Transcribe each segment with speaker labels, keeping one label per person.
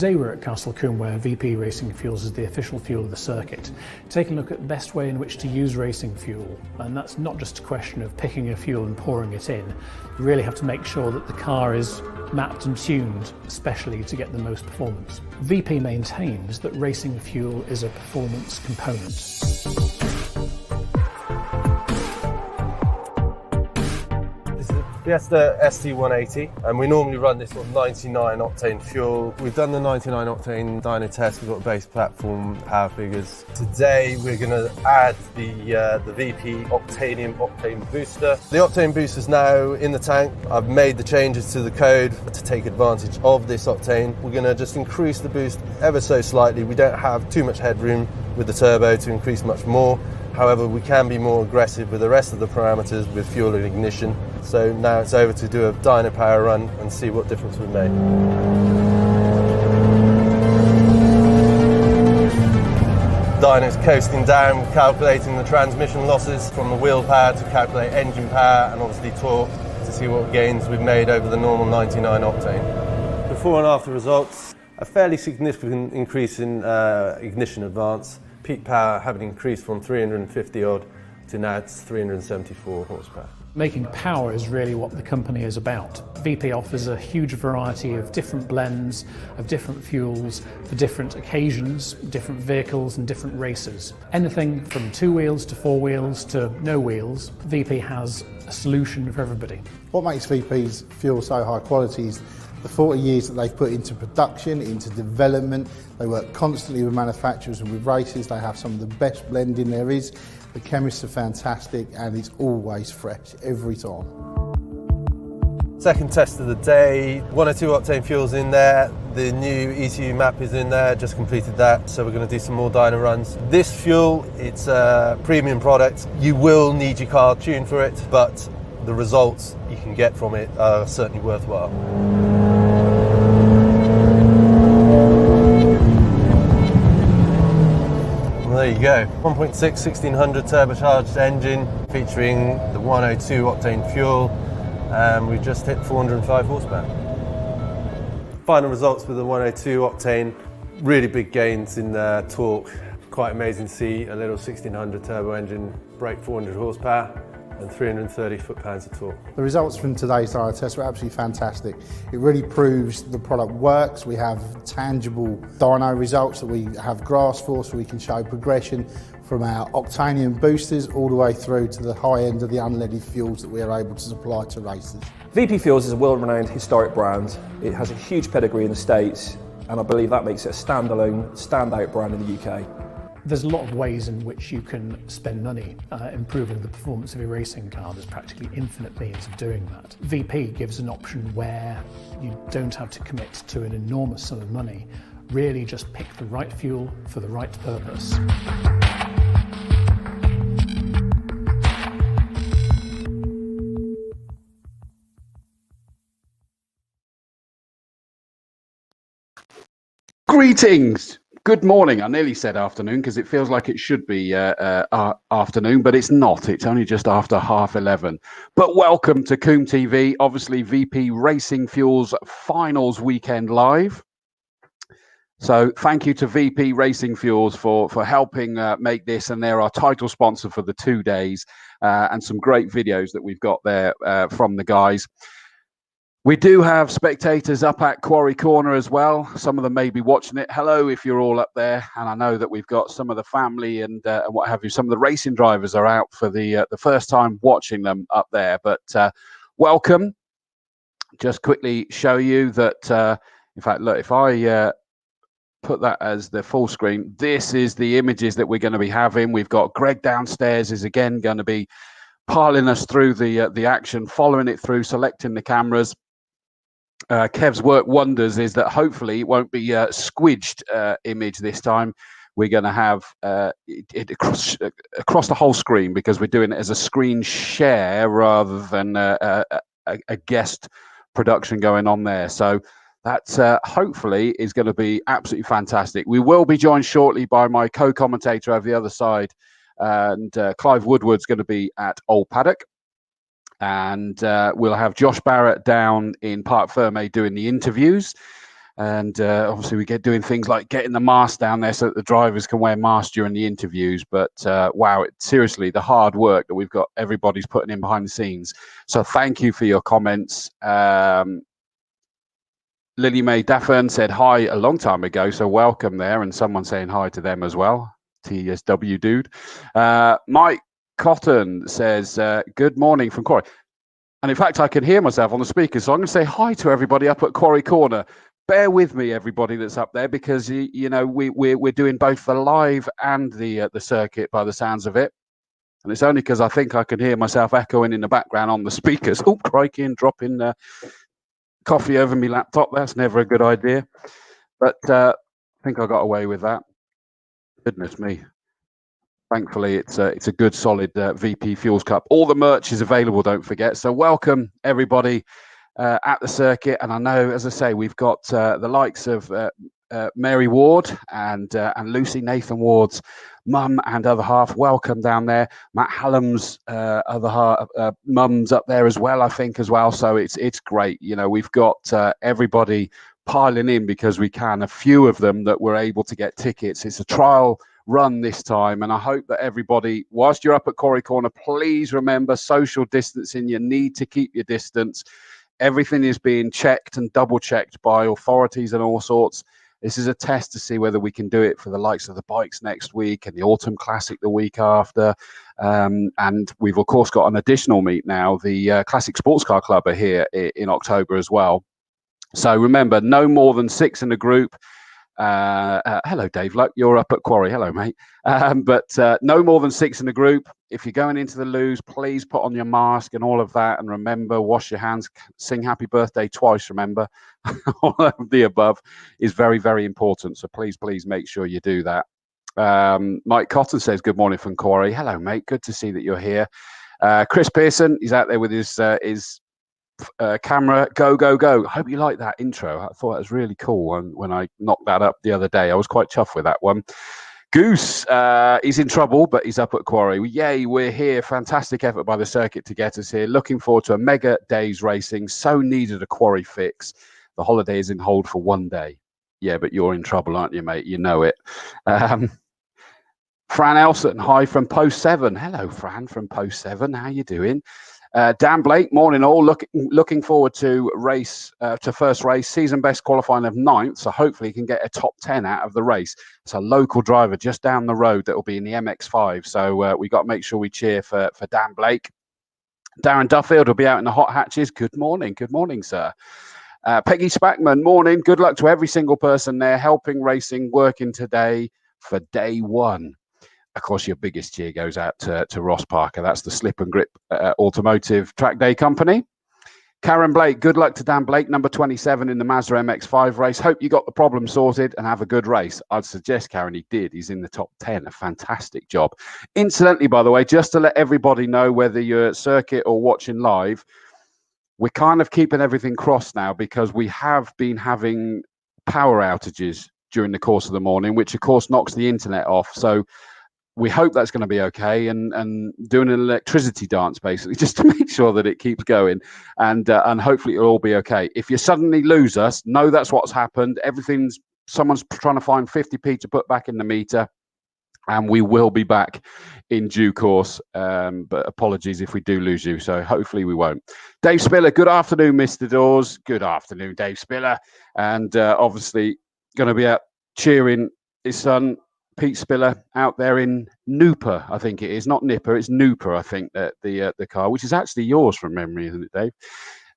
Speaker 1: Today we're at Castle Combe, where VP Racing Fuels is the official fuel of the circuit, taking a look at the best way in which to use racing fuel. And that's not just a question of picking a fuel and pouring it in. You really have to make sure that the car is mapped and tuned, especially to get the most performance. VP maintains that racing fuel is a performance component.
Speaker 2: Fiesta ST180, and we normally run this on 99 octane fuel. We've done the 99 octane dyno test, we've got base platform power figures. Today we're going to add the VP octane booster. The octane booster is now in the tank. I've made the changes to the code to take advantage of this octane. We're going to just increase the boost ever so slightly. We don't have too much headroom with the turbo to increase much more. However, we can be more aggressive with the rest of the parameters with fuel and ignition. So now it's over to do a dyno power run and see what difference we make. Dyno's coasting down, calculating the transmission losses from the wheel power to calculate engine power and obviously torque to see what gains we've made over the normal 99 octane. Before and after results, a fairly significant increase in ignition advance. Peak power having increased from 350 odd to now it's 374 horsepower.
Speaker 1: Making power is really what the company is about. VP offers a huge variety of different blends, of different fuels, for different occasions, different vehicles and different races. Anything from 2 wheels to 4 wheels to no wheels, VP has a solution for everybody.
Speaker 3: What makes VP's fuel so high quality is the 40 years that they've put into production, into development. They work constantly with manufacturers and with racers. They have some of the best blending there is. The chemists are fantastic and it's always fresh every time.
Speaker 2: Second test of the day, 102 octane fuel's in there. The new ECU map is in there, just completed that. So we're going to do some more dyno runs. This fuel, it's a premium product. You will need your car tuned for it, but the results you can get from it are certainly worthwhile. There you go, 1.6 1600 turbocharged engine featuring the 102 octane fuel, and we've just hit 405 horsepower. Final results with the 102 octane, really big gains in torque. Quite amazing to see a little 1600 turbo engine break 400 horsepower and 330 foot-pounds of torque.
Speaker 3: The results from today's dyno test were absolutely fantastic. It really proves the product works. We have tangible dyno results that we have graphs for, so we can show progression from our octanium boosters all the way through to the high end of the unleaded fuels that we are able to supply to racers.
Speaker 4: VP Fuels is a world-renowned historic brand. It has a huge pedigree in the States, and I believe that makes it a standalone, standout brand in the UK.
Speaker 1: There's a lot of ways in which you can spend money improving the performance of your racing car. There's practically infinite means of doing that. VP gives an option where you don't have to commit to an enormous sum of money. Really just pick the right fuel for the right purpose.
Speaker 5: Greetings! Good morning. I nearly said afternoon because it feels like it should be afternoon, but it's not. It's only just after 11:30. But welcome to COMBE TV, obviously VP Racing Fuels Finals Weekend Live. So thank you to VP Racing Fuels for helping make this, and they're our title sponsor for the 2 days, and some great videos that we've got there from the guys. We do have spectators up at Quarry Corner as well. Some of them may be watching it. Hello, if you're all up there. And I know that we've got some of the family and what have you. Some of the racing drivers are out for the first time watching them up there. But welcome. Just quickly show you that, in fact, look, if I put that as the full screen, this is the images that we're going to be having. We've got Greg downstairs is again going to be piling us through the action, following it through, selecting the cameras. Kev's work wonders is that hopefully it won't be a squidged image this time. We're going to have it across the whole screen because we're doing it as a screen share rather than a guest production going on there. So that hopefully is going to be absolutely fantastic. We will be joined shortly by my co-commentator over the other side, and Clive Woodward's going to be at Old Paddock. And we'll have Josh Barrett down in Parc Fermé doing the interviews. And obviously we get doing things like getting the mask down there so that the drivers can wear masks during the interviews. But wow, seriously, the hard work that we've got, everybody's putting in behind the scenes. So thank you for your comments. Lily Mae Daffern said hi a long time ago, so welcome there. And someone saying hi to them as well. TSW dude. Mike Cotton says, good morning from Quarry. And in fact, I can hear myself on the speaker. So I'm going to say hi to everybody up at Quarry Corner. Bear with me, everybody that's up there, because you know we're doing both the live and the circuit by the sounds of it, and it's only because I think I can hear myself echoing in the background on the speakers. Oh, crikey, and dropping coffee over my laptop. That's never a good idea, but I think I got away with that. Goodness me! Thankfully, it's a good solid VP Fuels Cup. All the merch is available. Don't forget. So welcome everybody. At the circuit, and I know, as I say, we've got the likes of Mary Ward and Lucy, Nathan Ward's mum and other half. Welcome down there. Matt Hallam's other half, mum's up there as well, I think, as well. So it's great. You know, we've got everybody piling in because we can. A few of them that were able to get tickets. It's a trial run this time, and I hope that everybody, whilst you're up at Quarry Corner, please remember social distancing. You need to keep your distance. Everything is being checked and double checked by authorities and all sorts. This is a test to see whether we can do it for the likes of the bikes next week and the Autumn Classic the week after. And we've, of course, got an additional meet now. The Classic Sports Car Club are here in October as well. So remember, no more than 6 in a group. Hello, Dave Luck. You're up at Quarry. Hello, mate. But no more than 6 in a group. If you're going into the loos, please put on your mask and all of that. And remember, wash your hands, sing happy birthday twice. Remember, all of the above is very, very important. So please, please make sure you do that. Mike Cotton says, good morning from Quarry. Hello, mate. Good to see that you're here. Chris Pearson, he's out there with his camera. Go, go, go. I hope you like that intro. I thought it was really cool. And when I knocked that up the other day, I was quite chuffed with that one. Goose, he's in trouble, but he's up at Quarry. Yay, we're here. Fantastic effort by the circuit to get us here. Looking forward to a mega day's racing. So needed a Quarry fix. The holiday is in hold for 1 day. Yeah, but you're in trouble, aren't you, mate? You know it. Fran Elson, hi from Post 7. Hello, Fran from Post 7. How you doing? Dan Blake, morning all. Looking forward to first race. Season best qualifying of 9th, so hopefully he can get a top 10 out of the race. It's a local driver just down the road that will be in the MX5. So we got to make sure we cheer for Dan Blake. Darren Duffield will be out in the hot hatches. Good morning, sir. Peggy Spackman, morning. Good luck to every single person there helping racing, working today for day 1. Of course, your biggest cheer goes out to Ross Parker. That's the Slip and Grip Automotive Track Day Company. Karen Blake, good luck to Dan Blake, number 27 in the Mazda MX-5 race. Hope you got the problem sorted and have a good race. I'd suggest, Karen, he did. He's in the top 10. A fantastic job. Incidentally, by the way, just to let everybody know, whether you're at circuit or watching live, we're kind of keeping everything crossed now because we have been having power outages during the course of the morning, which, of course, knocks the internet off. So we hope that's going to be okay, and doing an electricity dance basically just to make sure that it keeps going, and hopefully it'll all be okay. If you suddenly lose us, know that's what's happened. Someone's trying to find 50p to put back in the meter, and we will be back in due course. But apologies if we do lose you. So hopefully we won't. Dave Spiller, good afternoon, Mr. Dawes. Good afternoon, Dave Spiller, and obviously going to be out cheering his son Pete Spiller out there in Nooper, I think it is, not Nipper, it's Nooper, I think, that the car, which is actually yours from memory, isn't it, Dave?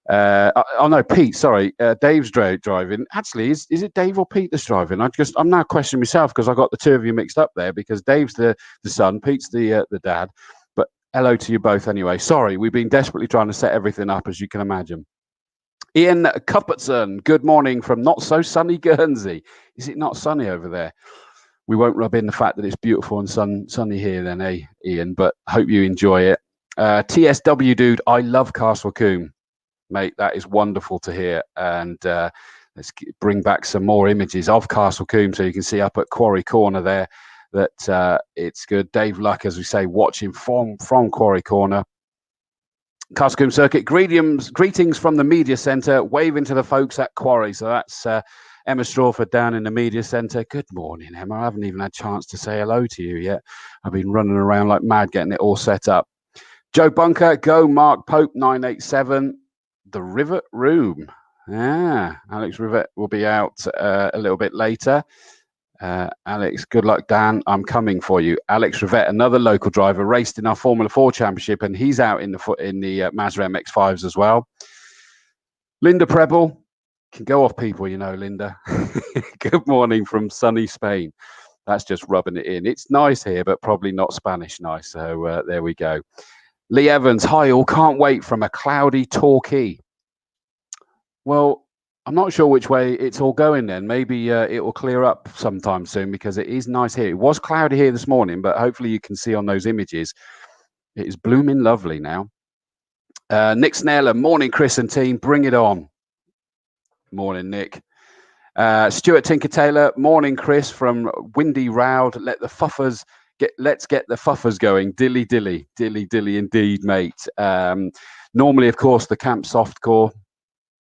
Speaker 5: Oh no, Pete, sorry, Dave's driving. Actually, is it Dave or Pete that's driving? I'm now questioning myself because I got the two of you mixed up there, because Dave's the son, Pete's the dad. But hello to you both anyway. Sorry, we've been desperately trying to set everything up, as you can imagine. Ian Cupertson, good morning from not so sunny Guernsey. Is it not sunny over there? We won't rub in the fact that it's beautiful and sunny here then, Ian, but hope you enjoy it. TSW dude, I love Castle Combe. Mate, that is wonderful to hear. And let's bring back some more images of Castle Combe so you can see up at Quarry Corner there that it's good. Dave Luck, as we say, watching from Quarry Corner. Castle Combe Circuit, greetings from the media centre, waving to the folks at Quarry. So that's Emma Strawford down in the media centre. Good morning, Emma. I haven't even had a chance to say hello to you yet. I've been running around like mad getting it all set up. Joe Bunker, go Mark Pope 987. The Rivet Room. Yeah, Alex Rivet will be out a little bit later. Alex, good luck, Dan. I'm coming for you. Alex Rivet, another local driver, raced in our Formula 4 Championship, and he's out in the Mazda MX-5s as well. Linda Preble, can go off people, you know, Linda. Good morning from sunny Spain. That's just rubbing it in. It's nice here, but probably not Spanish nice. So there we go. Lee Evans, hi all, can't wait from a cloudy Torquay. Well, I'm not sure which way it's all going then. Maybe it will clear up sometime soon because it is nice here. It was cloudy here this morning, but hopefully you can see on those images, it is blooming lovely now. Nick Snella, morning Chris and team, bring it on. Morning Nick. Stuart Tinker-Taylor, morning Chris from Windy Roud. Let's get the fuffers going. Dilly dilly, dilly dilly indeed, mate. Normally, of course, the Camp Softcore.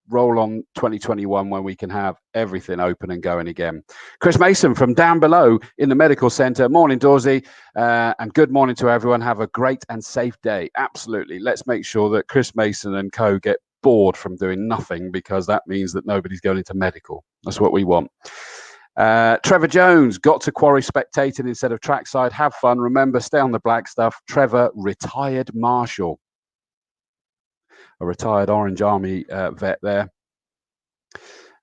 Speaker 5: Roll on 2021 when we can have everything open and going again. Chris Mason from down below in the medical centre. Morning, Dorsey, and good morning to everyone. Have a great and safe day. Absolutely. Let's make sure that Chris Mason and co get bored from doing nothing, because that means that nobody's going into medical. That's what we want. Trevor Jones, got to quarry spectating instead of trackside. Have fun. Remember, stay on the black stuff. Trevor, retired marshal. A retired Orange Army vet there.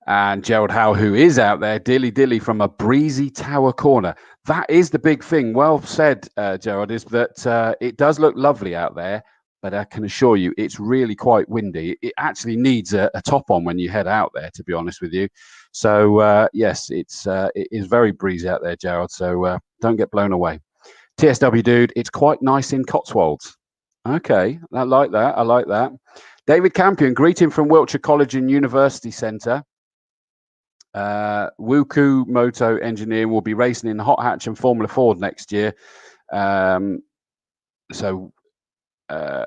Speaker 5: And Gerald Howe, who is out there, dilly from a breezy Tower Corner. That is the big thing. Well said, Gerald, is that it does look lovely out there, but I can assure you it's really quite windy. It actually needs a top on when you head out there, to be honest with you. So, yes, it is very breezy out there, Gerald, so don't get blown away. TSW dude, it's quite nice in Cotswolds. Okay, I like that. I like that. David Campion, greeting from Wiltshire College and University Centre. Wuku Moto Engineer will be racing in Hot Hatch and Formula Ford next year.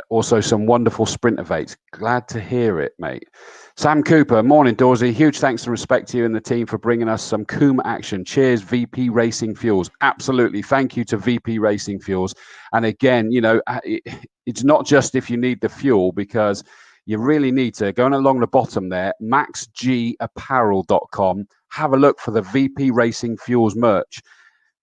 Speaker 5: Also some wonderful sprint events. Glad to hear it, mate. Sam Cooper, morning, Dorsey. Huge thanks and respect to you and the team for bringing us some COMBE action. Cheers, VP Racing Fuels. Absolutely. Thank you to VP Racing Fuels. And again, you know, it's not just if you need the fuel, because you really need to, going along the bottom there, maxgapparel.com. Have a look for the VP Racing Fuels merch.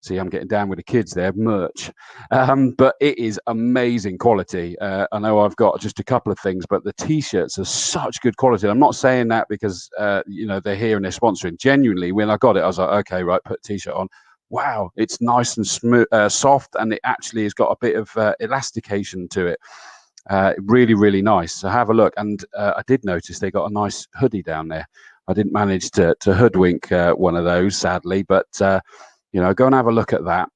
Speaker 5: See, I'm getting down with the kids there, merch. But it is amazing quality. I know I've got just a couple of things, but the T-shirts are such good quality. I'm not saying that because, you know, they're here and they're sponsoring. Genuinely, when I got it, I was like, okay, right, put a T-shirt on. Wow, it's nice and smooth, soft, and it actually has got a bit of elastication to it. Really, really nice. So have a look. And I did notice they got a nice hoodie down there. I didn't manage to hoodwink one of those, sadly, but you know, go and have a look at that.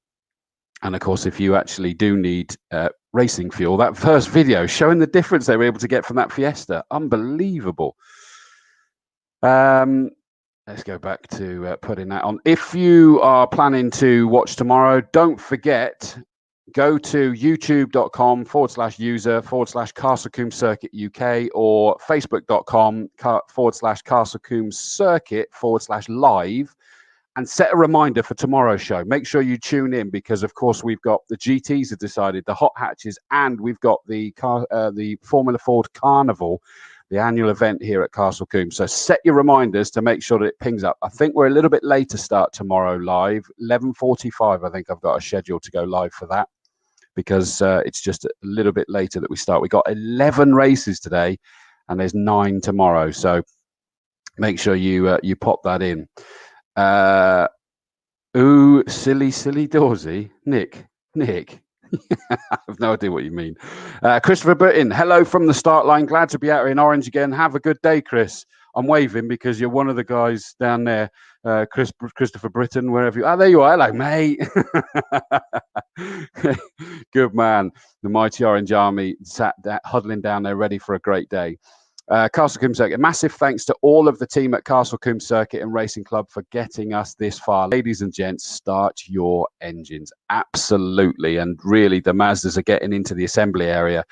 Speaker 5: And of course, if you actually do need racing fuel, that first video showing the difference they were able to get from that Fiesta, unbelievable. Let's go back to putting that on. If you are planning to watch tomorrow, don't forget, go to youtube.com/user/Castle Combe Circuit UK or facebook.com/Castle Combe Circuit/live. And set a reminder for tomorrow's show. Make sure you tune in, because, of course, we've got the GTs have decided, the hot hatches, and we've got the Formula Ford Carnival, the annual event here at Castle Combe. So set your reminders to make sure that it pings up. I think we're a little bit late to start tomorrow live. 11:45, I think I've got a schedule to go live for that, because it's just a little bit later that we start. We got 11 races today, and there's 9 tomorrow. So make sure you pop that in. Ooh, silly Dorsey. Nick. I have no idea what you mean. Christopher Britton, hello from the start line. Glad to be out here in Orange again. Have a good day, Chris. I'm waving because you're one of the guys down there. Christopher Britton, wherever you are. There you are. Hello, mate. Good man. The mighty Orange Army sat huddling down there ready for a great day. Castle Combe Circuit. Massive thanks to all of the team at Castle Combe Circuit and Racing Club for getting us this far. Ladies and gents, start your engines. Absolutely. And really, the Mazdas are getting into the assembly area,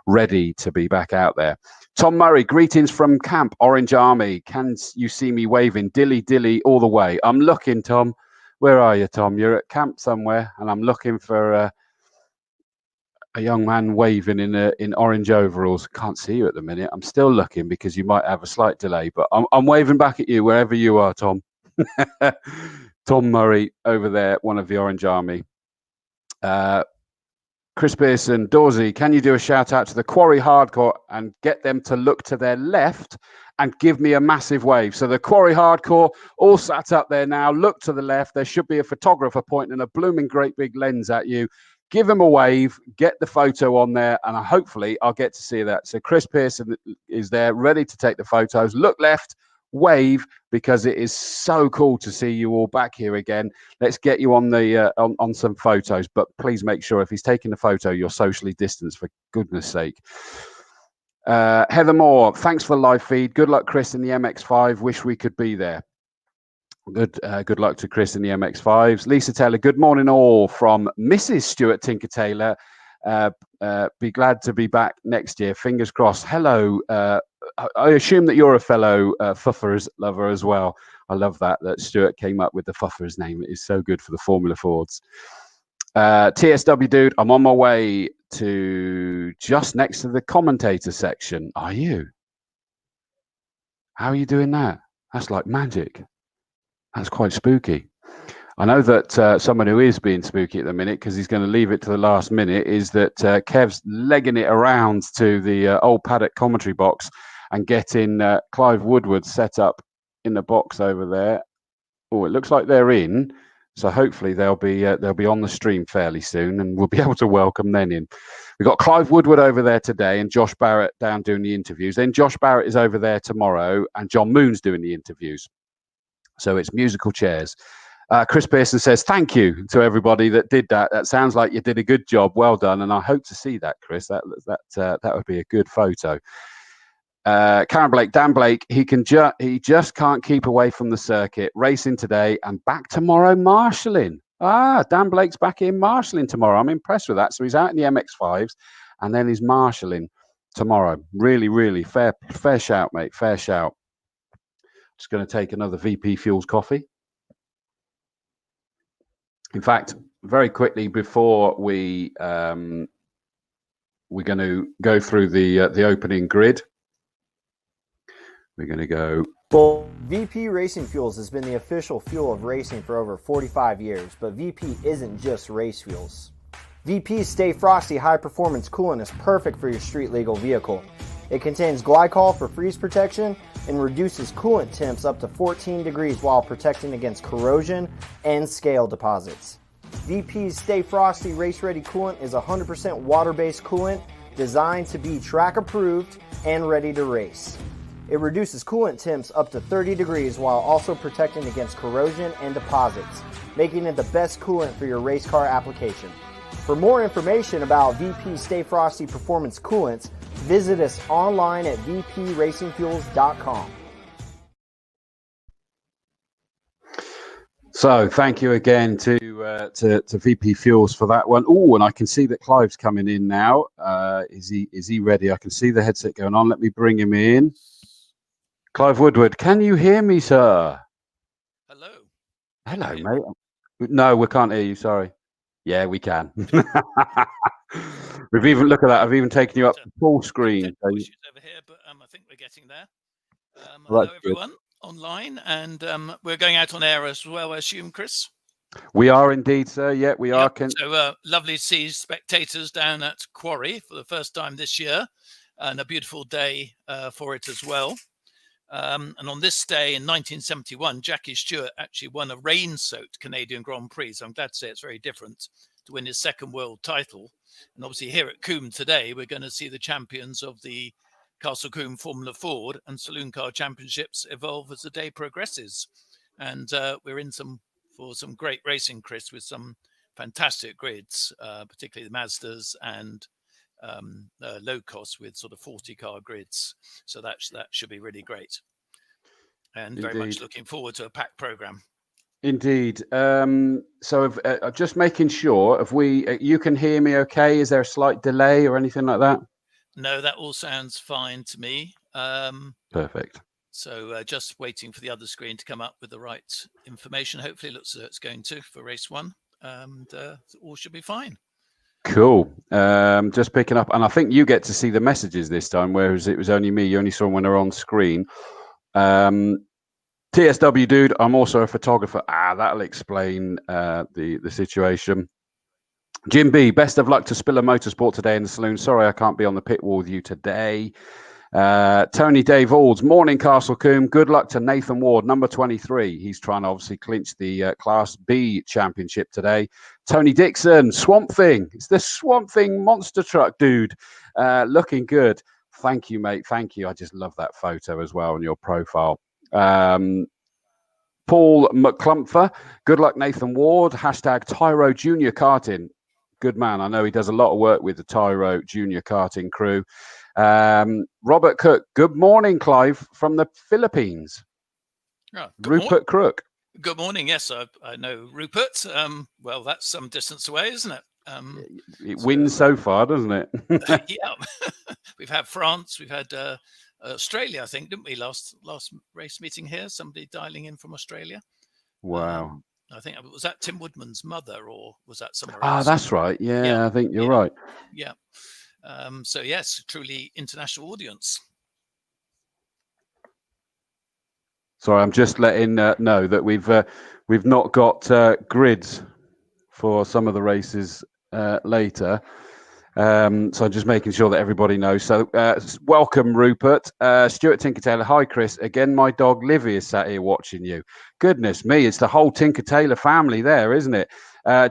Speaker 5: ready to be back out there. Tom Murray, greetings from camp, Orange Army. Can you see me waving? Dilly, dilly, all the way. I'm looking, Tom. Where are you, Tom? You're at camp somewhere, and I'm looking for a young man waving in orange overalls. Can't see you at the minute. I'm still looking because you might have a slight delay, but I'm waving back at you wherever you are, Tom. Tom Murray over there, one of the Orange Army. Chris Pearson, Dawsey, can you do a shout out to the Quarry Hardcore and get them to look to their left and give me a massive wave? So the Quarry Hardcore all sat up there now. Look to the left. There should be a photographer pointing a blooming great big lens at you. Give him a wave, get the photo on there, and hopefully I'll get to see that. So Chris Pearson is there, ready to take the photos. Look left, wave, because it is so cool to see you all back here again. Let's get you on the on some photos, but please make sure if he's taking the photo, you're socially distanced, for goodness sake. Heather Moore, thanks for the live feed. Good luck, Chris, in the MX-5. Wish we could be there. Good luck to Chris in the MX-5s. Lisa Taylor, good morning all from Mrs. Stuart Tinker Taylor. Be glad to be back next year. Fingers crossed. Hello. I assume that you're a fellow Fuffers lover as well. I love that Stuart came up with the Fuffers name. It is so good for the Formula Fords. TSW dude, I'm on my way to just next to the commentator section. Are you? How are you doing that? That's like magic. That's quite spooky. I know that someone who is being spooky at the minute, because he's going to leave it to the last minute, is that Kev's legging it around to the old Paddock commentary box and getting Clive Woodward set up in the box over there. Oh, it looks like they're in. So hopefully they'll be on the stream fairly soon, and we'll be able to welcome them in. We've got Clive Woodward over there today and Josh Barrett down doing the interviews. Then Josh Barrett is over there tomorrow and John Moon's doing the interviews. So it's musical chairs. Chris Pearson says, thank you to everybody that did that. That sounds like you did a good job. Well done. And I hope to see that, Chris. That would be a good photo. Karen Blake, Dan Blake, he just can't keep away from the circuit. Racing today and back tomorrow marshalling. Dan Blake's back in marshalling tomorrow. I'm impressed with that. So he's out in the MX-5s and then he's marshalling tomorrow. Really, really fair shout, mate. Fair shout. Just going to take another VP Fuels coffee. In fact, very quickly before we're going to go through the opening grid. We're going to go.
Speaker 6: Well, VP Racing Fuels has been the official fuel of racing for over 45 years, but VP isn't just race fuels. VP's Stay Frosty high performance coolant is perfect for your street legal vehicle. It contains glycol for freeze protection and reduces coolant temps up to 14 degrees while protecting against corrosion and scale deposits. VP's Stay Frosty Race Ready coolant is 100% water-based coolant designed to be track approved and ready to race. It reduces coolant temps up to 30 degrees while also protecting against corrosion and deposits, making it the best coolant for your race car application. For more information about VP Stay Frosty Performance Coolants, visit us online at vpracingfuels.com.
Speaker 5: So thank you again to VP Fuels for that one. Oh, and I can see that Clive's coming in now. Is he ready? I can see the headset going on. Let me bring him in. Clive Woodward, can you hear me, sir?
Speaker 7: Hello.
Speaker 5: Hello, mate. No, we can't hear you. Sorry. Yeah, we can. We've even look at that. I've even taken you up to full screen. So
Speaker 7: issues over here, but I think we're getting there. Hello, everyone online, and we're going out on air as well, I assume, Chris.
Speaker 5: We are indeed, sir. Yeah, we are.
Speaker 7: So lovely to see spectators down at Quarry for the first time this year, and a beautiful day for it as well. And on this day in 1971, Jackie Stewart actually won a rain-soaked Canadian Grand Prix. So I'm glad to say it's very different to win his second world title. And obviously here at Combe today, we're going to see the champions of the Castle Combe Formula Ford and Saloon Car Championships evolve as the day progresses. And we're in for some great racing, Chris, with some fantastic grids, particularly the Mazdas and Locosts with sort of 40-car grids. So that should be really great. And very
Speaker 5: Indeed.
Speaker 7: much looking forward to a packed programme.
Speaker 5: Indeed. So just making sure, if you can hear me okay? Is there a slight delay or anything like that?
Speaker 7: No, that all sounds fine to me.
Speaker 5: Perfect.
Speaker 7: So just waiting for the other screen to come up with the right information. Hopefully it looks as though it's going to for race 1. And all should be fine.
Speaker 5: Cool. Just picking up. And I think you get to see the messages this time, whereas it was only me. You only saw them when they're on screen. TSW dude, I'm also a photographer. That'll explain the situation. Jim B, best of luck to Spiller Motorsport today in the saloon. Sorry I can't be on the pit wall with you today. Tony Dave Alds, morning Castle Combe. Good luck to Nathan Ward, number 23. He's trying to obviously clinch the Class B championship today. Tony Dixon, Swamp Thing. It's the Swamp Thing monster truck, dude. Looking good. Thank you, mate. Thank you. I just love that photo as well on your profile. Paul McClumpfer, good luck Nathan Ward. Hashtag Tyro Junior Karting. Good man. I know he does a lot of work with the Tyro Junior Karting crew. Robert Cook, good morning, Clive, from the Philippines. Rupert Crook.
Speaker 7: Good morning. Yes, I know Rupert. Well, that's some distance away, isn't it?
Speaker 5: It wins so far, doesn't it?
Speaker 7: Yeah. We've had France. We've had Australia, I think, didn't we? Last race meeting here. Somebody dialing in from Australia.
Speaker 5: Wow.
Speaker 7: I think, was that Tim Woodman's mother, or was that somewhere else?
Speaker 5: That's right. Yeah, I think you're right.
Speaker 7: Yeah. So yes, truly international audience.
Speaker 5: Sorry, I'm just letting know that we've not got grids for some of the races later. So just making sure that everybody knows. So welcome, Rupert. Stuart Tinker-Tailor. Hi, Chris. Again, my dog Livy is sat here watching you. Goodness me, it's the whole Tinker-Tailor family there, isn't it?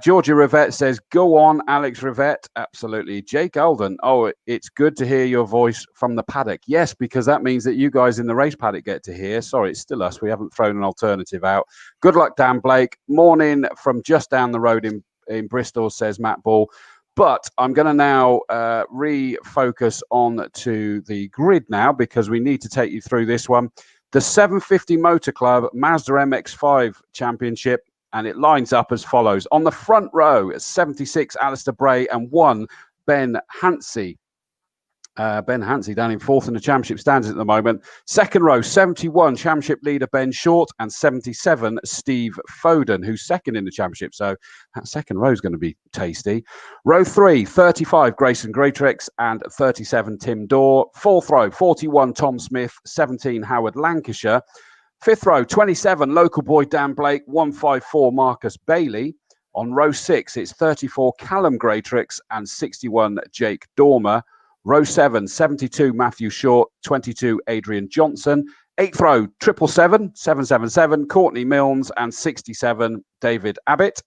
Speaker 5: Georgia Rivette says, go on, Alex Rivette. Absolutely. Jake Alden. Oh, it's good to hear your voice from the paddock. Yes, because that means that you guys in the race paddock get to hear. Sorry, it's still us. We haven't thrown an alternative out. Good luck, Dan Blake. Morning from just down the road in Bristol, says Matt Ball. But I'm going to now refocus on to the grid now, because we need to take you through this one. The 750 Motor Club Mazda MX-5 Championship, and it lines up as follows. On the front row, 76, Alistair Bray, and 1, Ben Hansey. Ben Hansey down in 4th in the championship standings at the moment. Second row, 71, championship leader Ben Short, and 77, Steve Foden, who's second in the championship. So that second row is going to be tasty. Row 3, 35, Grayson Greatrix, and 37, Tim Dorr. Fourth row, 41, Tom Smith, 17, Howard Lancashire. Fifth row, 27, local boy Dan Blake, 154, Marcus Bailey. On row 6, it's 34, Callum Greatrix, and 61, Jake Dormer. Row 7, 72, Matthew Short, 22, Adrian Johnson. 8th row, 777, 777, Courtney Milnes, and 67, David Abbott.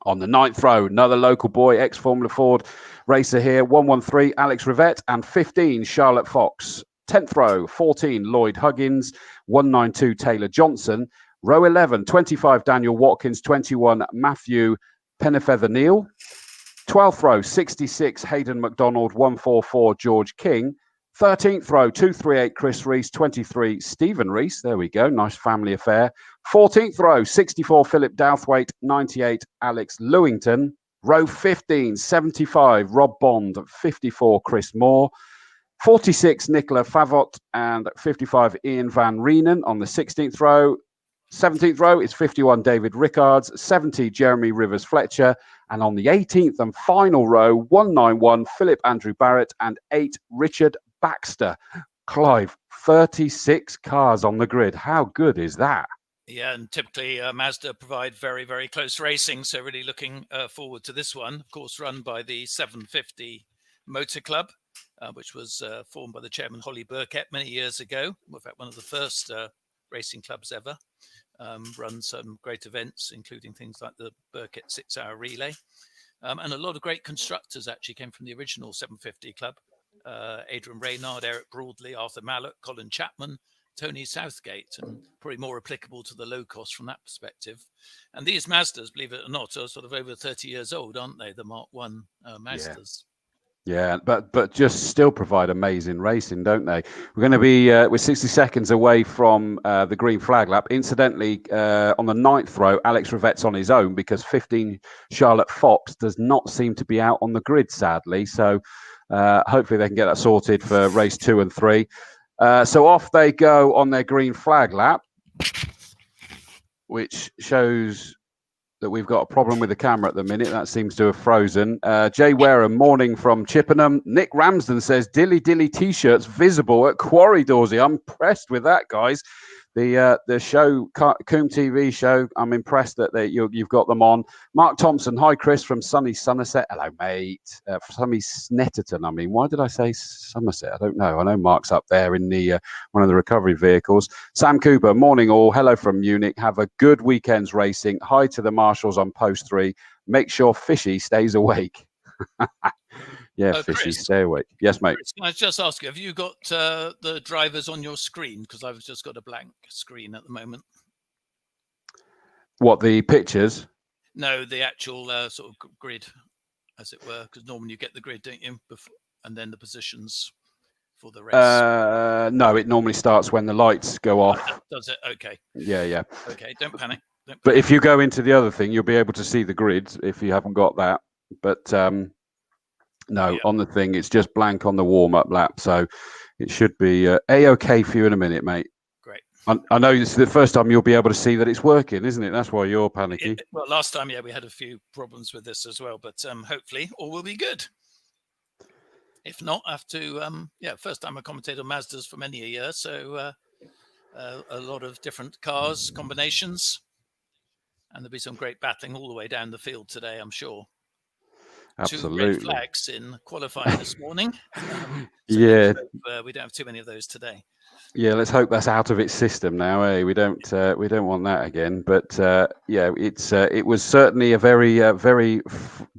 Speaker 5: On the 9th row, another local boy, ex-Formula Ford racer here, 113, Alex Rivette, and 15, Charlotte Fox. 10th row, 14, Lloyd Huggins, 192, Taylor Johnson. Row 11, 25, Daniel Watkins, 21, Matthew Pennyfeather-Neal. 12th row, 66, Hayden McDonald, 144, George King. 13th row, 238, Chris Reese, 23, Stephen Reese. There we go, nice family affair. 14th row, 64, Philip Douthwaite, 98, Alex Lewington. Row 15, 75, Rob Bond, 54, Chris Moore. 46, Nicola Favot, and 55, Ian Van Reenen on the 16th row. 17th row is 51, David Rickards, 70, Jeremy Rivers Fletcher, and on the 18th and final row, 191, Philip Andrew Barrett, and 8, Richard Baxter. Clive, 36 cars on the grid. How good is that?
Speaker 7: Yeah, and typically Mazda provide very, very close racing, so really looking forward to this one. Of course, run by the 750 Motor Club, which was formed by the chairman, Holly Burkett, many years ago. In fact, one of the first racing clubs ever. Run some great events, including things like the Burkett 6-hour relay. And a lot of great constructors actually came from the original 750 club. Adrian Reynard, Eric Broadley, Arthur Mallock, Colin Chapman, Tony Southgate, and probably more applicable to the low cost from that perspective. And these Mazdas, believe it or not, are sort of over 30 years old, aren't they? The Mark 1 Mazdas.
Speaker 5: Yeah, but just still provide amazing racing, don't they? We're going to be we're 60 seconds away from the green flag lap. Incidentally, on the 9th row, Alex Rivette's on his own because 15 Charlotte Fox does not seem to be out on the grid, sadly. So hopefully they can get that sorted for race 2 and 3. So off they go on their green flag lap, which shows that we've got a problem with the camera at the minute. That seems to have frozen. Jay Wareham, morning from Chippenham. Nick Ramsden says, Dilly Dilly T-shirts visible at Quarry Dawsey. I'm impressed with that, guys. The show, COMBE TV show, I'm impressed that you've got them on. Mark Thompson, hi Chris from sunny Somerset. Hello, mate. Sunny Snetterton, I mean. Why did I say Somerset? I don't know. I know Mark's up there in the one of the recovery vehicles. Sam Cooper, morning all. Hello from Munich. Have a good weekend's racing. Hi to the marshals on post 3. Make sure Fishy stays awake. Yeah, Fishy,
Speaker 7: Chris,
Speaker 5: stay awake. Yes, mate.
Speaker 7: Chris, can I just ask you, have you got the drivers on your screen? Because I've just got a blank screen at the moment.
Speaker 5: What, the pictures?
Speaker 7: No, the actual sort of grid, as it were, because normally you get the grid, don't you? And then the positions for the race.
Speaker 5: No, it normally starts when the lights go off.
Speaker 7: Does it? Okay.
Speaker 5: Yeah.
Speaker 7: Okay, don't panic.
Speaker 5: But if you go into the other thing, you'll be able to see the grid if you haven't got that. But no, on the thing, it's just blank on the warm-up lap. So it should be A-OK for you in a minute, mate.
Speaker 7: Great.
Speaker 5: I know this is the first time you'll be able to see that it's working, isn't it? That's why you're panicking.
Speaker 7: Well, last time, we had a few problems with this as well. But hopefully all will be good. If not, I have to, first time a commentator Mazdas for many a year. So a lot of different cars, combinations. And there'll be some great battling all the way down the field today, I'm sure.
Speaker 5: Absolutely.
Speaker 7: 2 red flags in qualifying this morning.
Speaker 5: Yeah.
Speaker 7: We don't have too many of those today.
Speaker 5: Yeah, let's hope that's out of its system now. We don't want that again. But it was certainly a very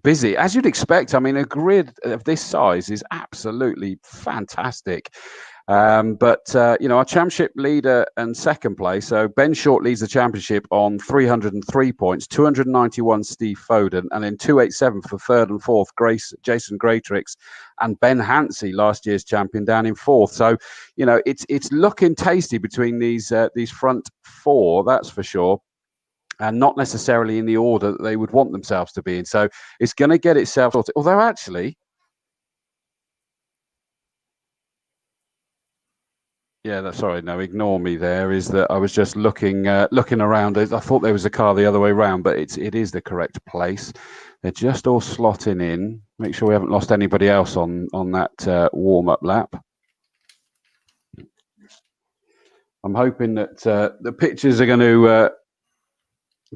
Speaker 5: busy, as you'd expect. I mean, a grid of this size is absolutely fantastic. But our championship leader and second place. So Ben Short leads the championship on 303 points, 291 Steve Foden, and then 287 for third and fourth Jason Greatrix and Ben Hansey, last year's champion, down in fourth. So it's looking tasty between these front 4, that's for sure. And not necessarily in the order that they would want themselves to be in. So it's going to get itself sorted. Although actually. Yeah, ignore me there. Is that I was just looking around. I thought there was a car the other way around, but it is the correct place. They're just all slotting in. Make sure we haven't lost anybody else on that warm-up lap. I'm hoping that the pictures are going to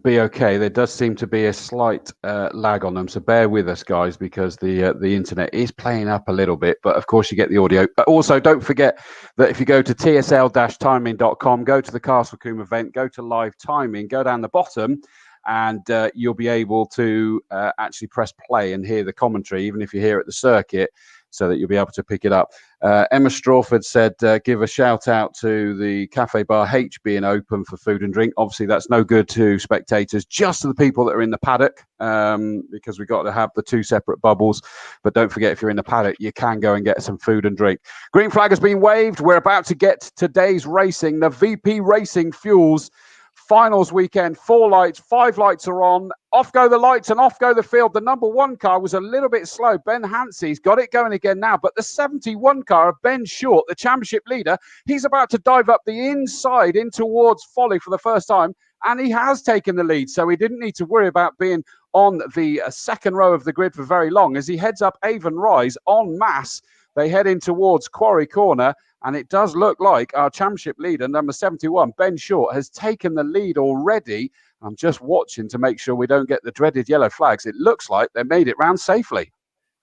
Speaker 5: be okay. There does seem to be a slight lag on them, so bear with us, guys, because the internet is playing up a little bit. But of course, you get the audio. But also, don't forget that if you go to tsl-timing.com, go to the Castle Combe event, go to live timing, go down the bottom, and you'll be able to actually press play and hear the commentary, even if you're here at the circuit, so that you'll be able to pick it up. Emma Strawford said, give a shout out to the Cafe Bar H being open for food and drink. Obviously, that's no good to spectators, just to the people that are in the paddock, because we've got to have the 2 separate bubbles. But don't forget, if you're in the paddock, you can go and get some food and drink. Green flag has been waved. We're about to get today's racing. The VP Racing Fuels finals weekend, 4 lights, 5 lights are on. Off go the lights and off go the field. The number 1 car was a little bit slow. Ben Hansey's got it going again now, but the 71 car of Ben Short, the championship leader, he's about to dive up the inside in towards Folly for the first time, and he has taken the lead, so he didn't need to worry about being on the second row of the grid for very long. As he heads up Avon Rise en masse, they head in towards Quarry Corner. And it does look like our championship leader, number 71, Ben Short, has taken the lead already. I'm just watching to make sure we don't get the dreaded yellow flags. It looks like they made it round safely.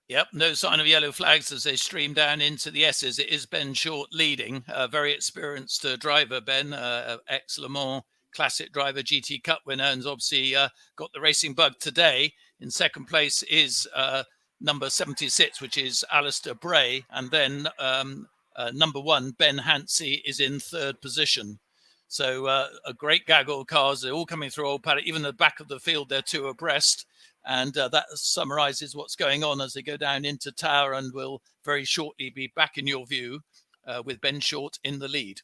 Speaker 7: Yep, no sign of yellow flags as they stream down into the S's. It is Ben Short leading. A very experienced driver, Ben, ex-Le Mans classic driver, GT Cup winner, and obviously got the racing bug today. In second place is number 76, which is Alistair Bray, and then number 1, Ben Hansey, is in third position. So a great gaggle of cars. They're all coming through Old Paddock. Even the back of the field, they're 2 abreast. And that summarises what's going on as they go down into Tower, and will very shortly be back in your view with Ben Short in the lead.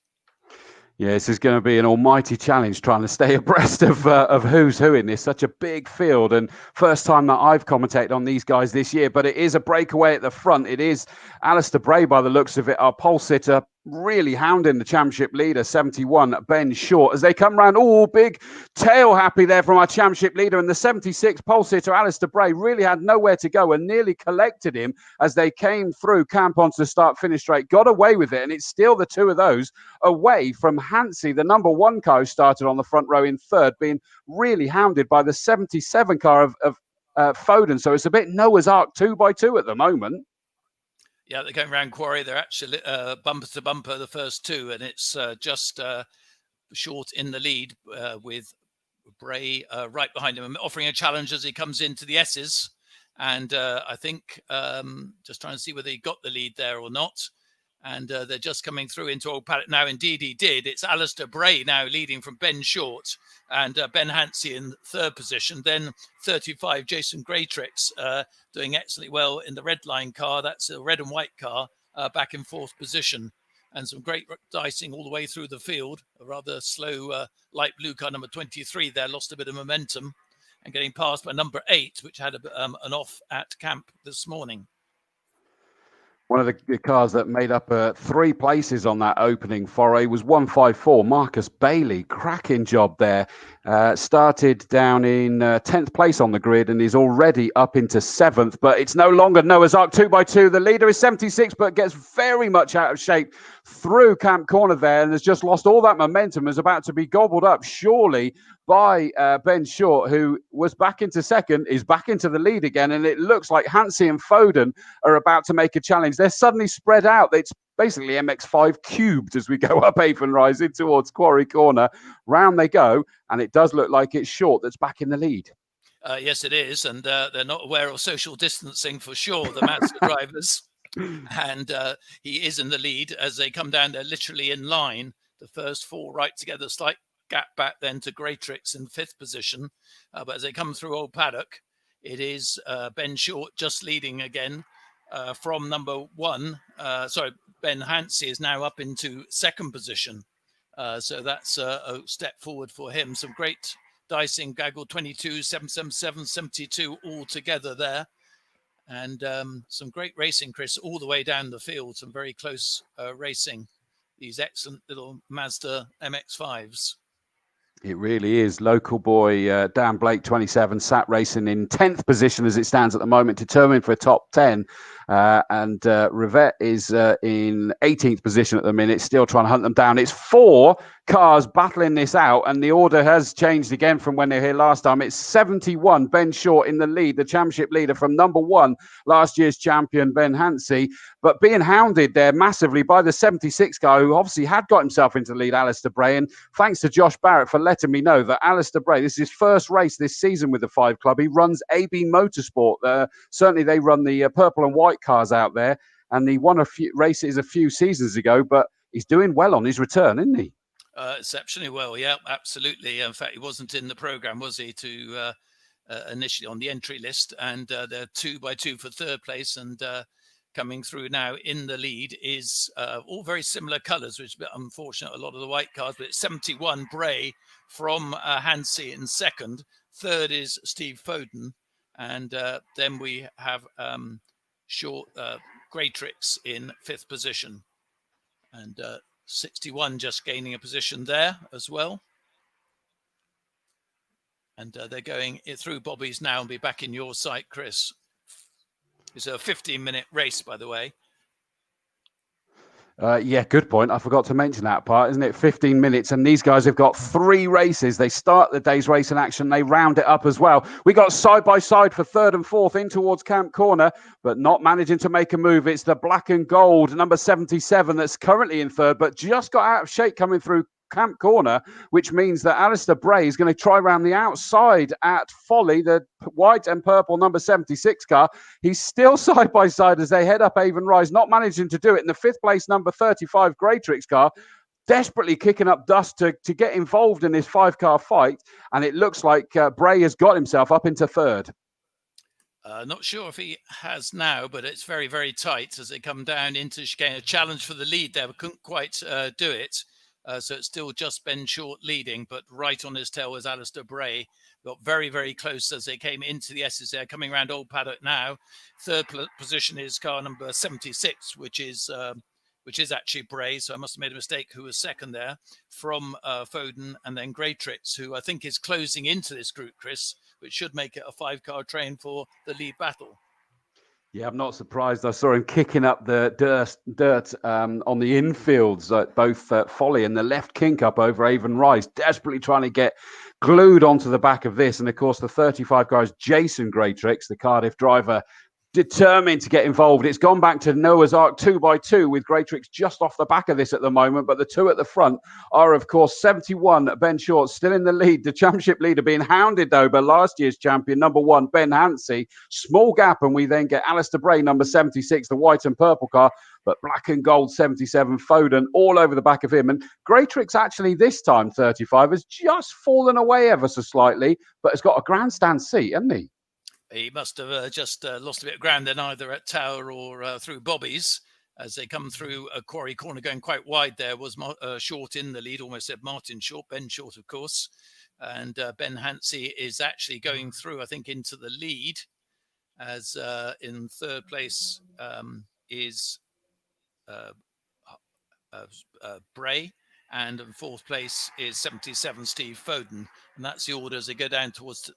Speaker 5: Yeah, this is going to be an almighty challenge trying to stay abreast of who's who in this. Such a big field, and first time that I've commentated on these guys this year, but it is a breakaway at the front. It is Alistair Bray by the looks of it, our pole sitter, really hounding the championship leader, 71, Ben Short, as they come round. Oh, big tail happy there from our championship leader, and the 76 pole sitter, Alistair Bray, really had nowhere to go and nearly collected him as they came through camp onto the start-finish straight, got away with it, and it's still the two of those away from Hansi, the number one car who started on the front row in third, being really hounded by the 77 car of Foden. So it's a bit Noah's Ark 2x2 at the moment.
Speaker 7: Yeah, they're going around Quarry. They're actually bumper to bumper, the first two, and it's just Short in the lead with Bray right behind him, offering a challenge as he comes into the S's. And I think just trying to see whether he got the lead there or not. And they're just coming through into Old Paddock now. Indeed, he did. It's Alistair Bray now leading from Ben Short, and Ben Hansi in third position. Then 35, Jason Graytrix doing excellently well in the red line car. That's a red and white car back in fourth position. And some great dicing all the way through the field. A rather slow light blue car, number 23 there, lost a bit of momentum and getting passed by number 8, which had an off at camp this morning.
Speaker 5: One of the cars that made up 3 places on that opening foray was 154, Marcus Bailey. Cracking job there. Started down in 10th place on the grid and is already up into 7th, but it's no longer Noah's Ark 2x2. The leader is 76, but gets very much out of shape through Camp Corner there and has just lost all that momentum, is about to be gobbled up surely by Ben Short, who was back into second, is back into the lead again, and it looks like Hansi and Foden are about to make a challenge. They're suddenly spread out. It's basically MX5 cubed as we go up Avon Rise in towards Quarry Corner. Round they go, and it does look like it's Short that's back in the lead.
Speaker 7: Yes, it is, and they're not aware of social distancing for sure, the Mazda drivers. And he is in the lead as they come down. They're literally in line, the first 4 right together, slight gap back then to Graytrix in 5th position. But as they come through Old Paddock, it is Ben Short just leading again from number 1. Ben Hansi is now up into 2nd position. So that's a step forward for him. Some great dicing, Gaggle 22, 777, 72 all together there. And some great racing, Chris, all the way down the field. Some very close racing. These excellent little Mazda MX-5s.
Speaker 5: It really is. Local boy Dan Blake, 27, sat racing in 10th position as it stands at the moment, determined for a top 10. And Rivette is in 18th position at the minute, still trying to hunt them down. It's 4 cars battling this out, and the order has changed again from when they were here last time. It's 71, Ben Short in the lead, the championship leader from number 1, last year's champion, Ben Hansi, but being hounded there massively by the 76 guy who obviously had got himself into the lead, Alistair Bray. And thanks to Josh Barrett for letting me know that Alistair Bray, this is his first race this season with the 5 Club. He runs AB Motorsport. Certainly they run the purple and white cars out there, and he won a few races a few seasons ago, but he's doing well on his return, isn't he?
Speaker 7: Exceptionally well, yeah, absolutely. In fact, he wasn't in the program, was he, to initially on the entry list, and they're 2x2 for 3rd place, and coming through now in the lead is all very similar colours, which is a bit unfortunate, a lot of the white cars, but it's 71 Bray from Hansi in 2nd. 3rd is Steve Foden, and then we have Short Graytrix in 5th position, and 61 just gaining a position there as well. And they're going through Bobby's now and be back in your sight, Chris. It's a 15-minute race, by the way.
Speaker 5: Yeah, good point. I forgot to mention that part, isn't it? 15 minutes, and these guys have got 3 races. They start the day's race in action. They round it up as well. We got side by side for 3rd and 4th in towards Camp Corner, but not managing to make a move. It's the black and gold, number 77, that's currently in 3rd, but just got out of shape coming through Camp Corner, which means that Alistair Bray is going to try around the outside at Folly, the white and purple number 76 car. He's still side by side as they head up Avon Rise, not managing to do it. In the 5th place number 35 Graytrix car, desperately kicking up dust to get involved in this 5-car fight, and it looks like Bray has got himself up into 3rd.
Speaker 7: Not sure if he has now, but it's very, very tight as they come down into chicane. A challenge for the lead there, but couldn't quite do it. So it's still just Ben Short leading, but right on his tail was Alistair Bray. Got very, very close as they came into the S's there, coming around Old Paddock now. Third position is car number 76, which is actually Bray. So I must have made a mistake. Who was second there from Foden, and then Greytrix, who I think is closing into this group, Chris, which should make it a 5-car train for the lead battle.
Speaker 5: Yeah, I'm not surprised. I saw him kicking up the dirt on the infields at both Folly and the left kink up over Avon Rise, desperately trying to get glued onto the back of this. And of course, the 35 car is Jason Greytrix, the Cardiff driver, determined to get involved. It's gone back to Noah's Ark 2x2 with Greytrix just off the back of this at the moment. But the two at the front are, of course, 71, Ben Short, still in the lead. The championship leader being hounded, though, by last year's champion, number 1, Ben Hansey. Small gap, and we then get Alistair Bray, number 76, the white and purple car. But black and gold, 77, Foden, all over the back of him. And Greytrix, actually, this time, 35, has just fallen away ever so slightly, but has got a grandstand seat, hasn't he?
Speaker 7: He must have just lost a bit of ground then, either at Tower or through Bobby's. As they come through a Quarry Corner going quite wide there, was Short in the lead, almost said Martin Short, Ben Short, of course. And Ben Hansey is actually going through, I think, into the lead, as in third place is Bray. And in fourth place is 77, Steve Foden. And that's the order as they go down towards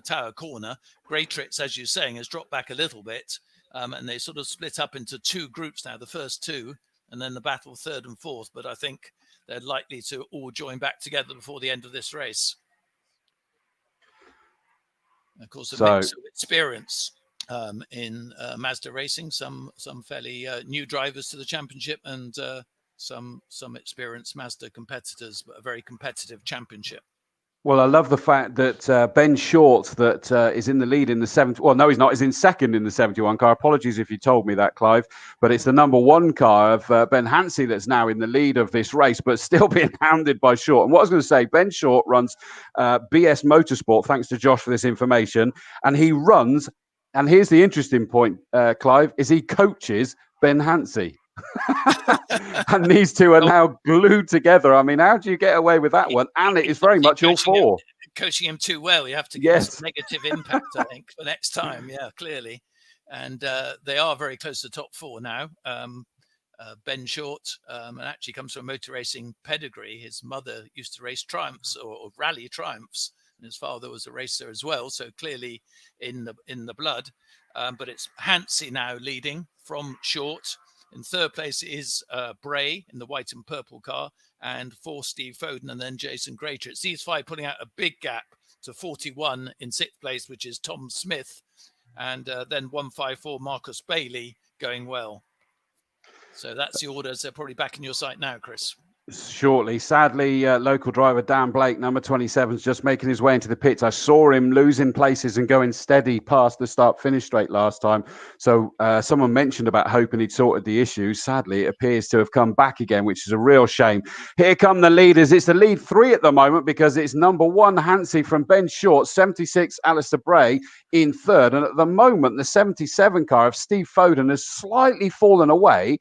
Speaker 7: Tower Corner. Greytrix, as you're saying, has dropped back a little bit, and they sort of split up into two groups now, the first two, and then the battle third and fourth. But I think they're likely to all join back together before the end of this race. Of course, a mix of experience in Mazda racing, some fairly new drivers to the championship, and some experienced Mazda competitors, but a very competitive championship.
Speaker 5: Well, I love the fact that Ben Short that is in the lead in the 70. Well, no, he's not. He's in second in the 71 car. Apologies if you told me that, Clive. But it's the number 1 car of Ben Hansey that's now in the lead of this race, but still being hounded by Short. And what I was going to say, Ben Short runs BS Motorsport, thanks to Josh for this information. And he runs, and here's the interesting point, Clive, is he coaches Ben Hansey. And these two are now glued together. I mean, how do you get away with that one? And it is very much all four.
Speaker 7: Coaching him too well. You have to get some negative impact, I think, for next time. Yeah, clearly. And they are very close to the top 4 now. Ben Short, and actually comes from a motor racing pedigree. His mother used to race Triumphs or rally Triumphs, and his father was a racer as well. So clearly in the blood. But it's Hansey now leading from Short. In third place is Bray in the white and purple car, and 4 Steve Foden, and then Jason Greytrix. These 5 putting out a big gap to 41 in 6th place, which is Tom Smith, and then 154 Marcus Bailey going well. So that's the orders. They're probably back in your sight now, Chris.
Speaker 5: Shortly. Sadly, local driver Dan Blake, number 27, is just making his way into the pits. I saw him losing places and going steady past the start-finish straight last time. So someone mentioned about hoping he'd sorted the issue. Sadly, it appears to have come back again, which is a real shame. Here come the leaders. It's the lead 3 at the moment because it's number 1, Hansey from Ben Short, 76, Alistair Bray in third. And at the moment, the 77 car of Steve Foden has slightly fallen away.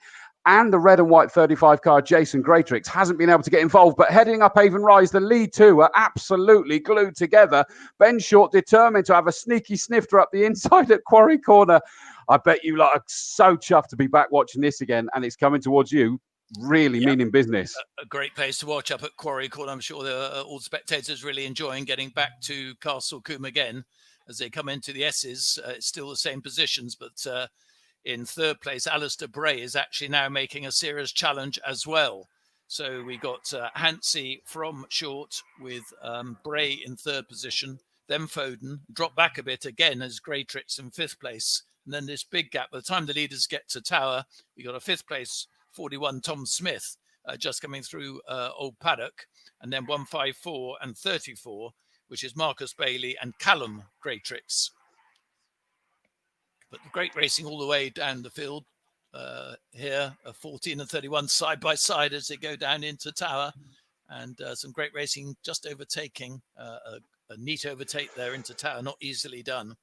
Speaker 5: And the red and white 35 car, Jason Greytrix, hasn't been able to get involved. But heading up Avon Rise, the lead 2 are absolutely glued together. Ben Short determined to have a sneaky snifter up the inside at Quarry Corner. I bet you lot are so chuffed to be back watching this again. And it's coming towards you. Really meaning business.
Speaker 7: A great place to watch up at Quarry Corner. I'm sure all the spectators really enjoying getting back to Castle Combe again as they come into the S's. It's still the same positions, but... in third place, Alistair Bray is actually now making a serious challenge as well. So we got Hansey from Short with Bray in third position, then Foden, drop back a bit again as Greytrix in 5th place. And then this big gap. By the time the leaders get to Tower, we got a 5th place, 41, Tom Smith, just coming through Old Paddock. And then 154 and 34, which is Marcus Bailey and Callum Greytrix. But great racing all the way down the field here, 14 and 31 side by side as they go down into Tower, and some great racing just overtaking a neat overtake there into Tower, not easily done.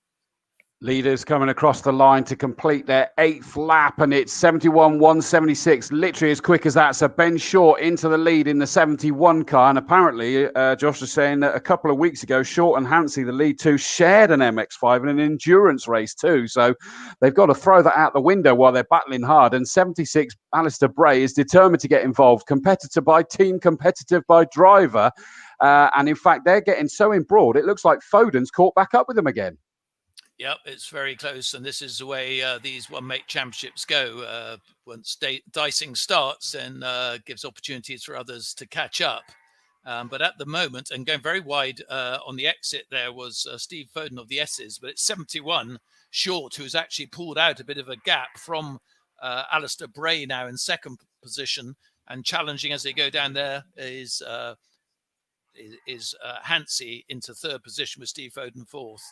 Speaker 5: Leaders coming across the line to complete their 8th lap, and it's 71.176, literally as quick as that. So Ben Short into the lead in the 71 car, and apparently Josh was saying that a couple of weeks ago, Short and Hansey, the lead two, shared an MX-5 in an endurance race too. So they've got to throw that out the window while they're battling hard. And 76, Alistair Bray, is determined to get involved, competitor by team, competitive by driver. And in fact, they're getting so embroiled, it looks like Foden's caught back up with them again.
Speaker 7: Yep, it's very close, and this is the way these one-make championships go. Once dicing starts, then gives opportunities for others to catch up. But at the moment, and going very wide on the exit there was Steve Foden of the S's, but it's 71 Short, who's actually pulled out a bit of a gap from Alistair Bray now in second position, and challenging as they go down there is Hansey into third position with Steve Foden fourth.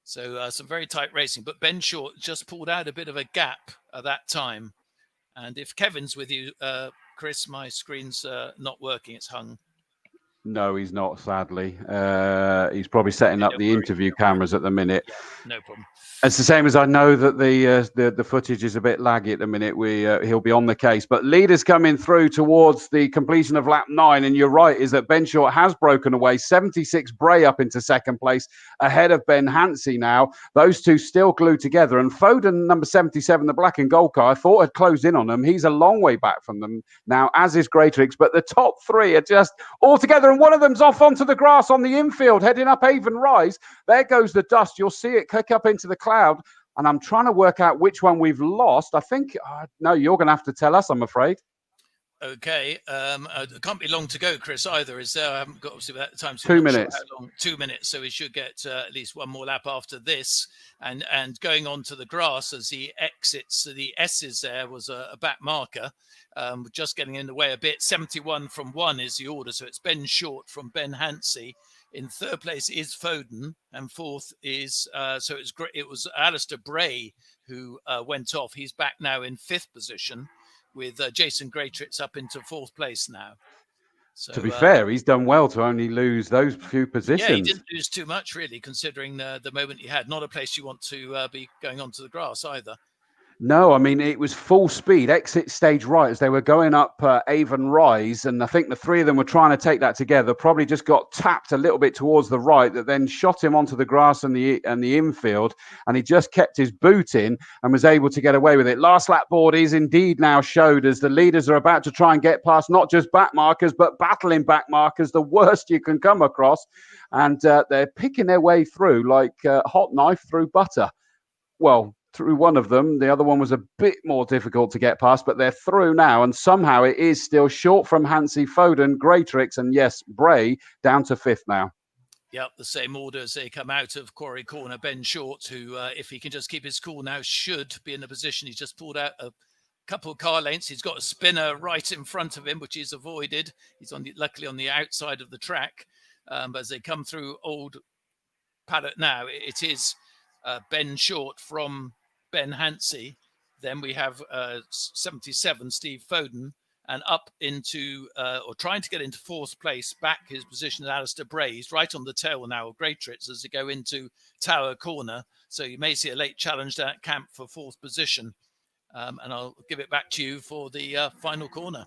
Speaker 7: So some very tight racing, but Ben Short just pulled out a bit of a gap at that time. And if Kevin's with you, Chris, my screen's not working. It's hung.
Speaker 5: No, he's not, sadly. He's probably setting up the interview cameras at the minute.
Speaker 7: Yeah, no problem.
Speaker 5: It's the same as I know that the footage is a bit laggy at the minute. He'll be on the case. But leaders coming through towards the completion of lap 9. And you're right, is that Ben Short has broken away. 76 Bray up into second place ahead of Ben Hansey now. Those two still glued together. And Foden, number 77, the black and gold car, I thought had closed in on them. He's a long way back from them now, as is Greatrix. But the top three are just all together. And one of them's off onto the grass on the infield, heading up Avon Rise. There goes the dust. You'll see it kick up into the cloud. And I'm trying to work out which one we've lost. I think, no, you're going to have to tell us, I'm afraid.
Speaker 7: Okay. It can't be long to go, Chris, either, is there? I haven't got obviously that time.
Speaker 5: 2 minutes.
Speaker 7: Sure how long. 2 minutes. So we should get at least one more lap after this. And going on to the grass as he exits the S's there was a back marker. Just getting in the way a bit. 71 from 1 is the order. So it's Ben Short from Ben Hansey. In third place is Foden, and fourth is it was Alistair Bray who went off. He's back now in fifth position, with Jason Greatrix up into fourth place now. So,
Speaker 5: to be fair, he's done well to only lose those few positions.
Speaker 7: Yeah, he didn't lose too much, really, considering the moment he had. Not a place you want to be going onto the grass either.
Speaker 5: No, I mean, it was full speed, exit stage right as they were going up Avon Rise. And I think the three of them were trying to take that together, probably just got tapped a little bit towards the right, that then shot him onto the grass and the infield. And he just kept his boot in and was able to get away with it. Last lap board is indeed now showed as the leaders are about to try and get past not just back markers, but battling back markers, the worst you can come across. And they're picking their way through like hot knife through butter. Well, through one of them. The other one was a bit more difficult to get past, but they're through now. And somehow it is still short from Hansey, Foden, Greatrix, and yes, Bray down to fifth now.
Speaker 7: Yep, the same order as they come out of Quarry Corner. Ben Short, who, if he can just keep his cool now, should be in a position. He's just pulled out a couple of car lengths. He's got a spinner right in front of him, which he's avoided. He's luckily on the outside of the track. But as they come through Old Paddock now, it is Ben Short from Ben Hansey. Then we have 77 Steve Foden, and up into or trying to get into fourth place, back his position at Alistair Bray. He's right on the tail now of Greatrix as they go into Tower Corner. So you may see a late challenge down at camp for fourth position. And I'll give it back to you for the final corner.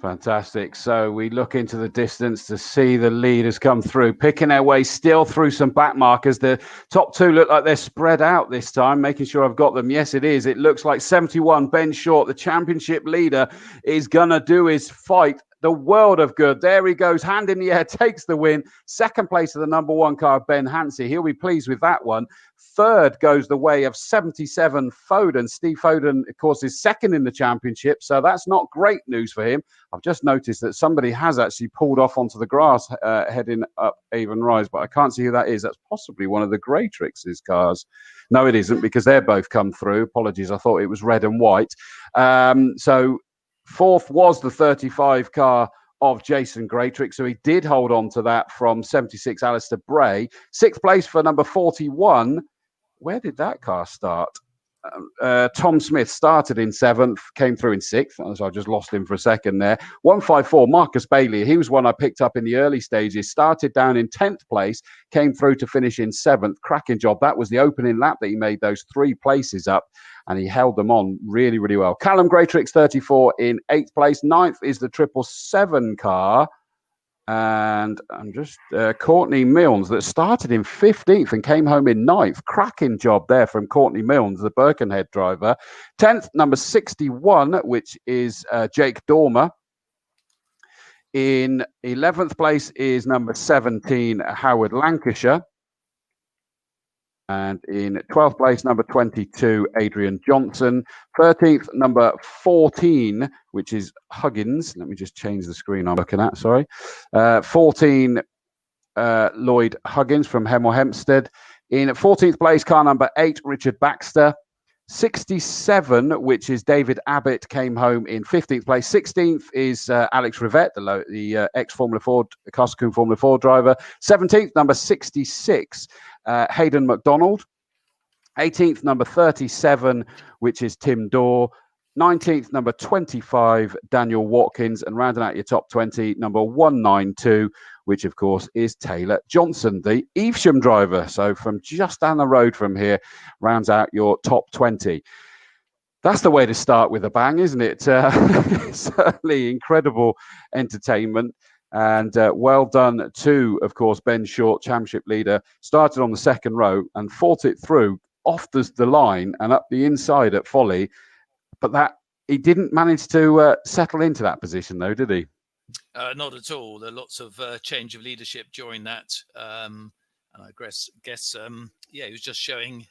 Speaker 5: Fantastic. So we look into the distance to see the leaders come through, picking their way still through some back markers. The top two look like they're spread out this time, making sure I've got them. Yes, it is. It looks like 71, Ben Short, the championship leader, is going to do his fight the world of good. There he goes, hand in the air, takes the win. Second place of the number one car, Ben Hansey. He'll be pleased with that one. Third goes the way of 77 Foden. Steve Foden, of course, is second in the championship, so that's not great news for him. I've just noticed that somebody has actually pulled off onto the grass heading up Avon Rise, but I can't see who that is. That's possibly one of the Greatrix's cars. No, it isn't, because they're both come through. Apologies, I thought it was red and white. So fourth was the 35 car of Jason Greatrix, so he did hold on to that from 76 Alistair Bray. Sixth place for number 41. Where did that car start? Tom Smith started in 7th, came through in 6th, so I just lost him for a second there. 154, Marcus Bailey. He was one I picked up in the early stages. Started down in 10th place, came through to finish in 7th. Cracking job. That was the opening lap that he made those 3 places up, and he held them on really, really well. Callum Greatrix, 34, in 8th place. 9th is the 777 car. And I'm just Courtney Milnes that started in 15th and came home in 9th. Cracking job there from Courtney Milnes, the Birkenhead driver. 10th, number 61, which is Jake Dormer. In 11th place is number 17, Howard Lancashire. And in 12th place, number 22, Adrian Johnson. 13th, number 14, which is Huggins. Let me just change the screen I'm looking at, sorry. 14, Lloyd Huggins from Hemel Hempstead. In 14th place, car number 8, Richard Baxter. 67, which is David Abbott, came home in 15th place. 16th is Alex Rivette, the ex-Formula Ford, Castle Formula 4 driver. 17th, number 66, Hayden McDonald. 18th, number 37, which is Tim Dorr. 19th, number 25, Daniel Watkins. And rounding out your top 20, number 192, which of course is Taylor Johnson, the Evesham driver. So from just down the road from here, rounds out your top 20. That's the way to start with a bang, isn't it? Certainly incredible entertainment. And well done to, of course, Ben Short, championship leader. Started on the second row and fought it through off the line and up the inside at Folly. But that he didn't manage to settle into that position, though, did he?
Speaker 7: Not at all. There are lots of change of leadership during that. And I guess he was just showing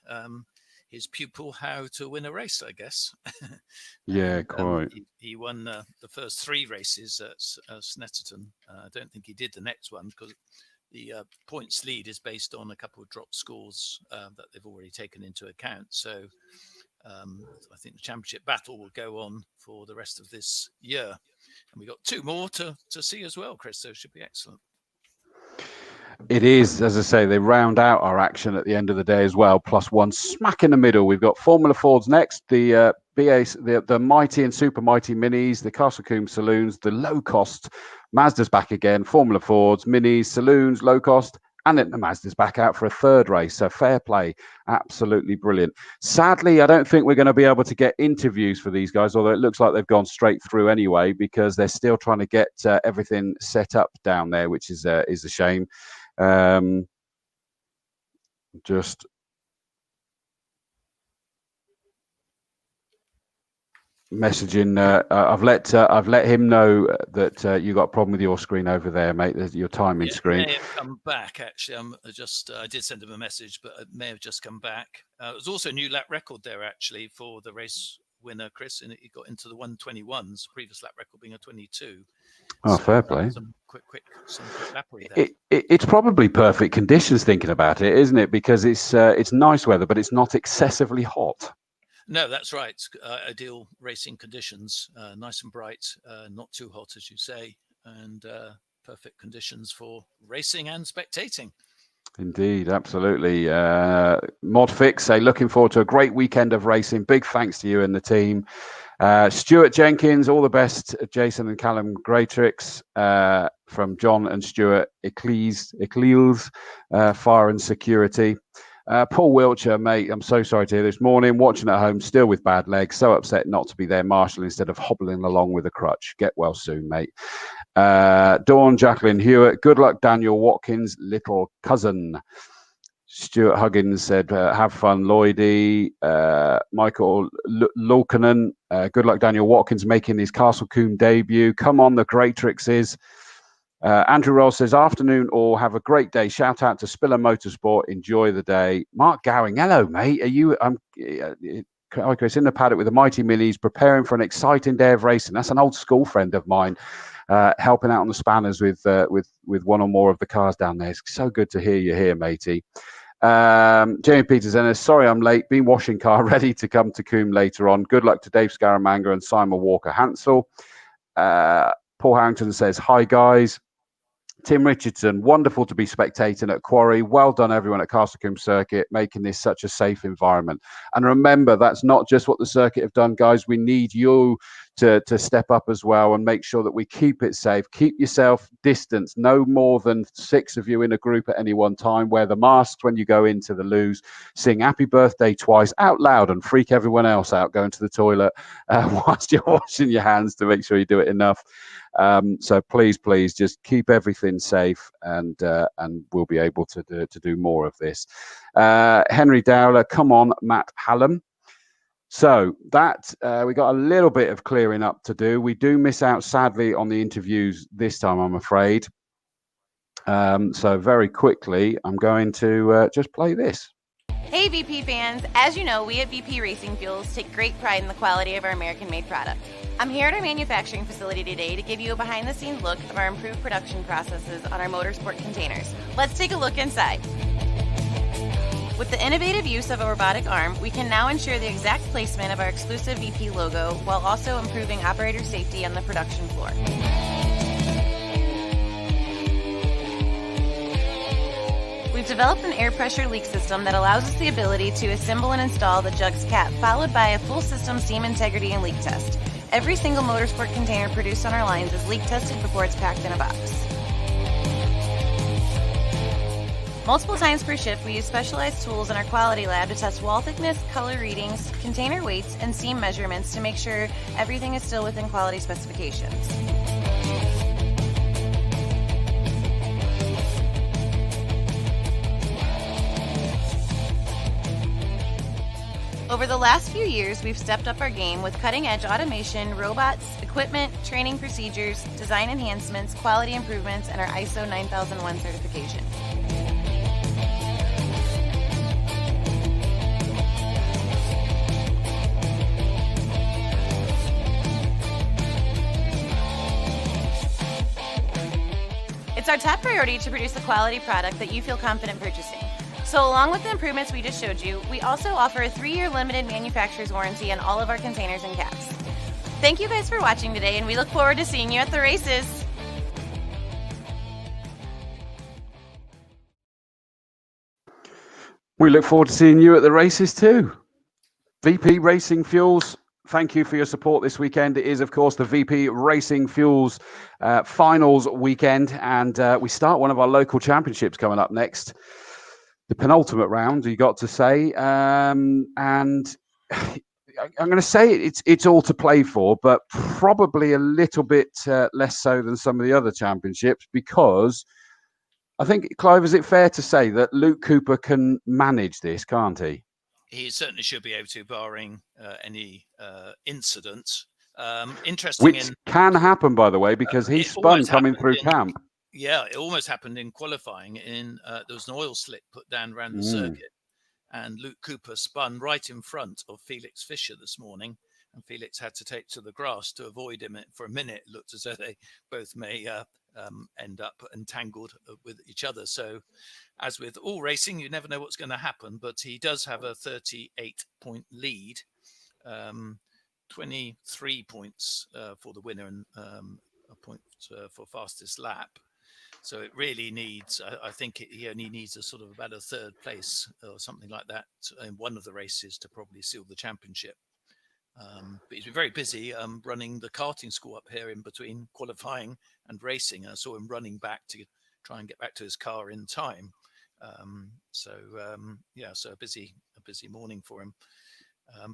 Speaker 7: his pupil how to win a race, I guess.
Speaker 5: Yeah, quite.
Speaker 7: He won the first 3 races at Snetterton. I don't think he did the next one because the points lead is based on a couple of drop scores that they've already taken into account. So I think the championship battle will go on for the rest of this year. And we've got 2 more to see as well, Chris, so it should be excellent.
Speaker 5: It is, as I say, they round out our action at the end of the day as well, plus 1 smack in the middle. We've got Formula Fords next, the the mighty and super mighty minis, the Castle Combe Saloons, the Locosts, Mazda's back again, Formula Fords, minis, Saloons, Locost, and then the Mazda's back out for a 3rd race. So fair play, absolutely brilliant. Sadly, I don't think we're going to be able to get interviews for these guys, although it looks like they've gone straight through anyway, because they're still trying to get everything set up down there, which is a shame. Just messaging. I've let him know that you got a problem with your screen over there, mate. There's your timing screen.
Speaker 7: It may have come back actually. I did send him a message, but it may have just come back. It was also a new lap record there actually for the race winner, Chris, and he got into the 121s. Previous lap record being a 22.
Speaker 5: Oh, so, fair play.
Speaker 7: Some quick lappery there.
Speaker 5: It's probably perfect conditions thinking about it, isn't it? Because it's nice weather, but it's not excessively hot.
Speaker 7: No, that's right. Ideal racing conditions, nice and bright, not too hot, as you say, and perfect conditions for racing and spectating.
Speaker 5: Indeed, absolutely. Modfix, say looking forward to a great weekend of racing. Big thanks to you and the team. Stuart Jenkins, all the best. Jason and Callum Greatrix, from John and Stuart Eccles, Fire and Security. Paul Wiltshire, mate, I'm so sorry to hear this morning. Watching at home, still with bad legs. So upset not to be there, Marshall, instead of hobbling along with a crutch. Get well soon, mate. Dawn Jacqueline Hewitt, good luck, Daniel Watkins, little cousin. Stuart Huggins said, have fun, Lloydie. Michael Lokanen, good luck, Daniel Watkins, making his Castle Combe debut. Come on, the Greatrixes. Andrew Ross says, afternoon all, have a great day. Shout out to Spiller Motorsport. Enjoy the day. Mark Gowing, hello, mate. Are you, Chris, in the paddock with the Mighty Minis, preparing for an exciting day of racing. That's an old school friend of mine, helping out on the spanners with one or more of the cars down there. It's so good to hear you here, matey. Jamie Peters, and sorry I'm late. Been washing car, ready to come to Combe later on. Good luck to Dave Scaramanga and Simon Walker Hansel. Paul Harrington says, hi guys. Tim Richardson, wonderful to be spectating at Quarry. Well done, everyone at Castle Combe Circuit, making this such a safe environment. And remember, that's not just what the circuit have done, guys. We need you to step up as well and make sure that we keep it safe. Keep yourself distance. No more than 6 of you in a group at any one time. Wear the masks when you go into the loos. Sing happy birthday twice out loud and freak everyone else out going to the toilet whilst you're washing your hands to make sure you do it enough. So please just keep everything safe, and we'll be able to do more of this. Henry Dowler, come on, Matt Hallam. So that we got a little bit of clearing up to do. We do miss out, sadly, on the interviews this time, I'm afraid. So very quickly, I'm going to just play this.
Speaker 8: Hey VP fans, as you know, we at VP Racing Fuels take great pride in the quality of our American-made product. I'm here at our manufacturing facility today to give you a behind-the-scenes look of our improved production processes on our motorsport containers. Let's take a look inside. With the innovative use of a robotic arm, we can now ensure the exact placement of our exclusive VP logo while also improving operator safety on the production floor. We've developed an air pressure leak system that allows us the ability to assemble and install the jug's cap, followed by a full system seam integrity and leak test. Every single motorsport container produced on our lines is leak tested before it's packed in a box. Multiple times per shift, we use specialized tools in our quality lab to test wall thickness, color readings, container weights, and seam measurements to make sure everything is still within quality specifications. Over the last few years, we've stepped up our game with cutting-edge automation, robots, equipment, training procedures, design enhancements, quality improvements, and our ISO 9001 certification. It's our top priority to produce a quality product that you feel confident purchasing. So along with the improvements we just showed you, we also offer a 3-year limited manufacturer's warranty on all of our containers and caps. Thank you guys for watching today, and we look forward to seeing you at the races.
Speaker 5: We look forward to seeing you at the races too. VP Racing Fuels, thank you for your support this weekend. It is, of course, the VP Racing Fuels finals weekend, and we start one of our local championships coming up next. The penultimate round, you got to say, and I'm going to say it's all to play for, but probably a little bit less so than some of the other championships, because I think, Clive, is it fair to say that Luke Cooper can manage this, can't he?
Speaker 7: He certainly should be able to, barring any incidents. Interesting,
Speaker 5: which can happen, by the way, because he spun coming through camp.
Speaker 7: Yeah, it almost happened in qualifying. There was an oil slick put down around the circuit, and Luke Cooper spun right in front of Felix Fischer this morning, and Felix had to take to the grass to avoid him. For a minute, it looked as though they both may end up entangled with each other. So, as with all racing, you never know what's going to happen, but he does have a 38-point lead, 23 points for the winner, and a point for fastest lap. So it really needs, I think he only needs a sort of about a third place or something like that in one of the races to probably seal the championship. But he's been very busy running the karting school up here in between qualifying and racing. I saw him running back to try and get back to his car in time. So a busy morning for him.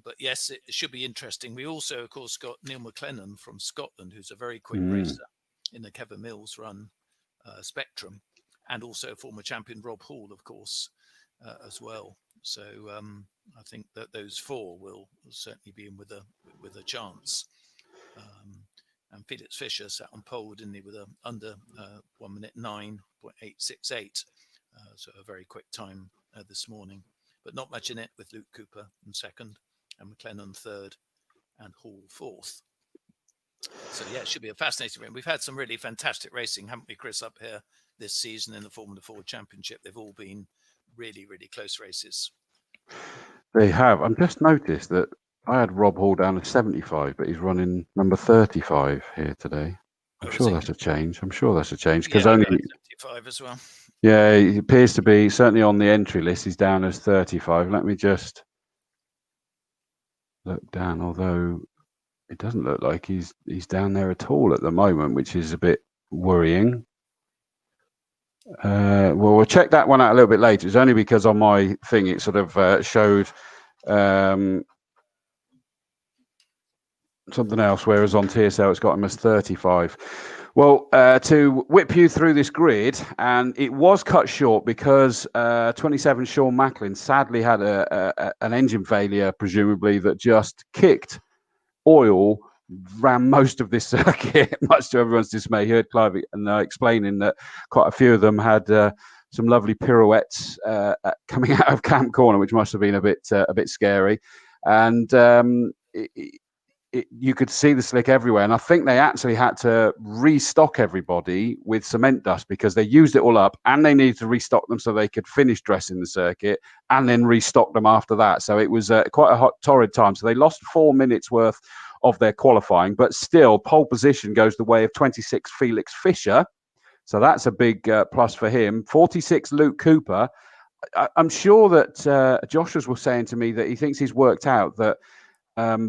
Speaker 7: But yes, it should be interesting. We also, of course, got Neil McLennan from Scotland, who's a very quick racer in the Kevin Mills run Spectrum, and also former champion Rob Hall, of course, as well. So I think that those four will certainly be in with a chance. And Felix Fischer sat on pole, didn't he, with a under 1 minute 9.868. So a very quick time this morning, but not much in it with Luke Cooper in second, and McLennan third, and Hall fourth. So yeah, it should be a fascinating round. We've had some really fantastic racing, haven't we, Chris, up here this season in the Formula 4 Championship? They've all been really, really close races.
Speaker 5: They have. I've just noticed that I had Rob Hall down at 75, but he's running number 35 here today. I'm sure that's a change. I'm sure that's a change because
Speaker 7: Yeah,
Speaker 5: only
Speaker 7: 75 as well.
Speaker 5: yeah, he appears to be certainly on the entry list. He's down as 35. Let me just look down. Although it doesn't look like he's down there at all at the moment, which is a bit worrying. Well, we'll check that one out a little bit later. It's only because on my thing it sort of showed something else, whereas on TSL it's got him as 35. Well, to whip you through this grid, and it was cut short because 27 Sean Macklin sadly had an engine failure, presumably, that just kicked oil, ran most of this circuit, much to everyone's dismay. You heard Clive explaining that quite a few of them had some lovely pirouettes coming out of Camp Corner, which must have been a bit scary. And you could see the slick everywhere. And I think they actually had to restock everybody with cement dust because they used it all up and they needed to restock them so they could finish dressing the circuit and then restock them after that. So it was quite a torrid time. So they lost 4 minutes worth of their qualifying, but still pole position goes the way of 26 Felix Fisher. So that's a big plus for him. 46 Luke Cooper. I'm sure that Josh was saying to me that he thinks he's worked out that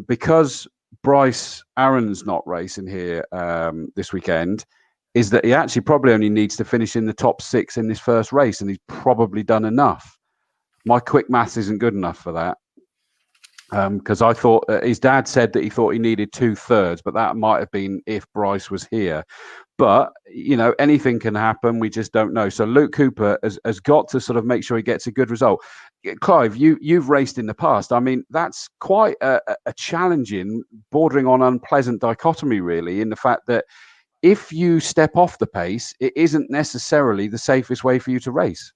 Speaker 5: because Bryce Aaron's not racing here this weekend, is that he actually probably only needs to finish in the top 6 in this first race, and he's probably done enough. My quick maths isn't good enough for that, because I thought his dad said that he thought he needed 2/3, but that might have been if Bryce was here. But, you know, anything can happen. We just don't know. So Luke Cooper has got to sort of make sure he gets a good result. Clive, you've raced in the past. I mean, that's quite a challenging, bordering on unpleasant dichotomy, really, in the fact that if you step off the pace, it isn't necessarily the safest way for you to race.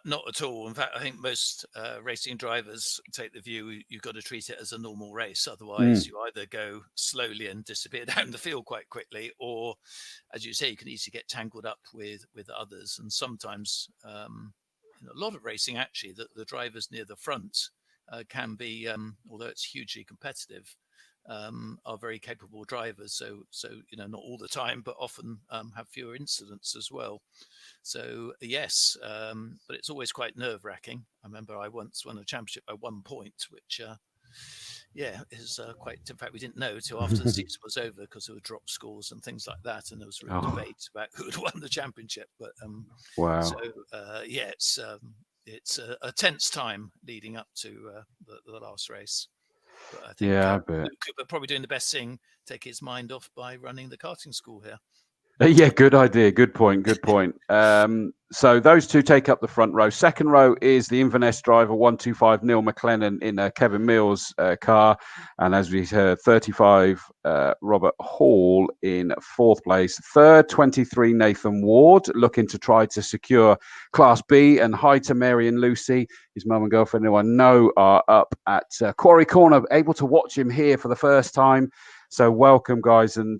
Speaker 7: Not at all. In fact, I think most racing drivers take the view you've got to treat it as a normal race. Otherwise, you either go slowly and disappear down the field quite quickly, or, as you say, you can easily get tangled up with others. And sometimes, in a lot of racing, actually, the drivers near the front can be, although it's hugely competitive, are very capable drivers. So you know, not all the time, but often have fewer incidents as well. So yes, but it's always quite nerve-wracking. I remember I once won a championship by 1 point, which is quite. In fact, we didn't know till after the season was over because there were drop scores and things like that, and there was a real debate about who had won the championship. But
Speaker 5: wow.
Speaker 7: So it's a tense time leading up to the last race. But I think Luke Cooper probably doing the best thing, take his mind off by running the karting school here.
Speaker 5: Yeah, good idea. Good point. So those two take up the front row. Second row is the Inverness driver, 125 Neil McLennan in Kevin Mills' car. And as we heard, 35 Robert Hall in 4th place. Third, 23 Nathan Ward, looking to try to secure Class B. And hi to Mary and Lucy, his mum and girlfriend, who I know are up at Quarry Corner, able to watch him here for the first time. So welcome, guys, and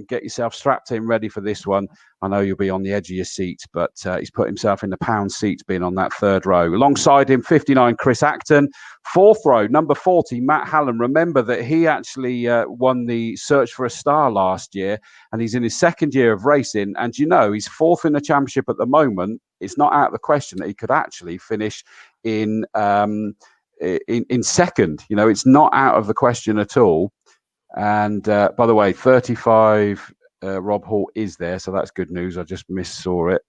Speaker 5: get yourself strapped in, ready for this one. I know you'll be on the edge of your seat, but he's put himself in the pound seat, being on that third row. Alongside him, 59, Chris Acton. 4th row, number 40, Matt Hallam. Remember that he actually won the Search for a Star last year, and he's in his 2nd year of racing. And, you know, he's 4th in the championship at the moment. It's not out of the question that he could actually finish in 2nd. You know, it's not out of the question at all. And by the way, 35 Rob Hall is there, so that's good news. I just missaw it.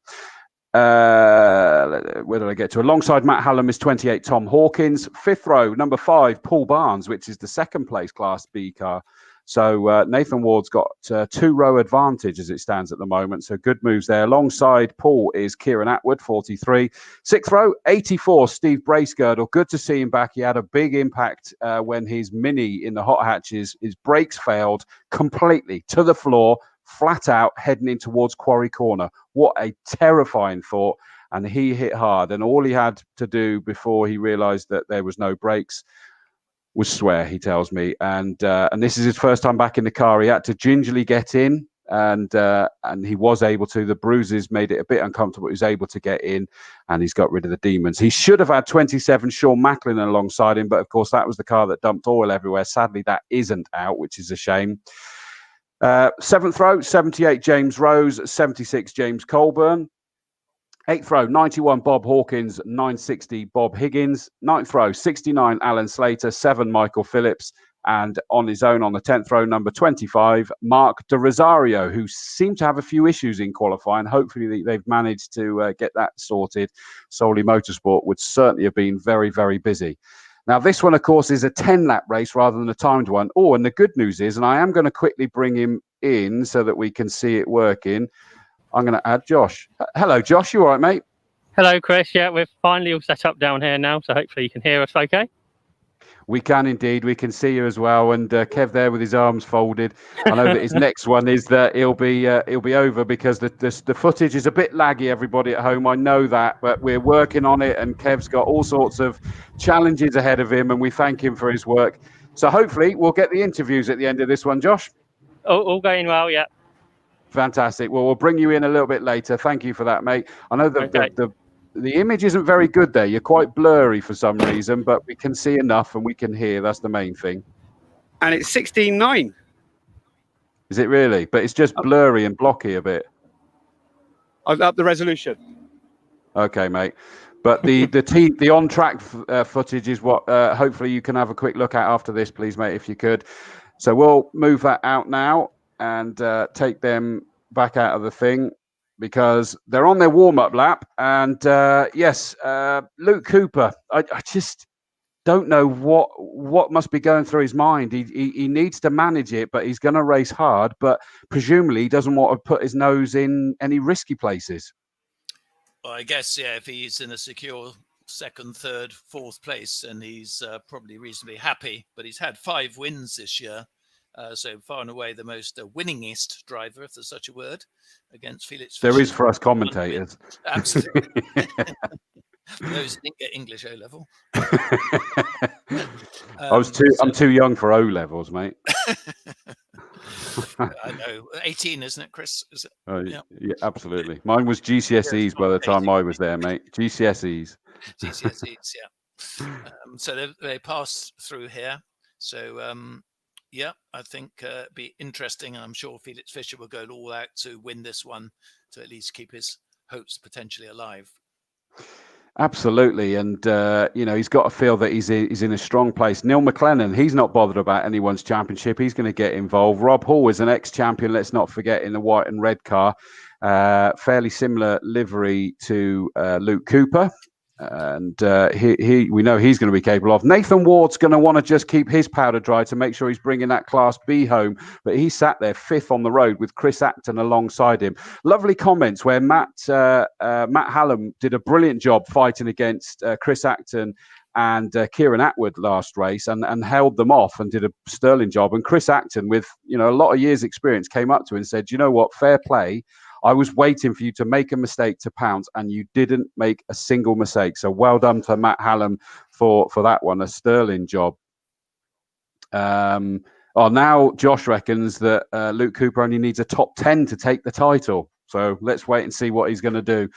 Speaker 5: Where did I get to? Alongside Matt Hallam is 28 Tom Hawkins. 5th row, number 5 Paul Barnes, which is the 2nd place Class B car. So Nathan Ward's got 2-row advantage as it stands at the moment. So good moves there. Alongside Paul is Kieran Atwood, 43. 6th row, 84, Steve Bracegirdle. Good to see him back. He had a big impact when his Mini in the hot hatches, his brakes failed completely to the floor, flat out, heading in towards Quarry Corner. What a terrifying thought. And he hit hard. And all he had to do before he realised that there was no brakes was swear, he tells me, and this is his first time back in the car. He had to gingerly get in, and he was able to. The bruises made it a bit uncomfortable. He was able to get in, and he's got rid of the demons. He should have had 27 Sean Macklin alongside him, but of course that was the car that dumped oil everywhere. Sadly, that isn't out, which is a shame. Seventh row, 78 James Rose, 76 James Colburn. Eighth row, 91 Bob Hawkins, 960 Bob Higgins. Ninth row, 69 Alan Slater, 7 Michael Phillips. And on his own on the 10th row, number 25, Mark De Rosario, who seemed to have a few issues in qualifying. Hopefully they've managed to get that sorted. Solely Motorsport would certainly have been very, very busy. Now, this one, of course, is a 10-lap race rather than a timed one. Oh, and the good news is, and I am going to quickly bring him in so that we can see it working, I'm going to add Josh. Hello, Josh. You all right, mate?
Speaker 9: Hello, Chris. Yeah, we're finally all set up down here now, so hopefully you can hear us okay.
Speaker 5: We can indeed. We can see you as well. And Kev there with his arms folded. I know that his next one is that he'll be over because the footage is a bit laggy, everybody at home. I know that, but we're working on it, and Kev's got all sorts of challenges ahead of him, and we thank him for his work. So hopefully we'll get the interviews at the end of this one, Josh.
Speaker 9: All going well, yeah.
Speaker 5: Fantastic. Well, we'll bring you in a little bit later. Thank you for that, mate. I know the image isn't very good there. You're quite blurry for some reason, but we can see enough and we can hear. That's the main thing.
Speaker 10: And it's 16:9.
Speaker 5: Is it really? But it's just blurry and blocky a bit.
Speaker 10: I've upped the resolution.
Speaker 5: Okay, mate. But the on-track footage is what hopefully you can have a quick look at after this, please, mate, if you could. So we'll move that out now and take them back out of the thing, because they're on their warm-up lap. And yes, Luke Cooper, I just don't know what must be going through his mind. He needs to manage it, but he's going to race hard. But presumably he doesn't want to put his nose in any risky places.
Speaker 7: Well, I guess, yeah, if he's in a secure second, third, fourth place, and he's probably reasonably happy. But he's had 5 wins this year. So far and away the most winningest driver, if there's such a word, against Felix Fischer.
Speaker 5: There is for us commentators.
Speaker 7: Absolutely. For those who didn't get English O level.
Speaker 5: I'm too young for O levels, mate.
Speaker 7: I know. 18, isn't it, Chris? Is it?
Speaker 5: Yeah, absolutely. Mine was GCSEs by the time I was there, mate. GCSEs.
Speaker 7: GCSEs, yeah. So they passed through here. So, yeah, I think it'd be interesting. I'm sure Felix Fischer will go all out to win this one to at least keep his hopes potentially alive.
Speaker 5: Absolutely. And, he's got to feel that he's in a strong place. Neil McLennan, he's not bothered about anyone's championship. He's going to get involved. Rob Hall is an ex-champion, let's not forget, in the white and red car. Fairly similar livery to Luke Cooper. And we know he's going to be capable of. Nathan Ward's going to want to just keep his powder dry to make sure he's bringing that Class B home. But he sat there 5th on the road with Chris Acton alongside him. Lovely comments where Matt Hallam did a brilliant job fighting against Chris Acton and Kieran Atwood last race and held them off and did a sterling job. And Chris Acton, with a lot of years' experience, came up to him and said, "You know what? Fair play. I was waiting for you to make a mistake to pounce, and you didn't make a single mistake." So well done to Matt Hallam for that one, a sterling job. Now Josh reckons that Luke Cooper only needs a top 10 to take the title. So let's wait and see what he's going to do.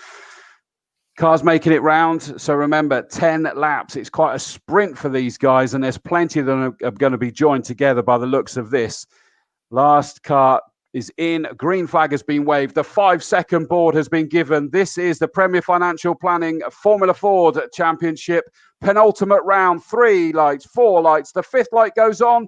Speaker 5: Car's making it round. So remember, 10 laps. It's quite a sprint for these guys, and there's plenty of them are going to be joined together by the looks of this. Last car is in. Green flag has been waved. The 5-second board has been given. This is the Premier Financial Planning Formula Ford Championship. Penultimate round. 3 lights, 4 lights. The 5th light goes on.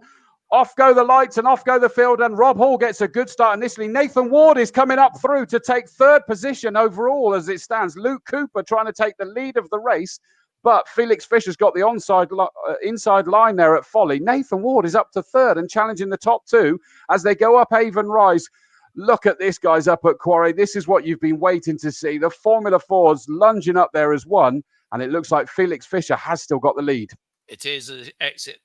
Speaker 5: Off go the lights and off go the field. And Rob Hall gets a good start initially. Nathan Ward is coming up through to take 3rd position overall as it stands. Luke Cooper trying to take the lead of the race. But Felix Fischer's got the inside line there at Folly. Nathan Ward is up to 3rd and challenging the top 2 as they go up Avon Rise. Look at this, guys, up at Quarry. This is what you've been waiting to see. The Formula 4's lunging up there as one, and it looks like Felix Fischer has still got the lead.
Speaker 7: It is an exit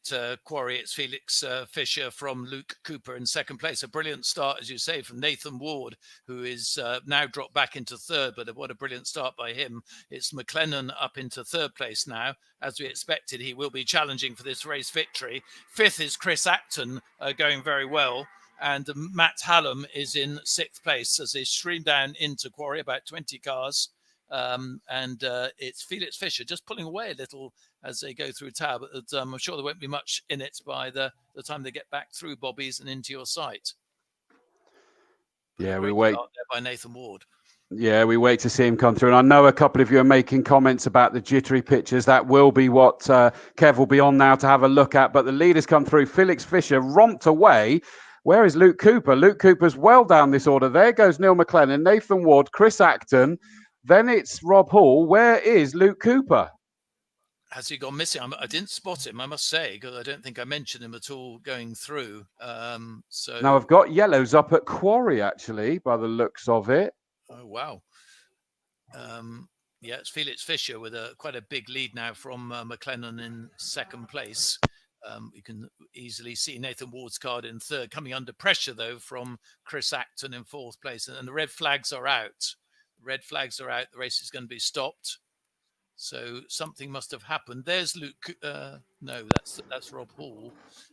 Speaker 7: Quarry. It's Felix Fischer from Luke Cooper in 2nd place. A brilliant start, as you say, from Nathan Ward, who is now dropped back into 3rd. But what a brilliant start by him. It's McLennan up into 3rd place now. As we expected, he will be challenging for this race victory. 5th is Chris Acton, going very well. And Matt Hallam is in 6th place as they stream down into Quarry, about 20 cars. It's Felix Fischer just pulling away a little as they go through Tower, but I'm sure there won't be much in it by the time they get back through Bobby's and into your site.
Speaker 5: Yeah, we
Speaker 7: Great
Speaker 5: wait.
Speaker 7: start there by Nathan Ward.
Speaker 5: Yeah, we wait to see him come through. And I know a couple of you are making comments about the jittery pictures. That will be what Kev will be on now to have a look at. But the leaders come through. Felix Fisher romped away. Where is Luke Cooper? Luke Cooper's well down this order. There goes Neil McLennan, Nathan Ward, Chris Acton. Then it's Rob Hall. Where is Luke Cooper?
Speaker 7: Has he gone missing? I didn't spot him, I must say, because I don't think I mentioned him at all going through. So
Speaker 5: Now I've got yellows up at Quarry, actually, by the looks of it.
Speaker 7: Oh, wow. Yeah, it's Felix Fisher with quite a big lead now from McLennan in second place. You can easily see Nathan Ward's card in third, coming under pressure, though, from Chris Acton in fourth place. And the red flags are out. The red flags are out. The race is going to be stopped. So something must have happened. There's Luke. No, that's Rob Hall.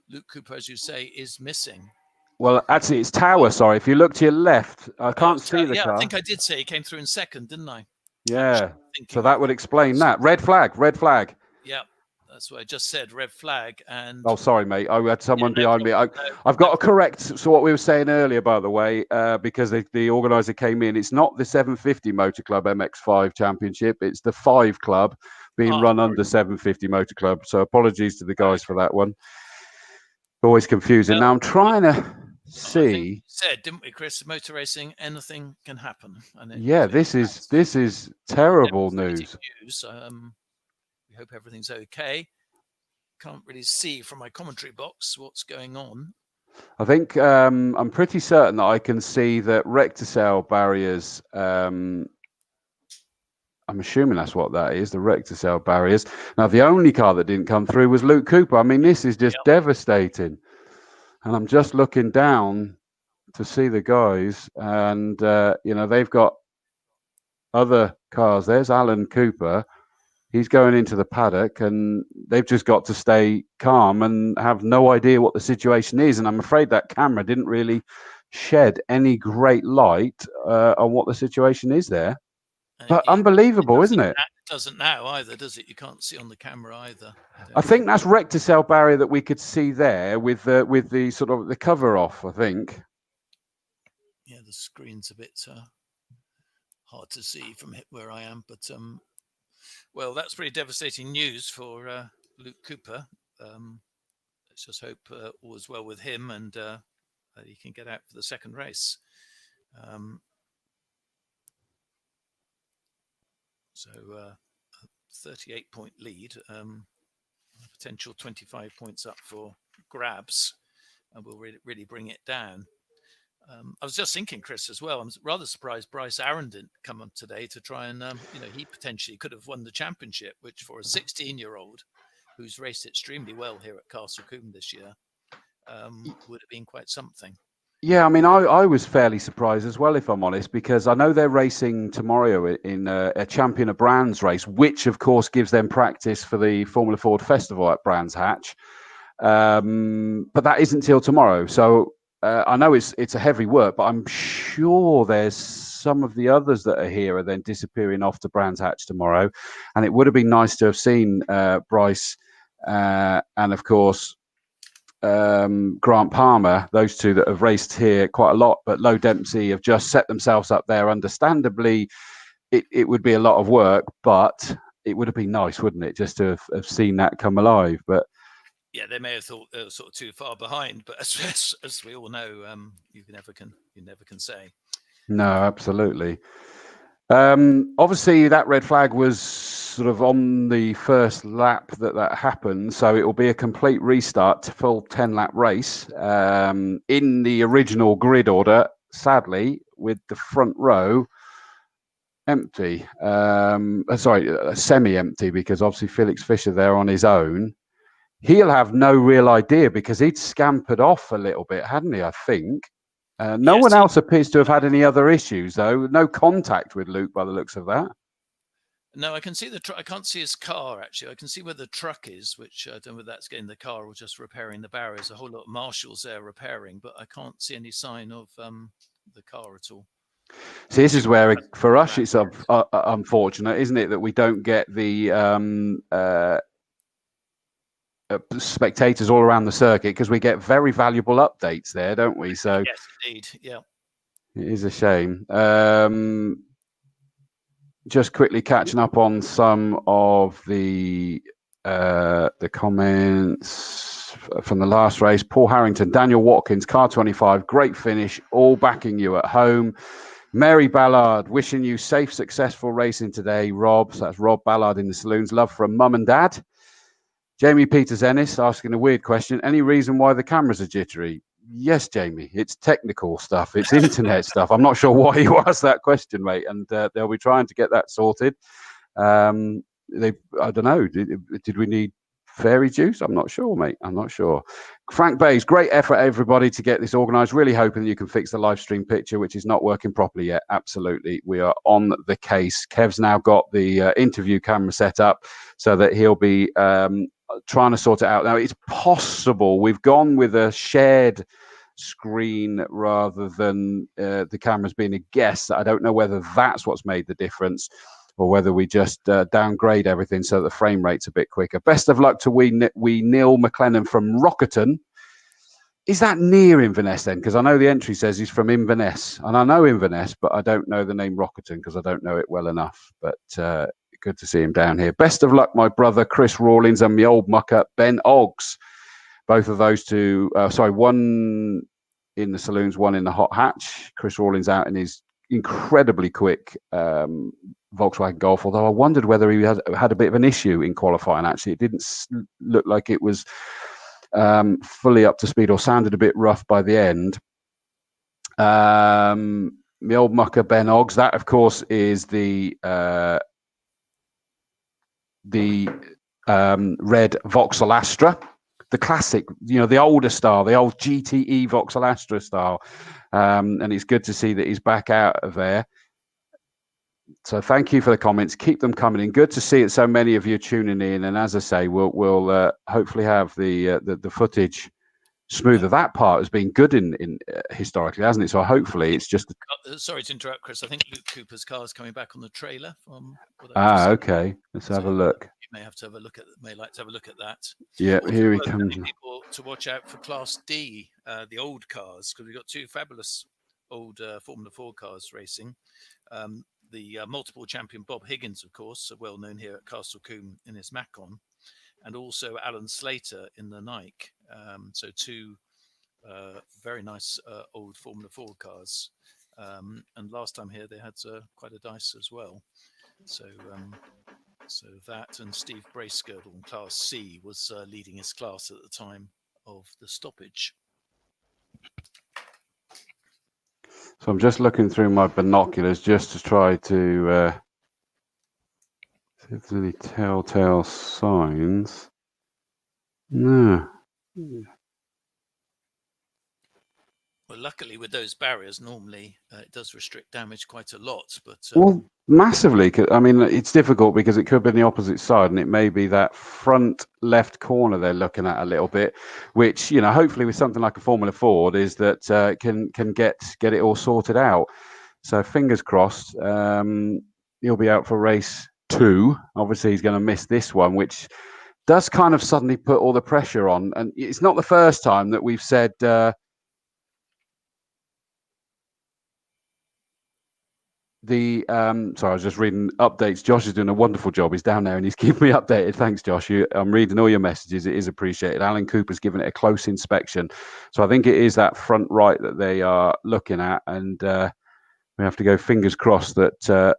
Speaker 7: Luke Cooper, as you say, is missing.
Speaker 5: Well, actually, it's Tower. Sorry, if you look to your left, I can't see the car.
Speaker 7: I think I did say he came through in second, didn't I?
Speaker 5: Yeah. So that would explain that. Red flag. Red flag.
Speaker 7: Yeah, that's what I just said. Red flag. And
Speaker 5: oh, sorry, mate. I had someone behind me. I've got to correct. So what we were saying earlier, by the way, because the organizer came in. It's not the 750 Motor Club MX5 Championship. It's the 5 Club being run under 750 Motor Club. So apologies to the guys for that one. Always confusing. Now I'm trying to see.
Speaker 7: Said, didn't we, Chris? Motor racing, anything can happen. And
Speaker 5: yeah, this is terrible news.
Speaker 7: We hope everything's okay. Can't really see from my commentary box what's going on.
Speaker 5: I think I'm pretty certain that I can see that recticell barriers. I'm assuming that's what that is, the recticell barriers. Now, the only car that didn't come through was Luke Cooper. I mean, this is just devastating. And I'm just looking down to see the guys, and they've got other cars. There's Alan Cooper. He's going into the paddock, and they've just got to stay calm and have no idea what the situation is. And I'm afraid that camera didn't really shed any great light on what the situation is there. But unbelievable, isn't it?
Speaker 7: It doesn't now either, does it? You can't see on the camera either.
Speaker 5: I think that's recticell barrier that we could see there with the sort of the cover off, I think.
Speaker 7: Yeah, the screen's a bit hard to see from where I am, but well, that's pretty devastating news for Luke Cooper. Let's just hope all is well with him and that he can get out for the second race. So 38-point lead, potential 25 points up for grabs, and we'll really bring it down. I was just thinking, Chris, as well, I'm rather surprised Bryce Aaron didn't come up today to try and, he potentially could have won the championship, which for a 16-year-old who's raced extremely well here at Castle Combe this year would have been quite something.
Speaker 5: Yeah, I mean, I was fairly surprised as well, if I'm honest, because I know they're racing tomorrow in a Champion of Brands race, which, of course, gives them practice for the Formula Ford Festival at Brands Hatch. But that isn't till tomorrow. So I know it's a heavy work, but I'm sure there's some of the others that are here are then disappearing off to Brands Hatch tomorrow. And it would have been nice to have seen Bryce and, of course, Grant Palmer, those two that have raced here quite a lot, but Low Dempsey have just set themselves up there. Understandably, it would be a lot of work, but it would have been nice, wouldn't it, just to have seen that come alive. But
Speaker 7: yeah, they may have thought they were sort of too far behind, but as we all know, you never can say.
Speaker 5: No, absolutely. Obviously, that red flag was sort of on the first lap that happened, so it will be a complete restart to full 10-lap race in the original grid order, sadly, with the front row empty. Semi-empty, because obviously Felix Fisher there on his own. He'll have no real idea because he'd scampered off a little bit, hadn't he, I think? No one else appears to have had any other issues, though. No contact with Luke by the looks of that.
Speaker 7: No, I can see the truck. I can't see his car, actually. I can see where the truck is, which I don't know whether that's getting the car or just repairing the barriers. A whole lot of marshals there repairing, but I can't see any sign of the car at all.
Speaker 5: See, this is where, for us, it's unfortunate, isn't it, that we don't get the spectators all around the circuit, because we get very valuable updates there, don't we? So
Speaker 7: yes, indeed,
Speaker 5: It is a shame. Just quickly catching up on some of the comments from the last race. Paul Harrington, Daniel Watkins, car 25, great finish, all backing you at home. Mary Ballard, wishing you safe, successful racing today, Rob. So that's Rob Ballard in the Saloons. Love from mum and dad. Jamie Peters Ennis asking a weird question. Any reason why the cameras are jittery? Yes, Jamie. It's technical stuff. It's internet stuff. I'm not sure why you asked that question, mate. And they'll be trying to get that sorted. I don't know. Did we need fairy juice? I'm not sure, mate. I'm not sure. Frank Bays, great effort, everybody, to get this organised. Really hoping that you can fix the live stream picture, which is not working properly yet. Absolutely. We are on the case. Kev's now got the interview camera set up so that he'll be trying to sort it out. Now, it's possible we've gone with a shared screen rather than the cameras being a guest. I don't know whether that's what's made the difference, or whether we just downgrade everything so the frame rate's a bit quicker. Best of luck to we Neil McLennan from Rockerton. Is that near Inverness then? Because I know the entry says he's from Inverness, and I know Inverness, but I don't know the name Rockerton because I don't know it well enough. But good to see him down here. Best of luck, my brother Chris Rawlins and my old mucker Ben Oggs. Both of those two, one in the Saloons, one in the hot hatch. Chris Rawlins out in his incredibly quick Volkswagen Golf, although I wondered whether he had a bit of an issue in qualifying. Actually, it didn't look like it was fully up to speed, or sounded a bit rough by the end. My old mucker Ben Oggs, that of course is the red Vauxhall Astra, the classic, the older style, the old GTE Vauxhall Astra style. And it's good to see that he's back out of there. So thank you for the comments. Keep them coming in. Good to see it. So many of you tuning in. And as I say, we'll hopefully have the footage smoother. That part has been good in historically, hasn't it? So hopefully it's just.
Speaker 7: Sorry to interrupt, Chris. I think Luke Cooper's car is coming back on the trailer.
Speaker 5: Okay. Let's have a look.
Speaker 7: You may have to have a look at. May like to have a look at that.
Speaker 5: Yeah, here he comes.
Speaker 7: People to watch out for Class D, the old cars, because we've got two fabulous old Formula 4 cars racing. The multiple champion Bob Higgins, of course, well known here at Castle Combe in his Macon, and also Alan Slater in the Nike. So two very nice old Formula 4 cars. And last time here they had quite a dice as well. So that, and Steve Bracegirdle in Class C was leading his class at the time of the stoppage.
Speaker 5: So I'm just looking through my binoculars just to try to see if there's any telltale signs. No.
Speaker 7: Well, luckily with those barriers, normally it does restrict damage quite a lot. But
Speaker 5: well, massively. I mean, it's difficult because it could be on the opposite side, and it may be that front left corner they're looking at a little bit, which, hopefully with something like a Formula Ford is that can get it all sorted out. So fingers crossed. He'll be out for race 2. Obviously, he's going to miss this one, which does kind of suddenly put all the pressure on. And it's not the first time that we've said. Sorry, I was just reading updates. Josh is doing a wonderful job. He's down there and he's keeping me updated. Thanks, Josh. I'm reading all your messages. It is appreciated. Alan Cooper's given it a close inspection. So I think it is that front right that they are looking at. And we have to go fingers crossed that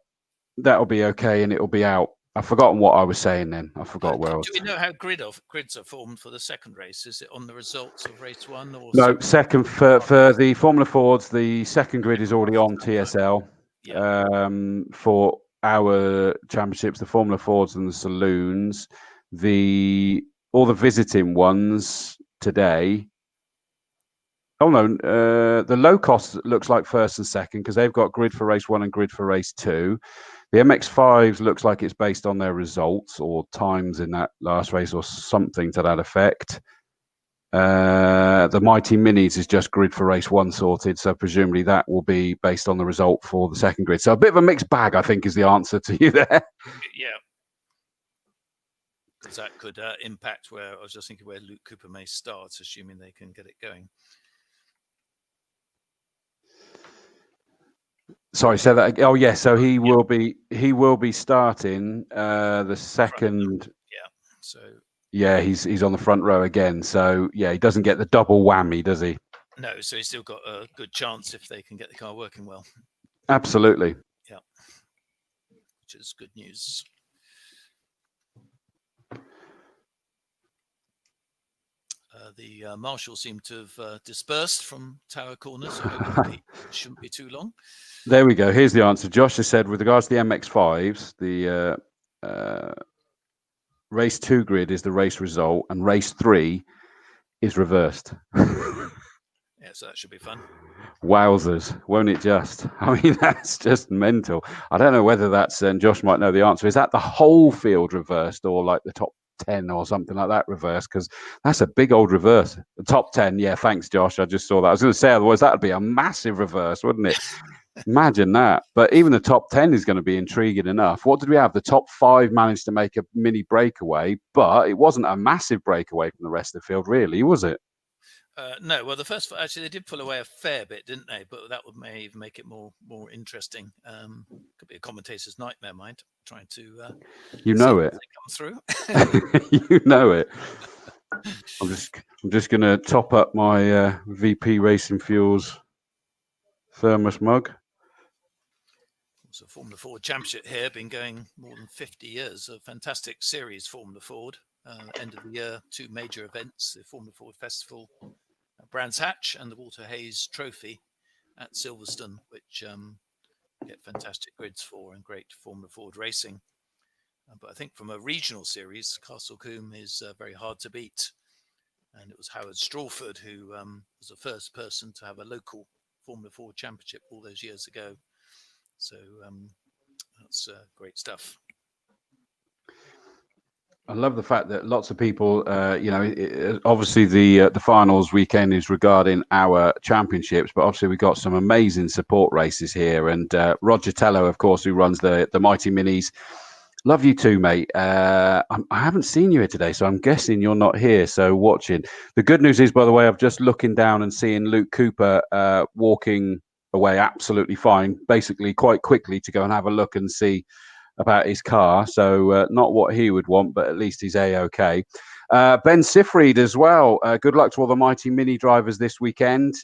Speaker 5: that'll be okay and it'll be out. I've forgotten what I was saying then. I forgot where I was.
Speaker 7: Do we know how grids are formed for the second race? Is it on the results of race 1? Or
Speaker 5: no, second for the Formula Fords, the second grid is already on TSL. Yeah. For our championships, the Formula Fords and the Saloons, all the visiting ones today. Oh no, the Locosts looks like first and second because they've got grid for race 1 and grid for race 2. The MX-5s looks like it's based on their results or times in that last race or something to that effect. The Mighty Minis is just grid for race 1 sorted, so presumably that will be based on the result for the second grid. So a bit of a mixed bag, I think, is the answer to you there.
Speaker 7: Yeah. Because that could impact where, I was just thinking where Luke Cooper may start, assuming they can get it going.
Speaker 5: Sorry, say that. Oh, yeah. So he will be starting the second.
Speaker 7: Yeah. So.
Speaker 5: Yeah, he's on the front row again. So yeah, he doesn't get the double whammy, does he?
Speaker 7: No. So he's still got a good chance if they can get the car working well.
Speaker 5: Absolutely.
Speaker 7: Yeah. Which is good news. The marshals seem to have dispersed from Tower Corner, so hopefully it shouldn't be too long.
Speaker 5: There we go. Here's the answer. Josh has said, with regards to the MX-5s, the race 2 grid is the race result, and race 3 is reversed.
Speaker 7: Yeah, so that should be fun.
Speaker 5: Wowzers, won't it just? I mean, that's just mental. I don't know whether that's, and Josh might know the answer, is that the whole field reversed or like the top 10 or something like that reversed? Because that's a big old reverse. The top 10, yeah, thanks, Josh. I just saw that. I was going to say, otherwise that would be a massive reverse, wouldn't it? Imagine that. But even the top 10 is going to be intriguing enough. What did we have? The top 5 managed to make a mini breakaway, but it wasn't a massive breakaway from the rest of the field, really, was it?
Speaker 7: No, well, the first actually they did pull away a fair bit, didn't they? But that would maybe make it more interesting. Could be a commentator's nightmare, mind trying to.
Speaker 5: You know it.
Speaker 7: Come through.
Speaker 5: You know it. I'm just going to top up my VP Racing Fuels thermos mug.
Speaker 7: So Formula Ford Championship here, been going more than 50 years. A fantastic series, Formula Ford. End of the year, 2 major events: the Formula Ford Festival at Brands Hatch and the Walter Hayes Trophy at Silverstone, which get fantastic grids for and great Formula Ford racing. But I think from a regional series, Castle Combe is very hard to beat. And it was Howard Strawford who was the first person to have a local Formula Ford Championship all those years ago. So that's great stuff.
Speaker 5: I love the fact that lots of people, obviously the finals weekend is regarding our championships, but obviously we've got some amazing support races here. And Roger Tello, of course, who runs the Mighty Minis. Love you too, mate. I haven't seen you here today, so I'm guessing you're not here. So watching. The good news is, by the way, I'm just looking down and seeing Luke Cooper walking away absolutely fine, basically quite quickly to go and have a look and see about his car. So not what he would want, but at least he's A-OK. Ben Sifried as well. Good luck to all the Mighty Mini drivers this weekend.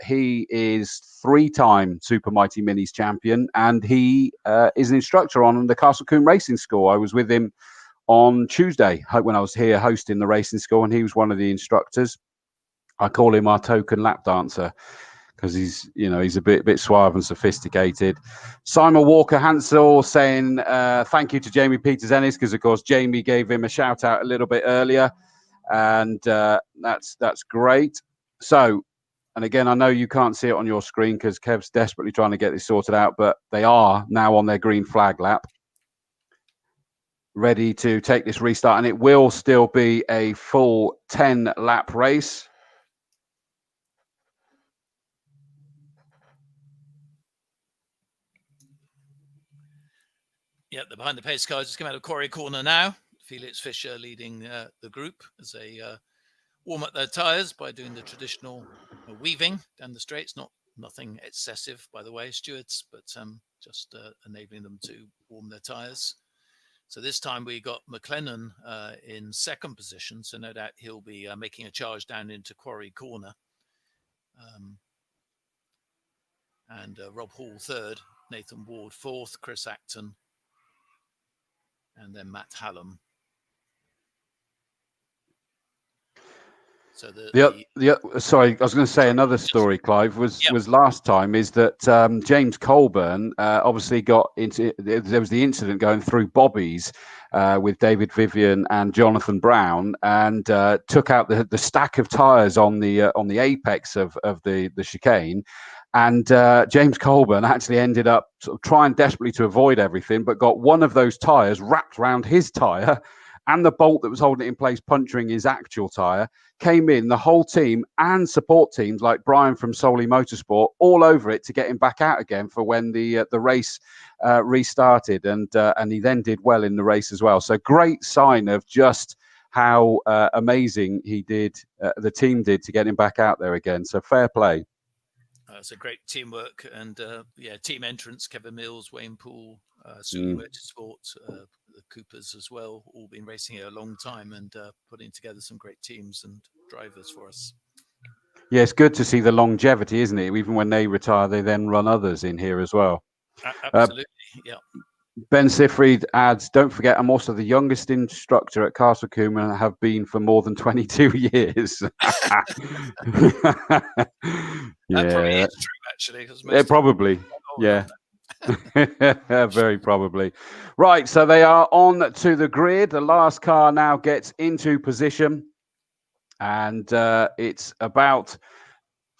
Speaker 5: He is 3-time Super Mighty Minis champion, and he is an instructor on the Castle Combe Racing School. I was with him on Tuesday when I was here hosting the racing school, and he was one of the instructors. I call him our token lap dancer, because he's a bit suave and sophisticated. Simon Walker Hansel saying thank you to Jamie Peters-Ennis, because of course Jamie gave him a shout out a little bit earlier, and that's great. So, and again, I know you can't see it on your screen because Kev's desperately trying to get this sorted out, but they are now on their green flag lap, ready to take this restart, and it will still be a full 10 lap race.
Speaker 7: Yeah, the behind the pace cars just come out of Quarry Corner now. Felix Fischer leading the group as they warm up their tyres by doing the traditional weaving down the straights. Nothing excessive, by the way, stewards, but just enabling them to warm their tyres. So this time we got McLennan in second position, so no doubt he'll be making a charge down into Quarry Corner. And Rob Hall third, Nathan Ward fourth, Chris Acton, and then Matt Hallam. So
Speaker 5: sorry, I was going to say another story, Clive, was last time is that James Colburn obviously got into, there was the incident going through Bobby's with David Vivian and Jonathan Brown, and took out the stack of tyres on the apex of the chicane. And James Colburn actually ended up sort of trying desperately to avoid everything, but got one of those tyres wrapped around his tyre, and the bolt that was holding it in place puncturing his actual tyre. Came in, the whole team and support teams like Brian from Solly Motorsport all over it to get him back out again for when the race restarted, and he then did well in the race as well. So great sign of just how amazing he did, the team did to get him back out there again. So fair play.
Speaker 7: It's a great teamwork and team entrance. Kevin Mills, Wayne Poole, Saloon Motorsport, the Coopers as well, all been racing here a long time and putting together some great teams and drivers for us.
Speaker 5: Yeah, it's good to see the longevity, isn't it? Even when they retire, they then run others in here as well.
Speaker 7: Absolutely, yeah.
Speaker 5: Ben Sifried adds, don't forget, I'm also the youngest instructor at Castle Combe and have been for more than 22 years.
Speaker 7: That probably is true, actually.
Speaker 5: It probably, yeah. Very probably. Right, so they are on to the grid. The last car now gets into position. And it's about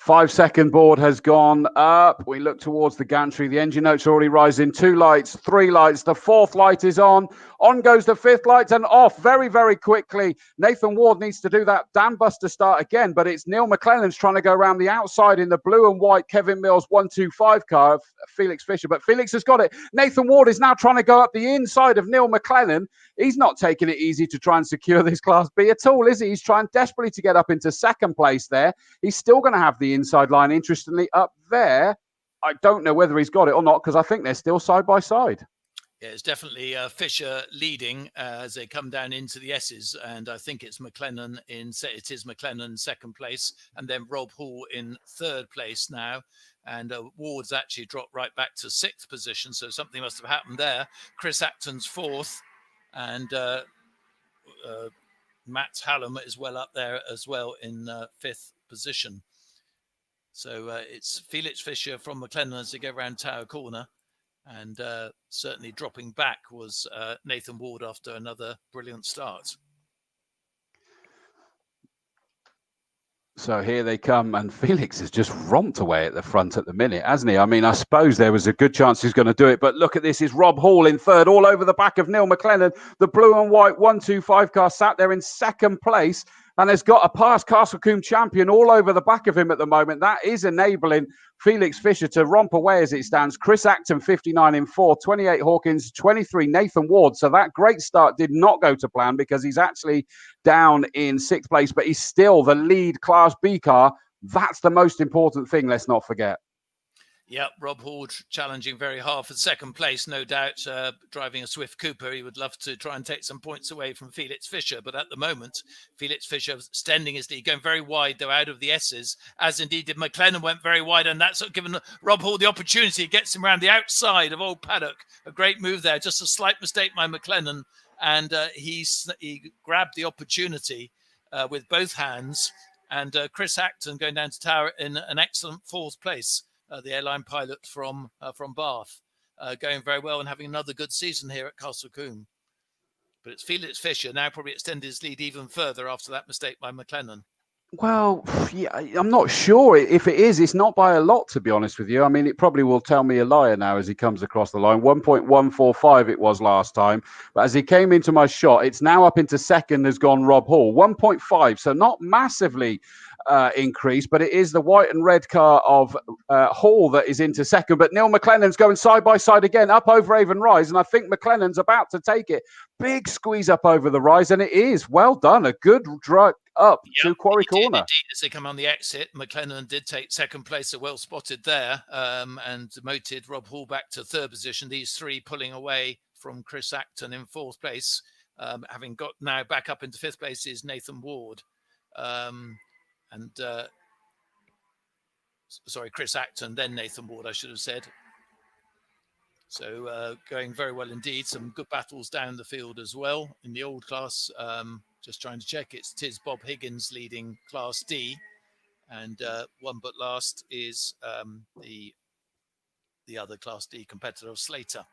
Speaker 5: 5-second board has gone up. We look towards the gantry. The engine notes are already rising. 2 lights, 3 lights. The 4th light is on. On goes the 5th light and off very, very quickly. Nathan Ward needs to do that dam buster start again, but it's Neil McLennan's trying to go around the outside in the blue and white Kevin Mills 125 car of Felix Fisher, but Felix has got it. Nathan Ward is now trying to go up the inside of Neil McLennan. He's not taking it easy to try and secure this Class B at all, is he? He's trying desperately to get up into 2nd place there. He's still going to have the inside line, interestingly, up there. I don't know whether he's got it or not because I think they're still side by side.
Speaker 7: Yeah, it's definitely Fisher leading as they come down into the S's, and I think it's McLennan it is McLennan 2nd place, and then Rob Hall in 3rd place now, and Ward's actually dropped right back to 6th position, so something must have happened there. Chris Acton's 4th, and Matt Hallam is well up there as well in 5th position. So it's Felix Fisher from McLennan as they go around Tower Corner. And certainly dropping back was Nathan Ward after another brilliant start.
Speaker 5: So here they come, and Felix has just romped away at the front at the minute, hasn't he? I mean, I suppose there was a good chance he's going to do it, but look at this. Is Rob Hall in 3rd, all over the back of Neil McLennan. The blue and white 125 car sat there in 2nd place and has got a past Castle Combe champion all over the back of him at the moment. That is enabling Felix Fisher to romp away as it stands. Chris Acton, 59 in 4th, 28 Hawkins, 23 Nathan Ward. So that great start did not go to plan because he's actually down in 6th place, but he's still the lead Class B car. That's the most important thing, let's not forget.
Speaker 7: Yeah, Rob Hall challenging very hard for 2nd place, no doubt, driving a Swift Cooper. He would love to try and take some points away from Felix Fisher, but at the moment, Felix Fisher extending his lead, going very wide, though, out of the S's, as indeed did McLennan, went very wide, and that's given Rob Hall the opportunity. It gets him around the outside of Old Paddock. A great move there, just a slight mistake by McLennan, and he grabbed the opportunity with both hands, and Chris Acton going down to Tower in an excellent 4th place. The airline pilot from Bath, going very well and having another good season here at Castle Combe. But it's Felix Fisher now probably extended his lead even further after that mistake by McLennan.
Speaker 5: Well, yeah, I'm not sure if it is. It's not by a lot, to be honest with you. I mean, it probably will tell me a liar now as he comes across the line. 1.145 it was last time. But as he came into my shot, it's now up into 2nd has gone Rob Hall. 1.5, so not massively increase, but it is the white and red car of Hall that is into 2nd. But Neil McLennan's going side by side again, up over Avon Rise, and I think McLennan's about to take it. Big squeeze up over the rise, and it is well done. A good drag up to Quarry Corner.
Speaker 7: Indeed, as they come on the exit, McLennan did take 2nd place, so well spotted there, and demoted Rob Hall back to 3rd position. These 3 pulling away from Chris Acton in 4th place, having got now back up into 5th place is Nathan Ward. Chris Acton, then Nathan Ward, I should have said. So going very well indeed. Some good battles down the field as well in the old class. Just trying to check. Tis Bob Higgins leading Class D. And one but last is the other Class D competitor of Slater.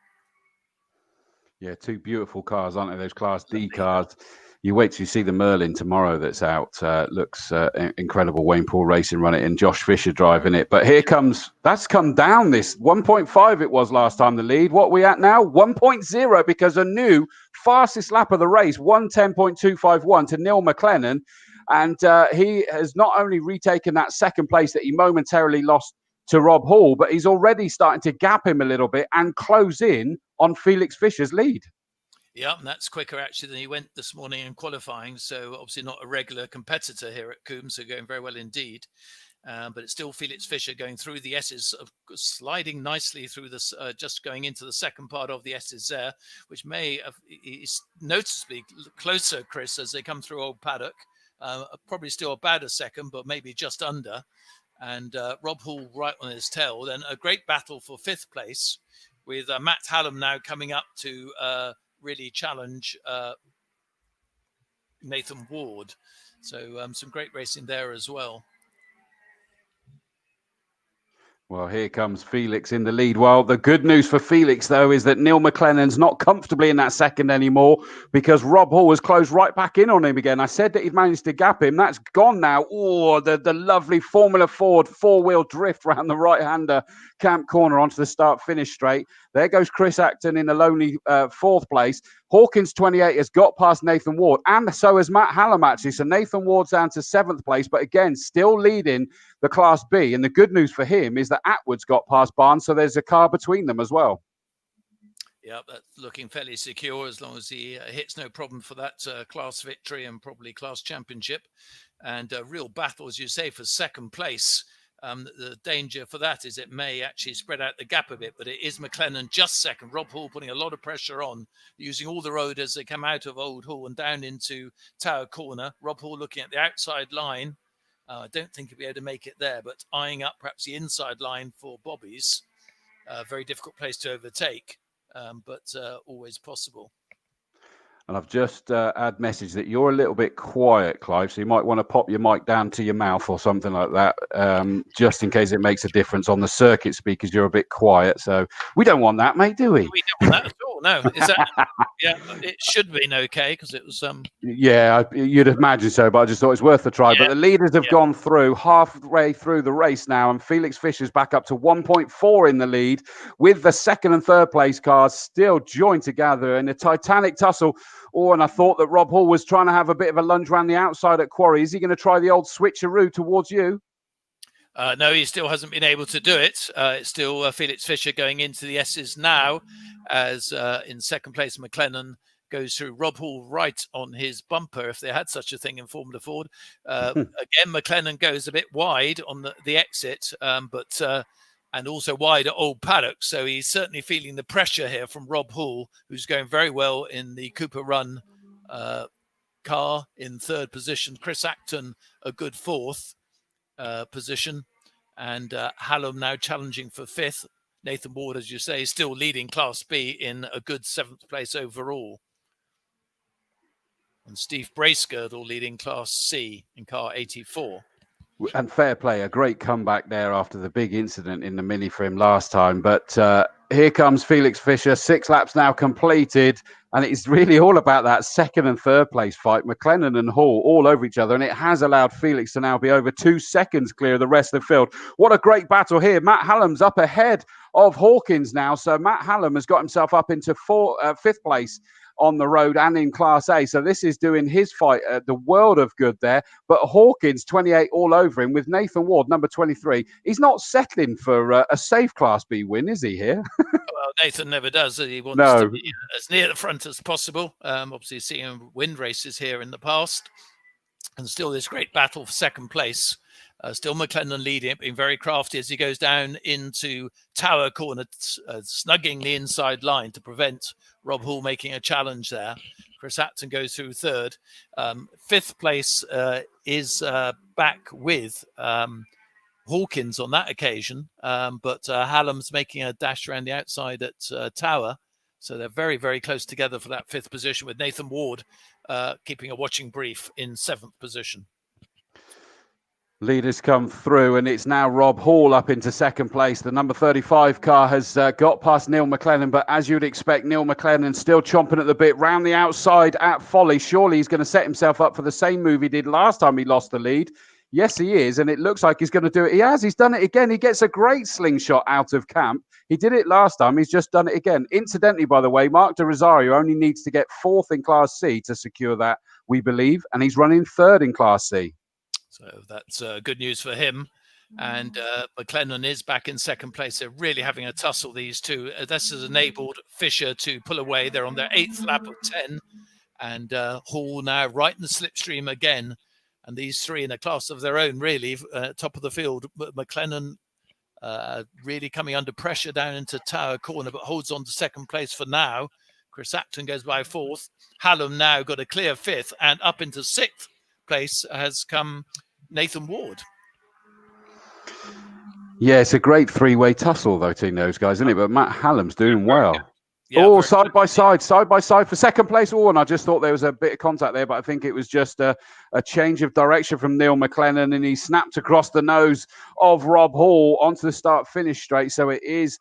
Speaker 5: Yeah, 2 beautiful cars, aren't they? Those Class D cars. You wait till you see the Merlin tomorrow that's out. Looks incredible. Wayne Poole Racing run it in. Josh Fisher driving it. But here comes, that's come down this. 1.5 it was last time the lead. What are we at now? 1.0 because a new fastest lap of the race, 1:10.251 to Neil McLennan. And he has not only retaken that 2nd place that he momentarily lost to Rob Hall, but he's already starting to gap him a little bit and close in on Felix Fisher's lead.
Speaker 7: Yeah, and that's quicker actually than he went this morning in qualifying. So obviously not a regular competitor here at Combe, so going very well indeed. But it's still Felix Fischer going through the S's, sliding nicely through this, just going into the second part of the S's there, which is noticeably closer, Chris, as they come through Old Paddock. Probably still about a second, but maybe just under. And Rob Hall right on his tail. Then a great battle for 5th place with Matt Hallam now coming up to really challenge Nathan Ward. So some great racing there as well.
Speaker 5: Well, here comes Felix in the lead. Well, the good news for Felix, though, is that Neil McLennan's not comfortably in that second anymore because Rob Hall has closed right back in on him again. I said that he'd managed to gap him. That's gone now. Oh, the lovely Formula Ford 4-wheel drift round the right-hander camp corner onto the start-finish straight. There goes Chris Acton in a lonely 4th place. Hawkins 28 has got past Nathan Ward, and so has Matt Hallam, actually. So Nathan Ward's down to 7th place, but again, still leading the Class B. And the good news for him is that Atwood's got past Barnes, so there's a car between them as well.
Speaker 7: Yeah, that's looking fairly secure as long as he hits no problem for that class victory and probably class championship. And a real battle, as you say, for 2nd place. The danger for that is it may actually spread out the gap a bit, but it is McLennan just 2nd. Rob Hall putting a lot of pressure on, using all the road as they come out of Old Hall and down into Tower Corner. Rob Hall looking at the outside line. I don't think he'll be able to make it there, but eyeing up perhaps the inside line for Bobby's. Very difficult place to overtake, but always possible.
Speaker 5: And I've just had message that you're a little bit quiet, Clive, so you might want to pop your mic down to your mouth or something like that, just in case it makes a difference on the circuit speakers. You're a bit quiet, so we don't want that, mate, do we?
Speaker 7: We don't want that at all, no. Is that, yeah, it should have been okay because it was...
Speaker 5: Yeah, you'd imagine so, but I just thought it's worth a try.
Speaker 7: Yeah.
Speaker 5: But the leaders have gone through halfway through the race now, and Felix Fischer's back up to 1.4 in the lead, with the 2nd and 3rd place cars still joined together in a titanic tussle. Oh, and I thought that Rob Hall was trying to have a bit of a lunge around the outside at Quarry. Is he going to try the old switcheroo towards you?
Speaker 7: No, he still hasn't been able to do it. It's still Felix Fischer going into the S's now, as in 2nd place, McLennan goes through Rob Hall right on his bumper, if they had such a thing in Formula Ford. Again, McLennan goes a bit wide on the exit, and also wide at Old Paddock. So he's certainly feeling the pressure here from Rob Hall, who's going very well in the Cooper Run car in 3rd position. Chris Acton, a good 4th position. And Hallam now challenging for 5th. Nathan Ward, as you say, is still leading Class B in a good 7th place overall. And Steve Bracegirdle leading Class C in car 84.
Speaker 5: And fair play, a great comeback there after the big incident in the Mini for him last time. But here comes Felix Fischer, 6 laps now completed. And it's really all about that 2nd and 3rd place fight. McLennan and Hall all over each other. And it has allowed Felix to now be over 2 seconds clear of the rest of the field. What a great battle here. Matt Hallam's up ahead of Hawkins now. So Matt Hallam has got himself up into 5th place on the road and in Class A. So this is doing his fight the world of good there. But Hawkins, 28 all over him with Nathan Ward, number 23. He's not settling for a safe Class B win, is he here?
Speaker 7: Well, Nathan never does. He wants to be as near the front as possible. Obviously, seeing him win races here in the past. And still this great battle for 2nd place. Still McLennan leading, being very crafty as he goes down into Tower Corner, snugging the inside line to prevent Rob Hall making a challenge there. Chris Acton goes through 3rd. 5th place is back with Hawkins on that occasion, but Hallam's making a dash around the outside at Tower. So they're very, very close together for that 5th position, with Nathan Ward keeping a watching brief in 7th position.
Speaker 5: Leaders come through, and it's now Rob Hall up into 2nd place. The number 35 car has got past Neil McLennan, but as you'd expect, Neil McLennan still chomping at the bit round the outside at Folly. Surely he's going to set himself up for the same move he did last time he lost the lead. Yes, he is, and it looks like he's going to do it. He has. He's done it again. He gets a great slingshot out of camp. He did it last time. He's just done it again. Incidentally, by the way, Mark De Rosario only needs to get 4th in Class C to secure that, we believe, and he's running 3rd in Class C.
Speaker 7: So that's good news for him. And McLennan is back in 2nd place. They're really having a tussle, these two. This has enabled Fischer to pull away. They're on their 8th lap of 10. And Hall now right in the slipstream again. And these three in a class of their own, really, top of the field. McLennan really coming under pressure down into Tower Corner, but holds on to second place for now. Chris Acton goes by fourth. Hallam now got a clear fifth, and up into sixth place has come Nathan Ward.
Speaker 5: Yeah, it's a great three-way tussle, though, between those guys, isn't it? But Matt Hallam's doing well.
Speaker 7: Yeah,
Speaker 5: oh, side by side for second place. Oh, and I just thought there was a bit of contact there, but I think it was just a change of direction from Neil McLennan, and he snapped across the nose of Rob Hall onto the start-finish straight. So it is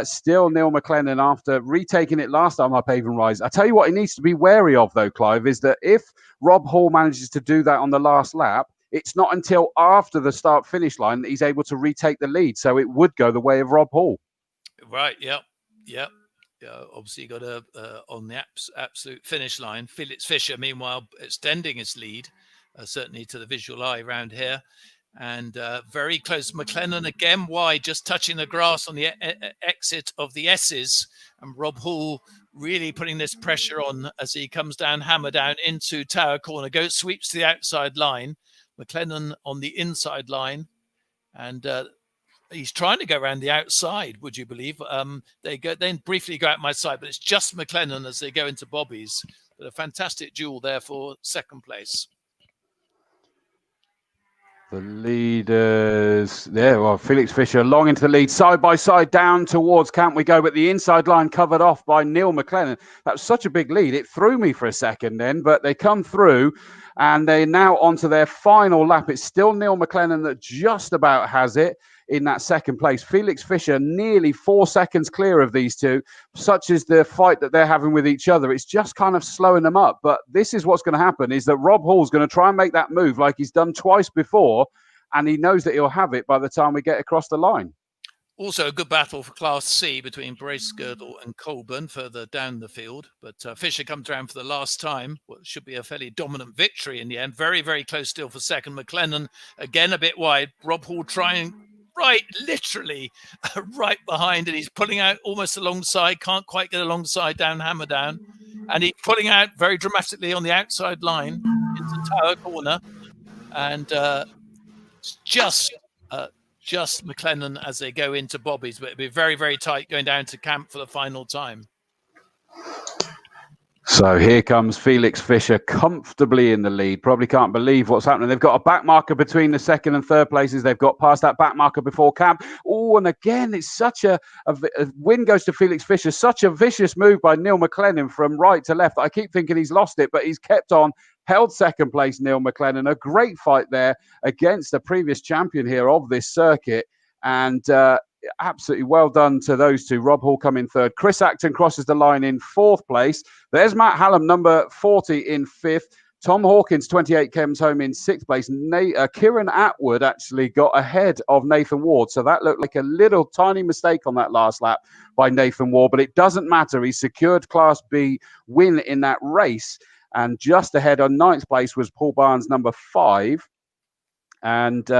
Speaker 5: still Neil McLennan after retaking it last time up Avon Rise. I tell you what he needs to be wary of, though, Clive, is that if Rob Hall manages to do that on the last lap, it's not until after the start-finish line that he's able to retake the lead. So it would go the way of Rob Hall.
Speaker 7: Right, yep. Obviously got on the absolute finish line. Felix Fischer, meanwhile, extending his lead, certainly to the visual eye around here. And very close. McLennan again wide, just touching the grass on the exit of the S's. And Rob Hall really putting this pressure on as he comes down, hammer down into Tower Corner. Sweeps to the outside line. McLennan on the inside line. And he's trying to go around the outside, would you believe? They then briefly go out my side, but it's just McLennan as they go into Bobby's. But a fantastic duel there for second place.
Speaker 5: The leaders there. Well, Felix Fischer long into the lead, side by side down towards camp we go, but the inside line covered off by Neil McLennan. That was such a big lead. It threw me for a second then, but they come through and they're now onto their final lap. It's still Neil McLennan that just about has it in that second place. Felix Fischer nearly 4 seconds clear of these two. Such is the fight that they're having with each other. It's just kind of slowing them up. But this is what's going to happen, is that Rob Hall's going to try and make that move like he's done twice before, and he knows that he'll have it by the time we get across the line.
Speaker 7: Also a good battle for Class C between Bracegirdle and Colburn further down the field. But Fischer comes around for the last time. What should be a fairly dominant victory in the end. Very, very close still for second. McLennan again a bit wide. Rob Hall trying literally right behind, and he's pulling out almost alongside, can't quite get alongside down hammer down, and he's pulling out very dramatically on the outside line into Tower Corner, and just McLennan as they go into Bobby's, but it'll be very, very tight going down to camp for the final time.
Speaker 5: So here comes Felix Fischer comfortably in the lead. Probably can't believe what's happening. They've got a back marker between the second and third places. They've got past that back marker before camp. Oh, and again, it's such a win goes to Felix Fischer. Such a vicious move by Neil McLennan from right to left. I keep thinking he's lost it, but he's kept on. Held second place, Neil McLennan. A great fight there against the previous champion here of this circuit. And absolutely well done to those two. Rob Hall come in third. Chris Acton crosses the line in fourth place. There's Matt Hallam, number 40, in fifth. Tom Hawkins, 28, comes home in sixth place. Kieran Atwood actually got ahead of Nathan Ward. So that looked like a little tiny mistake on that last lap by Nathan Ward, but it doesn't matter. He secured Class B win in that race. And just ahead on ninth place was Paul Barnes, number 5. And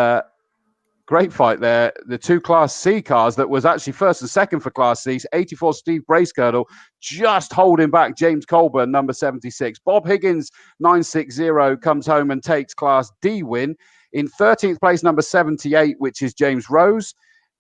Speaker 5: great fight there. The two Class C cars that was actually first and second for Class C. 84 Steve Bracegirdle just holding back James Colburn, number 76. Bob Higgins, 960, comes home and takes Class D win. In 13th place, number 78, which is James Rose.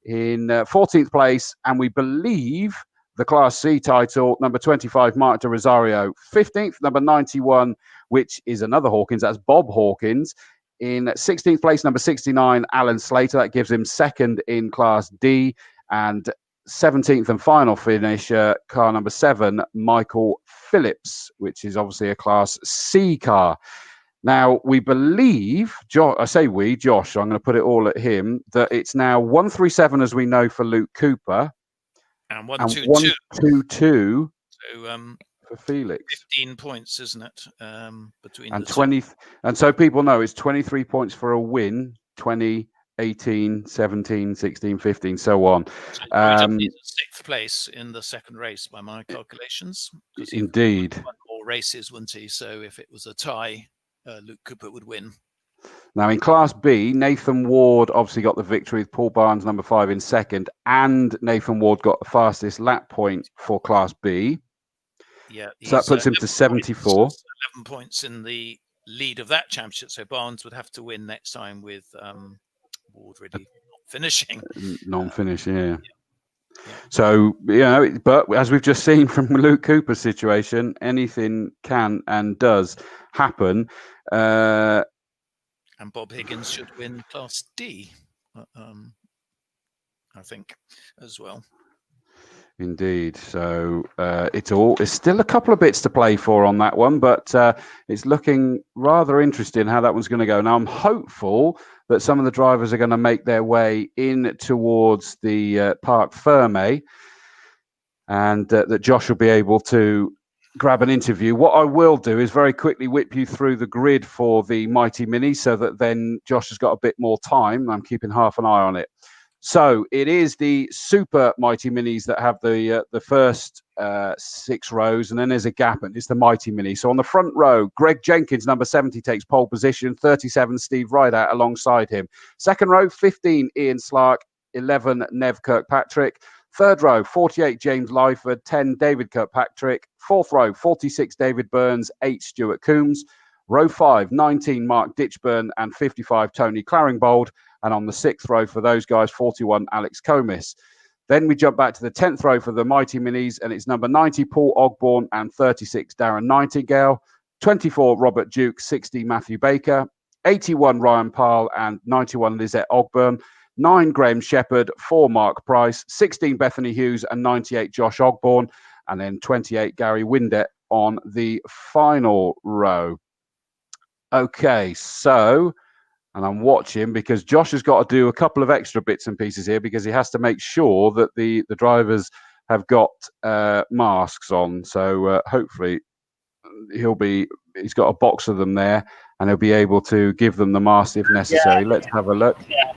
Speaker 5: In 14th place, and we believe the Class C title, number 25, Mark de Rosario. 15th, number 91, which is another Hawkins. That's Bob Hawkins. In 16th place, number 69, Alan Slater. That gives him second in Class D. And 17th and final finisher, car number 7, Michael Phillips, which is obviously a Class C car. Now, we believe, Josh, I'm going to put it all at him, that it's now 137 as we know for Luke Cooper.
Speaker 7: And 122. So,
Speaker 5: for Felix.
Speaker 7: 15 points, isn't it? Between
Speaker 5: and 20, and so people know it's 23 points for a win, 20, 18, 17, 16, 15, so on.
Speaker 7: So sixth place in the second race by my calculations.
Speaker 5: Indeed.
Speaker 7: Won more races, wouldn't he? So if it was a tie, Luke Cooper would win.
Speaker 5: Now, in Class B, Nathan Ward obviously got the victory with Paul Barnes, number 5, in second, and Nathan Ward got the fastest lap point for Class B.
Speaker 7: Yeah,
Speaker 5: so that puts him to 74.
Speaker 7: Points, 11 points in the lead of that championship. So Barnes would have to win next time with Ward really not finishing.
Speaker 5: Non-finish, yeah. So, but as we've just seen from Luke Cooper's situation, anything can and does happen.
Speaker 7: And Bob Higgins should win Class D, I think, as well.
Speaker 5: Indeed. So it's still a couple of bits to play for on that one, but it's looking rather interesting how that one's going to go. Now, I'm hopeful that some of the drivers are going to make their way in towards the Parc Fermé, and that Josh will be able to grab an interview. What I will do is very quickly whip you through the grid for the Mighty Mini, so that then Josh has got a bit more time. I'm keeping half an eye on it. So it is the Super Mighty Minis that have the first 6 rows, and then there's a gap, and it's the Mighty Mini. So on the front row, Greg Jenkins, number 70, takes pole position. 37, Steve Rideout alongside him. Second row, 15, Ian Slark. 11, Nev Kirkpatrick. Third row, 48, James Lyford. 10, David Kirkpatrick. Fourth row, 46, David Burns. 8, Stuart Coombs. Row 5, 19, Mark Ditchburn. And 55, Tony Claringbold. And on the 6th row for those guys, 41, Alex Comis. Then we jump back to the 10th row for the Mighty Minis, and it's number 90, Paul Ogborn, and 36, Darren Nightingale. 24, Robert Duke. 60, Matthew Baker. 81, Ryan Parle, and 91, Lizette Ogburn. 9, Graham Shepherd. 4, Mark Price. 16, Bethany Hughes, and 98, Josh Ogborn. And then 28, Gary Windet on the final row. Okay, so... and I'm watching because Josh has got to do a couple of extra bits and pieces here, because he has to make sure that the drivers have got masks on. So hopefully he's got a box of them there, and he'll be able to give them the mask if necessary. Yeah. Let's have a look. Yeah.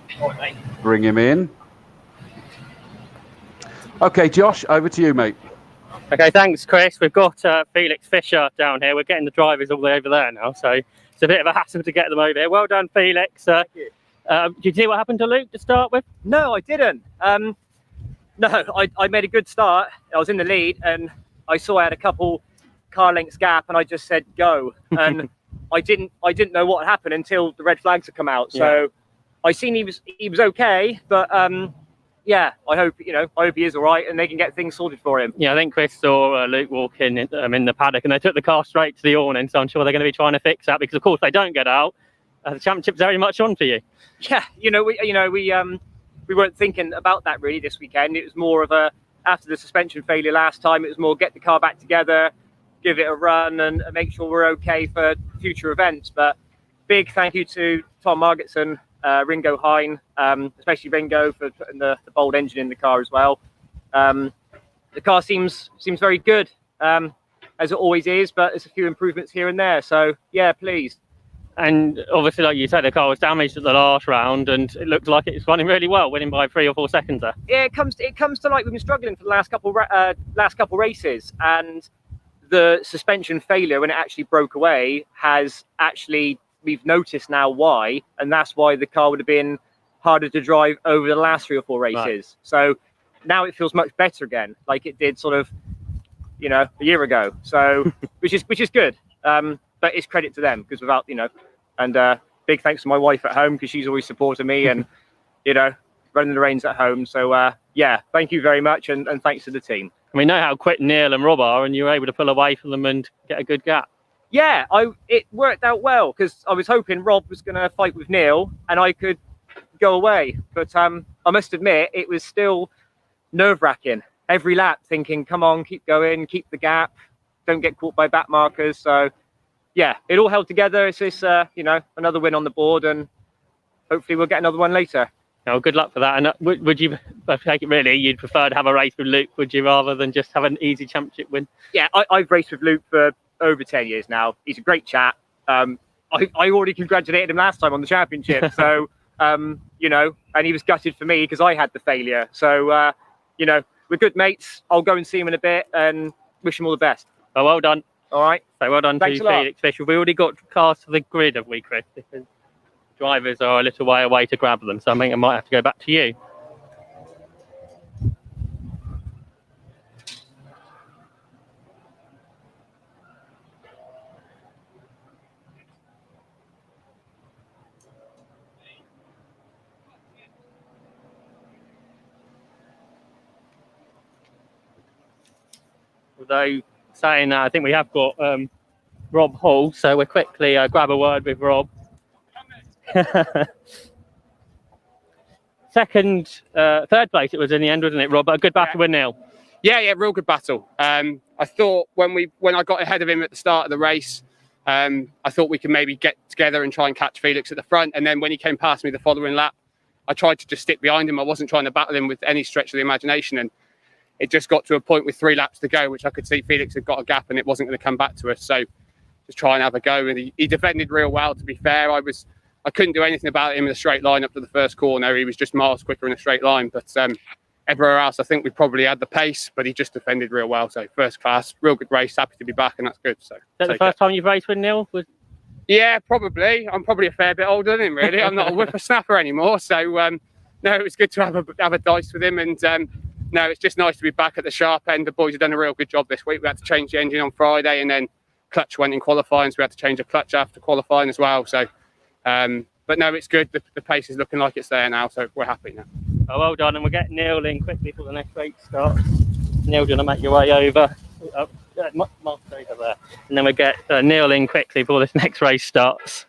Speaker 5: Bring him in. Okay, Josh, over to you, mate.
Speaker 9: Okay, thanks, Chris. We've got Felix Fisher down here. We're getting the drivers all the way over there now, so it's a bit of a hassle to get them over here. Well done, Felix. Thank you. Did you see what happened to Luke to start with?
Speaker 11: No, I didn't. No, I made a good start. I was in the lead, and I saw I had a couple car lengths gap, and I just said go. And I didn't know what had happened until the red flags had come out. So yeah. I seen he was okay, but yeah, I hope he is all right, and they can get things sorted for him.
Speaker 9: Yeah, I think Chris saw Luke walk in the paddock, and they took the car straight to the awning. So I'm sure they're going to be trying to fix that, because of course they don't get out. The championship's very much on for you.
Speaker 11: Yeah, we weren't thinking about that really this weekend. It was more of after the suspension failure last time, it was more get the car back together, give it a run, and make sure we're okay for future events. But big thank you to Tom Margetson, Ringo Hine, especially Ringo for putting the bold engine in the car as well. The car seems very good, as it always is, but there's a few improvements here and there. So yeah, pleased.
Speaker 9: And obviously, like you said, the car was damaged at the last round, and it looked like it's running really well, winning by 3 or 4 seconds there.
Speaker 11: Yeah, it comes to like we've been struggling for the last couple races, and the suspension failure, when it actually broke away, has actually, we've noticed now why, and that's why the car would have been harder to drive over the last 3 or 4 races. Right. So now it feels much better again, like it did sort of, a year ago. So which is good. But it's credit to them, because without, and big thanks to my wife at home, because she's always supported me and, running the reins at home. So yeah, thank you very much, and thanks to the team.
Speaker 9: We know how quick Neil and Rob are, and you were able to pull away from them and get a good gap.
Speaker 11: Yeah, it worked out well, because I was hoping Rob was going to fight with Neil and I could go away. But I must admit, it was still nerve-wracking. Every lap thinking, come on, keep going, keep the gap, don't get caught by back markers. So yeah, it all held together. It's this, another win on the board, and hopefully we'll get another one later.
Speaker 9: Oh, good luck for that. And would you take it really? You'd prefer to have a race with Luke, would you, rather than just have an easy championship win?
Speaker 11: Yeah, I've raced with Luke for over 10 years now. He's a great chap. I already congratulated him last time on the championship. So, and he was gutted for me because I had the failure. So, we're good mates. I'll go and see him in a bit and wish him all the best.
Speaker 9: Oh, well done.
Speaker 11: All right.
Speaker 9: So well done to Felix Fisher. We already got cars to the grid, have we, Chris? Because drivers are a little way away to grab them, so I think I might have to go back to you. though, saying that I think we have got Rob Hall, so we'll quickly grab a word with Rob. Third place it was in the end, wasn't it, Rob? A good battle with Neil.
Speaker 10: Yeah, real good battle. I thought when I got ahead of him at the start of the race, I thought we could maybe get together and try and catch Felix at the front. And then when he came past me the following lap, I tried to just stick behind him. I wasn't trying to battle him with any stretch of the imagination. And it just got to a point with 3 laps to go, which I could see Felix had got a gap and it wasn't going to come back to us. So just try and have a go. And he defended real well, to be fair. I couldn't do anything about him in a straight line up to the first corner. He was just miles quicker in a straight line. But everywhere else, I think we probably had the pace, but he just defended real well. So first class, real good race. Happy to be back, and that's good. So
Speaker 9: is that the first time you've raced with Neil?
Speaker 10: Yeah, probably. I'm probably a fair bit older than him, really. I'm not a whippersnapper anymore. So no, it was good to have a dice with him. And no, it's just nice to be back at the sharp end. The boys have done a real good job this week. We had to change the engine on Friday, and then clutch went in qualifying, so we had to change the clutch after qualifying as well. So, but no, it's good. The pace is looking like it's there now, so we're happy now.
Speaker 9: Oh, well done, and we'll get Neil in quickly for the next race start. Neil, do you want to make your way over? Mark over there. And then we'll get Neil in quickly before this next race starts.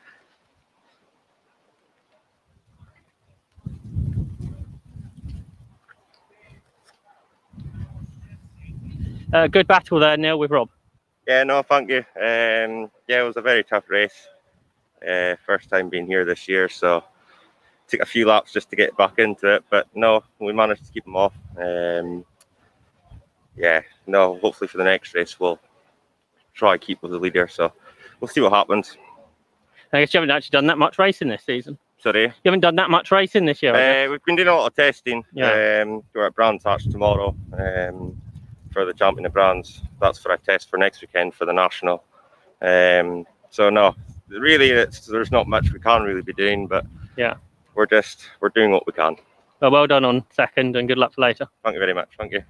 Speaker 9: Good battle there, Neil, with Rob.
Speaker 12: Yeah, no, thank you. Yeah, it was a very tough race. First time being here this year, so took a few laps just to get back into it. But no, we managed to keep them off. Yeah, no, hopefully for the next race we'll try to keep with the leader. So we'll see what happens.
Speaker 9: I guess you haven't actually done that much racing this season.
Speaker 12: Sorry?
Speaker 9: You haven't done that much racing this year?
Speaker 12: We've been doing a lot of testing.
Speaker 9: Yeah.
Speaker 12: We're at Brands Hatch tomorrow. For the Champion of Brands. That's for a test for next weekend for the National. So no, really there's not much we can really be doing, but
Speaker 9: yeah,
Speaker 12: we're doing what we can.
Speaker 9: Well done on second, and good luck for later.
Speaker 12: Thank you very much. Thank you.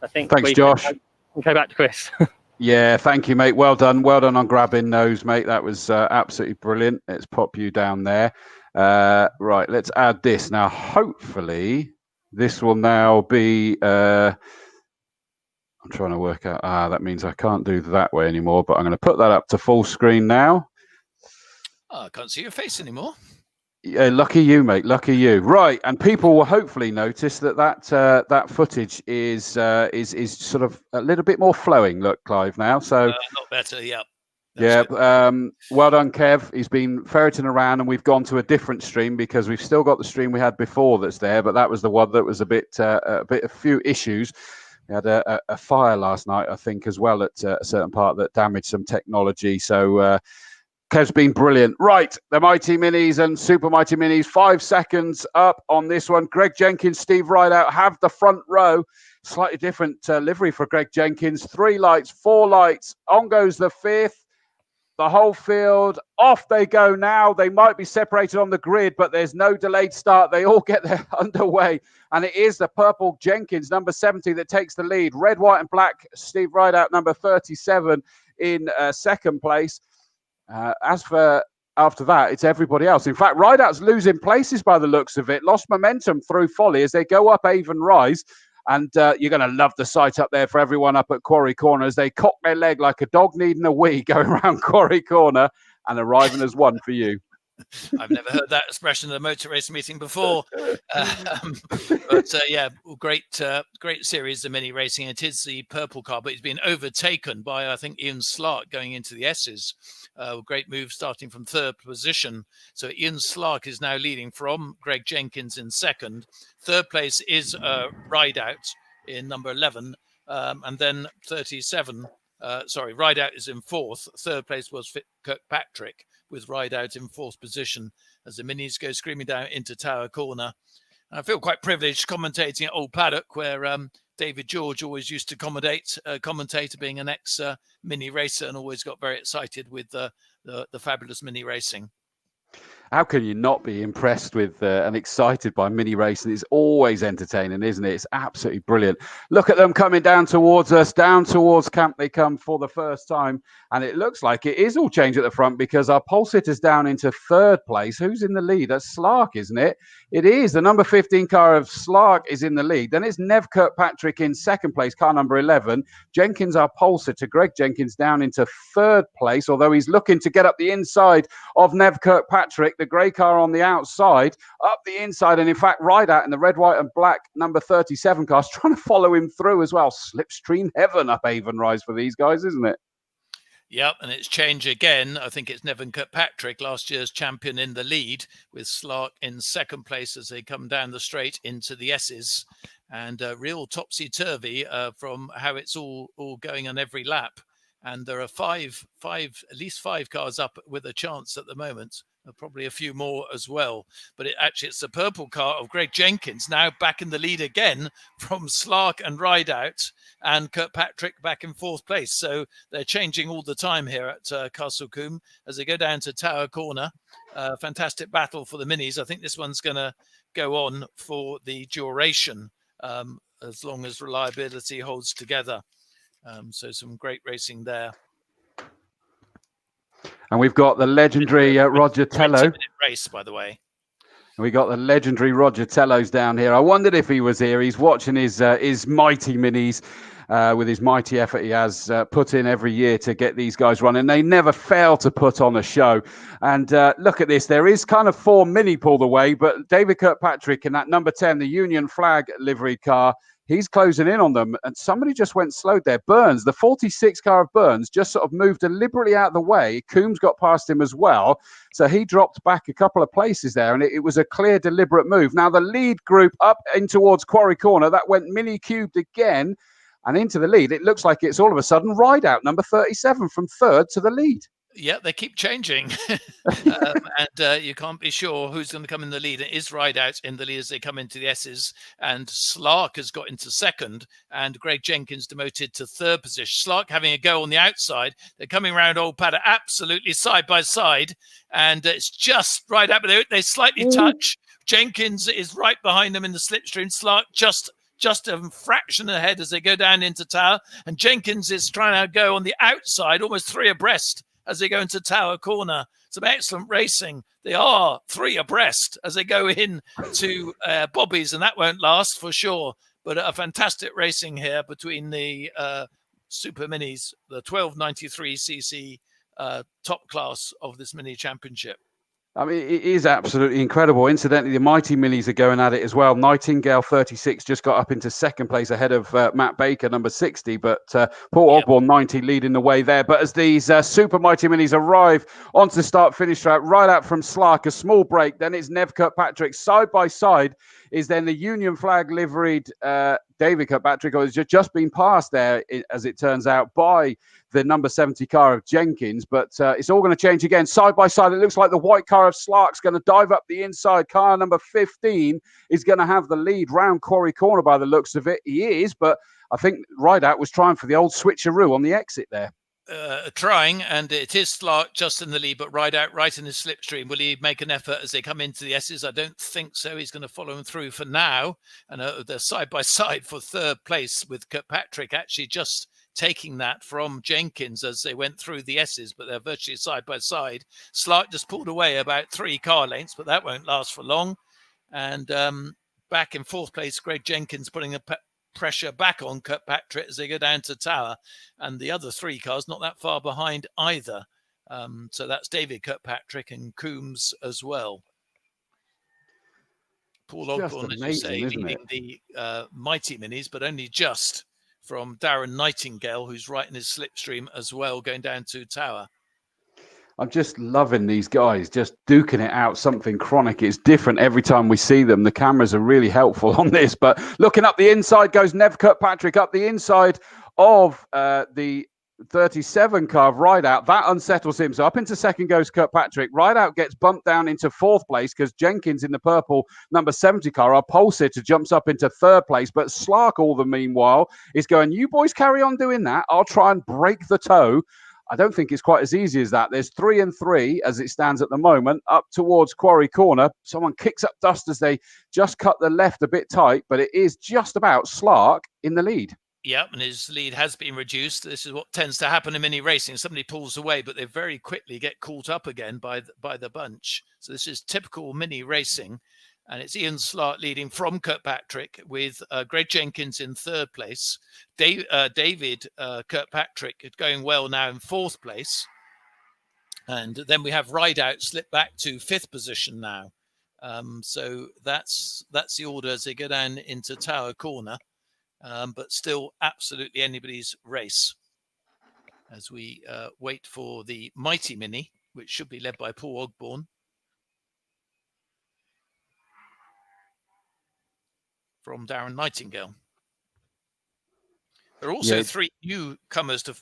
Speaker 9: I think
Speaker 5: thanks, Josh.
Speaker 9: Okay, back to Chris.
Speaker 5: Yeah, thank you, mate. Well done on grabbing those, mate. That was absolutely brilliant. Let's pop you down there. Right, let's add this now. Hopefully this will now be I'm trying to work out. That means I can't do that way anymore, but I'm going to put that up to full screen now.
Speaker 7: Oh, I can't see your face anymore.
Speaker 5: Yeah, lucky you, mate. Lucky you. Right, and people will hopefully notice that footage is sort of a little bit more flowing. Look, Clive, now. So
Speaker 7: not better. Yeah.
Speaker 5: Yeah. Well done, Kev. He's been ferreting around, and we've gone to a different stream because we've still got the stream we had before that's there, but that was the one that was a few issues. We had a fire last night, I think, as well at a certain part that damaged some technology. So Kev's been brilliant. Right, the Mighty Minis and Super Mighty Minis, 5 seconds up on this one. Greg Jenkins, Steve Rideout have the front row. Slightly different livery for Greg Jenkins. 3 lights, 4 lights. On goes the 5th. The whole field, off they go now. They might be separated on the grid, but there's no delayed start. They all get there underway. And it is the purple Jenkins, number 70, that takes the lead. Red, white, and black, Steve Rideout, number 37, in second place. As for after that, it's everybody else. In fact, Rideout's losing places by the looks of it. Lost momentum through Folly as they go up Avon Rise. And you're going to love the sight up there for everyone up at Quarry Corner as they cock their leg like a dog needing a wee going around Quarry Corner and arriving as one for you.
Speaker 7: I've never heard that expression at a motor race meeting before. But yeah, great series of mini racing. It is the purple car, but it's been overtaken by, I think, Ian Slark going into the S's. Great move starting from 3rd position. So Ian Slark is now leading from Greg Jenkins in 2nd. 3rd place is Rideout in number 11. And then 37. Rideout is in 4th. 3rd place was Kirkpatrick, with Rideout in 4th position as the Minis go screaming down into Tower Corner. And I feel quite privileged commentating at Old Paddock, where David George always used to commentator, being an ex-mini racer, and always got very excited with the fabulous mini racing.
Speaker 5: How can you not be impressed with and excited by mini racing? It's always entertaining, isn't it? It's absolutely brilliant. Look at them coming down towards us, down towards camp they come for the first time. And it looks like it is all change at the front because our pole sitter's down into third place. Who's in the lead? That's Slark, isn't it? It is. The number 15 car of Slark is in the lead. Then it's Nev Kirkpatrick in second place, car number 11. Jenkins, our pole sitter, Greg Jenkins, down into third place, although he's looking to get up the inside of Nev Kirkpatrick. The grey car on the outside, up the inside, and in fact, right out in the red, white, and black number 37 cars, trying to follow him through as well. Slipstream heaven up Avon Rise for these guys, isn't it?
Speaker 7: Yep, and it's change again. I think it's Nevin Kirkpatrick, last year's champion, in the lead, with Slark in second place as they come down the straight into the S's. And real topsy-turvy from how it's all going on every lap. And there are at least five cars up with a chance at the moment. Probably a few more as well. But it's the purple car of Greg Jenkins now back in the lead again from Slark and Rideout, and Kirkpatrick back in fourth place. So they're changing all the time here at Castle Combe as they go down to Tower Corner. Fantastic battle for the minis. I think this one's going to go on for the duration as long as reliability holds together. So some great racing there.
Speaker 5: And we've got the legendary Roger Tello.
Speaker 7: Race, by the way.
Speaker 5: We got the legendary Roger Tello's down here. I wondered if he was here. He's watching his mighty minis with his mighty effort he has put in every year to get these guys running. They never fail to put on a show. And look at this. There is kind of 4 mini pulled away, but David Kirkpatrick in that number 10, the Union Flag livery car, he's closing in on them, and somebody just went slowed there. Burns, the 46 car of Burns, just sort of moved deliberately out of the way. Coombs got past him as well, so he dropped back a couple of places there, and it was a clear, deliberate move. Now the lead group up in towards Quarry Corner, that went mini cubed again, and into the lead. It looks like it's all of a sudden Rideout, number 37, from third to the lead.
Speaker 7: Yeah, they keep changing. And you can't be sure who's going to come in the lead. It is Rideout in the lead as they come into the S's. And Slark has got into second. And Greg Jenkins demoted to third position. Slark having a go on the outside. They're coming around Old Paddock absolutely side by side. And it's just Rideout, but they slightly touch. Jenkins is right behind them in the slipstream. Slark just a fraction ahead as they go down into Tower. And Jenkins is trying to go on the outside, almost 3 abreast, as they go into Tower Corner. Some excellent racing. They are 3 abreast as they go in to Bobby's, and that won't last for sure. But a fantastic racing here between the Super Minis, the 1293cc top class of this mini championship.
Speaker 5: I mean, it is absolutely incredible. Incidentally, the Mighty Minis are going at it as well. Nightingale 36 just got up into second place ahead of Matt Baker, number 60. But Paul Ogborn 90 leading the way there. But as these Super Mighty Minis arrive onto the start-finish track, right out from Slark, a small break. Then it's Nev Kirkpatrick. Side by side is then the Union Flag liveried David Kirkpatrick, who has just been passed there, as it turns out, by the number 70 car of Jenkins. But it's all going to change again. Side by side, it looks like the white car of Slark's going to dive up the inside. Car number 15 is going to have the lead round Quarry Corner by the looks of it. He is, but I think Rideout was trying for the old switcheroo on the exit there.
Speaker 7: Trying, and it is Slark just in the lead, but Rideout right in his slipstream. Will he make an effort as they come into the S's? I don't think so. He's going to follow him through for now. And they're side by side for third place, with Kirkpatrick actually just taking that from Jenkins as they went through the S's, but they're virtually side by side. Slark just pulled away about 3 car lengths, but that won't last for long. And back in fourth place, Greg Jenkins putting a pressure back on Kirkpatrick as they go down to Tower, and the other 3 cars not that far behind either. So that's David Kirkpatrick and Coombs as well. Paul Ogborn, as you say, leading the Mighty Minis, but only just from Darren Nightingale, who's right in his slipstream as well, going down to Tower.
Speaker 5: I'm just loving these guys, just duking it out, something chronic. It's different every time we see them. The cameras are really helpful on this. But looking up the inside goes Nev Kirkpatrick up the inside of the 37 car of Rideout. That unsettles him. So up into second goes Kirkpatrick. Rideout gets bumped down into fourth place because Jenkins in the purple number 70 car, our pole sitter, jumps up into third place. But Slark, all the meanwhile, is going, you boys carry on doing that. I'll try and break the toe I don't think it's quite as easy as that. There's 3 and 3 as it stands at the moment, up towards Quarry Corner. Someone kicks up dust as they just cut the left a bit tight, but it is just about Slark in the lead.
Speaker 7: Yep, and his lead has been reduced. This is what tends to happen in mini racing. Somebody pulls away, but they very quickly get caught up again by the bunch. So this is typical mini racing. And it's Ian Slark leading from Kirkpatrick with Greg Jenkins in 3rd place. David Kirkpatrick going well now in 4th place. And then we have Rideout slip back to 5th position now. So that's the order as they go down into Tower Corner. But still absolutely anybody's race as we wait for the Mighty Mini, which should be led by Paul Ogborn. From Darren Nightingale. There are also 3 newcomers to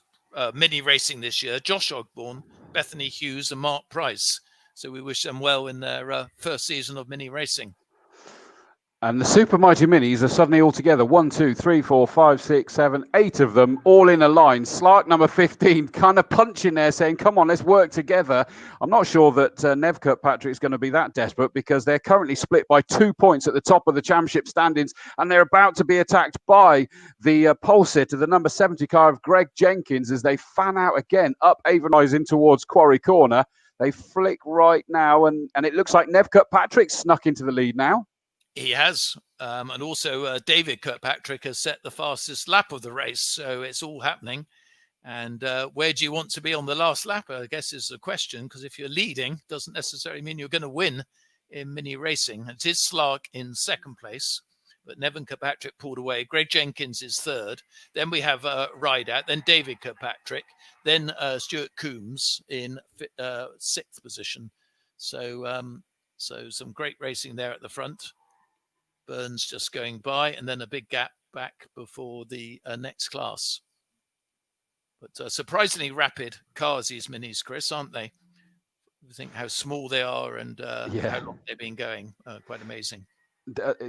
Speaker 7: mini racing this year: Josh Ogborn, Bethany Hughes, and Mark Price. So we wish them well in their first season of mini racing.
Speaker 5: And the Super Mighty Minis are suddenly all together. 1, 2, 3, 4, 5, 6, 7, 8 of them all in a line. Slark number 15 kind of punching there saying, come on, let's work together. I'm not sure that Nev Kirkpatrick is going to be that desperate because they're currently split by 2 points at the top of the championship standings, and they're about to be attacked by the pole sitter, the number 70 car of Greg Jenkins, as they fan out again up Avonlise in towards Quarry Corner. They flick right now, and it looks like Nev Kirkpatrick snuck into the lead now.
Speaker 7: He has. And also David Kirkpatrick has set the fastest lap of the race. So it's all happening. And where do you want to be on the last lap, I guess, is the question. Because if you're leading, doesn't necessarily mean you're going to win in mini racing. It is Slark in 2nd place. But Nevin Kirkpatrick pulled away. Greg Jenkins is 3rd. Then we have Rideout. Then David Kirkpatrick. Then Stuart Coombs in 6th position. So some great racing there at the front. Burns just going by, and then a big gap back before the next class. But surprisingly rapid cars, these minis, Chris, aren't they? You think how small they are and how long they've been going. Quite amazing.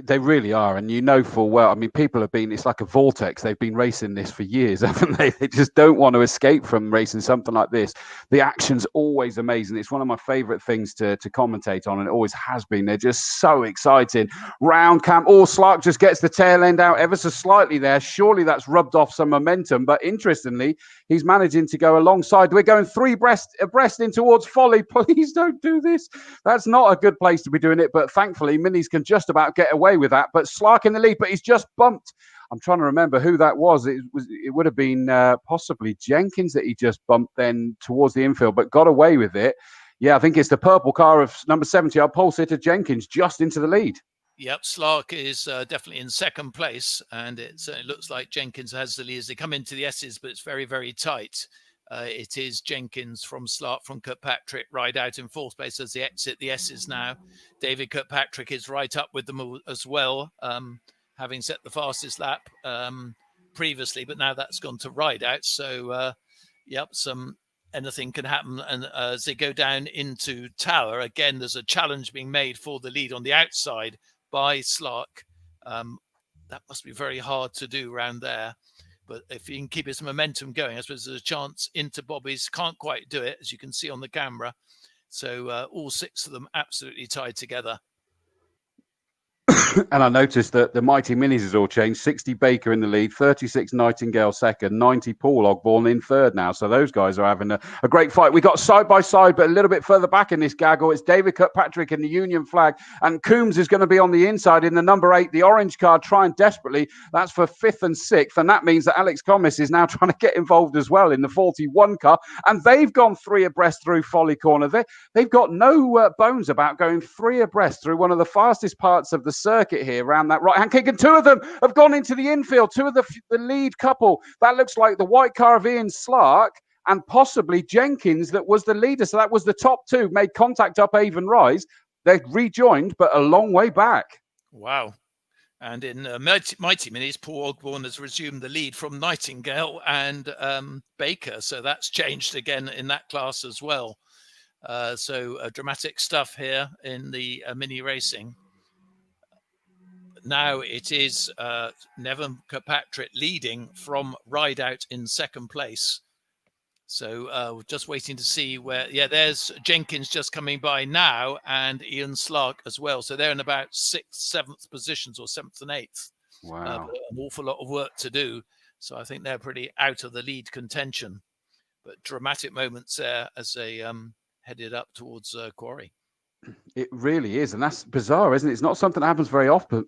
Speaker 5: They really are, and you know full well. I mean, people have been, it's like a vortex. They've been racing this for years, haven't they? They just don't want to escape from racing something like this. The action's always amazing. It's one of my favorite things to commentate on, and it always has been. They're just so exciting. Round cam, Slark just gets the tail end out ever so slightly there. Surely that's rubbed off some momentum, but interestingly, he's managing to go alongside. We're going 3 abreast in towards Folly. Please don't do this. That's not a good place to be doing it, but thankfully, minis can just about get away with that. But Slark in the lead, but he's just bumped. I'm trying to remember who that was. It would have been possibly Jenkins that he just bumped then towards the infield, but got away with it. Yeah, I think it's the purple car of number 70, our pole sitter Jenkins, just into the lead.
Speaker 7: Yep, Slark is definitely in 2nd place, and it certainly looks like Jenkins has the lead as they come into the S's, but it's very, very tight. It is Jenkins from Slark from Kirkpatrick, Rideout in 4th place as they exit the S's now. David Kirkpatrick is right up with them as well, having set the fastest lap previously, but now that's gone to Rideout. So, anything can happen. And as they go down into Tower, again, there's a challenge being made for the lead on the outside by Slark. That must be very hard to do around there. But if he can keep his momentum going, I suppose there's a chance into Bobby's. Can't quite do it, as you can see on the camera. So all 6 of them absolutely tied together.
Speaker 5: And I noticed that the Mighty Minis has all changed. 60 Baker in the lead, 36 Nightingale 2nd, 90 Paul Ogborn in 3rd now. So those guys are having a great fight. We got side by side, but a little bit further back in this gaggle. It's David Kirkpatrick in the Union flag, and Coombs is going to be on the inside in the number 8, the orange car, trying desperately. That's for 5th and 6th, and that means that Alex Commis is now trying to get involved as well in the 41 car, and they've gone 3 abreast through Folly Corner. They've got no bones about going 3 abreast through one of the fastest parts of the circuit here around that right-hand kick, and 2 of them have gone into the infield. 2 of the lead couple. That looks like the white car of Ian Slark and possibly Jenkins that was the leader. So that was the top 2, made contact up Avonrise. They've rejoined, but a long way back.
Speaker 7: Wow. And in Mighty Minis, Paul Ogborn has resumed the lead from Nightingale and Baker. So that's changed again in that class as well. So dramatic stuff here in the mini racing. Now it is Nevin Kirkpatrick leading from Rideout in 2nd place. So we're just waiting to see where. Yeah, there's Jenkins just coming by now, and Ian Slark as well. So they're in about 6th, 7th positions, or 7th and 8th.
Speaker 5: Wow.
Speaker 7: An awful lot of work to do. So I think they're pretty out of the lead contention. But dramatic moments there as they headed up towards Quarry.
Speaker 5: It really is, and that's bizarre, isn't it? It's not something that happens very often,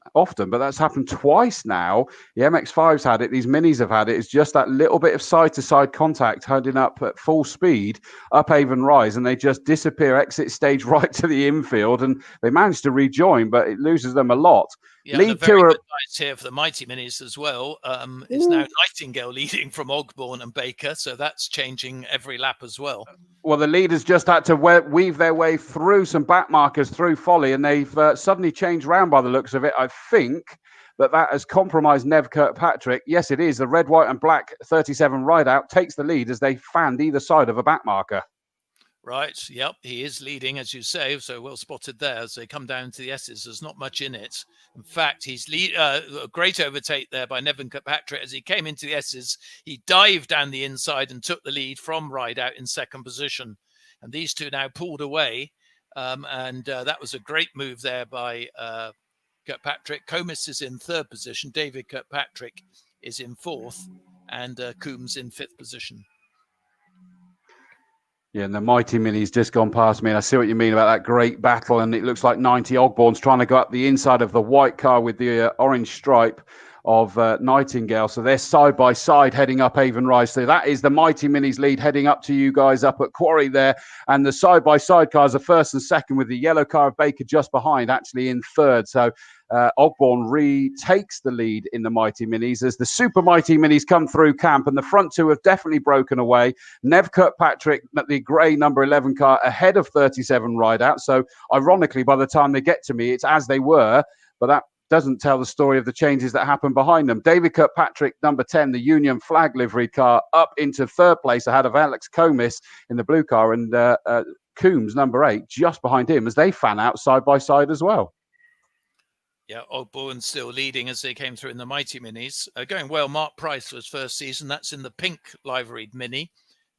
Speaker 5: but that's happened twice now. The MX-5's had it, these Minis have had it. It's just that little bit of side-to-side contact heading up at full speed, up Avon Rise, and they just disappear, exit stage right to the infield, and they manage to rejoin, but it loses them a lot.
Speaker 7: Yeah, and a very good night here for the Mighty Minis as well. It's now Nightingale leading from Ogbourne and Baker, so that's changing every lap as well.
Speaker 5: Well, the leaders just had to weave their way through some back markers through Folly, and they've suddenly changed round by the looks of it. I think that has compromised Nev Kirkpatrick. Yes, it is. The red, white and black 37 rideout takes the lead as they fanned either side of a back marker.
Speaker 7: Right. Yep. He is leading, as you say. So well spotted there as they come down to the S's. There's not much in it. In fact, he's a great overtake there by Nevin Kirkpatrick. As he came into the S's, he dived down the inside and took the lead from Rideout in 2nd position. And these two now pulled away. And that was a great move there by Kirkpatrick. Comis is in 3rd position. David Kirkpatrick is in 4th. And Coombs in 5th position.
Speaker 5: Yeah, and the Mighty Mini's just gone past me, and I see what you mean about that great battle, and it looks like 90 Ogbourne's trying to go up the inside of the white car with the orange stripe of Nightingale. So they're side by side heading up Avon Rise. So that is the Mighty Mini's lead heading up to you guys up at Quarry there. And the side by side cars are 1st and 2nd, with the yellow car of Baker just behind, actually in 3rd. So Ogbourne retakes the lead in the Mighty Minis as the Super Mighty Minis come through camp, and the front two have definitely broken away. Nev Kirkpatrick, the grey number 11 car, ahead of 37 Rideout. So ironically, by the time they get to me, it's as they were, but that doesn't tell the story of the changes that happened behind them. David Kirkpatrick, number 10, the Union flag livery car, up into 3rd place ahead of Alex Comis in the blue car, and Coombs, number 8, just behind him as they fan out side by side as well.
Speaker 7: Yeah, Ogbourne still leading as they came through in the Mighty Minis. Going well, Mark Price was first season. That's in the pink liveried Mini.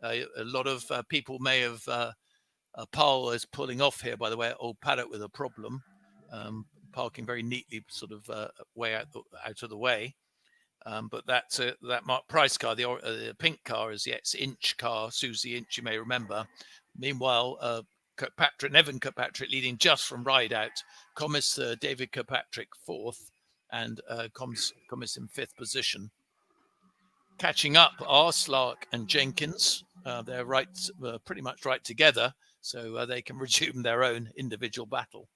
Speaker 7: A lot of people may have... Paul is pulling off here, by the way, at Old Paddock with a problem. Parking very neatly sort of way out of the way. But that Mark Price car, the pink car, is the ex-Inch car, Susie Inch, you may remember. Meanwhile, Nevin Kirkpatrick leading just from Rideout. Comis, David Kirkpatrick 4th, and Comis in 5th position. Catching up are Slark and Jenkins. They're pretty much right together, so they can resume their own individual battle.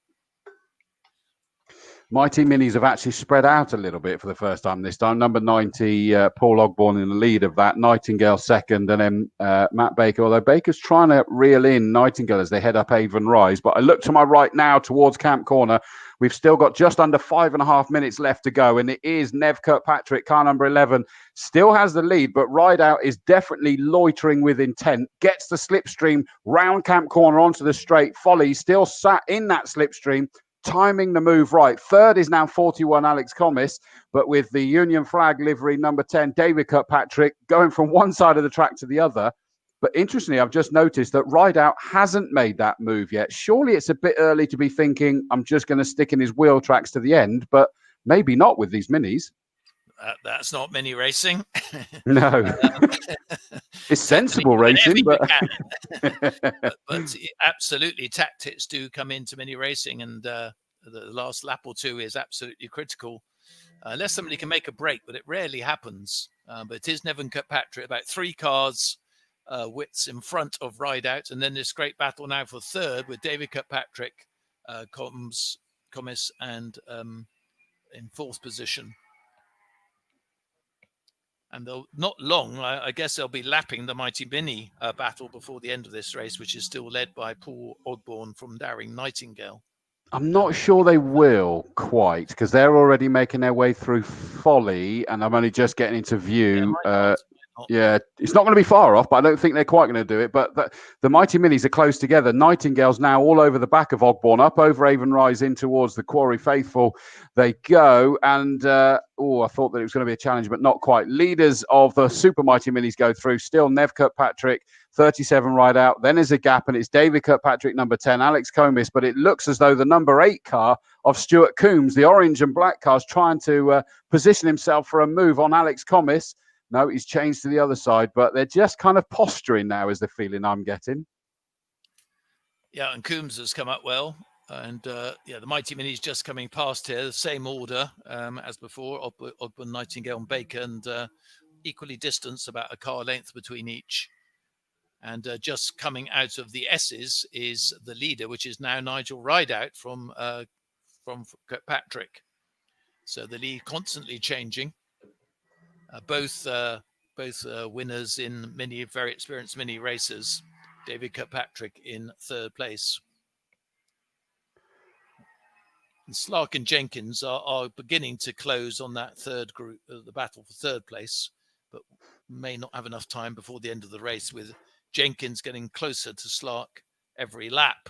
Speaker 7: Mighty
Speaker 5: Minis have actually spread out a little bit for the first time this time. Number 90, Paul Ogbourne in the lead of that. Nightingale 2nd, and then Matt Baker. Although Baker's trying to reel in Nightingale as they head up Avon Rise. But I look to my right now towards Camp Corner. We've still got just under 5.5 minutes left to go. And it is Nev Kirkpatrick, car number 11, still has the lead. But Rideout is definitely loitering with intent. Gets the slipstream round Camp Corner onto the straight. Folly still sat in that slipstream, timing the move right. 3rd is now 41 Alex Comis, but with the Union flag livery number 10 David Kirkpatrick going from one side of the track to the other. But interestingly, I've just noticed that Rideout hasn't made that move yet. Surely it's a bit early to be thinking I'm just going to stick in his wheel tracks to the end, but maybe not with these Minis.
Speaker 7: That's not mini racing.
Speaker 5: No. It's sensible racing, but...
Speaker 7: but absolutely, tactics do come into mini racing, and the last lap or two is absolutely critical. Unless somebody can make a break, but it rarely happens. But it is Nevin Kirkpatrick, about 3 cars widths in front of Rideout, and then this great battle now for 3rd with David Kirkpatrick, Comis, and in 4th position. And they'll not long, I guess they'll be lapping the Mighty Mini battle before the end of this race, which is still led by Paul Ogbourne from Daring Nightingale.
Speaker 5: I'm not sure they will quite, because they're already making their way through Folly, and I'm only just getting into view. Yeah, it's not going to be far off, but I don't think they're quite going to do it. But the Mighty Minis are close together. Nightingale's now all over the back of Ogbourne, up over Avonrise in towards the Quarry Faithful. They go, and I thought that it was going to be a challenge, but not quite. Leaders of the Super Mighty Minis go through. Still Nev Kirkpatrick, 37 right out. Then there's a gap, and it's David Kirkpatrick, number 10, Alex Combes. But it looks as though the number 8 car of Stuart Coombs, the orange and black car, is trying to position himself for a move on Alex Combes. No, he's changed to the other side, but they're just kind of posturing now, is the feeling I'm getting.
Speaker 7: Yeah, and Coombs has come up well. And the Mighty Minis just coming past here, the same order as before, Ogbourne, Nightingale and Baker, and equally distanced, about a car length between each. And just coming out of the S's is the leader, which is now Nigel Rideout from Kirkpatrick. So the lead constantly changing. Both winners in many very experienced mini races. David Kirkpatrick in 3rd place. And Slark and Jenkins are beginning to close on that third group, the battle for 3rd place, but may not have enough time before the end of the race, with Jenkins getting closer to Slark every lap.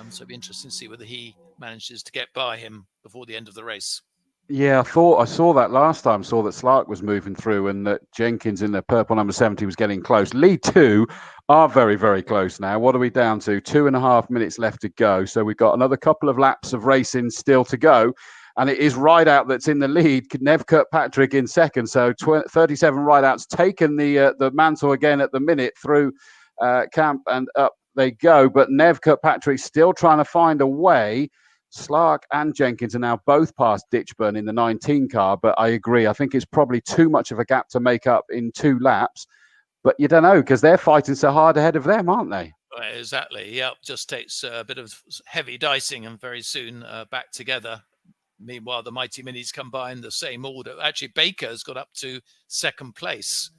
Speaker 7: So it'll be interesting to see whether he manages to get by him before the end of the race.
Speaker 5: Yeah, I saw that last time. Saw that Slark was moving through and that Jenkins in the purple number 70 was getting close. Lead 2 are very, very close now. What are we down to? 2.5 minutes left to go. So we've got another couple of laps of racing still to go. And it is Rideout that's in the lead. Nev Kirkpatrick in 2nd. So 37 Rideouts taken the mantle again at the minute through camp, and up they go. But Nev Kirkpatrick still trying to find a way. Slark and Jenkins are now both past Ditchburn in the 19 car, but I agree. I think it's probably too much of a gap to make up in 2 laps. But you don't know, because they're fighting so hard ahead of them, aren't they?
Speaker 7: Exactly. Yeah, just takes a bit of heavy dicing, and very soon back together. Meanwhile, the Mighty Minis come by in the same order. Actually, Baker's got up to 2nd place.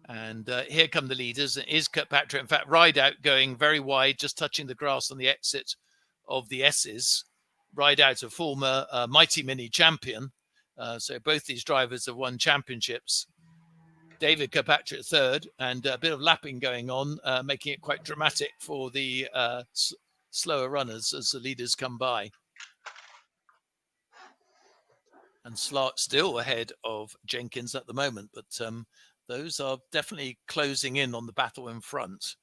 Speaker 7: And here come the leaders. It is Kirkpatrick. In fact, Rideout going very wide, just touching the grass on the exit of the S's. Rideout, a former Mighty Mini champion. So both these drivers have won championships. David Kirkpatrick 3rd, and a bit of lapping going on, making it quite dramatic for the slower runners as the leaders come by. And Slark still ahead of Jenkins at the moment, but those are definitely closing in on the battle in front.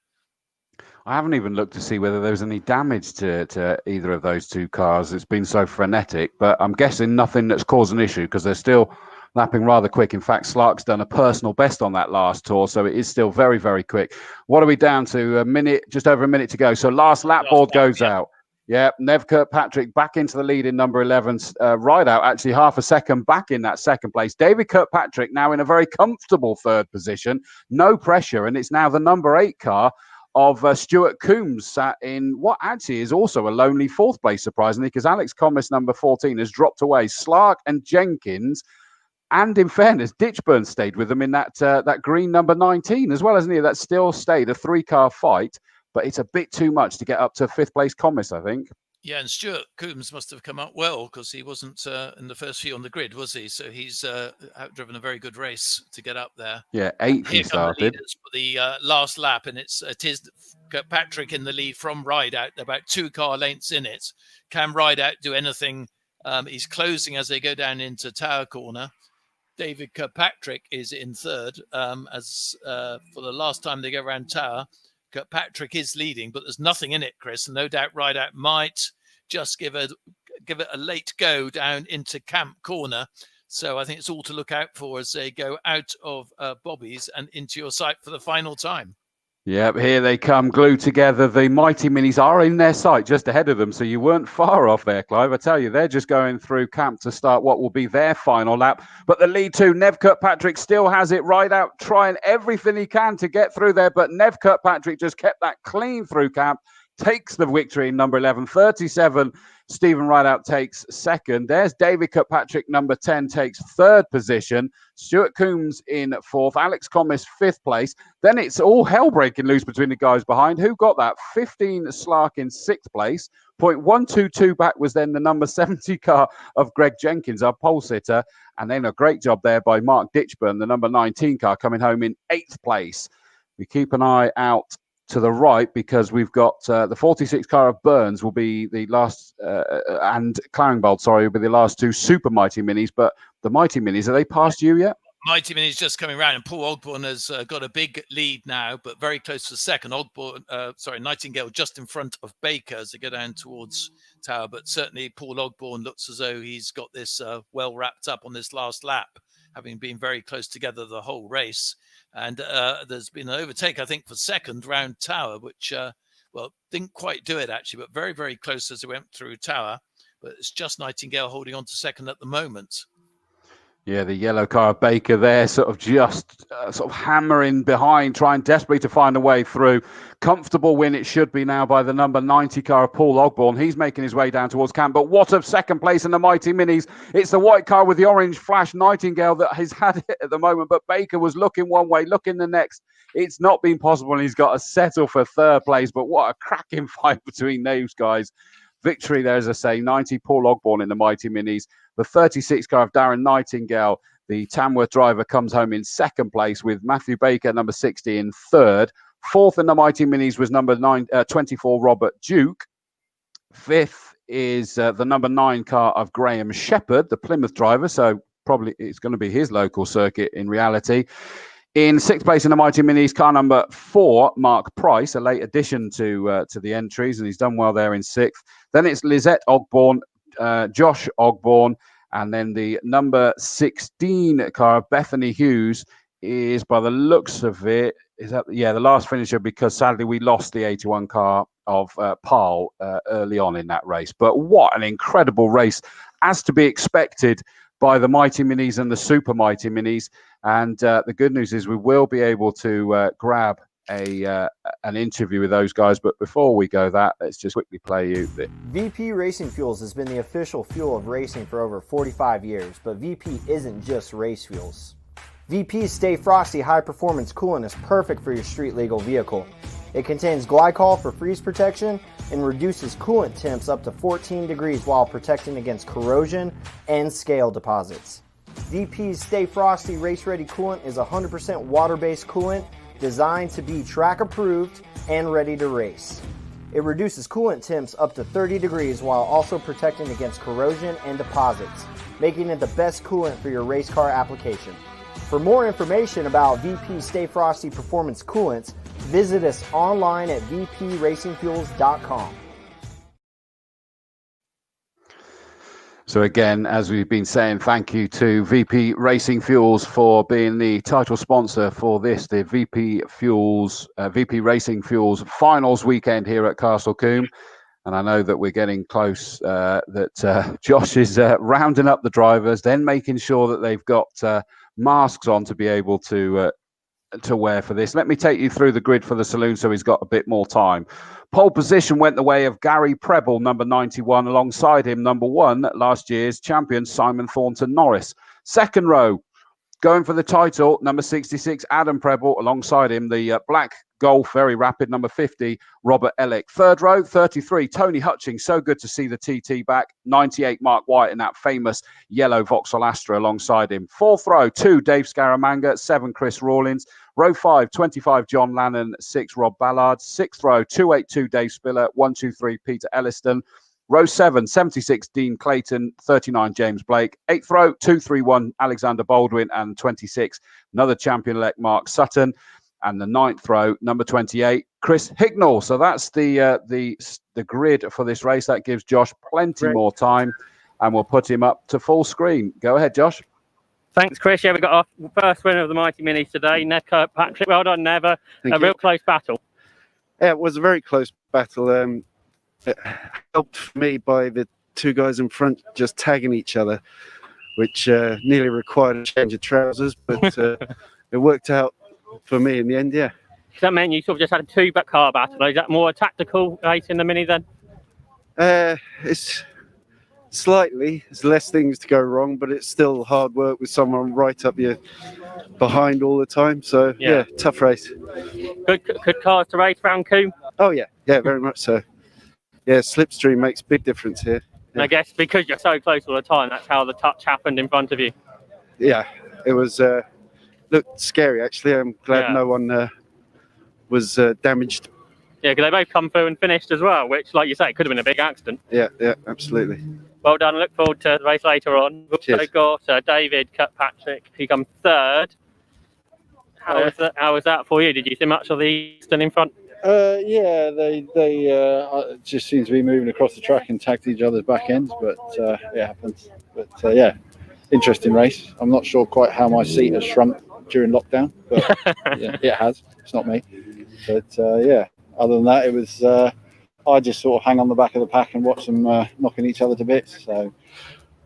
Speaker 5: I haven't even looked to see whether there was any damage to either of those 2 cars. It's been so frenetic, but I'm guessing nothing that's caused an issue, because they're still lapping rather quick. In fact, Slark's done a personal best on that last tour, so it is still very, very quick. What are we down to? Just over a minute to go. So last lap board goes out. Yeah, Nev Kirkpatrick back into the lead in number 11. Rideout actually half a second back in that 2nd place. David Kirkpatrick now in a very comfortable 3rd position. No pressure, and it's now the number 8 car of Stuart Coombs sat in what actually is also a lonely 4th place, surprisingly, because Alex Combes, number 14, has dropped away. Slark and Jenkins, and in fairness, Ditchburn stayed with them in that green number 19 as well, hasn't he? That still stayed a 3-car fight, but it's a bit too much to get up to 5th place Combes, I think.
Speaker 7: Yeah, and Stuart Coombs must have come up well, because he wasn't in the first few on the grid, was he? So he's driven a very good race to get up there.
Speaker 5: Yeah, 8th he started.
Speaker 7: For the last lap, and it is Kirkpatrick in the lead from Rideout, about 2 car lengths in it. Can Rideout do anything? He's closing as they go down into Tower Corner. David Kirkpatrick is in 3rd. As for the last time they go around Tower, Kirkpatrick is leading, but there's nothing in it, Chris. And no doubt Rideout might just give it a late go down into Camp Corner. So I think it's all to look out for as they go out of Bobby's and into your sight for the final time.
Speaker 5: Yep, here they come, glued together. The Mighty Minis are in their sight, just ahead of them. So you weren't far off there, Clive. I tell you, they're just going through camp to start what will be their final lap. But the lead 2, Nev Kirkpatrick still has it. Rideout trying everything he can to get through there. But Nev Kirkpatrick just kept that clean through camp. Takes the victory in number 11, 37. Stephen Rideout takes second. There's David Kirkpatrick, number 10, takes third position. Stuart Coombs in fourth. Alex Commis, fifth place. Then it's all hell breaking loose between the guys behind. Who got that? 15 Slark in sixth place. 0.122 back was then the number 70 car of Greg Jenkins, our pole sitter. And then a great job there by Mark Ditchburn, the number 19 car, coming home in eighth place. We keep an eye out to the right because we've got the 46 car of Burns will be the last, and Claringbold, sorry, will be the last two Super Mighty Minis. But the Mighty Minis, are they past you yet?
Speaker 7: Mighty Mini's just coming around, and Paul Ogborn has got a big lead now, but very close to second. Nightingale just in front of Baker as they go down towards Tower. But certainly Paul Ogborn looks as though he's got this well wrapped up on this last lap, having been very close together the whole race. And there's been an overtake, I think, for second round Tower, which, didn't quite do it, actually, but very, very close as it went through Tower. But it's just Nightingale holding on to second at the moment.
Speaker 5: Yeah, the yellow car of Baker there, sort of hammering behind, trying desperately to find a way through. Comfortable win it should be now by the number 90 car of Paul Ogborn. He's making his way down towards camp. But what of second place in the Mighty Minis? It's the white car with the orange flash Nightingale that has had it at the moment. But Baker was looking one way, looking the next. It's not been possible, and he's got to settle for third place. But what a cracking fight between those guys. Victory there, as I say, 90 Paul Ogborn in the Mighty Minis. The 36 car of Darren Nightingale, the Tamworth driver, comes home in second place with Matthew Baker, number 60, in third. Fourth in the Mighty Minis was number 24, Robert Duke. Fifth is the number 9 car of Graham Shepherd, the Plymouth driver. So probably it's going to be his local circuit in reality. In sixth place in the Mighty Minis, car number 4, Mark Price, a late addition to the entries, and he's done well there in sixth. Then it's Lizette Ogborn, Josh Ogborn, and then the number 16 car of Bethany Hughes is, by the looks of it, the last finisher, because sadly we lost the 81 car of Paul early on in that race. But what an incredible race, as to be expected by the Mighty Minis and the Super Mighty Minis. And the good news is we will be able to grab an interview with those guys. But before we go that, let's just quickly play you the
Speaker 6: VP Racing Fuels has been the official fuel of racing for over 45 years, but VP isn't just race fuels. VP's Stay Frosty high performance coolant is perfect for your street legal vehicle. It contains glycol for freeze protection and reduces coolant temps up to 14 degrees while protecting against corrosion and scale deposits. VP's Stay Frosty Race Ready coolant is 100% water-based coolant designed to be track approved and ready to race. It reduces coolant temps up to 30 degrees while also protecting against corrosion and deposits, making it the best coolant for your race car application. For more information about VP Stay Frosty Performance Coolants, visit us online at vpracingfuels.com.
Speaker 5: So again, as we've been saying, thank you to VP Racing Fuels for being the title sponsor for this, the VP Racing Fuels finals weekend here at Castle Combe. And I know that we're getting close, that Josh is rounding up the drivers, then making sure that they've got masks on to be able to wear for this. Let me take you through the grid for the Saloon so he's got a bit more time. Pole position went the way of Gary Preble, number 91. Alongside him, number 1, last year's champion, Simon Thornton Norris. Second row, going for the title, number 66, Adam Preble. Alongside him, the black Golf, very rapid, number 50, Robert Ellick. Third row, 33, Tony Hutchings. So good to see the TT back. 98, Mark White in that famous yellow Vauxhall Astra alongside him. Fourth row, 2, Dave Scaramanga. 7, Chris Rawlins. Row 5, 25, John Lannon. 6, Rob Ballard. Sixth row, 282, Dave Spiller. 123, Peter Elliston. Row 7, 76, Dean Clayton. 39, James Blake. Eighth row, 231, Alexander Baldwin. And 26, another champion-elect, Mark Sutton. And the ninth row, number 28, Chris Hignall. So that's the grid for this race. That gives Josh plenty more time, and we'll put him up to full screen. Go ahead, Josh.
Speaker 9: Thanks, Chris. Yeah, we got our first winner of the Mighty Minis today, Ned Kirkpatrick. Well done, Never. A real close battle.
Speaker 13: Yeah, it was a very close battle. It helped me by the two guys in front just tagging each other, which nearly required a change of trousers, but it worked out for me in the end. Yeah.
Speaker 9: So that meant you sort of just had a two-car battle. Is that more a tactical race in the Mini then?
Speaker 13: It's Slightly, there's less things to go wrong, but it's still hard work with someone right up your behind all the time. So yeah, tough race.
Speaker 9: Good cars to race around Combe.
Speaker 13: Oh yeah, very much so. Yeah, slipstream makes a big difference here.
Speaker 9: And I guess because you're so close all the time, that's how the touch happened in front of you.
Speaker 13: Yeah, it was looked scary actually. I'm glad no one was damaged.
Speaker 9: Yeah, because they both come through and finished as well, which, like you say, could have been a big accident.
Speaker 13: Yeah, absolutely.
Speaker 9: Well done. I look forward to the race later on. We've also got David Kirkpatrick, who come third. How was that for you? Did you see much of the Eastern in front?
Speaker 14: Yeah, they just seem to be moving across the track and tagged each other's back ends, but it happens. But yeah, interesting race. I'm not sure quite how my seat has shrunk during lockdown, but yeah, it has. It's not me. But yeah, other than that, it was. I just sort of hang on the back of the pack and watch them knocking each other to bits. So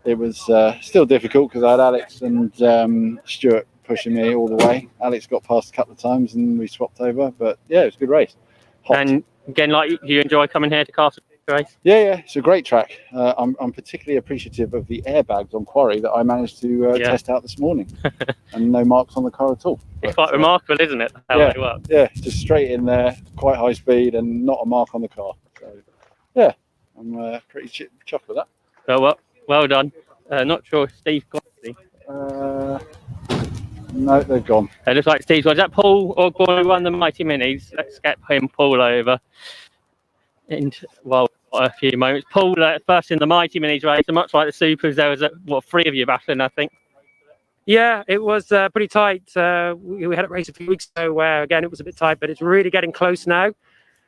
Speaker 14: it was still difficult because I had Alex and Stuart pushing me all the way. Alex got past a couple of times and we swapped over. But yeah, it was a good race. Hot.
Speaker 9: And again, like you enjoy coming here to Castle race?
Speaker 14: Yeah, it's a great track. I'm particularly appreciative of the airbags on Quarry that I managed to test out this morning, and no marks on the car at all.
Speaker 9: It's quite remarkable, isn't it? How they work.
Speaker 14: Yeah, just straight in there, quite high speed, and not a mark on the car. So yeah, I'm pretty chuffed with that.
Speaker 9: So well done. Not sure if Steve got it.
Speaker 14: No, they've gone.
Speaker 9: It looks like Steve's one. Is that Paul Ogborn who won the Mighty Minis? Let's get him, Paul, over. A few moments. Paul first in the Mighty Minis race, and much like the Supers, there was three of you battling, I think.
Speaker 15: Yeah, it was pretty tight. We had a race a few weeks ago where, again, it was a bit tight, but it's really getting close now.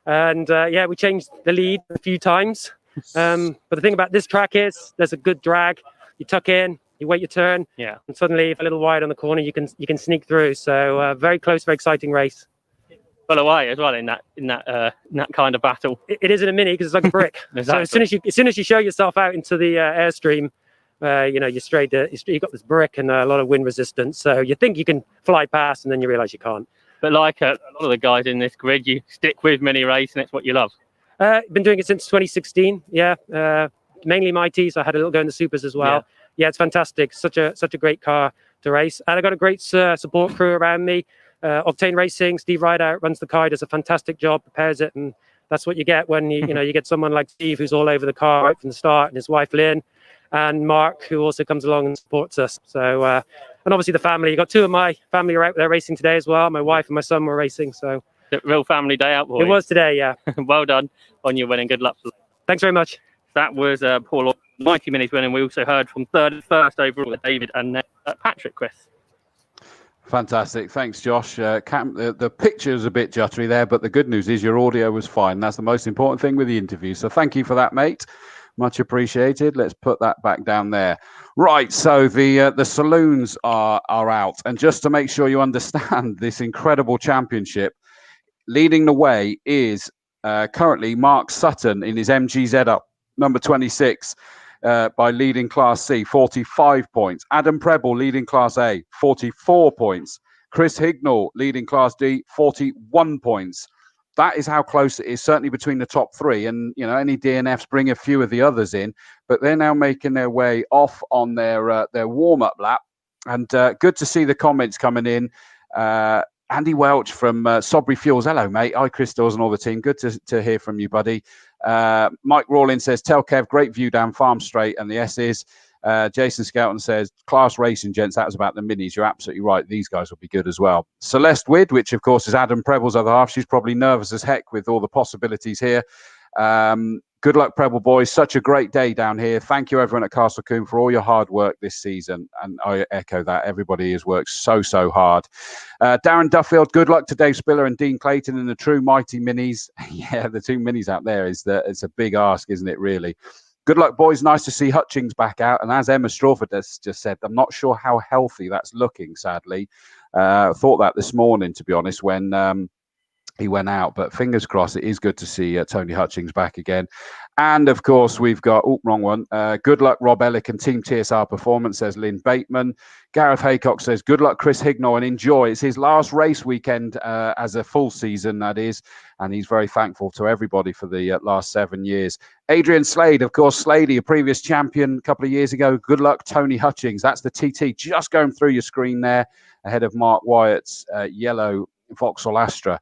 Speaker 15: And yeah, we changed the lead a few times. But the thing about this track is there's a good drag. You tuck in, you wait your turn, and suddenly, if a little wide on the corner, you can sneak through. So very close, very exciting race.
Speaker 9: Full away as well in that kind of battle.
Speaker 15: It is in a Mini because it's like a brick.
Speaker 9: Exactly.
Speaker 15: So as soon as you show yourself out into the airstream, you're straight. You've got this brick and a lot of wind resistance. So you think you can fly past, and then you realise you can't.
Speaker 9: But like a lot of the guys in this grid, you stick with Mini race, and it's what you love.
Speaker 15: Been doing it since 2016. Yeah, mainly Mighty. So I had a little go in the Supers as well. Yeah, it's fantastic. Such a great car to race, and I got a great support crew around me. Octane Racing, Steve Rideout runs the car. He does a fantastic job, prepares it, and that's what you get when you get someone like Steve who's all over the car right from the start, and his wife Lynn, and Mark who also comes along and supports us. So and obviously the family. You got two of my family are out there racing today as well. My wife and my son were racing. So
Speaker 9: the real family day out, boy.
Speaker 15: It was today, yeah.
Speaker 9: Well done on your winning. Good luck.
Speaker 15: Thanks very much.
Speaker 9: That was Paul Mighty Minis winning. We also heard from third and first overall with David and Patrick, Chris.
Speaker 5: Fantastic. Thanks, Josh. The picture's a bit jittery there, but the good news is your audio was fine. That's the most important thing with the interview. So thank you for that, mate. Much appreciated. Let's put that back down there. Right, so the saloons are out. And just to make sure you understand this incredible championship, leading the way is currently Mark Sutton in his MGZ up, number 26. By leading Class C, 45 points. Adam Preble leading Class A, 44 points. Chris Hignall leading Class D, 41 points. That is how close it is, certainly between the top three. And, any DNFs bring a few of the others in, but they're now making their way off on their warm-up lap. And good to see the comments coming in. Andy Welch from Sobry Fuels. Hello, mate. Hi, Chris Dawes and all the team. Good to hear from you, buddy. Mike Rawlins says, tell Kev, great view down Farm Straight and the S's. Jason Skelton says, class racing, gents. That was about the Minis. You're absolutely right. These guys will be good as well. Celeste Widd, which, of course, is Adam Preble's other half. She's probably nervous as heck with all the possibilities here. Good luck, Preble boys. Such a great day down here. Thank you, everyone at Castle Combe, for all your hard work this season. And I echo that. Everybody has worked so hard. Darren Duffield, good luck to Dave Spiller and Dean Clayton in the true Mighty Minis. Yeah, the two Minis out there it's a big ask, isn't it, really? Good luck, boys. Nice to see Hutchings back out. And as Emma Strawford has just said, I'm not sure how healthy that's looking, sadly. Thought that this morning, to be honest, when he went out. But fingers crossed, it is good to see Tony Hutchings back again. And of course, we've got, wrong one. Good luck, Rob Ellick and Team TSR Performance, says Lynn Bateman. Gareth Haycock says, good luck, Chris Hignall, and enjoy. It's his last race weekend as a full season, that is. And he's very thankful to everybody for the last 7 years. Adrian Slade, of course, Slady, a previous champion a couple of years ago. Good luck, Tony Hutchings. That's the TT just going through your screen there, ahead of Mark Wyatt's yellow Vauxhall Astra.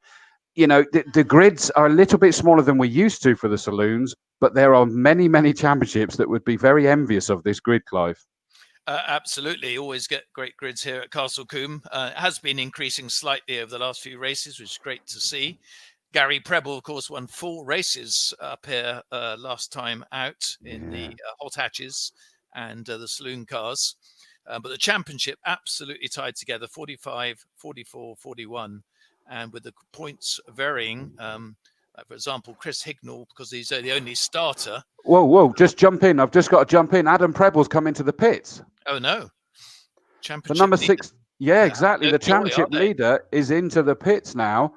Speaker 5: You know, the grids are a little bit smaller than we're used to for the saloons, but there are many, many championships that would be very envious of this grid, Clive.
Speaker 7: Absolutely. Always get great grids here at Castle Combe. It has been increasing slightly over the last few races, which is great to see. Gary Preble, of course, won 4 races up here last time out in the hot hatches and the saloon cars. But the championship absolutely tied together, 45, 44, 41. And with the points varying, for example, Chris Hignall, because he's the only starter.
Speaker 5: Whoa, just jump in. I've just got to jump in. Adam Preble's come into the pits.
Speaker 7: Oh, no. Championship
Speaker 5: the number
Speaker 7: leader.
Speaker 5: 6. Yeah, exactly.
Speaker 7: No
Speaker 5: The championship leader is into the pits now.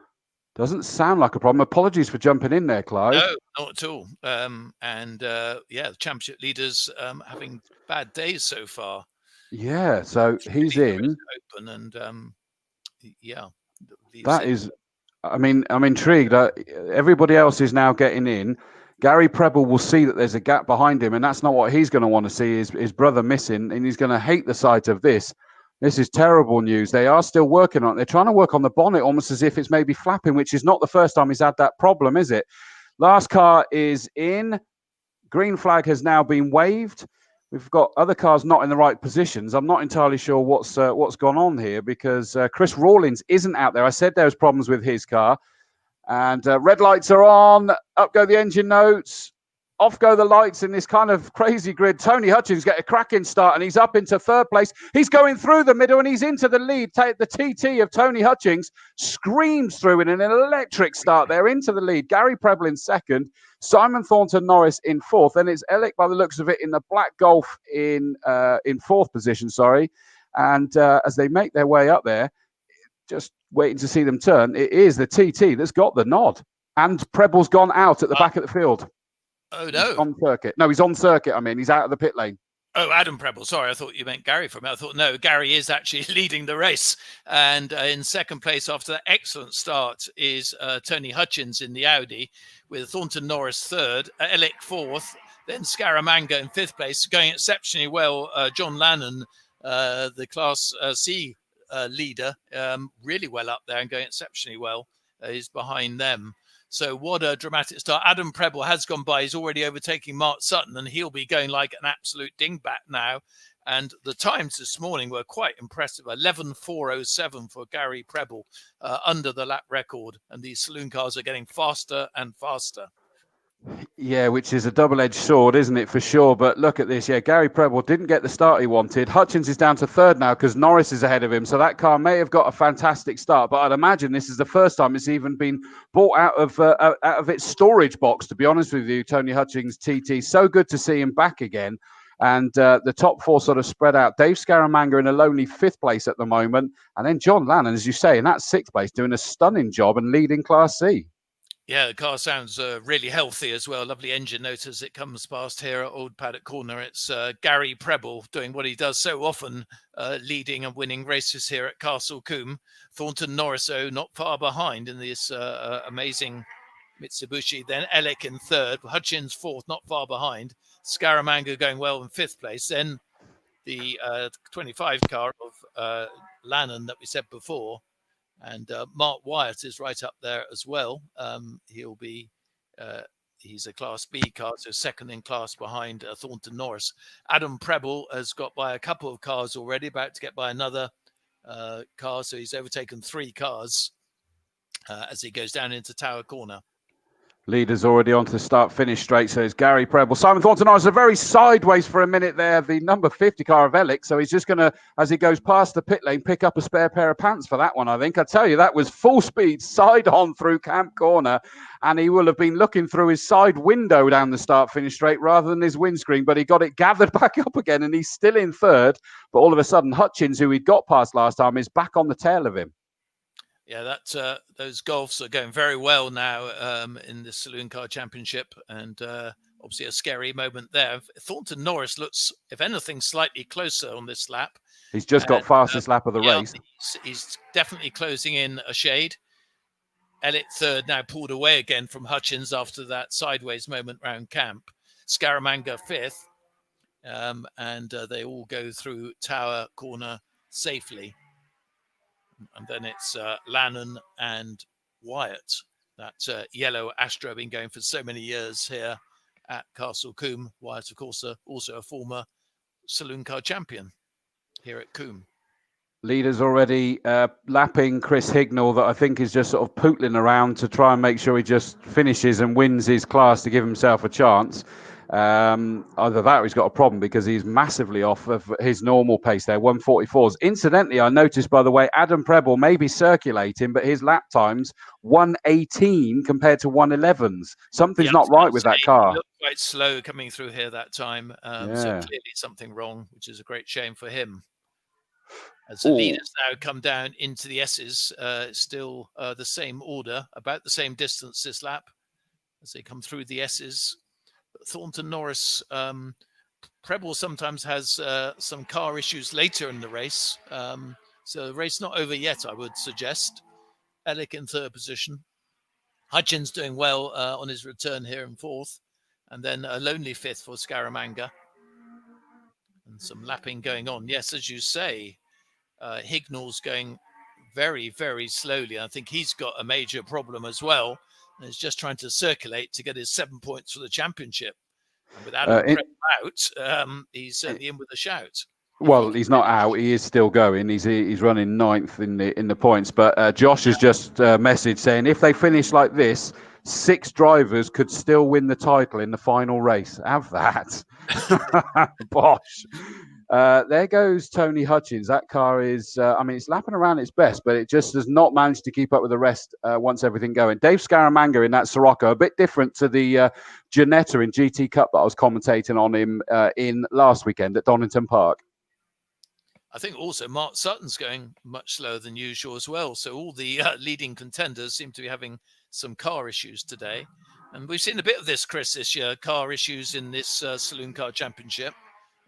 Speaker 5: Doesn't sound like a problem. Apologies for jumping in there, Clive.
Speaker 7: No, not at all. The championship leaders having bad days so far.
Speaker 5: Yeah, so he's in.
Speaker 7: Open and
Speaker 5: That is, I mean, I'm intrigued. Everybody else is now getting in. Gary Preble will see that there's a gap behind him, and that's not what he's going to want to see, is his brother missing, and he's going to hate the sight of this. This is terrible news. They are still working on it. They're trying to work on the bonnet almost as if it's maybe flapping, which is not the first time he's had that problem, is it? Last car is in. Green flag has now been waved. We've got other cars not in the right positions. I'm not entirely sure what's gone on here because Chris Rawlins isn't out there. I said there was problems with his car. And red lights are on. Up go the engine notes. Off go the lights in this kind of crazy grid. Tony Hutchings get a cracking start and he's up into 3rd place. He's going through the middle and he's into the lead. The TT of Tony Hutchings screams through in an electric start there into the lead. Gary Preble in 2nd. Simon Thornton Norris in 4th. Then it's Ellick, by the looks of it, in the black Golf in 4th position, sorry. And as they make their way up there, just waiting to see them turn, it is the TT that's got the nod. And Preble's gone out at the back of the field.
Speaker 7: Oh, no.
Speaker 5: He's on circuit. No, he's on circuit. I mean, he's out of the pit lane.
Speaker 7: Oh, Adam Preble. Sorry, I thought you meant Gary for a minute. I thought, no, Gary is actually leading the race. And in 2nd place after that excellent start is Tony Hutchins in the Audi, with Thornton Norris 3rd, Ellick 4th, then Scaramanga in 5th place, going exceptionally well. John Lannon, the Class C leader, really well up there and going exceptionally well, is behind them. So what a dramatic start. Adam Preble has gone by. He's already overtaking Mark Sutton, and he'll be going like an absolute dingbat now. And the times this morning were quite impressive. 11:4:07 for Gary Preble, under the lap record. And these saloon cars are getting faster and faster.
Speaker 5: Yeah, which is a double-edged sword, isn't it, for sure? But look at this. Yeah, Gary Preble didn't get the start he wanted. Hutchins is down to 3rd now because Norris is ahead of him. So that car may have got a fantastic start. But I'd imagine this is the first time it's even been bought out of its storage box, to be honest with you, Tony Hutchings TT. So good to see him back again. And the top 4 sort of spread out. Dave Scaramanga in a lonely 5th place at the moment. And then John Lannon, as you say, in that 6th place, doing a stunning job and leading Class C.
Speaker 7: Yeah, the car sounds really healthy as well. Lovely engine note as it comes past here at Old Paddock Corner. It's Gary Preble doing what he does so often, leading and winning races here at Castle Combe. Thornton Norris, though, not far behind in this amazing Mitsubishi. Then Ellick in 3rd, Hutchins 4th, not far behind. Scaramanga going well in 5th place. Then the 25 car of Lannon that we said before. And Mark Wyatt is right up there as well. He'll be, he's a Class B car, so 2nd in class behind Thornton Norris. Adam Preble has got by a couple of cars already, about to get by another car. So he's overtaken 3 cars as he goes down into Tower Corner.
Speaker 5: Leader's already on to the start-finish straight, so it's Gary Preble. Simon Thornton Norris a very sideways for a minute there, the number 50 car of Ellick. So he's just going to, as he goes past the pit lane, pick up a spare pair of pants for that one, I think. I tell you, that was full speed, side on through Camp Corner, and he will have been looking through his side window down the start-finish straight rather than his windscreen, but he got it gathered back up again, and he's still in 3rd. But all of a sudden, Hutchins, who he'd got past last time, is back on the tail of him.
Speaker 7: Yeah, that those Golfs are going very well now in the Saloon Car Championship, and obviously a scary moment there. Thornton Norris looks, if anything, slightly closer on this lap.
Speaker 5: He's just got fastest lap of the
Speaker 7: yeah,
Speaker 5: race.
Speaker 7: He's definitely closing in a shade. Elliott third, now pulled away again from Hutchins after that sideways moment round camp. Scaramanga fifth, and they all go through Tower Corner safely. And then it's Lannon and Wyatt. That yellow Astra been going for so many years here at Castle Combe. Wyatt, of course, also a former Saloon Car champion here at Combe.
Speaker 5: Leaders already lapping Chris Hignall, that I think is just sort of pootling around to try and make sure he just finishes and wins his class to give himself a chance. Either that or he's got a problem because he's massively off of his normal pace there, 144s. Incidentally, I noticed, by the way, Adam Preble may be circulating, but his lap time's 118 compared to 111s. Something's not right with that car.
Speaker 7: He looked quite slow coming through here that time. So
Speaker 5: Yeah.
Speaker 7: clearly something wrong, which is a great shame for him. As the leaders now come down into the S's, still the same order, about the same distance this lap as they come through the S's. But Thornton Norris, Preble sometimes has some car issues later in the race. So the race not over yet, I would suggest. Ellick in third position. Hutchins doing well on his return here in fourth. And then a lonely fifth for Scaramanga. And some lapping going on. Yes, as you say, Hignall's going very, very slowly. I think he's got a major problem as well. And he's just trying to circulate to get his 7 points for the championship. And with Adam Preble out, he's certainly in with a shout.
Speaker 5: Well, he's not out. He is still going. He's running ninth in the points. But Josh has just messaged saying if they finish like this, 6 drivers could still win the title in the final race. Have that. Bosh. There goes Tony Hutchins. That car is, I mean, it's lapping around its best, but it just does not manage to keep up with the rest once everything going. Dave Scaramanga in that Sirocco, a bit different to the Ginetta in GT Cup that I was commentating on him in last weekend at Donington Park.
Speaker 7: I think also Mark Sutton's going much slower than usual as well. So all the leading contenders seem to be having some car issues today. And we've seen a bit of this, Chris, this year, car issues in this Saloon Car Championship.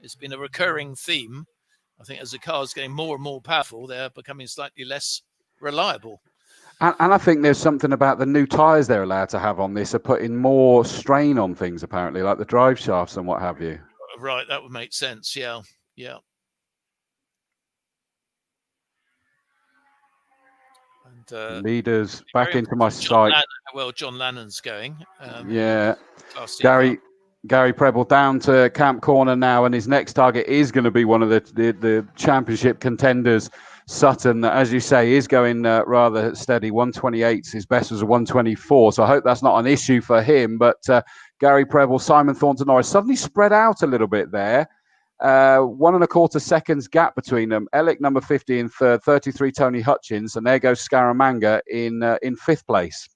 Speaker 7: It's been a recurring theme. I think as the cars getting more and more powerful, they're becoming slightly less reliable.
Speaker 5: And I think there's something about the new tyres they're allowed to have on this are putting more strain on things, apparently, like the drive shafts and what have you.
Speaker 7: Right, that would make sense. Yeah, yeah. And,
Speaker 5: leaders back into my sight.
Speaker 7: Well, John Lannon's going.
Speaker 5: Yeah. Gary Preble down to Camp Corner now, and his next target is going to be one of the championship contenders. Sutton, as you say, is going rather steady. 128. His best was a 124. So I hope that's not an issue for him. But Gary Preble, Simon Thornton Norris suddenly spread out a little bit there. 1.25 seconds gap between them. Ellick number 50 in third, 33 Tony Hutchins, and there goes Scaramanga in fifth place.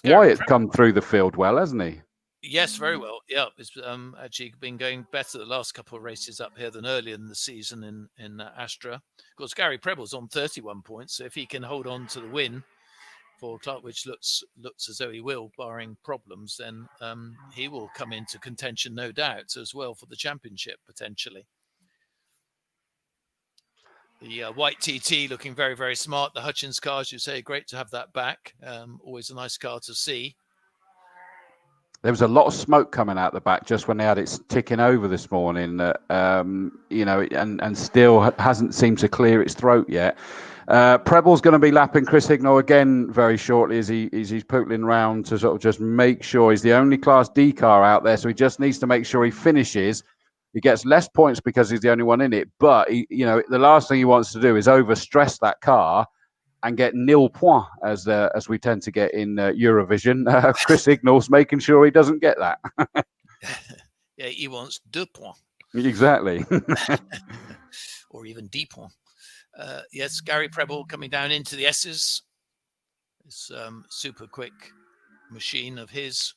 Speaker 5: Wyatt's come through the field well, hasn't he?
Speaker 7: Yes, very well. Yeah, it's actually been going better the last couple of races up here than earlier in the season in Astra. Of course, Gary Preble's on 31 points, so if he can hold on to the win for Clark, which looks as though he will, barring problems, then he will come into contention, no doubt, as well for the championship, potentially. The white TT looking very, very smart. The Hutchins car, as you say, great to have that back. Always a nice car to see.
Speaker 5: There was a lot of smoke coming out the back just when they had it ticking over this morning, and still hasn't seemed to clear its throat yet. Preble's going to be lapping Chris Hignall again very shortly as he's pootling around to sort of just make sure he's the only Class D car out there. So he just needs to make sure he finishes. He gets less points because he's the only one in it. But, the last thing he wants to do is overstress that car and get nil point, as we tend to get in Eurovision. Chris Hignall's making sure he doesn't get that.
Speaker 7: Yeah, he wants 2 points.
Speaker 5: Exactly.
Speaker 7: Or even 10 points. Yes, Gary Preble coming down into the S's. This super quick machine of his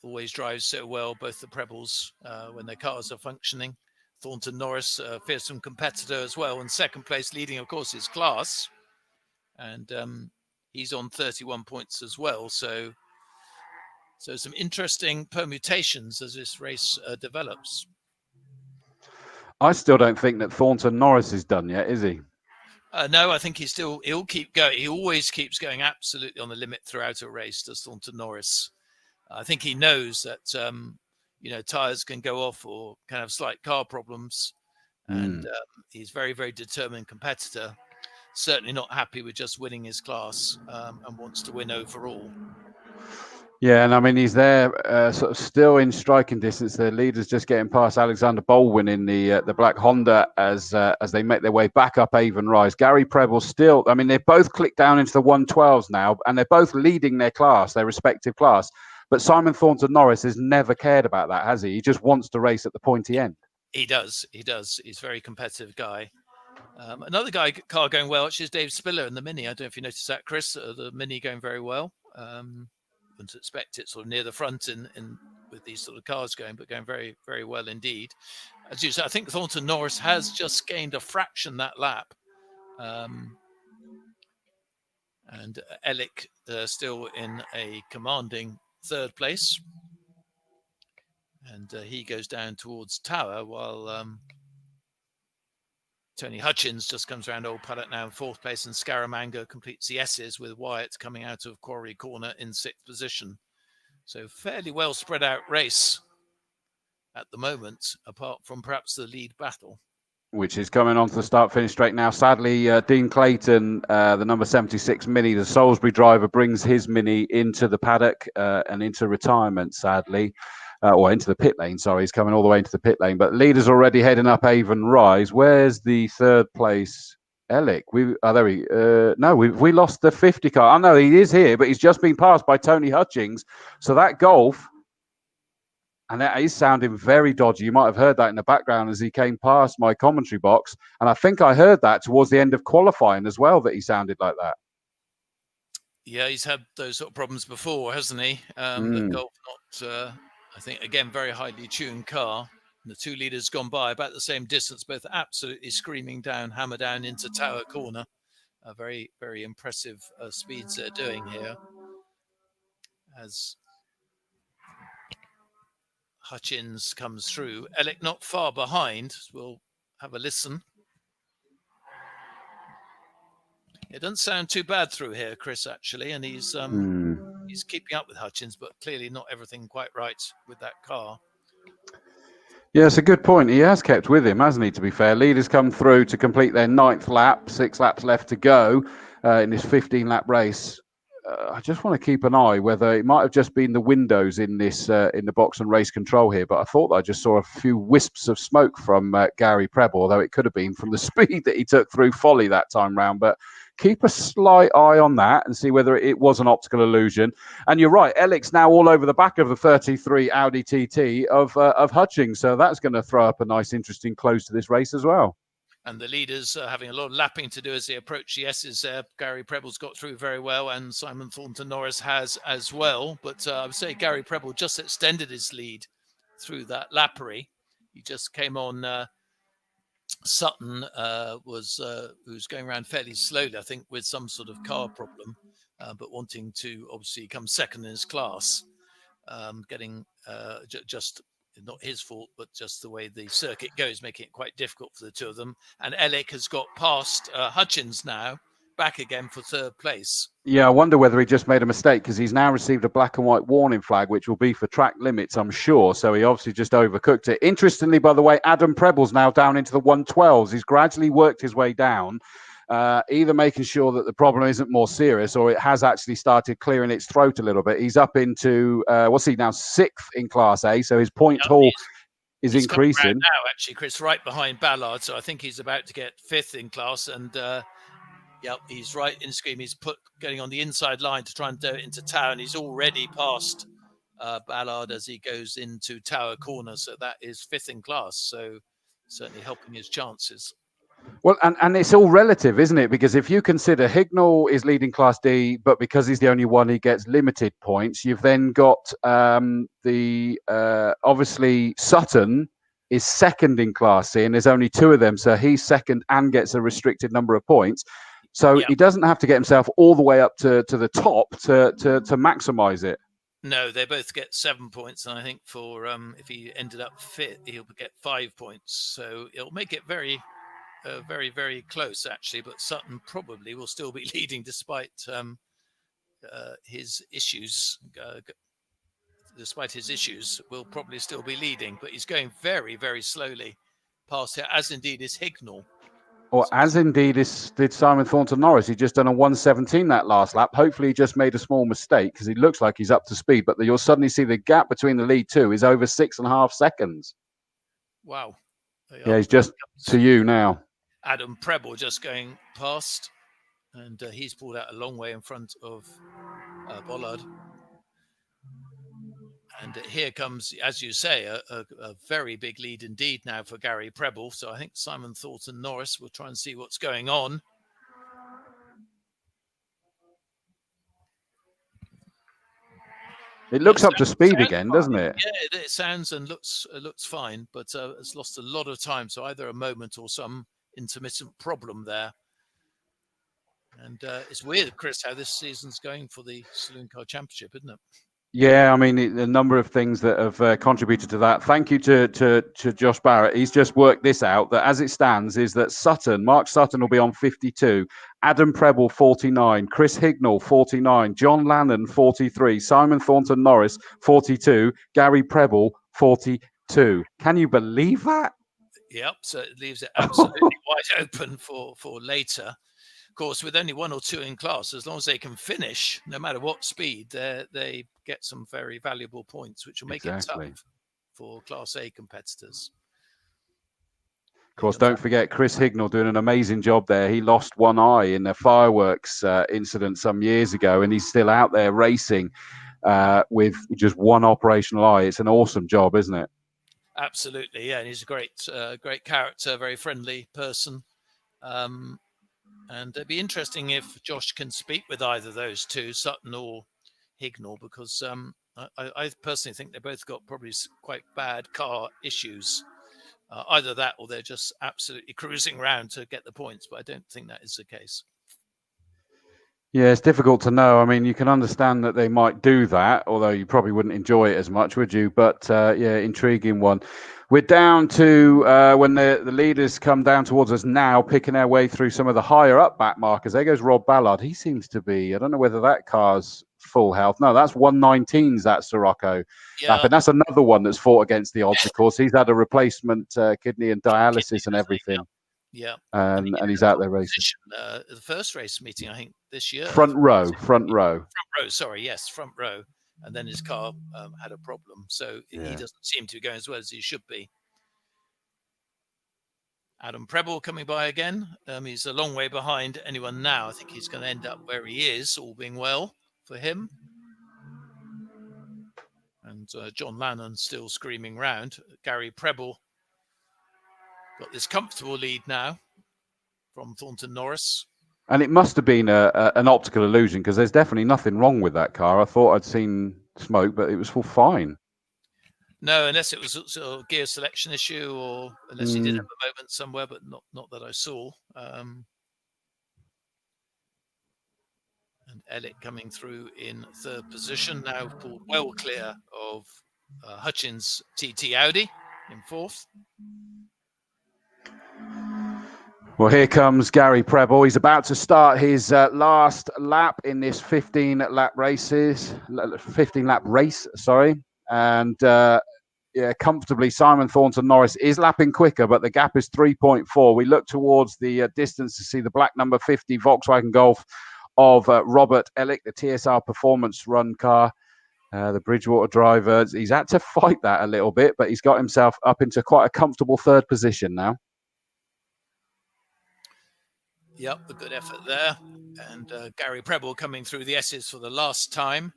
Speaker 7: always drives so well, both the Prebles when their cars are functioning. Thornton Norris, a fearsome competitor as well, and second place leading, of course, his class. And he's on 31 points as well. So some interesting permutations as this race develops.
Speaker 5: I still don't think that Thornton Norris is done yet, is he?
Speaker 7: No, I think he'll keep going. He always keeps going absolutely on the limit throughout a race, does Thornton Norris. I think he knows that, tyres can go off or can have slight car problems. And he's very, very determined competitor. Certainly not happy with just winning his class and wants to win overall.
Speaker 5: Yeah, and I mean, he's there sort of still in striking distance. The leader's just getting past Alexander Baldwin in the black Honda as they make their way back up Avon Rise. Gary Preble still, I mean, they've both clicked down into the 112s now, and they're both leading their class, their respective class. But Simon Thornton Norris has never cared about that, has he? He just wants to race at the pointy end. He does. He's a very competitive guy. Another car going well, actually, is Dave Spiller in the Mini. I don't know if you noticed that, Chris. The Mini going very well. Wouldn't expect it sort of near the front in with these sort of cars going, but going very, very well indeed. As you said, I think Thornton Norris has just gained a fraction that lap. And Ellick still in a commanding third place. And he goes down towards Tower while Tony Hutchins just comes around Old Paddock now in fourth place, and Scaramanga completes the S's with Wyatt coming out of Quarry Corner in sixth position. So fairly well spread out race at the moment, apart from perhaps the lead battle. Which is coming onto the start-finish straight now. Sadly, Dean Clayton, the number 76 Mini, the Salisbury driver, brings his Mini into the paddock and into retirement, sadly. Or into the pit lane, sorry. He's coming all the way into the pit lane. But leaders already heading up Avon Rise. Where's the third place Ellick? We lost the 50 car. Oh, no, he is here, but he's just been passed by Tony Hutchings. So that Golf, and that is sounding very dodgy. You might have heard that in the background as he came past my commentary box. And I think I heard that towards the end of qualifying as well, that he sounded like that. Yeah, he's had those sort of problems before, hasn't he? The Golf not... I think, again, very highly tuned car. And the two leaders gone by about the same distance, both absolutely screaming down, hammer down into Tower Corner. Very, very impressive speeds they're doing here. As Hutchins comes through. Ellick not far behind. We'll have a listen. It doesn't sound too bad through here, Chris, actually. And he's keeping up with Hutchins, but clearly not everything quite right with that car. Yeah, it's a good point. He has kept with him, hasn't he, to be fair? Leaders come through to complete their 9th lap, 6 laps left to go in this 15-lap race. I just want to keep an eye whether it might have just been the windows in this in the box and race control here, but I thought I just saw a few wisps of smoke from Gary Preble, although it could have been from the speed that he took through Folly that time round. But keep a slight eye on that and see whether it was an optical illusion. And you're right, Ellick's now all over the back of the 33 Audi TT of Hutchings, so that's going to throw up a nice, interesting close to this race as well. And the leaders are having a lot of lapping to do as they approach the S's there. Gary Preble's got through very well, and Simon Thornton Norris has as well. But I would say Gary Preble just extended his lead through that lappery. He just came on Sutton, who's going around fairly slowly, I think, with some sort of car problem, but wanting to obviously come second in his class, getting just... not his fault, but just the way the circuit goes, making it quite difficult for the two of them. And Ellick has got past Hutchins now, back again for third place. Yeah, I wonder whether he just made a mistake, because he's now received a black and white warning flag, which will be for track limits, I'm sure. So he obviously just overcooked it. Interestingly, by the way, Adam Preble's now down into the 112s. He's gradually worked his way down. Either making sure that the problem isn't more serious, or it has actually started clearing its throat a little bit. He's up into, what's he now, 6th in Class A, so his point haul is increasing. Now, actually, Chris, right behind Ballard, so I think he's about to get 5th in class, and he's right in screen. He's getting on the inside line to try and do it into Tower, and he's already passed Ballard as he goes into Tower Corner, so that is 5th in class, so certainly helping his chances. Well, and it's all relative, isn't it? Because if you consider Hignall is leading Class D, but because he's the only one, he gets limited points. You've then got obviously Sutton is second in Class C, and there's only 2 of them, so he's second and gets a restricted number of points. So he doesn't have to get himself all the way up to the top to maximise it.
Speaker 7: No, they both get 7 points, and I think for if he ended up fit, he'll get 5 points. So it'll make it very, very close, actually. But Sutton probably will still be leading despite his issues. Despite his issues, will probably still be leading, but he's going very, very slowly past here, as indeed is Hignall.
Speaker 5: Or as indeed did Simon Thornton Norris. He just done a 1:17 that last lap. Hopefully he just made a small mistake because he looks like he's up to speed. But you'll suddenly see the gap between the lead 2 is over 6.5 seconds.
Speaker 7: Wow.
Speaker 5: Yeah, he's just to you now.
Speaker 7: Adam Preble just going past, and he's pulled out a long way in front of Bollard. And here comes, as you say, a very big lead indeed now for Gary Preble. So I think Simon Thornton Norris will try and see what's going on.
Speaker 5: It looks up to speed again, doesn't it?
Speaker 7: Yeah, it sounds and looks fine, but it's lost a lot of time. So either a moment or some intermittent problem there. And it's weird, Chris, how this season's going for the Saloon Car Championship, isn't it?
Speaker 5: Yeah, I mean, a number of things that have contributed to that. Thank you to Josh Barrett. He's just worked this out, that as it stands is that Mark Sutton will be on 52, Adam Preble 49, Chris Hignall 49, John Lannon 43, Simon Thornton Norris 42, Gary Preble 42. Can you believe that?
Speaker 7: Yep, so it leaves it absolutely wide open for later. Of course, with only 1 or 2 in class, as long as they can finish, no matter what speed, they get some very valuable points, which will make it tough for Class A competitors.
Speaker 5: Of course, don't forget Chris Hignall doing an amazing job there. He lost one eye in a fireworks incident some years ago, and he's still out there racing with just one operational eye. It's an awesome job, isn't it?
Speaker 7: Absolutely, yeah. And he's a great character, very friendly person. And it'd be interesting if Josh can speak with either of those two, Sutton or Hignall, because I personally think they both got probably quite bad car issues. Either that or they're just absolutely cruising around to get the points, but I don't think that is the case.
Speaker 5: Yeah, it's difficult to know. I mean, you can understand that they might do that, although you probably wouldn't enjoy it as much, would you? But yeah, intriguing one. We're down to when the leaders come down towards us now, picking our way through some of the higher up back markers. There goes Rob Ballard. He seems to be, I don't know whether that car's full health. No, that's 119s, that Sirocco.
Speaker 7: Yeah.
Speaker 5: And that's another one that's fought against the odds, of course. He's had a replacement kidney and dialysis and everything.
Speaker 7: Yeah.
Speaker 5: And he's out there racing.
Speaker 7: The first race meeting, I think, this year.
Speaker 5: Front row.
Speaker 7: Front row, sorry. Yes, front row. And then his car had a problem. So he doesn't seem to be going as well as he should be. Adam Preble coming by again. He's a long way behind anyone now. I think he's going to end up where he is, all being well for him. And John Lannon still screaming round. Gary Preble got this comfortable lead now from Thornton Norris.
Speaker 5: And it must have been an optical illusion, because there's definitely nothing wrong with that car. I thought I'd seen smoke, but it was all fine.
Speaker 7: No, unless it was a gear selection issue, or unless he did have a moment somewhere, but not that I saw. And Elliott coming through in third position, now pulled well clear of Hutchins TT Audi in fourth.
Speaker 5: Well, here comes Gary Preble. He's about to start his last lap in this 15-lap race, sorry. And yeah, comfortably, Simon Thornton Norris is lapping quicker, but the gap is 3.4. We look towards the distance to see the black number 50 Volkswagen Golf of Robert Ellick, the TSR Performance Run car, the Bridgewater driver. He's had to fight that a little bit, but he's got himself up into quite a comfortable third position now.
Speaker 7: Yep, a good effort there. And Gary Preble coming through the S's for the last time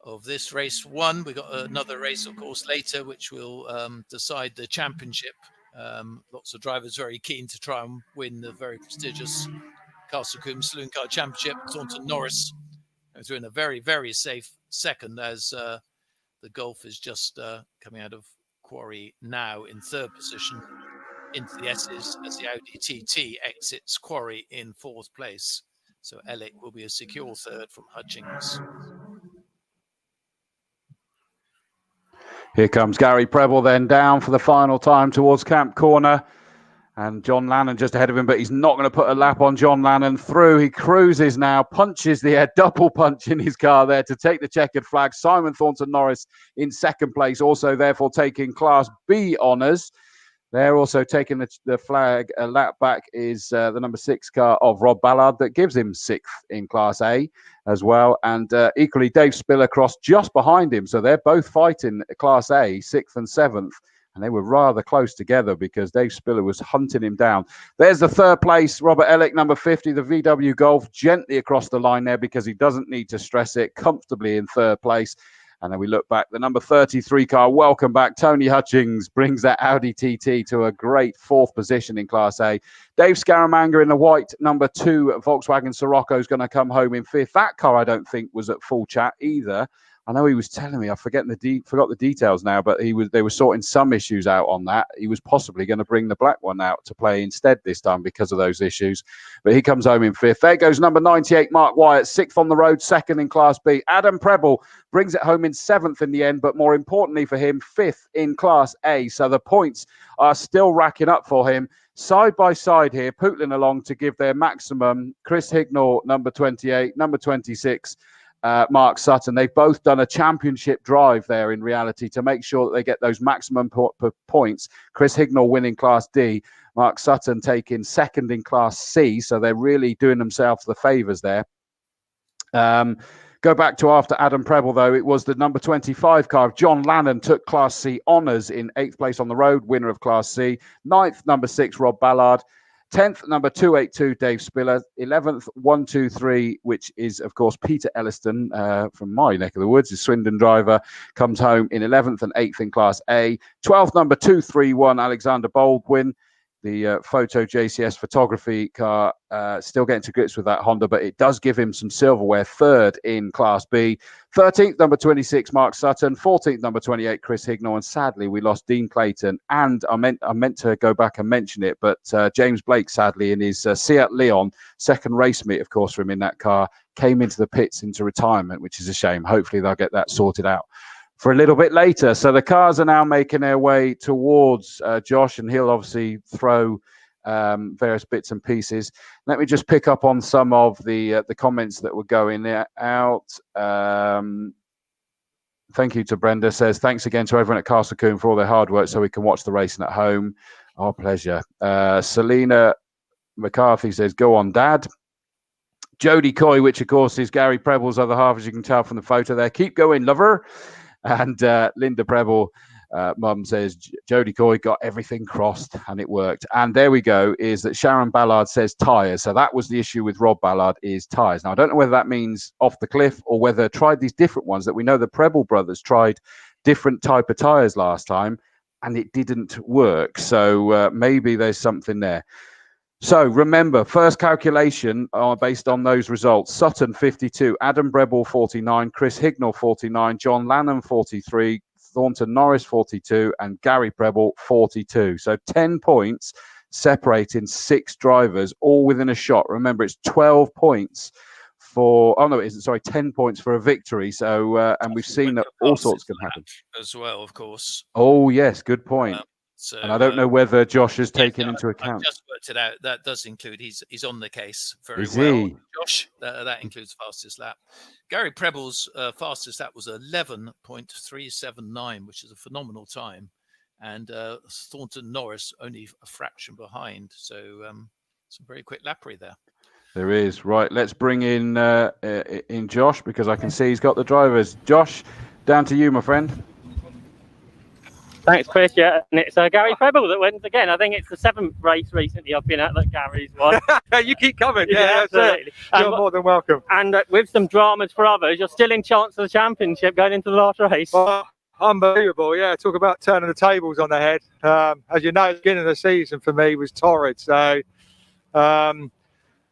Speaker 7: of this race one. We've got another race, of course, later, which will decide the championship. Lots of drivers very keen to try and win the very prestigious Castle Combe Saloon Car Championship. Thornton Norris through in a very, very safe second, as the Golf is just coming out of Quarry now in third position into the S's as the Audi TT exits Quarry in fourth place. So Ellick will be a secure third from Hutchings.
Speaker 5: Here comes Gary Preble then down for the final time towards Camp Corner. And John Lannon just ahead of him, but he's not going to put a lap on John Lannon through. He cruises now, punches the air, double punch in his car there to take the checkered flag. Simon Thornton Norris in second place, also therefore taking Class B honours. They're also taking the flag. A lap back is the number 6 car of Rob Ballard that gives him 6th in Class A as well. And equally, Dave Spiller crossed just behind him. So they're both fighting Class A, 6th and 7th. And they were rather close together because Dave Spiller was hunting him down. There's the third place, Robert Ellick, number 50, the VW Golf, gently across the line there because he doesn't need to stress it, comfortably in third place. And then we look back, the number 33 car, welcome back. Tony Hutchings brings that Audi TT to a great fourth position in Class A. Dave Scaramanga in the white number 2 Volkswagen Sirocco is going to come home in fifth. That car, I don't think, was at full chat either. I know he was telling me, I forgot the details now, but they were sorting some issues out on that. He was possibly going to bring the black one out to play instead this time because of those issues. But he comes home in fifth. There goes number 98, Mark Wyatt, 6th on the road, 2nd in Class B. Adam Preble brings it home in 7th in the end, but more importantly for him, 5th in Class A. So the points are still racking up for him. Side by side here, pootling along to give their maximum. Chris Hignall, number 28, number 26. Mark Sutton. They've both done a championship drive there in reality to make sure that they get those maximum points. Chris Hignall winning Class D, Mark Sutton taking 2nd in Class C. So they're really doing themselves the favours there. Go back to after Adam Preble, though. It was the number 25 car of John Lannon took Class C honours in 8th place on the road, winner of Class C. 9th, number 6, Rob Ballard. 10th, number 282, Dave Spiller. 11th, 123, which is, of course, Peter Elliston from my neck of the woods, his Swindon driver, comes home in 11th and 8th in Class A. 12th, number 231, Alexander Baldwin. The Photo JCS photography car, still getting to grips with that Honda, but it does give him some silverware. 3rd in Class B. 13th, number 26, Mark Sutton. 14th, number 28, Chris Hignall. And sadly, we lost Dean Clayton. And I meant to go back and mention it, but James Blake, sadly, in his Seat Leon, second race meet, of course, for him in that car, came into the pits into retirement, which is a shame. Hopefully, they'll get that sorted out for a little bit later. So the cars are now making their way towards Josh, and he'll obviously throw various bits and pieces. Let me just pick up on some of the comments that were going out. Thank you to Brenda, says, thanks again to everyone at Castle Combe for all their hard work so we can watch the racing at home. Our pleasure. Selena McCarthy says, go on, Dad. Jodie Coy, which of course is Gary Preble's other half, as you can tell from the photo there. Keep going, lover. And Linda Preble, mum, says, Jodie Coy got everything crossed and it worked. And there we go, is that Sharon Ballard says tyres. So that was the issue with Rob Ballard, is tyres. Now, I don't know whether that means off the cliff or whether tried these different ones that we know the Preble brothers tried different type of tyres last time and it didn't work. So maybe there's something there. So remember, first calculation based on those results. Sutton 52, Adam Preble 49, Chris Hignall 49, John Lannon 43, Thornton Norris 42, and Gary Preble 42. So 10 points separating 6 drivers, all within a shot. Remember, it's 12 points for, 10 points for a victory. So, and we've seen that all sorts can happen.
Speaker 7: As well, of course.
Speaker 5: Oh, yes, good point.
Speaker 7: So,
Speaker 5: and I don't know whether Josh has taken into account.
Speaker 7: I just worked it out. That does include, he's on the case very
Speaker 5: Is
Speaker 7: well.
Speaker 5: he?
Speaker 7: Josh, that includes fastest lap. Gary Preble's fastest lap was 11.379, which is a phenomenal time. And Thornton Norris only a fraction behind. So some very quick lappery there.
Speaker 5: There is. Right, let's bring in Josh because I can see he's got the drivers. Josh, down to you, my friend.
Speaker 9: Thanks, Chris. Yeah, and it's Gary Preble that wins again. I think it's the 7th race recently I've been at that Gary's won.
Speaker 16: You keep coming.
Speaker 9: Yeah, absolutely.
Speaker 16: You're more than welcome.
Speaker 9: And with some dramas for others, you're still in chance of the championship going into the last race.
Speaker 16: Well, unbelievable. Yeah, talk about turning the tables on the head. As you know, the beginning of the season for me was torrid. So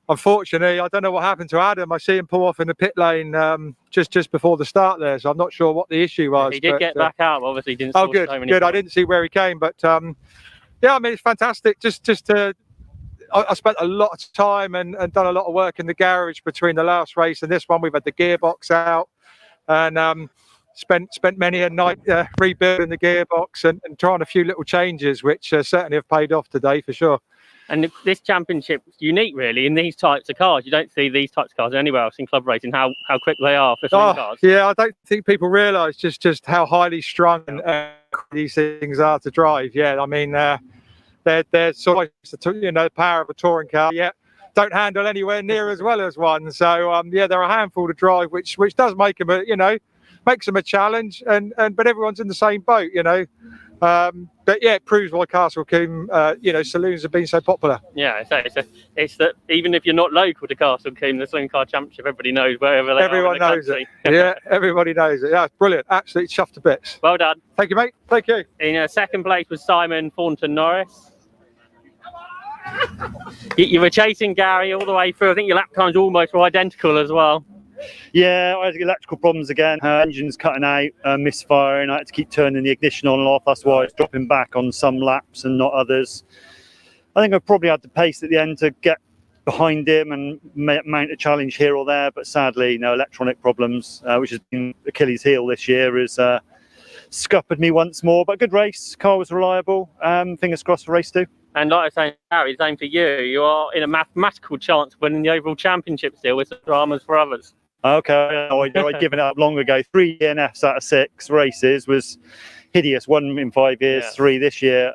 Speaker 16: unfortunately, I don't know what happened to Adam. I see him pull off in the pit lane just before the start there, so I'm not sure what the issue was.
Speaker 9: He did get back out, obviously didn't.
Speaker 16: Oh, good, good. I didn't see where he came, but yeah, I mean, it's fantastic. Just to, I spent a lot of time and done a lot of work in the garage between the last race and this one. We've had the gearbox out and spent many a night rebuilding the gearbox and trying a few little changes, which certainly have paid off today for sure.
Speaker 9: And this championship is unique, really, in these types of cars. You don't see these types of cars anywhere else in club racing. How quick they are for saloon cars.
Speaker 16: Yeah, I don't think people realise just how highly strung these things are to drive. Yeah, I mean, they're sort of like, you know, the power of a touring car. Yeah, don't handle anywhere near as well as one. So yeah, they're a handful to drive, which does make them makes them a challenge. But everyone's in the same boat, you know. But yeah, it proves why Castle Combe, saloons have been so popular.
Speaker 9: Yeah, it's that even if you're not local to Castle Combe, the Saloon Car Championship, everybody knows wherever they
Speaker 16: Everyone
Speaker 9: are in the
Speaker 16: knows
Speaker 9: country.
Speaker 16: it. Yeah, everybody knows it. Yeah, it's brilliant. Absolutely chuffed to bits.
Speaker 9: Well done.
Speaker 16: Thank you, mate. Thank you.
Speaker 9: In second place was Simon Thornton Norris. You were chasing Gary all the way through. I think your lap times almost were identical as well.
Speaker 17: Yeah, I had electrical problems again. Engine's cutting out, misfiring. I had to keep turning the ignition on and off. That's why it's dropping back on some laps and not others. I think I probably had the pace at the end to get behind him and mount a challenge here or there. But sadly, electronic problems, which has been Achilles' heel this year, has scuppered me once more. But good race. Car was reliable. Fingers crossed for race 2.
Speaker 9: And like I was saying, Harry, same for you. You are in a mathematical chance of winning the overall championship still with some dramas for others.
Speaker 17: Okay, I'd given it up long ago. 3 DNFs out of 6 races was hideous. 1 in 5 years, 3 this year.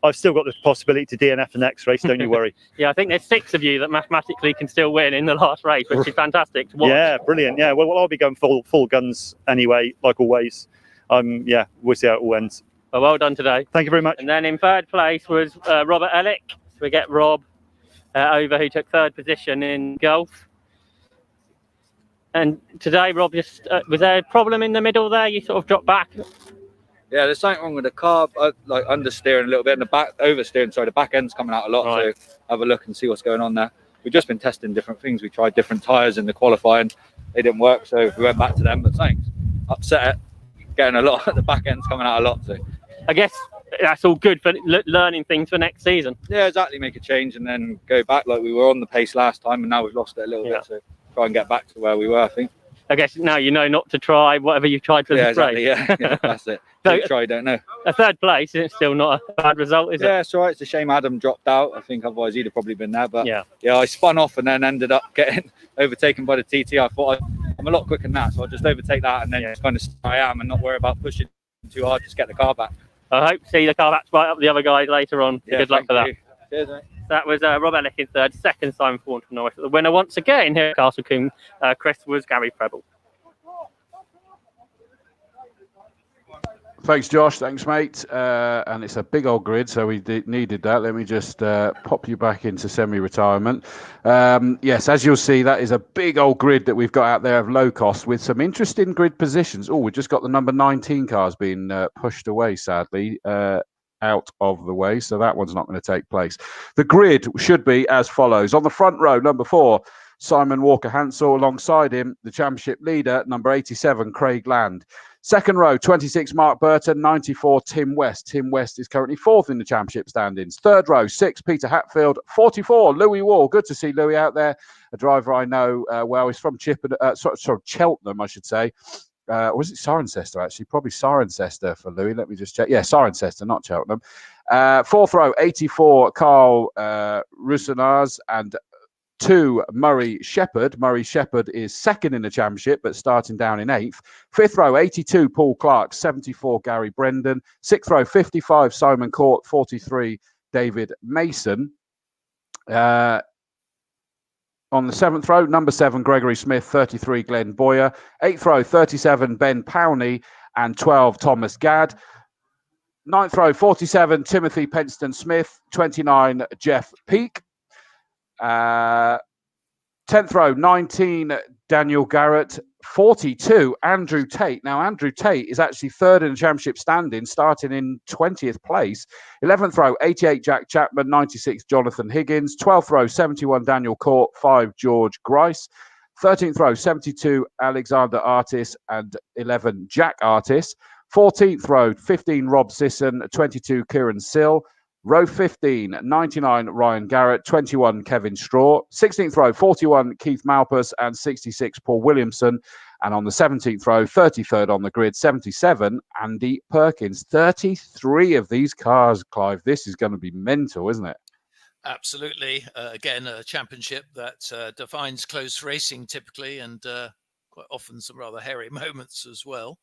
Speaker 17: I've still got the possibility to DNF the next race, don't you worry.
Speaker 9: Yeah, I think there's 6 of you that mathematically can still win in the last race, which is fantastic to watch.
Speaker 17: Yeah, brilliant. Yeah, well, I'll be going full guns anyway, like always. Yeah, we'll see how it all ends.
Speaker 9: Well done today.
Speaker 17: Thank you very much.
Speaker 9: And then in third place was Robert Ellick. So we get Rob over, who took 3rd position in golf. And today, Rob, just was there a problem in the middle there? You sort of dropped back.
Speaker 18: Yeah, there's something wrong with the car, like understeering a little bit, and the back oversteering. Sorry, the back end's coming out a lot. Right. So have a look and see what's going on there. We've just been testing different things. We tried different tyres in the qualifying, they didn't work, so we went back to them. But something's upset it, getting a lot. The back end's coming out a lot. So
Speaker 9: I guess that's all good for learning things for next season.
Speaker 18: Yeah, exactly. Make a change and then go back. Like we were on the pace last time, and now we've lost it a little bit. So try and get back to where we were, I think.
Speaker 9: I guess now you know not to try whatever you've tried for this race.
Speaker 18: Yeah, that's it. Don't try, don't know.
Speaker 9: A 3rd place is still not a bad result, is it?
Speaker 18: Yeah, it's all right. It's a shame Adam dropped out. I think otherwise he'd have probably been there. But yeah, I spun off and then ended up getting overtaken by the TT. I thought I'm a lot quicker than that, so I'll just overtake that and then just kind of stay I am and not worry about pushing too hard, just get the car back.
Speaker 9: I hope to see the car back right up the other guys later on.
Speaker 18: Yeah,
Speaker 9: good luck for that.
Speaker 18: Cheers, mate.
Speaker 9: That was Rob Ellick in 3rd, 2nd Simon Thornton Norris. The winner once again here at Castle Combe, Chris, was Gary Preble.
Speaker 5: Thanks, Josh. Thanks, mate. And it's a big old grid, so we needed that. Let me just pop you back into semi-retirement. Yes, as you'll see, that is a big old grid that we've got out there of Locosts with some interesting grid positions. Oh, we've just got the number 19 cars being pushed away, sadly, out of the way. So that one's not going to take place. The grid should be as follows. On the front row, number 4, Simon Walker-Hansel. Alongside him, the championship leader, number 87, Craig Land. Second row, 26, Mark Burton. 94, Tim West. Tim West is currently 4th in the championship standings. Third row, 6, Peter Hatfield. 44, Louis Wall. Good to see Louis out there. A driver I know well. He's from Cheltenham, I should say. Was it Cirencester, actually? Probably Cirencester for Louis. Let me just check. Yeah, Cirencester, not Cheltenham. 4th row, 84, Carl Rusenars and 2, Murray Shepherd. Murray Shepherd is 2nd in the championship, but starting down in 8th. 5th row, 82, Paul Clark. 74, Gary Brendan. 6th row, 55, Simon Court. 43, David Mason. On the 7th row, number 7, Gregory Smith. 33, Glenn Boyer. 8th row, 37, Ben Powney. And 12, Thomas Gadd. 9th row, 47, Timothy Penston Smith. 29, Jeff Peake. 10th row, 19, Daniel Garrett. 42, Andrew Tate. Now, Andrew Tate is actually third in the championship standing, starting in 20th place. 11th row, 88, Jack Chapman. 96, Jonathan Higgins. 12th row, 71, Daniel Court. 5, George Grice. 13th row, 72, Alexander Artis. And 11, Jack Artis. 14th row, 15, Rob Sisson. 22, Kieran Sill. Row 15, 99, Ryan Garrett. 21, Kevin Straw. 16th row, 41, Keith Malpas. And 66, Paul Williamson. And on the 17th row, 33rd on the grid, 77, Andy Perkins. 33 of these cars, Clive. This is going to be mental, isn't it?
Speaker 7: Absolutely. Again, a championship that defines close racing typically, and quite often some rather hairy moments as well.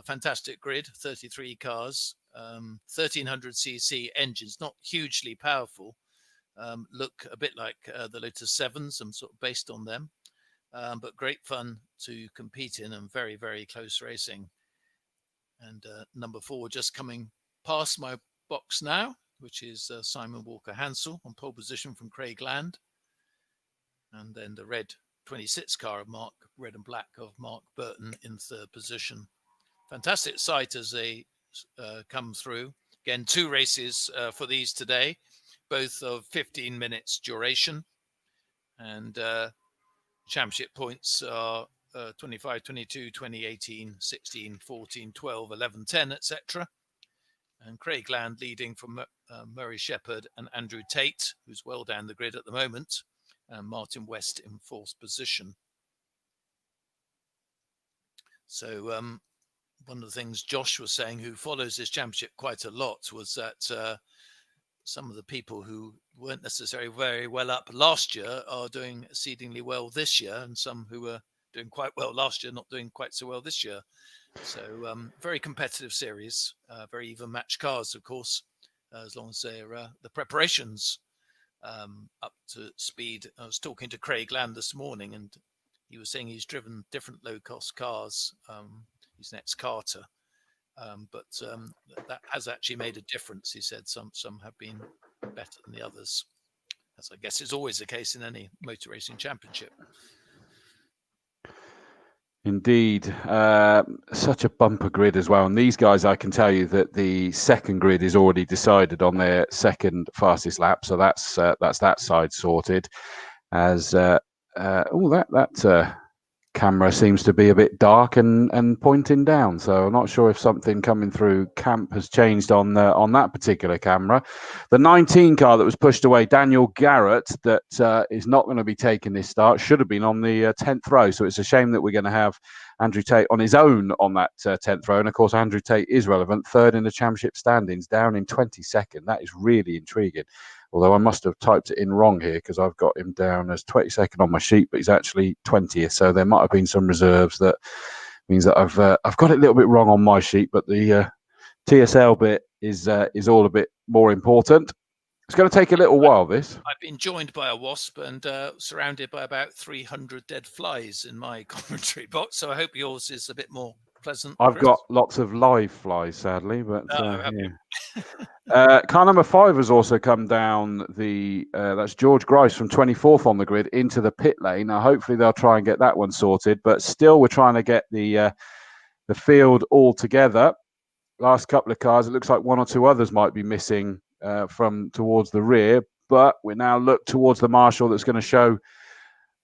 Speaker 7: Fantastic grid, 33 cars. 1300cc engines, not hugely powerful, look a bit like the Lotus 7s and sort of based on them, but great fun to compete in and very, very close racing. And number 4 just coming past my box now, which is Simon Walker-Hansel on pole position from Craig Land. And then the red 26 car of red and black of Mark Burton in 3rd position. Fantastic sight as they come through. Again, 2 races for these today, both of 15 minutes duration. And championship points are 25, 22, 20, 18, 16, 14, 12, 11, 10, etc. And Craig Land leading from Murray Shepherd and Andrew Tate, who's well down the grid at the moment, and Martin West in 4th position. So one of the things Josh was saying, who follows this championship quite a lot, was that some of the people who weren't necessarily very well up last year are doing exceedingly well this year, and some who were doing quite well last year not doing quite so well this year. So very competitive series, very even match cars, of course, as long as they're the preparations up to speed. I was talking to Craig Land this morning, and he was saying he's driven different low-cost cars. He's an ex-Carter, but that has actually made a difference. He said some have been better than the others, as I guess is always the case in any motor racing championship.
Speaker 5: Indeed, such a bumper grid as well. And these guys, I can tell you that the second grid is already decided on their second fastest lap, so that's that side sorted. As that camera seems to be a bit dark and pointing down, so I'm not sure if something coming through camp has changed on that particular camera. The 19 car that was pushed away, Daniel Garrett, that is not going to be taking this start, should have been on the 10th row, so it's a shame that we're going to have Andrew Tate on his own on that 10th row. And of course Andrew Tate is relevant, 3rd in the championship standings, down in 22nd. That is really intriguing. Although I must have typed it in wrong here, because I've got him down as 22nd on my sheet, but he's actually 20th. So there might have been some reserves. That means that I've got it a little bit wrong on my sheet, but the TSL bit is all a bit more important. It's going to take a little while, this.
Speaker 7: I've been joined by a wasp and surrounded by about 300 dead flies in my commentary box. So I hope yours is a bit more pleasant.
Speaker 5: I've
Speaker 7: Chris.
Speaker 5: got lots of live flies, sadly, but car number 5 has also come down that's George Grice from 24th on the grid into the pit lane. Now, hopefully they'll try and get that one sorted, but still we're trying to get the field all together. Last couple of cars, it looks like 1 or 2 others might be missing from towards the rear, but we now look towards the marshal that's going to show.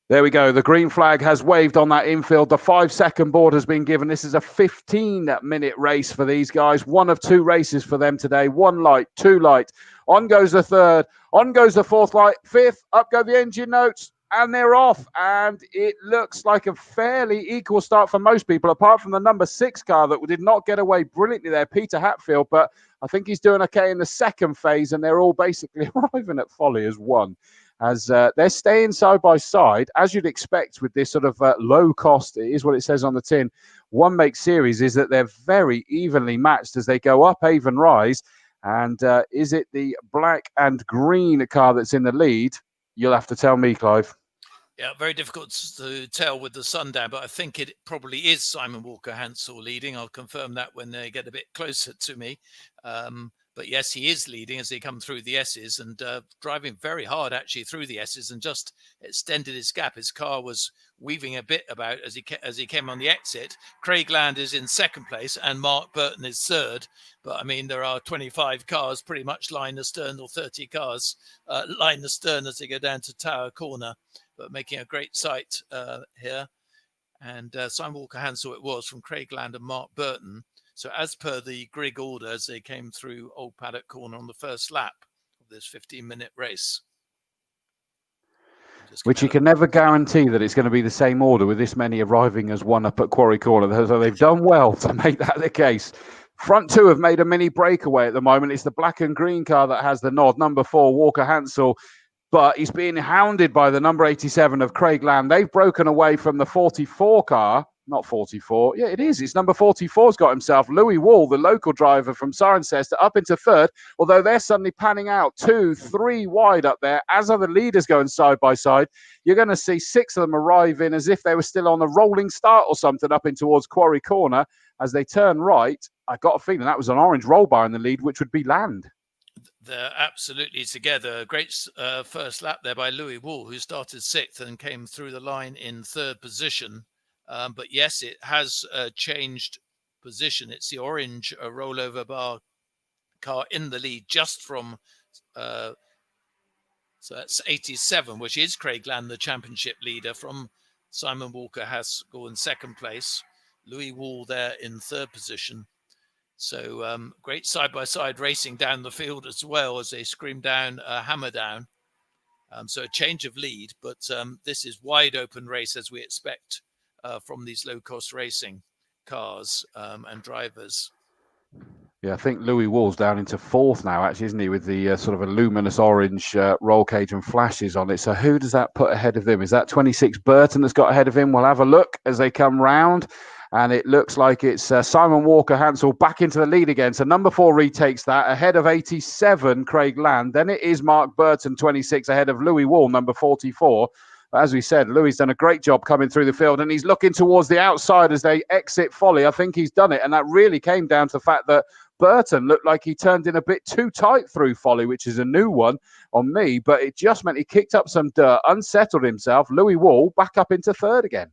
Speaker 5: There we go. The green flag has waved on that infield. The 5-second board has been given. This is a 15-minute race for these guys. 1 of 2 races for them today. 1 light, 2 light. On goes the 3rd. On goes the 4th light. 5th. Up go the engine notes. And they're off. And it looks like a fairly equal start for most people, apart from the number 6 car that did not get away brilliantly there, Peter Hatfield. But I think he's doing okay in the second phase. And they're all basically arriving at Folly as 1. As they're staying side by side, as you'd expect with this sort of low cost, it is what it says on the tin, one make series, is that they're very evenly matched as they go up Avon Rise. And is it the black and green car that's in the lead? You'll have to tell me, Clive.
Speaker 7: Yeah, very difficult to tell with the sun down, but I think it probably is Simon Walker-Hansel leading. I'll confirm that when they get a bit closer to me. But yes, he is leading as they come through the S's and driving very hard actually through the S's and just extended his gap. His car was weaving a bit about as he came on the exit. Craig Land is in second place and Mark Burton is third. But I mean, there are 25 cars pretty much line astern, or 30 cars line astern as they go down to Tower Corner, but making a great sight here. And Simon Walker-Hansel it was from Craig Land and Mark Burton. So as per the Grigg order, as they came through Old Paddock Corner on the first lap of this 15-minute race.
Speaker 5: Which you can never guarantee that it's going to be the same order with this many arriving as one up at Quarry Corner. So they've done well to make that the case. Front two have made a mini breakaway at the moment. It's the black and green car that has the nod. Number 4, Walker-Hansel. But he's being hounded by the number 87 of Craig Land. They've broken away from the 44 car. Not 44. Yeah, it is. It's number 44's got himself. Louis Wall, the local driver from Cirencester, up into third, although they're suddenly panning out 2, 3 wide up there. As are the leaders going side by side, you're going to see 6 of them arrive in as if they were still on a rolling start or something up in towards Quarry Corner. As they turn right, I got a feeling that was an orange roll bar in the lead, which would be Land.
Speaker 7: They're absolutely together. Great first lap there by Louis Wall, who started 6th and came through the line in 3rd position. But yes, it has changed position. It's the orange rollover bar car in the lead just from, so that's 87, which is Craig Land, the championship leader, from Simon Walker-Hansel in 2nd place. Louis Wall there in 3rd position. So great side-by-side racing down the field as well as they scream down, hammer down. So a change of lead, but this is wide open race as we expect from these low-cost racing cars and drivers.
Speaker 5: Yeah, I think Louis Wall's down into 4th now, actually, isn't he, with the sort of a luminous orange roll cage and flashes on it. So who does that put ahead of them? Is that 26 Burton that's got ahead of him? We'll have a look as they come round. And it looks like it's Simon Walker-Hansel back into the lead again. So number 4 retakes that ahead of 87, Craig Land. Then it is Mark Burton, 26, ahead of Louis Wall, number 44. But as we said, Louis done a great job coming through the field, and he's looking towards the outside as they exit Folly. I think he's done it, and that really came down to the fact that Burton looked like he turned in a bit too tight through Folly, which is a new one on me, but it just meant he kicked up some dirt, unsettled himself. Louis Wall back up into 3rd again.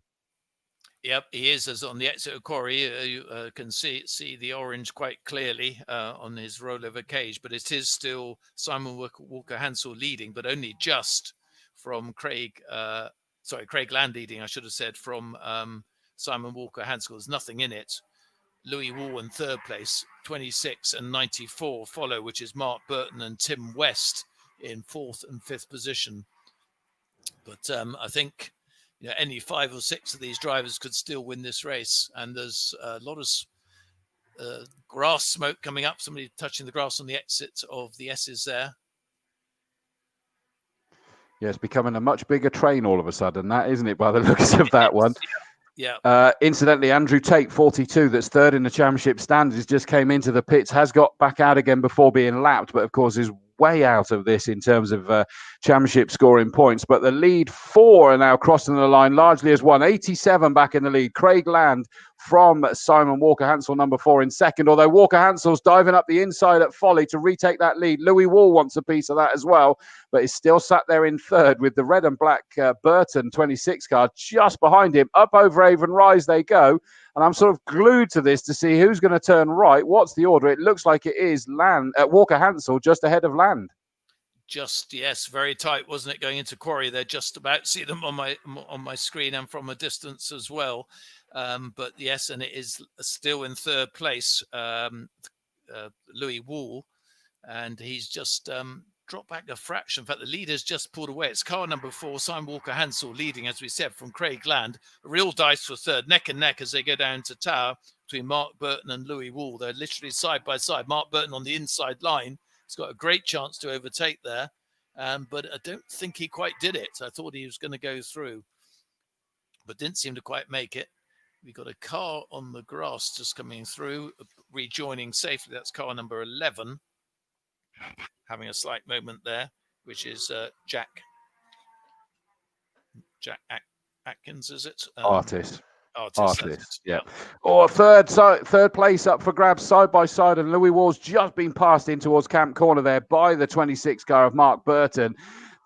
Speaker 7: Yep, he is, as on the exit of Quarry. You can see the orange quite clearly on his rollover cage, but it is still Simon Walker-Hansel leading, but only just from Craig Land leading, I should have said, from Simon Walker-Hansel. There's nothing in it. Louis Wall in 3rd place, 26 and 94 follow, which is Mark Burton and Tim West in 4th and 5th position. But I think any 5 or 6 of these drivers could still win this race. And there's a lot of grass smoke coming up. Somebody touching the grass on the exit of the S's there.
Speaker 5: Yeah, it's becoming a much bigger train all of a sudden, that, isn't it, by the looks of that one?
Speaker 7: Yeah.
Speaker 5: Incidentally, Andrew Tate, 42, that's 3rd in the championship standings, just came into the pits, has got back out again before being lapped, but of course is way out of this in terms of championship scoring points. But the lead 4 are now crossing the line largely as one. 87 back in the lead. Craig Land from Simon Walker-Hansel, number 4 in 2nd, although Walker-Hansel's diving up the inside at Folly to retake that lead. Louis Wall wants a piece of that as well, but is still sat there in 3rd with the red and black Burton 26 car just behind him. Up over Avon Rise they go, and I'm sort of glued to this to see who's going to turn right. What's the order? It looks like it is Walker-Hansel just ahead of Land.
Speaker 7: Just, yes, very tight, wasn't it, going into Quarry? They're just about to see them on my screen and from a distance as well. But yes, and it is still in 3rd place, Louis Wall, and he's just dropped back a fraction. In fact, the leader's just pulled away. It's car number 4, Simon Walker-Hansel, leading, as we said, from Craig Land. A real dice for 3rd, neck and neck as they go down to Tower between Mark Burton and Louis Wall. They're literally side by side. Mark Burton on the inside line. He's got a great chance to overtake there, but I don't think he quite did it. I thought he was going to go through, but didn't seem to quite make it. We've got a car on the grass just coming through, rejoining safely. That's car number 11, having a slight moment there, which is Jack Atkins, is it?
Speaker 5: Artist. Artist, yeah. Or third place up for grabs side by side, and Louis Wall's just been passed in towards Camp Corner there by the 26 car of Mark Burton.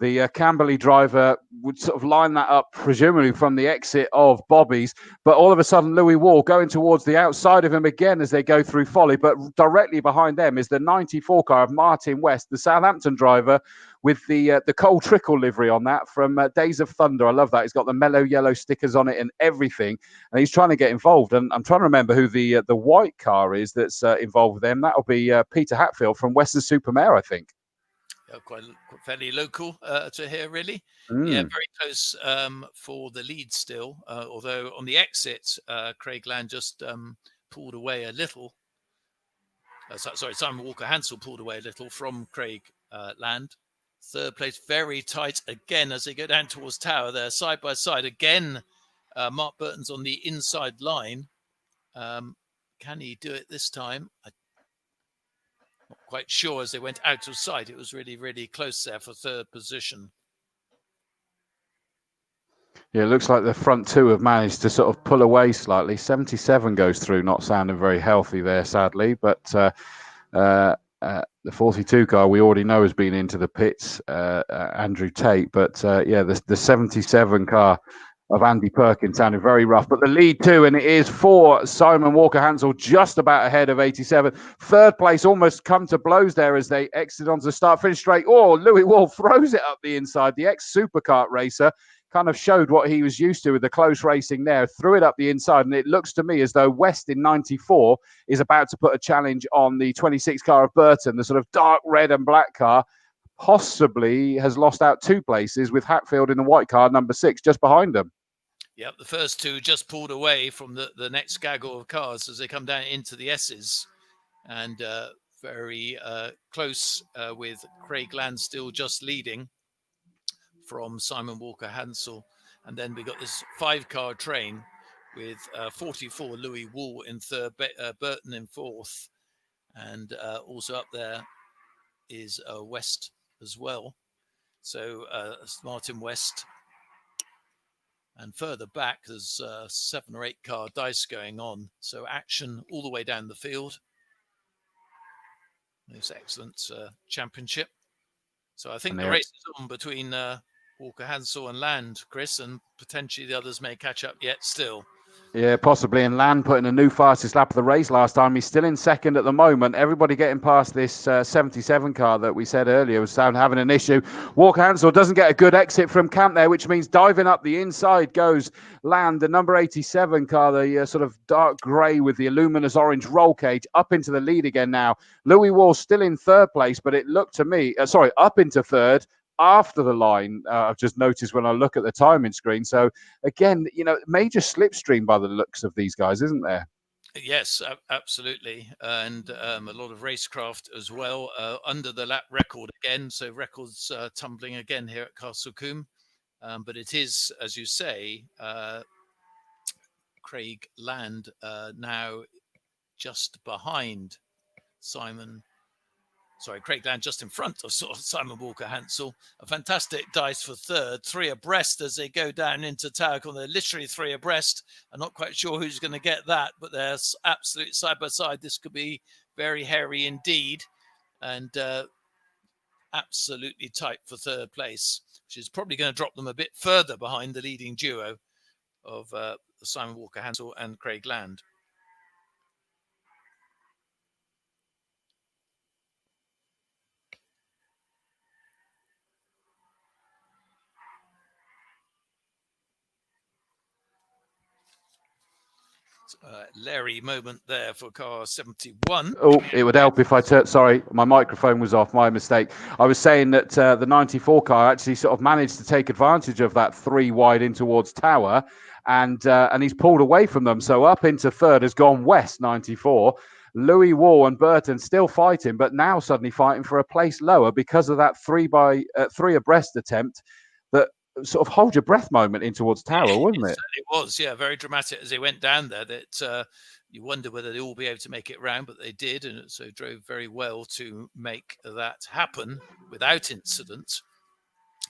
Speaker 5: The Camberley driver would sort of line that up, presumably from the exit of Bobby's. But all of a sudden, Louis Wall going towards the outside of him again as they go through Folly. But directly behind them is the 94 car of Martin West, the Southampton driver, with the Cole Trickle livery on that from Days of Thunder. I love that. He's got the mellow yellow stickers on it and everything. And he's trying to get involved. And I'm trying to remember who the white car is that's involved with them. That'll be Peter Hatfield from Western Supermare, I think.
Speaker 7: Quite fairly local to here, really.
Speaker 5: Mm.
Speaker 7: Yeah, very close for the lead still. Although on the exit, Craig Land just pulled away a little. Sorry, Simon Walker-Hansel pulled away a little from Craig Land. Third place, very tight again as they go down towards Tower. They're side by side again. Mark Burton's on the inside line. Can he do it this time? Not quite sure as they went out of sight. It was really, really close there for third position.
Speaker 5: Yeah, it looks like the front two have managed to sort of pull away slightly. 77 goes through, not sounding very healthy there, sadly. But the 42 car we already know has been into the pits, Andrew Tate. But yeah, the 77 car of Andy Perkins sounded very rough. But the lead too, and it is for Simon Walker-Hansel, just about ahead of 87. Third place almost come to blows there as they exit onto the start finish straight. Oh, Louis Wall throws it up the inside. The ex-superkart racer kind of showed what he was used to with the close racing there, threw it up the inside, and it looks to me as though West in 94 is about to put a challenge on the 26 car of Burton, the sort of dark red and black car. Possibly has lost out 2 places with Hatfield in the white car, number 6, just behind them.
Speaker 7: Yep, the first 2 just pulled away from the next gaggle of cars as they come down into the S's. And very close with Craig Land still just leading from Simon Walker-Hansel. And then we got this 5-car train with 44 Louis Wall in third, Burton in fourth. And also up there is West as well. So Martin West. And further back, there's 7 or 8 car dice going on. So action all the way down the field. This excellent championship. So I think the race is on between Walker-Hansel and Land, Chris, and potentially the others may catch up yet still.
Speaker 5: Yeah, possibly. And Land putting a new fastest lap of the race last time. He's still in second at the moment. Everybody getting past this 77 car that we said earlier was having an issue. Walker-Hansel doesn't get a good exit from camp there, which means diving up the inside goes Land, the number 87 car, the sort of dark grey with the luminous orange roll cage, up into the lead again now. Louis Wall still in third place, but it looked to me, up into third. After the line, I've just noticed when I look at the timing screen. So again, major slipstream by the looks of these guys, isn't there?
Speaker 7: Yes, absolutely. And a lot of racecraft as well under the lap record again. So records tumbling again here at Castle Combe. But it is, as you say, Craig Land now just behind Craig Land just in front of Simon Walker-Hansel. A fantastic dice for third, 3 abreast as they go down into Tower Corner. They're literally 3 abreast. I'm not quite sure who's going to get that, but they're absolutely side by side. This could be very hairy indeed, and absolutely tight for third place, which is probably going to drop them a bit further behind the leading duo of Simon Walker-Hansel and Craig Land. Larry moment there for car 71.
Speaker 5: Oh, it would help if I sorry, my microphone was off, my mistake. I was saying that the 94 car actually sort of managed to take advantage of that 3 wide in towards Tower, and he's pulled away from them. So up into third has gone West 94. Louis Wall and Burton still fighting, but now suddenly fighting for a place lower because of that 3 abreast attempt that sort of hold your breath moment in towards Tower, wasn't it?
Speaker 7: It was, yeah, very dramatic as they went down there. That you wonder whether they'll all be able to make it round, but they did, and so drove very well to make that happen without incident.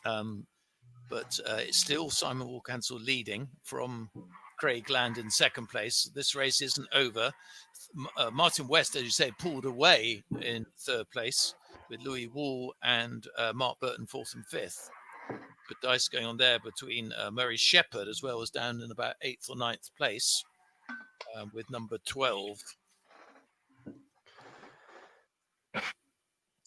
Speaker 7: But it's still Simon Walker-Hansel leading from Craig Land in second place. This race isn't over. Martin West, as you say, pulled away in third place with Louis Wall and Mark Burton fourth and fifth. Good dice going on there between Murray Shepherd as well as down in about 8th or 9th place with number 12.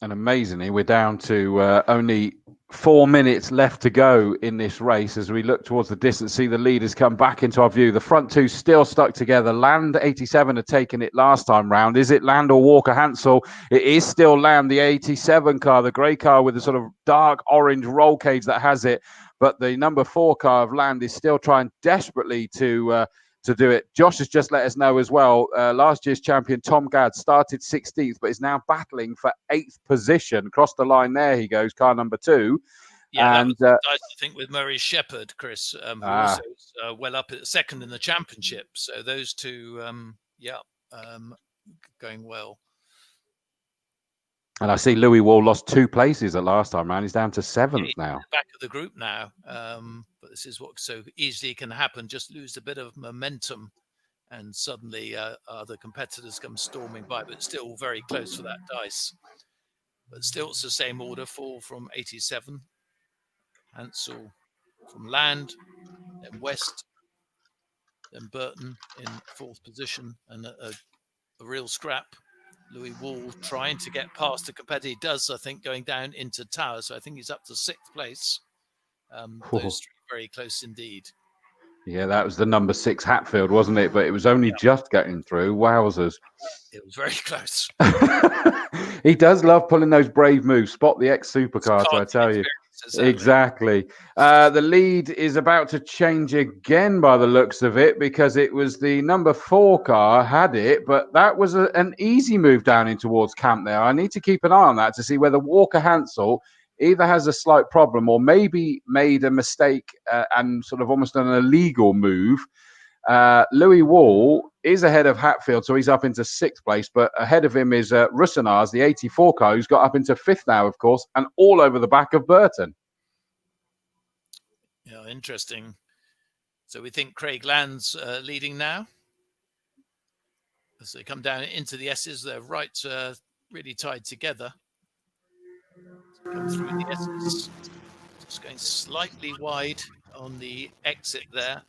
Speaker 5: And amazingly, we're down to only 4 minutes left to go in this race as we look towards the distance, see the leaders come back into our view. The front two still stuck together. Land 87 had taken it last time round. Is it Land or Walker Hansel? It is still Land, the 87 car, the grey car with the sort of dark orange roll cage that has it. But the number 4 car of Land is still trying desperately to do it. Josh has just let us know as well, last year's champion Tom Gadd started 16th, but is now battling for 8th position. Across the line there he goes, car number 2.
Speaker 7: Yeah,
Speaker 5: and
Speaker 7: that was, I think, with Murray Shepherd, Chris, who also is well up at second in the championship. So those two, going well.
Speaker 5: And I see Louis Wall lost 2 places at last time round. He's down to 7th now.
Speaker 7: Back of the group now. But this is what so easily can happen. Just lose a bit of momentum and suddenly other competitors come storming by, but still very close for that dice. But still it's the same order, 4 from 87. Hansel from Land, then West, then Burton in 4th position, and a real scrap. Louis Wall trying to get past the competitor. He does, I think, going down into Tower. So I think he's up to 6th place. Those 3 very close indeed.
Speaker 5: Yeah, that was the number 6 Hatfield, wasn't it? But it was only just getting through. Wowzers.
Speaker 7: It was very close.
Speaker 5: He does love pulling those brave moves. Spot the ex-supercar, so I tell you. Exactly. The lead is about to change again by the looks of it, because it was the number 4 car had it, but that was an easy move down in towards camp there. I need to keep an eye on that to see whether Walker Hansel either has a slight problem or maybe made a mistake and sort of almost an illegal move. Louis Wall is ahead of Hatfield, so he's up into 6th place, but ahead of him is Russenars, the 84 car, who's got up into 5th now, of course, and all over the back of Burton.
Speaker 7: Yeah, interesting. So we think Craig Land's leading now. As they come down into the S's, they're right really tied together. Come through the S's. Just going slightly wide on the exit there.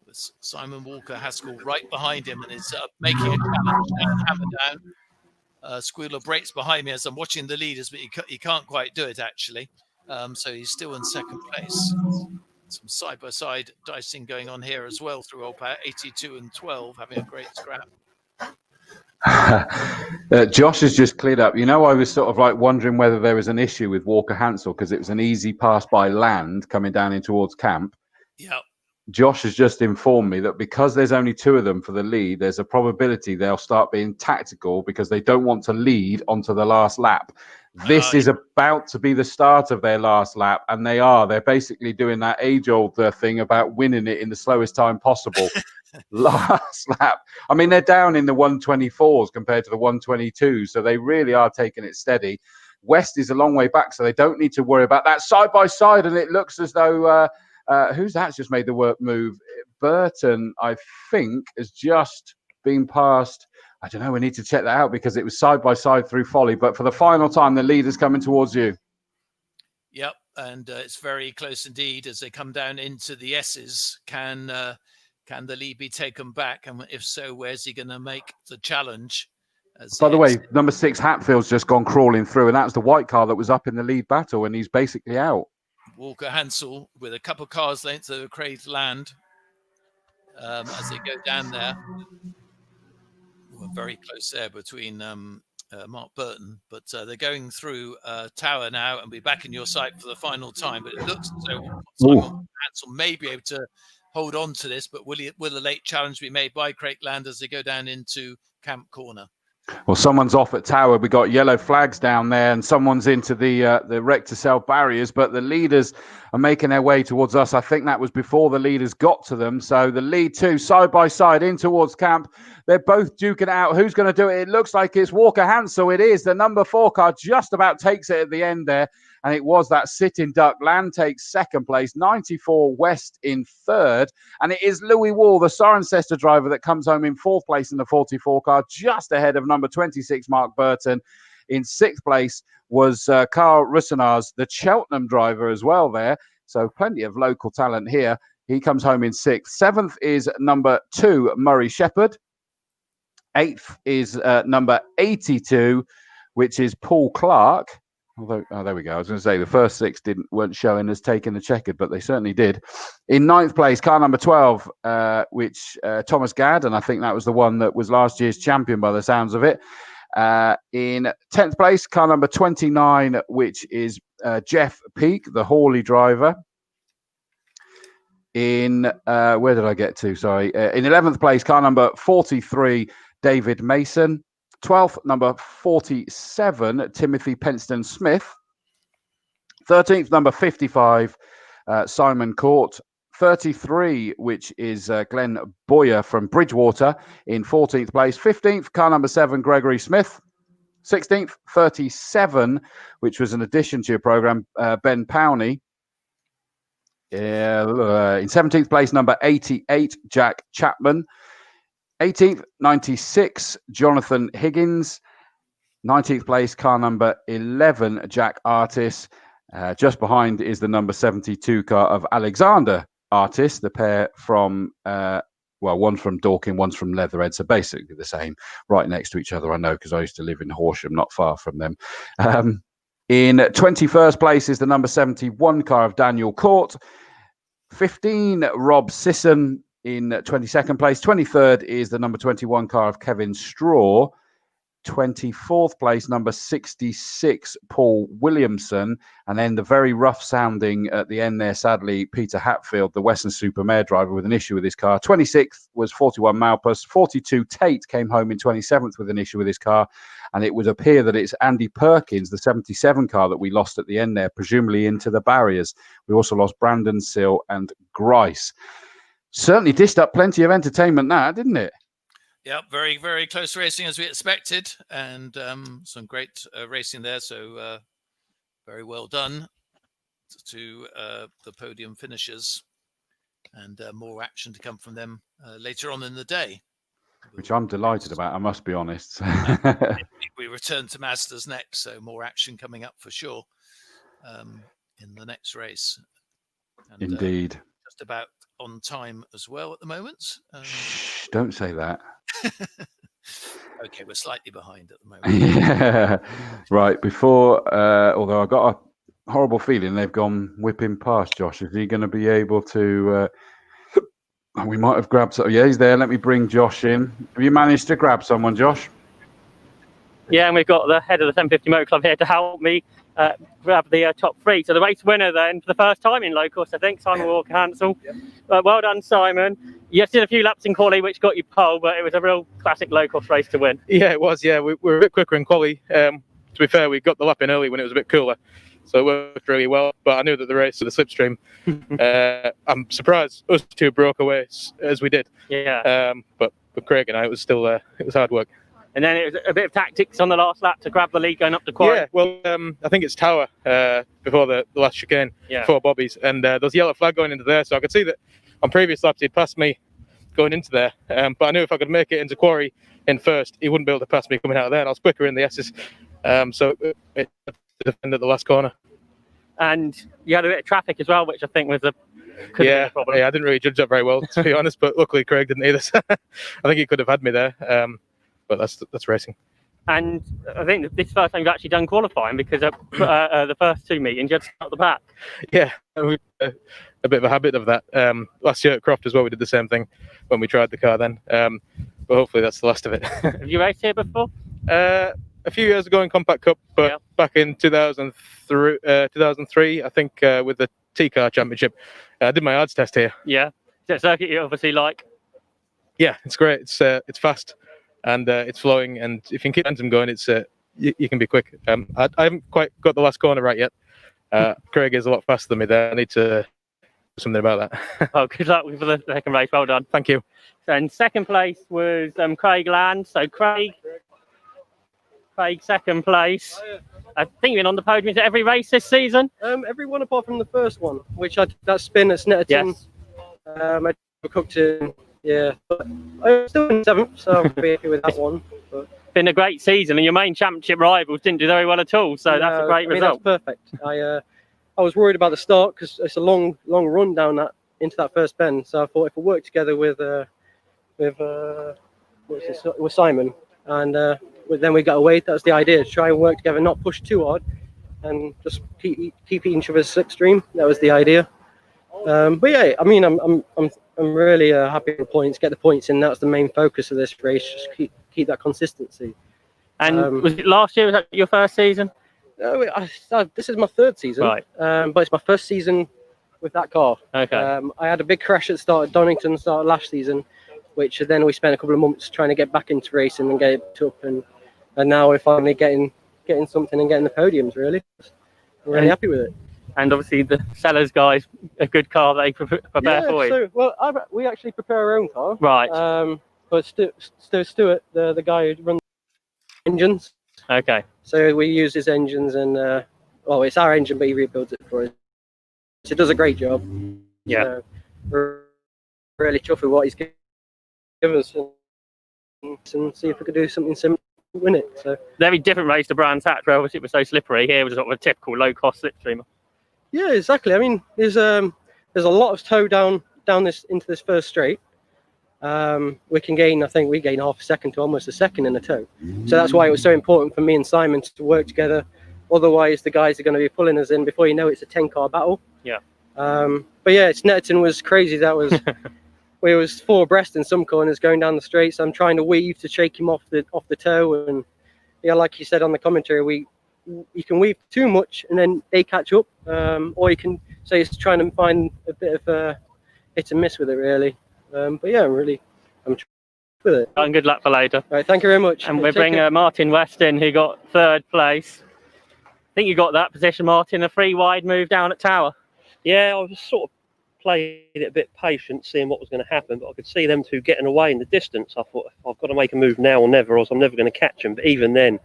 Speaker 7: With Simon Walker Haskell right behind him and is making a challenge and hammer down. Squealer breaks behind me as I'm watching the leaders, but he can't quite do it actually. So he's still in 2nd place. Some side-by-side dicing going on here as well through old pair 82 and 12, having a great scrap.
Speaker 5: Josh has just cleared up. You know, I was sort of like wondering whether there was an issue with Walker Hansel because it was an easy pass by Land coming down in towards camp.
Speaker 7: Yeah.
Speaker 5: Josh has just informed me that because there's only 2 of them for the lead, there's a probability they'll start being tactical because they don't want to lead onto the last lap. This is about to be the start of their last lap, and they are. They're basically doing that age-old thing about winning it in the slowest time possible. Last lap. I mean, they're down in the 124s compared to the 122s, so they really are taking it steady. West is a long way back, so they don't need to worry about that side-by-side, and it looks as though... who's that's just made the work move? Burton, I think, has just been passed. I don't know. We need to check that out because it was side by side through Folly. But for the final time, the leader's coming towards you.
Speaker 7: Yep, and it's very close indeed as they come down into the S's. Can the lead be taken back? And if so, where's he going to make the challenge?
Speaker 5: By the way, number 6 Hatfield's just gone crawling through, and that's the white car that was up in the lead battle, and he's basically out.
Speaker 7: Walker Hansel with a couple of cars length of Craig Land as they go down there. We're very close there between Mark Burton, but they're going through Tower now and be back in your sight for the final time. But it looks as though Simon Hansel may be able to hold on to this, but will a late challenge be made by Craig Land as they go down into Camp Corner?
Speaker 5: Well, someone's off at Tower. We got yellow flags down there, and someone's into the wreck to sell barriers. But the leaders are making their way towards us. I think that was before the leaders got to them. So the lead 2 side by side in towards camp. They're both duking it out. Who's going to do it? It looks like it's Walker Hansel. It is. The number 4 car just about takes it at the end there. and it was that sitting duck. Land takes second place, 94 West in third, and it is Louis Wall, the Cirencester driver, that comes home in fourth place in the 44 car, just ahead of number 26 Mark Burton. In sixth place was Carl Russenars, the Cheltenham driver as well there. So plenty of local talent here. He comes home in sixth. Seventh is number 2, Murray Shepherd. Eighth is number 82, which is Paul Clark. Although, there we go. I was going to say the first 6 weren't showing as taking the checkered, but they certainly did. In ninth place, car number 12, which Thomas Gadd, and I think that was the one that was last year's champion by the sounds of it. In 10th place, car number 29, which is Jeff Peake, the Hawley driver. In where did I get to? Sorry. In 11th place, car number 43, David Mason. 12th, number 47, Timothy Penston Smith. 13th, number 55, Simon Court. 33, which is Glenn Boyer from Bridgewater in 14th place. 15th, car number 7, Gregory Smith. 16th, 37, which was an addition to your program, Ben Powney. In 17th place, number 88, Jack Chapman. 18th, 96, Jonathan Higgins. 19th place, car number 11, Jack Artis. Just behind is the number 72 car of Alexander Artis, the pair from, one from Dorking, one's from Leatherhead, so basically the same, right next to each other. I know because I used to live in Horsham, not far from them. In 21st place is the number 71 car of Daniel Court. 15, Rob Sisson in 22nd place. 23rd is the number 21 car of Kevin Straw. 24th place, number 66, Paul Williamson. And then the very rough sounding at the end there, sadly, Peter Hatfield, the Western Supermare driver, with an issue with his car. 26th was 41 Malpas. 42 Tate came home in 27th with an issue with his car. And it would appear that it's Andy Perkins, the 77 car, that we lost at the end there, presumably into the barriers. We also lost Brandon Sill and Grice. Certainly dished up plenty of entertainment now, didn't it?
Speaker 7: Yeah, very, very close racing as we expected, and some great racing there. So very well done to the podium finishers, and more action to come from them later on in the day.
Speaker 5: Which I'm delighted about, I must be honest.
Speaker 7: We return to Mazdas next, so more action coming up for sure in the next race. And,
Speaker 5: Indeed.
Speaker 7: Just about on time as well at the moment.
Speaker 5: Shh, don't say that.
Speaker 7: Okay, we're slightly behind at the moment.
Speaker 5: Yeah. Right, before, although I've got a horrible feeling they've gone whipping past Josh. Is he going to be able to... we might have grabbed... Yeah, he's there. Let me bring Josh in. Have you managed to grab someone, Josh?
Speaker 9: Yeah, and we've got the head of the 750 Motor Club here to help me grab the top 3. So the race winner then, for the first time in Locosts, I think, Simon Walker-Hansel. Well done, Simon. You did a few laps in quali, which got you pole, but it was a real classic Locosts race to win.
Speaker 19: Yeah, it was. Yeah, we were a bit quicker in quali. To be fair, we got the lap in early when it was a bit cooler, so it worked really well. But I knew that the race with the slipstream, I'm surprised us two broke away as we did.
Speaker 9: Yeah.
Speaker 19: But Craig and I, it was still it was hard work.
Speaker 9: And then it was a bit of tactics on the last lap to grab the lead going up to quali.
Speaker 19: Yeah, well, I think it's Tower before the last chicane, before Bobby's, and there was a yellow flag going into there, so I could see that on previous laps he'd passed me going into there, but I knew if I could make it into quarry in first, he wouldn't be able to pass me coming out of there, and I was quicker in the S's, so it defended at the last corner.
Speaker 9: And you had a bit of traffic as well, which I think was a problem.
Speaker 19: Yeah, I didn't really judge that very well, to be honest, but luckily Craig didn't either. So I think he could have had me there, but that's racing.
Speaker 9: And I think this is the first time you've actually done qualifying, because the first 2 meetings you had to start at the back.
Speaker 19: Yeah, a bit of a habit of that. Last year at Croft as well, we did the same thing when we tried the car then. But hopefully that's the last of it.
Speaker 9: Have you raced here before?
Speaker 19: A few years ago in Compact Cup, but back in 2003, I think, with the T-Car Championship, I did my yards test here.
Speaker 9: Yeah. Is it a circuit you obviously like?
Speaker 19: Yeah, it's great. It's fast and it's flowing, and if you can keep momentum going, it's you can be quick. I haven't quite got the last corner right yet. Craig is a lot faster than me there. I need to do something about that.
Speaker 9: Oh, good luck for the second race. Well done.
Speaker 19: Thank you.
Speaker 9: And second place was Craig Land. So Craig second place. I think you've been on the podium at every race this season.
Speaker 20: Every one apart from the first one, which I did that spin at Snetterton.
Speaker 9: Yes.
Speaker 20: I cooked it. Yeah, but I was still in 7th, so I'm pretty happy with that one. But
Speaker 9: been a great season, and your main championship rivals didn't do very well at all. So that's a great result.
Speaker 20: That's perfect. I was worried about the start because it's a long run down that into that first bend. So I thought if we work together with Simon, and then we got away. That's the idea: to try and work together, not push too hard, and just keep each other's slipstream. That was the idea. But yeah, I mean, I'm really happy with the points. Get the points in. That's the main focus of this race. Just keep that consistency.
Speaker 9: And was it last year? Was that your first season?
Speaker 20: No, this is my 3rd season.
Speaker 9: Right.
Speaker 20: But it's my first season with that car.
Speaker 9: Okay.
Speaker 20: I had a big crash at the start at Donington start last season, which then we spent a couple of months trying to get back into racing and get it up, and now we're finally getting something and getting the podiums. Really, I'm really happy with it.
Speaker 9: And obviously the Sellers guys, a good car they prepare for you.
Speaker 20: So, well, we actually prepare our own car.
Speaker 9: Right.
Speaker 20: But Stuart, the guy who runs engines.
Speaker 9: Okay.
Speaker 20: So we use his engines, and it's our engine, but he rebuilds it for us. So he does a great job.
Speaker 9: Yeah.
Speaker 20: So we're really chuffed with what he's given us, and see if we could do something similar to win it. So
Speaker 9: very different race to Brands Hatch, where obviously it was so slippery. Here was sort of a typical low-cost slipstreamer.
Speaker 20: Yeah, exactly. I mean, there's a lot of toe down this into this first straight. We can gain, I think we gain half a second to almost a second in the toe. So that's why it was so important for me and Simon to work together. Otherwise, the guys are going to be pulling us in before you know it's a 10-car battle.
Speaker 9: Yeah.
Speaker 20: But yeah, Snetterton was crazy. That was we was 4 abreast in some corners going down the straight. So I'm trying to weave to shake him off the toe, and yeah, like you said on the commentary, you can weave too much and then they catch up, or you can say it's trying to find a bit of a hit and miss with it, really. But yeah, I'm with it.
Speaker 9: And good luck for later.
Speaker 20: Right, thank you very much.
Speaker 9: And we bring Martin West in, who got 3rd place. I think you got that position, Martin, a 3 wide move down at Tower.
Speaker 21: Yeah, I was sort of playing it a bit patient, seeing what was going to happen, but I could see them two getting away in the distance. I thought, I've got to make a move now or never, or else I'm never going to catch them. But even then,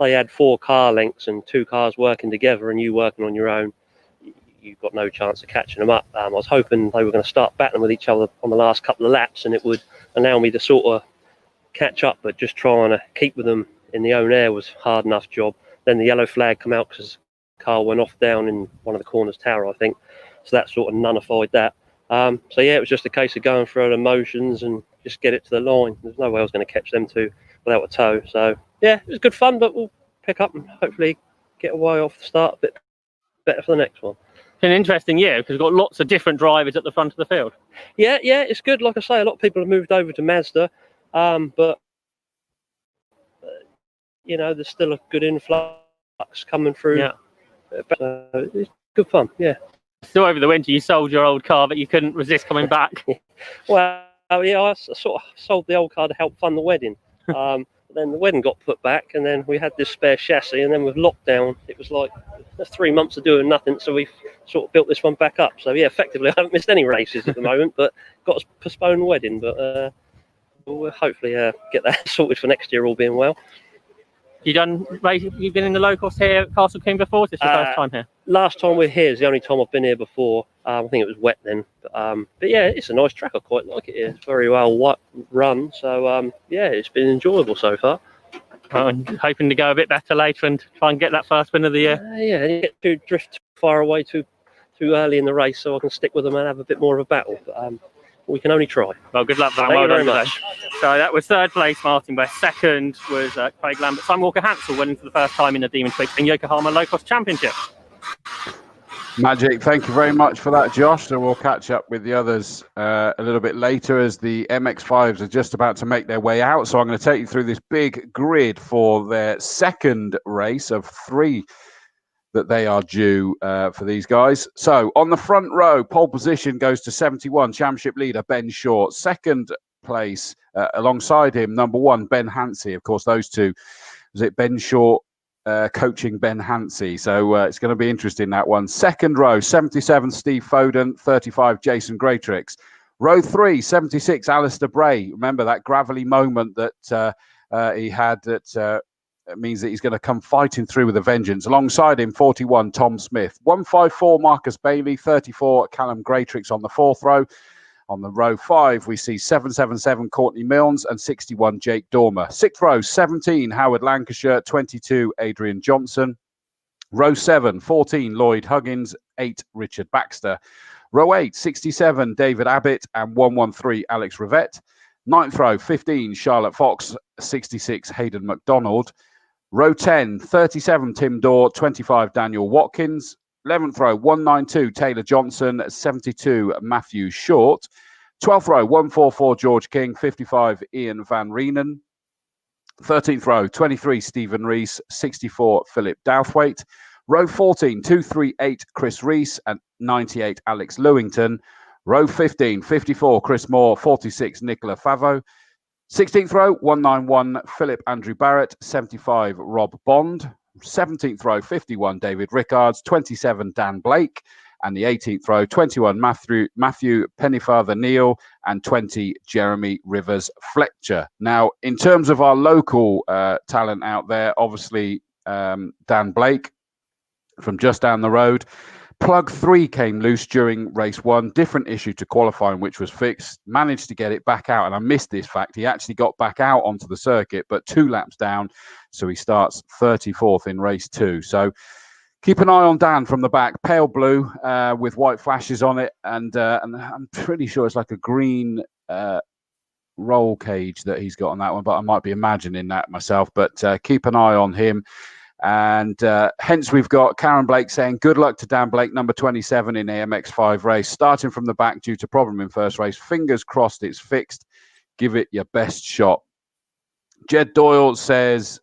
Speaker 21: they had 4 car lengths and 2 cars working together, and you working on your own. You've got no chance of catching them up. I was hoping they were going to start battling with each other on the last couple of laps, and it would allow me to sort of catch up, but just trying to keep with them in the own air was hard enough job. Then the yellow flag come out because the car went off down in one of the corners Tower, I think. So that sort of nullified that. So yeah, it was just a case of going through the motions and just get it to the line. There's no way I was going to catch them two without a toe. So yeah, it was good fun, but we'll pick up and hopefully get away off the start a bit better for the next one.
Speaker 9: It's an interesting year because we've got lots of different drivers at the front of the field.
Speaker 21: Yeah, it's good. Like I say, a lot of people have moved over to Mazda, but there's still a good influx coming through.
Speaker 9: Yeah,
Speaker 21: it's good fun. Yeah.
Speaker 9: Still over the winter, you sold your old car, but you couldn't resist coming back.
Speaker 21: Well, yeah, I sort of sold the old car to help fund the wedding. Then the wedding got put back, and then we had this spare chassis, and then with lockdown, it was like 3 months of doing nothing, so we sort of built this one back up. So yeah, effectively, I haven't missed any races at the moment, but got to postpone the wedding. But we'll hopefully get that sorted for next year, all being well.
Speaker 9: You've been in the Locosts here at Castle King before? Is this your first time here?
Speaker 21: Last time we're here is the only time I've been here before. I think it was wet then. But yeah, it's a nice track. I quite like it here. It's very well run. So yeah, it's been enjoyable so far.
Speaker 9: I'm hoping to go a bit better later and try and get that first win of the year.
Speaker 21: Yeah, and you get to drift too far away too early in the race, so I can stick with them and have a bit more of a battle. But we can only try.
Speaker 9: Well, good luck for that.
Speaker 21: Thank you
Speaker 9: well
Speaker 21: very
Speaker 9: done
Speaker 21: much.
Speaker 9: Today. So that was 3rd place, Martin West. 2nd was Craig Lambert. Simon Walker-Hansel winning for the first time in the Demon Twigs and Yokohama Low-Cost Championship.
Speaker 5: Magic, thank you very much for that, Josh. So we'll catch up with the others a little bit later as the MX-5s are just about to make their way out. So I'm going to take you through this big grid for their 2nd race of 3 that they are due for these guys. So on the front row, pole position goes to 71, championship leader Ben Short. 2nd place alongside him, number 1, Ben Hansey. Of course, those two, was it Ben Short coaching Ben Hansey? So it's going to be interesting, that one. 2nd row, 77, Steve Foden. 35, Jason Graytrix. Row 3, 76, Alistair Bray. Remember that gravelly moment that he had at means that he's going to come fighting through with a vengeance. Alongside him, 41, Tom Smith. 154, Marcus Bailey. 34, Callum Graytrix on the 4th row. On the row 5, we see 777, Courtney Milnes, and 61, Jake Dormer. 6th row, 17, Howard Lancashire. 22, Adrian Johnson. Row 7, 14, Lloyd Huggins. 8, Richard Baxter. Row 8, 67, David Abbott, and 113, Alex Rivette. 9th row, 15, Charlotte Fox. 66, Hayden McDonald. Row 10, 37, Tim Dorr. 25, Daniel Watkins. 11th row, 192, Taylor Johnson. 72, Matthew Short. 12th row, 144, George King. 55, Ian Van Reenen. 13th row, 23, Stephen Rees. 64, Philip Douthwaite. Row 14, 238, Chris Rees, and 98, Alex Lewington. Row 15, 54, Chris Moore. 46, Nicola Favo. 16th row, 191, Philip Andrew Barrett. 75, Rob Bond. 17th row, 51, David Rickards. 27, Dan Blake. And the 18th row, 21, Matthew Pennyfather Neal. And 20, Jeremy Rivers Fletcher. Now, in terms of our local talent out there, obviously Dan Blake from just down the road. Plug 3 came loose during race 1. Different issue to qualifying, which was fixed. Managed to get it back out, and I missed this fact. He actually got back out onto the circuit, but 2 laps down, so he starts 34th in race 2. So keep an eye on Dan from the back. Pale blue with white flashes on it, and I'm pretty sure it's like a green roll cage that he's got on that one, but I might be imagining that myself. But keep an eye on him. And hence we've got Karen Blake saying good luck to Dan Blake, number 27 in AMX5 race, starting from the back due to problem in first race. Fingers crossed it's fixed. Give it your best shot. Jed Doyle says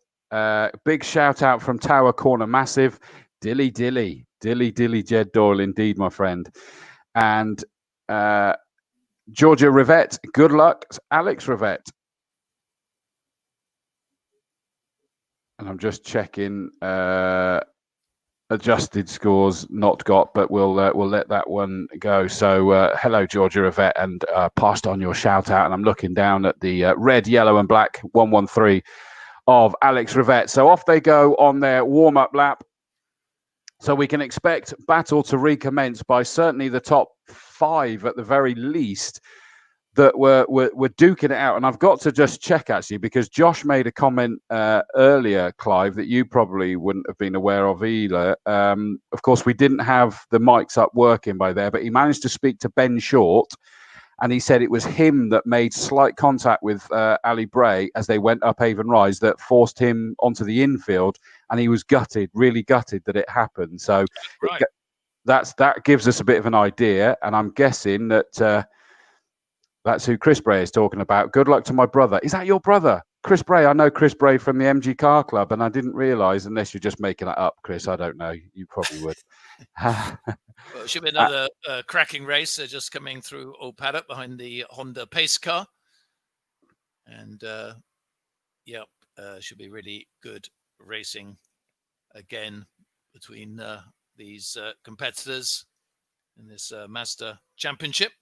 Speaker 5: big shout out from Tower Corner Massive. Dilly dilly Jed Doyle indeed, my friend. And Georgia Rivette, good luck, Alex Rivette. And I'm just checking adjusted scores, not got, but we'll let that one go. So hello, Georgia Rivette, and passed on your shout out. And I'm looking down at the red, yellow, and black 113 of Alex Rivette. So off they go on their warm-up lap. So we can expect battle to recommence by certainly the top 5 at the very least. That we're duking it out. And I've got to just check, actually, because Josh made a comment earlier, Clive, that you probably wouldn't have been aware of either. Of course, we didn't have the mics up working by there, but he managed to speak to Ben Short, and he said it was him that made slight contact with Ali Bray as they went up Avon Rise that forced him onto the infield, and he was gutted, really gutted that it happened. So
Speaker 7: right.
Speaker 5: that gives us a bit of an idea, and I'm guessing that... that's who Chris Bray is talking about. Good luck to my brother. Is that your brother? Chris Bray. I know Chris Bray from the MG Car Club, and I didn't realise, unless you're just making that up, Chris. I don't know. You probably would.
Speaker 7: Well, it should be another cracking race. They're just coming through Old Paddock behind the Honda pace car. And, should be really good racing again between these competitors in this Mazda Championship.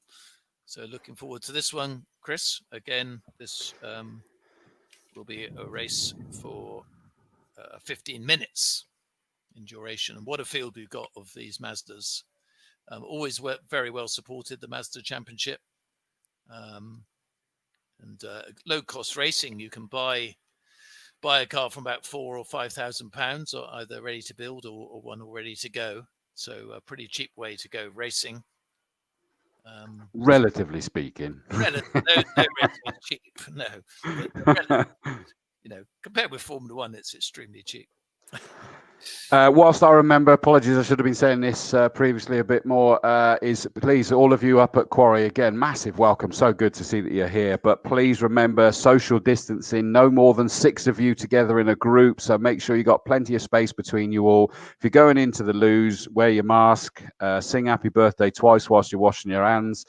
Speaker 7: So looking forward to this one, Chris. Again, this will be a race for 15 minutes in duration. And what a field we've got of these Mazdas. Always very well supported, the Mazda Championship. And low-cost racing, you can buy a car from about £4,000 or £5,000, or either ready to build or one all ready to go. So a pretty cheap way to go racing.
Speaker 5: Relatively speaking.
Speaker 7: No racing cheap. No. But, compared with Formula One, it's extremely cheap.
Speaker 5: Whilst I remember, apologies, I should have been saying this previously a bit more, is please, all of you up at Quarry, again, massive welcome. So good to see that you're here. But please remember social distancing, no more than 6 of you together in a group. So make sure you got plenty of space between you all. If you're going into the loos, wear your mask, sing happy birthday twice whilst you're washing your hands.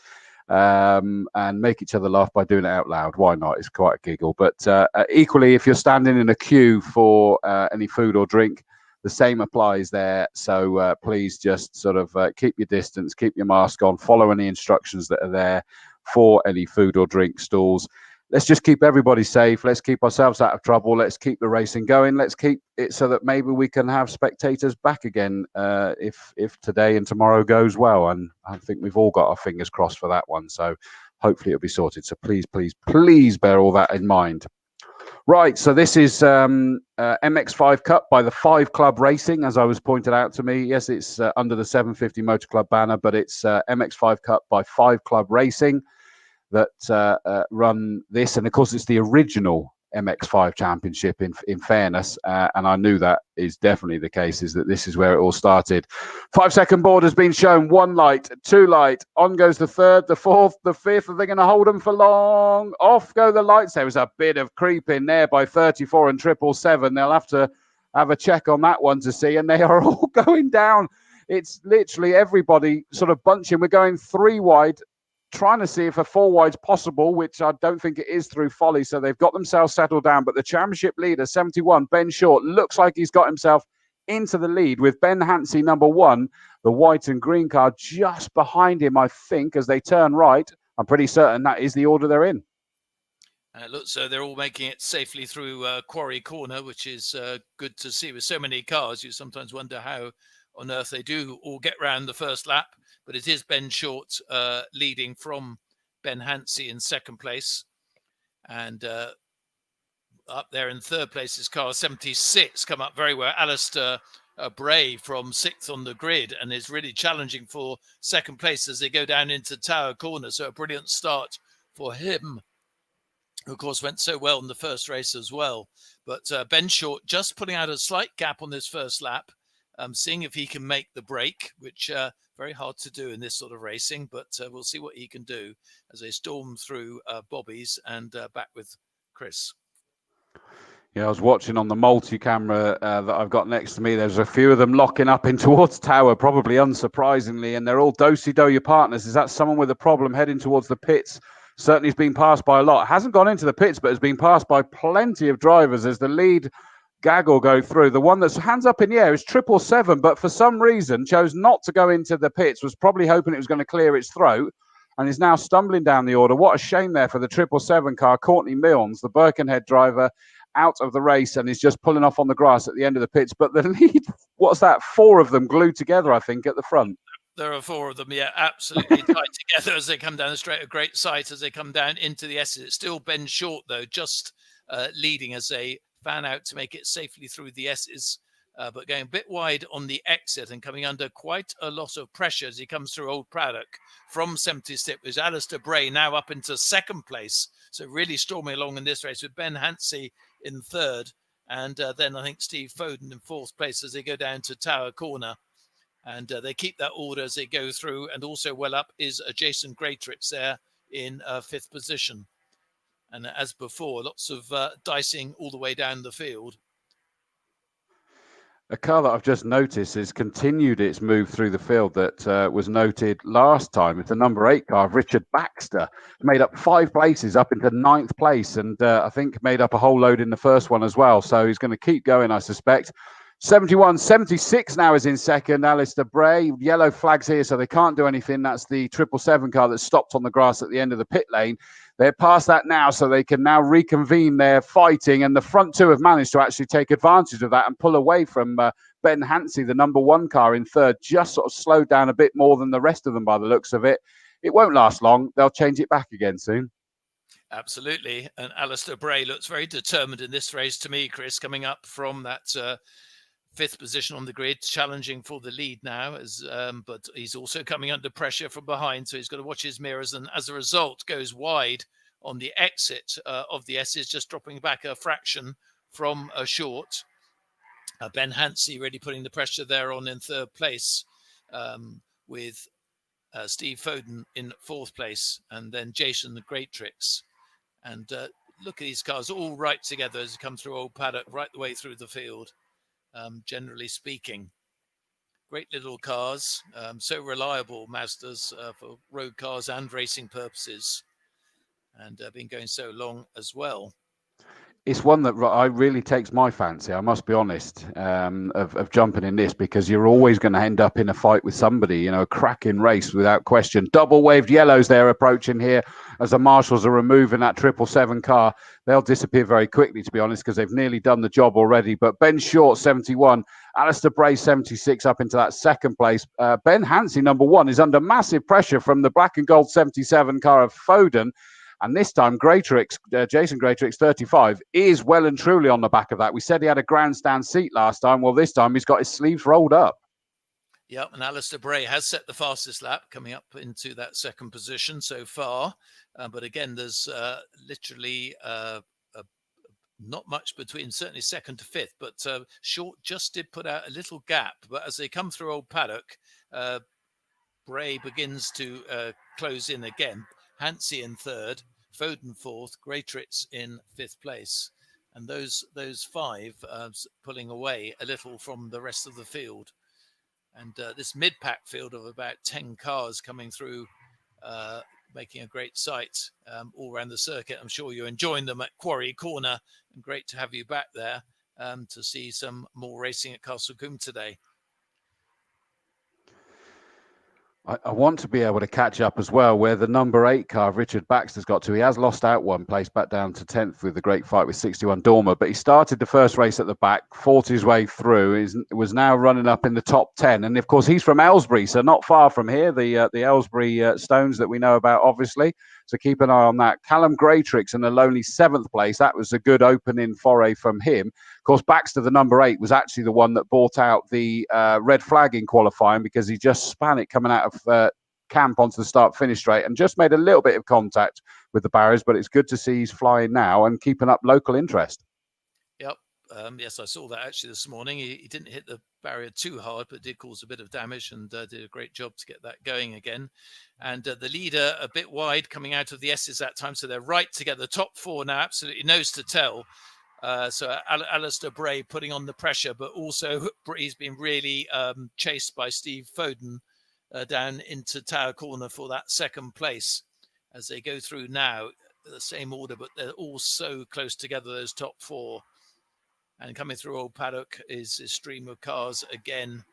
Speaker 5: And make each other laugh by doing it out loud. Why not? It's quite a giggle. But equally, if you're standing in a queue for any food or drink, the same applies there. So please just sort of keep your distance, keep your mask on, follow any instructions that are there for any food or drink stalls. let's just keep everybody safe. Let's keep ourselves out of trouble. Let's keep the racing going. Let's keep it so that maybe we can have spectators back again if today and tomorrow goes well. And I think we've all got our fingers crossed for that one. So hopefully it'll be sorted. So please, please, please bear all that in mind. Right, so this is MX5 Cup by the 5 Club Racing, as I was pointed out to me. Yes, it's under the 750 Motor Club banner, but it's MX5 Cup by 5 Club Racing that run this. And of course, it's the original MX5 Championship, in fairness. And I knew that is definitely the case, is that this is where it all started. 5-second board has been shown. 1 light, 2 light. On goes the 3rd, the 4th, the 5th. Are they going to hold them for long? Off go the lights. There was a bit of creep in there by 34 and 777. They'll have to have a check on that one to see. And they are all going down. It's literally everybody sort of bunching. We're going 3 wide, trying to see if a 4 wide's possible, which I don't think it is through folly. So they've got themselves settled down. But the championship leader, 71, Ben Short, looks like he's got himself into the lead with Ben Hansey, number 1, the white and green car just behind him, I think, as they turn right. I'm pretty certain that is the order they're in.
Speaker 7: And it looks so they're all making it safely through Quarry Corner, which is good to see. With so many cars, you sometimes wonder how on earth they do all get round the first lap. But it is Ben Short leading from Ben Hansey in 2nd place. And up there in 3rd place is car 76, come up very well. Alistair Bray from 6th on the grid and is really challenging for 2nd place as they go down into Tower Corner. So a brilliant start for him, who of course went so well in the first race as well. But Ben Short just putting out a slight gap on this first lap, seeing if he can make the break, which very hard to do in this sort of racing, but we'll see what he can do as they storm through Bobby's and back with Chris.
Speaker 5: Yeah, I was watching on the multi-camera that I've got next to me. There's a few of them locking up in towards Tower, probably unsurprisingly, and they're all do-si-do your partners. Is that someone with a problem heading towards the pits? Certainly has been passed by a lot. Hasn't gone into the pits, but has been passed by plenty of drivers as the lead gaggle go through. The one that's hands up in the air is 777, but for some reason chose not to go into the pits, was probably hoping it was going to clear its throat, and is now stumbling down the order. What a shame there for the 777 car. Courtney Milnes, the Birkenhead driver, out of the race and is just pulling off on the grass at the end of the pits. But the lead, what's that? 4 of them glued together, I think, at the front.
Speaker 7: There are 4 of them, yeah, absolutely tight together as they come down the straight. A great sight as they come down into the S's. It's still Ben Short, though, just leading as they fan out to make it safely through the S's, but going a bit wide on the exit and coming under quite a lot of pressure as he comes through Old Paddock from 76. Is Alistair Bray now up into 2nd place. So really storming along in this race with Ben Hansey in 3rd. And then I think Steve Foden in 4th place as they go down to Tower Corner. And they keep that order as they go through. And also well up is Jason Greatrix there in 5th position. And as before, lots of dicing all the way down the field.
Speaker 5: A car that I've just noticed has continued its move through the field that was noted last time. It's a number 8 car of Richard Baxter. Made up 5 places up into 9th place and I think made up a whole load in the first one as well. So he's going to keep going, I suspect. 71, 76 now is in 2nd. Alistair Bray, yellow flags here, so they can't do anything. That's the 777 car that stopped on the grass at the end of the pit lane. They're past that now, so they can now reconvene their fighting. And the front 2 have managed to actually take advantage of that and pull away from Ben Hansey, the number 1 car in 3rd. Just sort of slowed down a bit more than the rest of them by the looks of it. It won't last long. They'll change it back again soon.
Speaker 7: Absolutely. And Alistair Bray looks very determined in this race to me, Chris, coming up from that 5th position on the grid, challenging for the lead now, but he's also coming under pressure from behind, so he's got to watch his mirrors, and as a result goes wide on the exit of the S's, just dropping back a fraction from a Short. Ben Hansey really putting the pressure there on in 3rd place, with Steve Foden in 4th place, and then Jason the Greatrix. And look at these cars all right together as they come through Old Paddock right the way through the field. Generally speaking, great little cars, so reliable, Mazdas, for road cars and racing purposes, and been going so long as well.
Speaker 5: it's one that I really takes my fancy, I must be honest, of jumping in this, because you're always going to end up in a fight with somebody, you know, a cracking race without question. Double waved yellows there approaching here as the marshals are removing that 777 car. They'll disappear very quickly, to be honest, because they've nearly done the job already. But Ben Short, 71, Alistair Bray, 76, up into that second place. Ben Hansey, number 1, is under massive pressure from the black and gold 77 car of Foden. And this time, Jason Greatrix, 35, is well and truly on the back of that. We said he had a grandstand seat last time. Well, this time he's got his sleeves rolled up.
Speaker 7: Yep, and Alistair Bray has set the fastest lap, coming up into that second position so far. But again, there's literally not much between, certainly second to fifth. But Short just did put out a little gap. But as they come through Old Paddock, Bray begins to close in again. Hansey in third, Foden fourth, Greatrix in fifth place. And those 5 pulling away a little from the rest of the field. And this mid-pack field of about 10 cars coming through, making a great sight all around the circuit. I'm sure you're enjoying them at Quarry Corner, and great to have you back there to see some more racing at Castle Combe today.
Speaker 5: I want to be able to catch up as well where the number 8 car of Richard Baxter's got to. He has lost out 1 place, back down to 10th with the great fight with 61 Dormer, but he started the first race at the back, fought his way through, was now running up in the top 10. And of course, he's from Aylesbury, so not far from here, the Aylesbury Stones that we know about, obviously. So keep an eye on that. Callum Greatrix in the lonely 7th place. That was a good opening foray from him. Of course, Baxter, the number 8, was actually the one that brought out the red flag in qualifying, because he just span it coming out of camp onto the start-finish straight and just made a little bit of contact with the barriers. But it's good to see he's flying now and keeping up local interest.
Speaker 7: Yep. Yes, I saw that actually this morning. He didn't hit the barrier too hard, but did cause a bit of damage and did a great job to get that going again. And the leader a bit wide coming out of the S's that time. So they're right together. Top 4 now, absolutely nose to tail. So Alistair Bray putting on the pressure, but also he's been really chased by Steve Foden down into Tower Corner for that second place. As they go through now, the same order, but they're all so close together, those top 4. And coming through Old Paddock is a stream of cars again.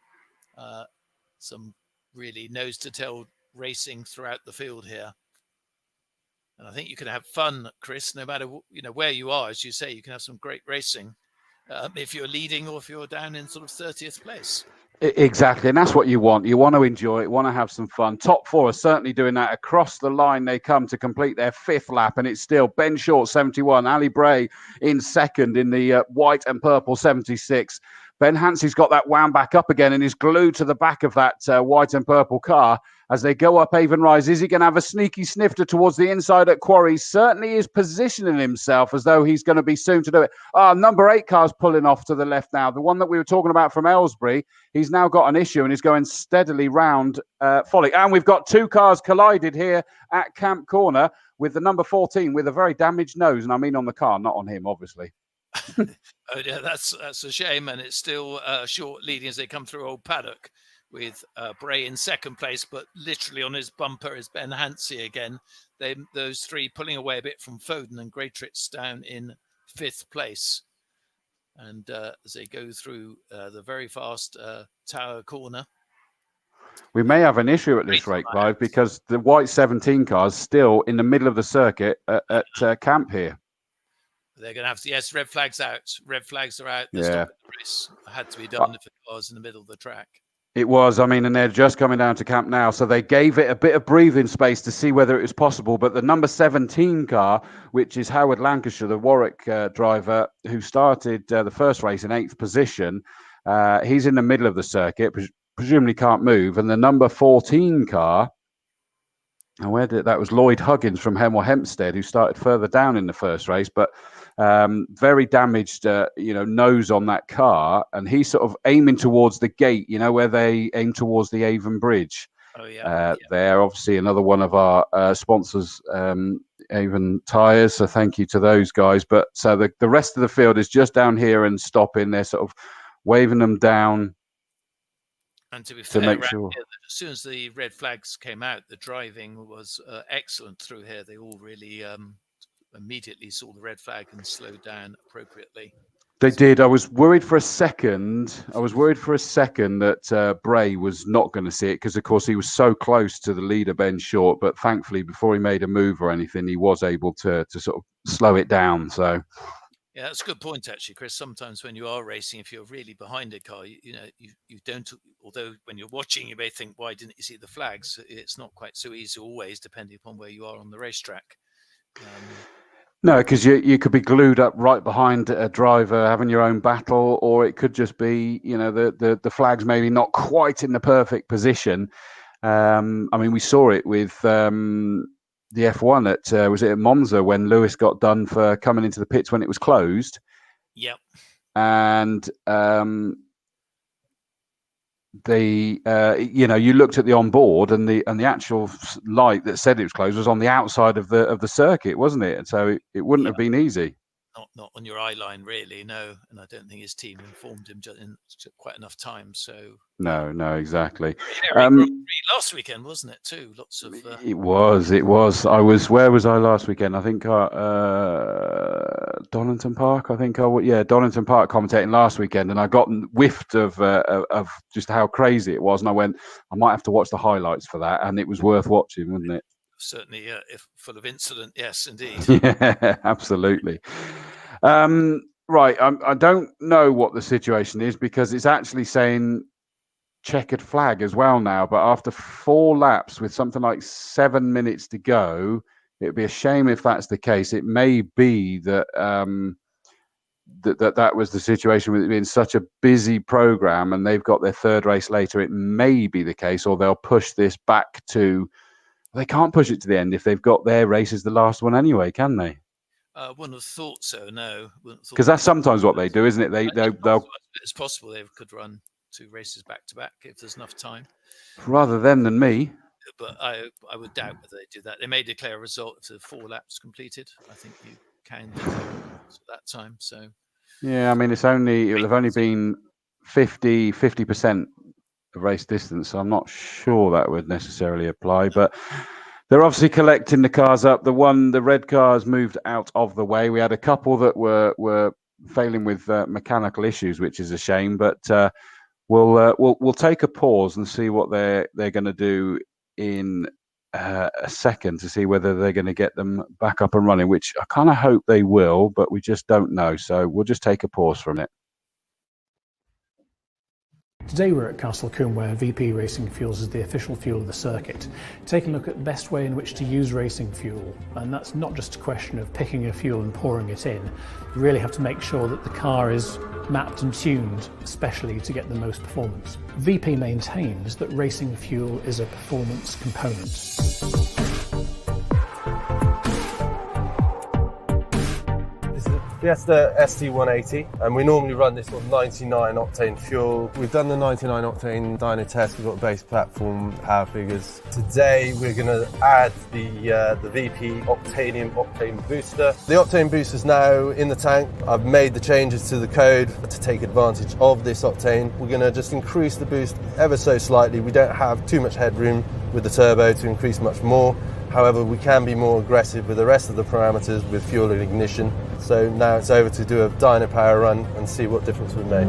Speaker 7: Some really nose-to-tail racing throughout the field here. And I think you can have fun, Chris, no matter where you are. As you say, you can have some great racing if you're leading or if you're down in sort of 30th place.
Speaker 5: Exactly, and that's what you want. You want to enjoy it, want to have some fun. Top 4 are certainly doing that. Across the line they come to complete their 5th lap, and it's still Ben Short, 71, Ali Bray in second in the white and purple 76. Ben Hansey's got that wound back up again and is glued to the back of that white and purple car as they go up Avon Rise. Is he going to have a sneaky snifter towards the inside at Quarry? Certainly is positioning himself as though he's going to be soon to do it. Number 8 car's pulling off to the left now. The one that we were talking about from Aylesbury, he's now got an issue and is going steadily round Folly. And we've got 2 cars collided here at Camp Corner with the number 14 with a very damaged nose. And I mean on the car, not on him, obviously.
Speaker 7: Oh yeah, that's a shame, and it's still Short leading as they come through Old Paddock with Bray in second place, but literally on his bumper is Ben Hansey again. Those 3 pulling away a bit from Foden, and Greatrix down in 5th place. And as they go through the very fast Tower Corner.
Speaker 5: We may have an issue at this rate, Clive, because the white 17 car's still in the middle of the circuit at camp here.
Speaker 7: They're going to have to, yes, red flags out. Red flags are out. They're
Speaker 5: Yeah.
Speaker 7: stopping the race. It had to be done if it was in the middle of the track.
Speaker 5: It was, and they're just coming down to camp now. So they gave it a bit of breathing space to see whether it was possible. But the number 17 car, which is Howard Lancashire, the Warwick driver, who started the first race in 8th position, he's in the middle of the circuit, presumably can't move. And the number 14 car, that was Lloyd Huggins from Hemel Hempstead, who started further down in the first race, but very damaged, nose on that car, and he's sort of aiming towards the gate, where they aim towards the Avon Bridge.
Speaker 7: Oh yeah.
Speaker 5: They're obviously another one of our sponsors, Avon Tyres. So thank you to those guys. But so the rest of the field is just down here and stopping. They're sort of waving them down.
Speaker 7: And to be fair,
Speaker 5: make sure.
Speaker 7: here, as soon as the red flags came out, the driving was excellent through here. They all really immediately saw the red flag and slowed down appropriately.
Speaker 5: They did. I was worried for a second. That Bray was not going to see it because, of course, he was so close to the leader, Ben Short. But thankfully, before he made a move or anything, he was able to sort of slow it down. So,
Speaker 7: yeah, that's a good point, actually, Chris. Sometimes when you are racing, if you're really behind a car, you don't. Although when you're watching, you may think, "Why didn't you see the flags?" It's not quite so easy always, depending upon where you are on the racetrack.
Speaker 5: no, because you could be glued up right behind a driver having your own battle, or it could just be, the flag's maybe not quite in the perfect position. I mean, we saw it with the F1 at Monza when Lewis got done for coming into the pits when it was closed.
Speaker 7: Yep.
Speaker 5: And you looked at the onboard, and the actual light that said it was closed was on the outside of the circuit, wasn't it? And so it wouldn't have been easy.
Speaker 7: Not on your eye line, really, no. And I don't think his team informed him in quite enough time. So
Speaker 5: No, exactly.
Speaker 7: last weekend, wasn't it? Too lots of.
Speaker 5: It was. Where was I last weekend? I think Donington Park. Donington Park commentating last weekend, and I got whiffed of just how crazy it was, and I went, I might have to watch the highlights for that, and it was worth watching, wasn't it?
Speaker 7: Certainly, if full of incident, yes, indeed.
Speaker 5: Yeah, absolutely. Right, I don't know what the situation is because it's actually saying checkered flag as well now. But after 4 laps with something like 7 minutes to go, it'd be a shame if that's the case. It may be that that was the situation with it being such a busy program, and they've got their 3rd race later. It may be the case, or they'll push this back to. They can't push it to the end if they've got their race as the last one anyway, can they?
Speaker 7: Wouldn't have thought so. No,
Speaker 5: because that's sometimes what they do, isn't it? They'll.
Speaker 7: It's possible they could run 2 races back to back if there's enough time.
Speaker 5: Rather them than me.
Speaker 7: But I would doubt whether they do that. They may declare a result if 4 laps completed. I think you can declare at that time. So.
Speaker 5: Yeah, I mean, it'll have only been 50% of race distance, so I'm not sure that would necessarily apply. But they're obviously collecting the cars up. The red cars moved out of the way. We had a couple that were failing with mechanical issues, which is a shame. But we'll take a pause and see what they're going to do in a second to see whether they're going to get them back up and running, which I kind of hope they will, but we just don't know. So we'll just take a pause from it.
Speaker 1: Today we're at Castle Combe, where VP Racing Fuels is the official fuel of the circuit, taking a look at the best way in which to use racing fuel. And that's not just a question of picking a fuel and pouring it in. You really have to make sure that the car is mapped and tuned, especially to get the most performance. VP maintains that racing fuel is a performance component.
Speaker 2: Fiesta ST180, and we normally run this on 99 octane fuel. We've done the 99 octane dyno test. We've got base platform power figures. Today we're going to add the VP octane booster. The octane booster is now in the tank. I've made the changes to the code to take advantage of this octane. We're going to just increase the boost ever so slightly. We don't have too much headroom with the turbo to increase much more. However, we can be more aggressive with the rest of the parameters with fuel and ignition. So now it's over to do a dyno power run and see what difference we make.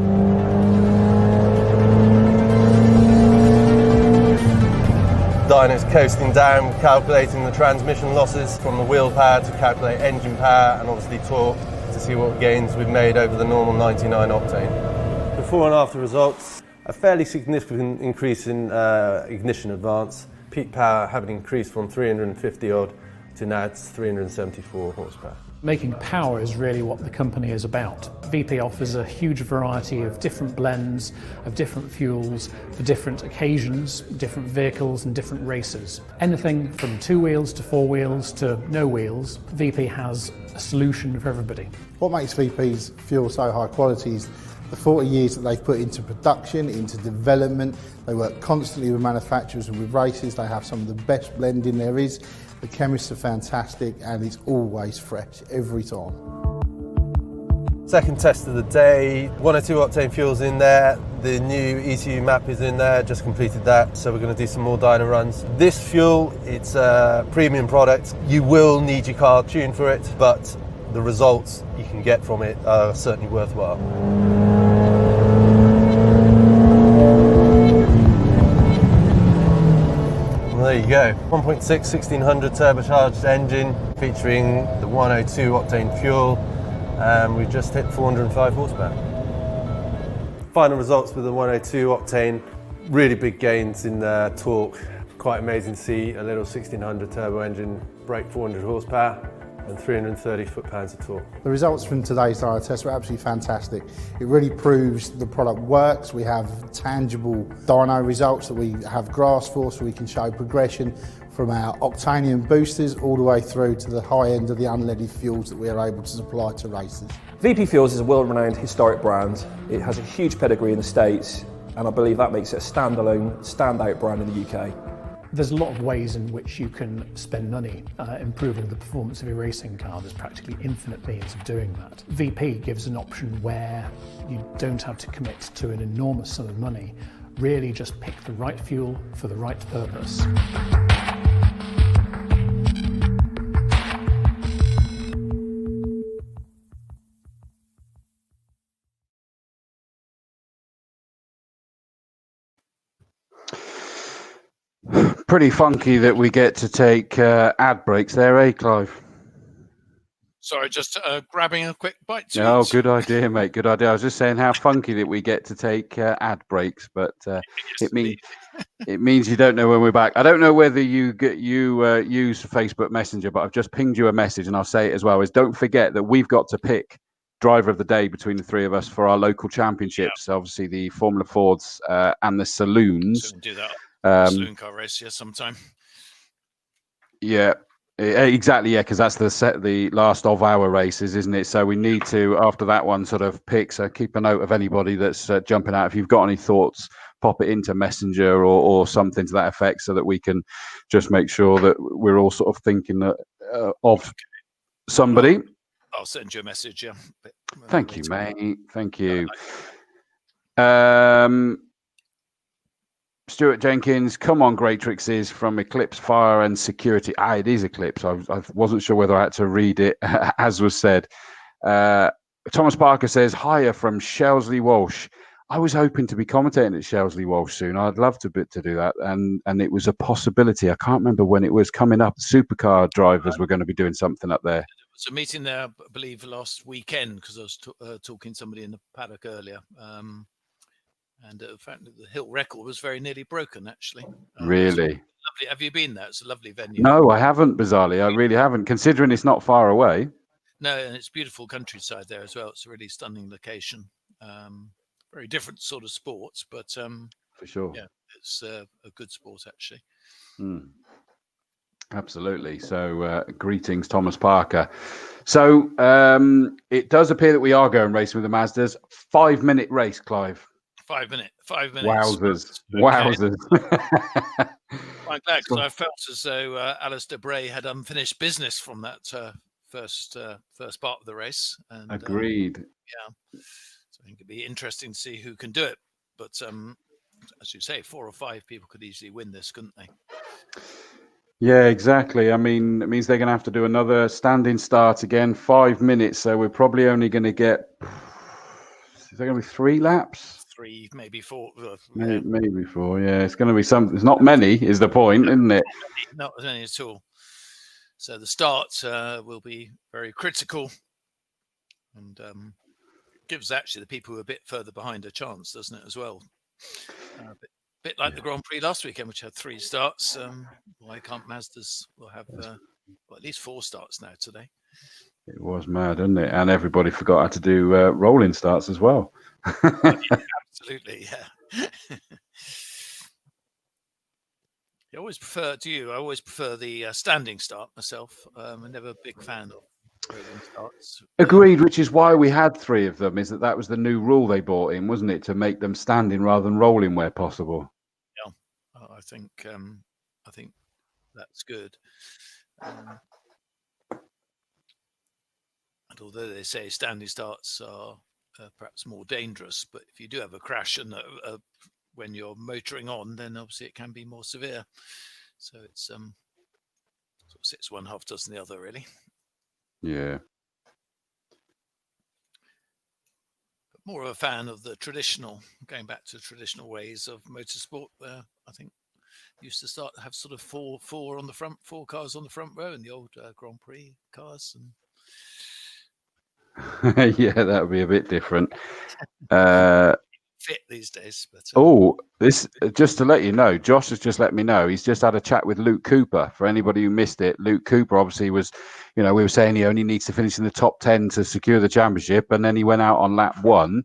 Speaker 2: Dyno's coasting down, calculating the transmission losses from the wheel power to calculate engine power and obviously torque to see what gains we've made over the normal 99 octane. Before and after results, a fairly significant increase in ignition advance. Peak power having increased from 350 odd to now it's 374 horsepower.
Speaker 1: Making power is really what the company is about. VP offers a huge variety of different blends, of different fuels, for different occasions, different vehicles and different races. Anything from 2 wheels to 4 wheels to no wheels, VP has a solution for everybody.
Speaker 3: What makes VP's fuel so high quality is the 40 years that they've put into production, into development. They work constantly with manufacturers and with races. They have some of the best blending there is. The chemists are fantastic and it's always fresh every time. Second test of the day, 1 or 2 octane fuels in there.
Speaker 2: The new ECU map is in there, just completed that, so we're going to do some more dyno runs. This fuel, it's a premium product. You will need your car tuned for it, but the results you can get from it are certainly worthwhile. Well, there you go, 1.6 1600 turbocharged engine featuring the 102 octane fuel, and we've just hit 405 horsepower. Final results with the 102 octane, really big gains in torque. Quite amazing to see a little 1600 turbo engine break 400 horsepower and 330 foot-pounds of torque.
Speaker 3: The results from today's dyno test were absolutely fantastic. It really proves the product works. We have tangible dyno results that we have graphs for, so we can show progression from our octanium boosters all the way through to the high end of the unleaded fuels that we are able to supply to racers.
Speaker 4: VP Fuels is a world-renowned historic brand. It has a huge pedigree in the States, and I believe that makes it a standalone, standout brand in the UK.
Speaker 1: There's a lot of ways in which you can spend money improving the performance of your racing car. There's practically infinite means of doing that. VP gives an option where you don't have to commit to an enormous sum of money. Really just pick the right fuel for the right purpose.
Speaker 5: Pretty funky that we get to take ad breaks there, eh, Clive?
Speaker 7: Sorry, just grabbing a quick bite to
Speaker 5: Oh,
Speaker 7: eat.
Speaker 5: good idea, mate. Good idea. I was just saying how funky that we get to take ad breaks, but it means you don't know when we're back. I don't know whether you use Facebook Messenger, but I've just pinged you a message, and I'll say it as well. Is don't forget that we've got to pick driver of the day between the three of us for our local championships. Yeah. Obviously, the Formula Fords and the Saloons.
Speaker 7: So we can do that. Saloon car race, yeah, sometime.
Speaker 5: Yeah, exactly. Yeah, because that's the last of our races, isn't it? So we need to, after that one, sort of pick. So keep a note of anybody that's jumping out. If you've got any thoughts, pop it into Messenger or something to that effect, so that we can just make sure that we're all sort of thinking of somebody.
Speaker 7: I'll send you a message. Yeah.
Speaker 5: Thank you, mate. Thank you. Stuart Jenkins, come on, Great Tricks from Eclipse Fire and Security. It is Eclipse. I wasn't sure whether I had to read it, as was said. Thomas Parker says, hiya from Shelsley Walsh. I was hoping to be commentating at Shelsley Walsh soon. I'd love to do that. And it was a possibility. I can't remember when it was coming up. Supercar drivers were going to be doing something up there.
Speaker 7: There was a meeting there, I believe, last weekend, because I was talking to somebody in the paddock earlier. And the fact that the hill record was very nearly broken, actually.
Speaker 5: Really?
Speaker 7: Lovely. Have you been there? It's a lovely venue.
Speaker 5: No, I haven't, bizarrely. I really haven't, considering it's not far away.
Speaker 7: No, and it's beautiful countryside there as well. It's a really stunning location. Very different sort of sports, but
Speaker 5: for sure.
Speaker 7: Yeah, it's a good sport, actually.
Speaker 5: Absolutely. So greetings, Thomas Parker. So it does appear that we are going racing with the Mazdas. 5-minute race, Clive.
Speaker 7: 5 minutes.
Speaker 5: Wowzers.
Speaker 7: Okay.
Speaker 5: Wowzers.
Speaker 7: I'm glad, because I felt as though Alistair Bray had unfinished business from that first part of the race. And,
Speaker 5: Agreed.
Speaker 7: Yeah. So I think it'd be interesting to see who can do it. But as you say, 4 or 5 people could easily win this, couldn't they?
Speaker 5: Yeah, exactly. I mean, it means they're going to have to do another standing start again, 5 minutes. So we're probably only going to get, is there going to be 3 laps?
Speaker 7: 3, maybe 4.
Speaker 5: Maybe 4, yeah. It's going to be something. It's not many, is the point, isn't it?
Speaker 7: Not many at all. So the start will be very critical, and gives actually the people who are a bit further behind a chance, doesn't it, as well? A bit like the Grand Prix last weekend, which had 3 starts. Why can't Mazdas will have at least 4 starts now today?
Speaker 5: It was mad, isn't it? And everybody forgot how to do rolling starts as well.
Speaker 7: Absolutely, yeah. I always prefer the standing start myself. I'm never a big fan of rolling starts.
Speaker 5: Agreed, which is why we had 3 of them. Is that was the new rule they brought in, wasn't it, to make them standing rather than rolling where possible?
Speaker 7: Yeah, I think that's good. And although they say standing starts are perhaps more dangerous. But if you do have a crash and when you're motoring on, then obviously it can be more severe. So it's sort of sits one half dozen the other, really.
Speaker 5: Yeah.
Speaker 7: But more of a fan of the traditional, going back to traditional ways of motorsport, where I think used to have sort of four cars on the front row in the old Grand Prix cars. And
Speaker 5: Yeah, that would be a bit different.
Speaker 7: Fit these days. But,
Speaker 5: this just to let you know, Josh has just let me know he's just had a chat with Luke Cooper. For anybody who missed it, Luke Cooper obviously was, we were saying he only needs to finish in the top 10 to secure the championship, and then he went out on lap 1,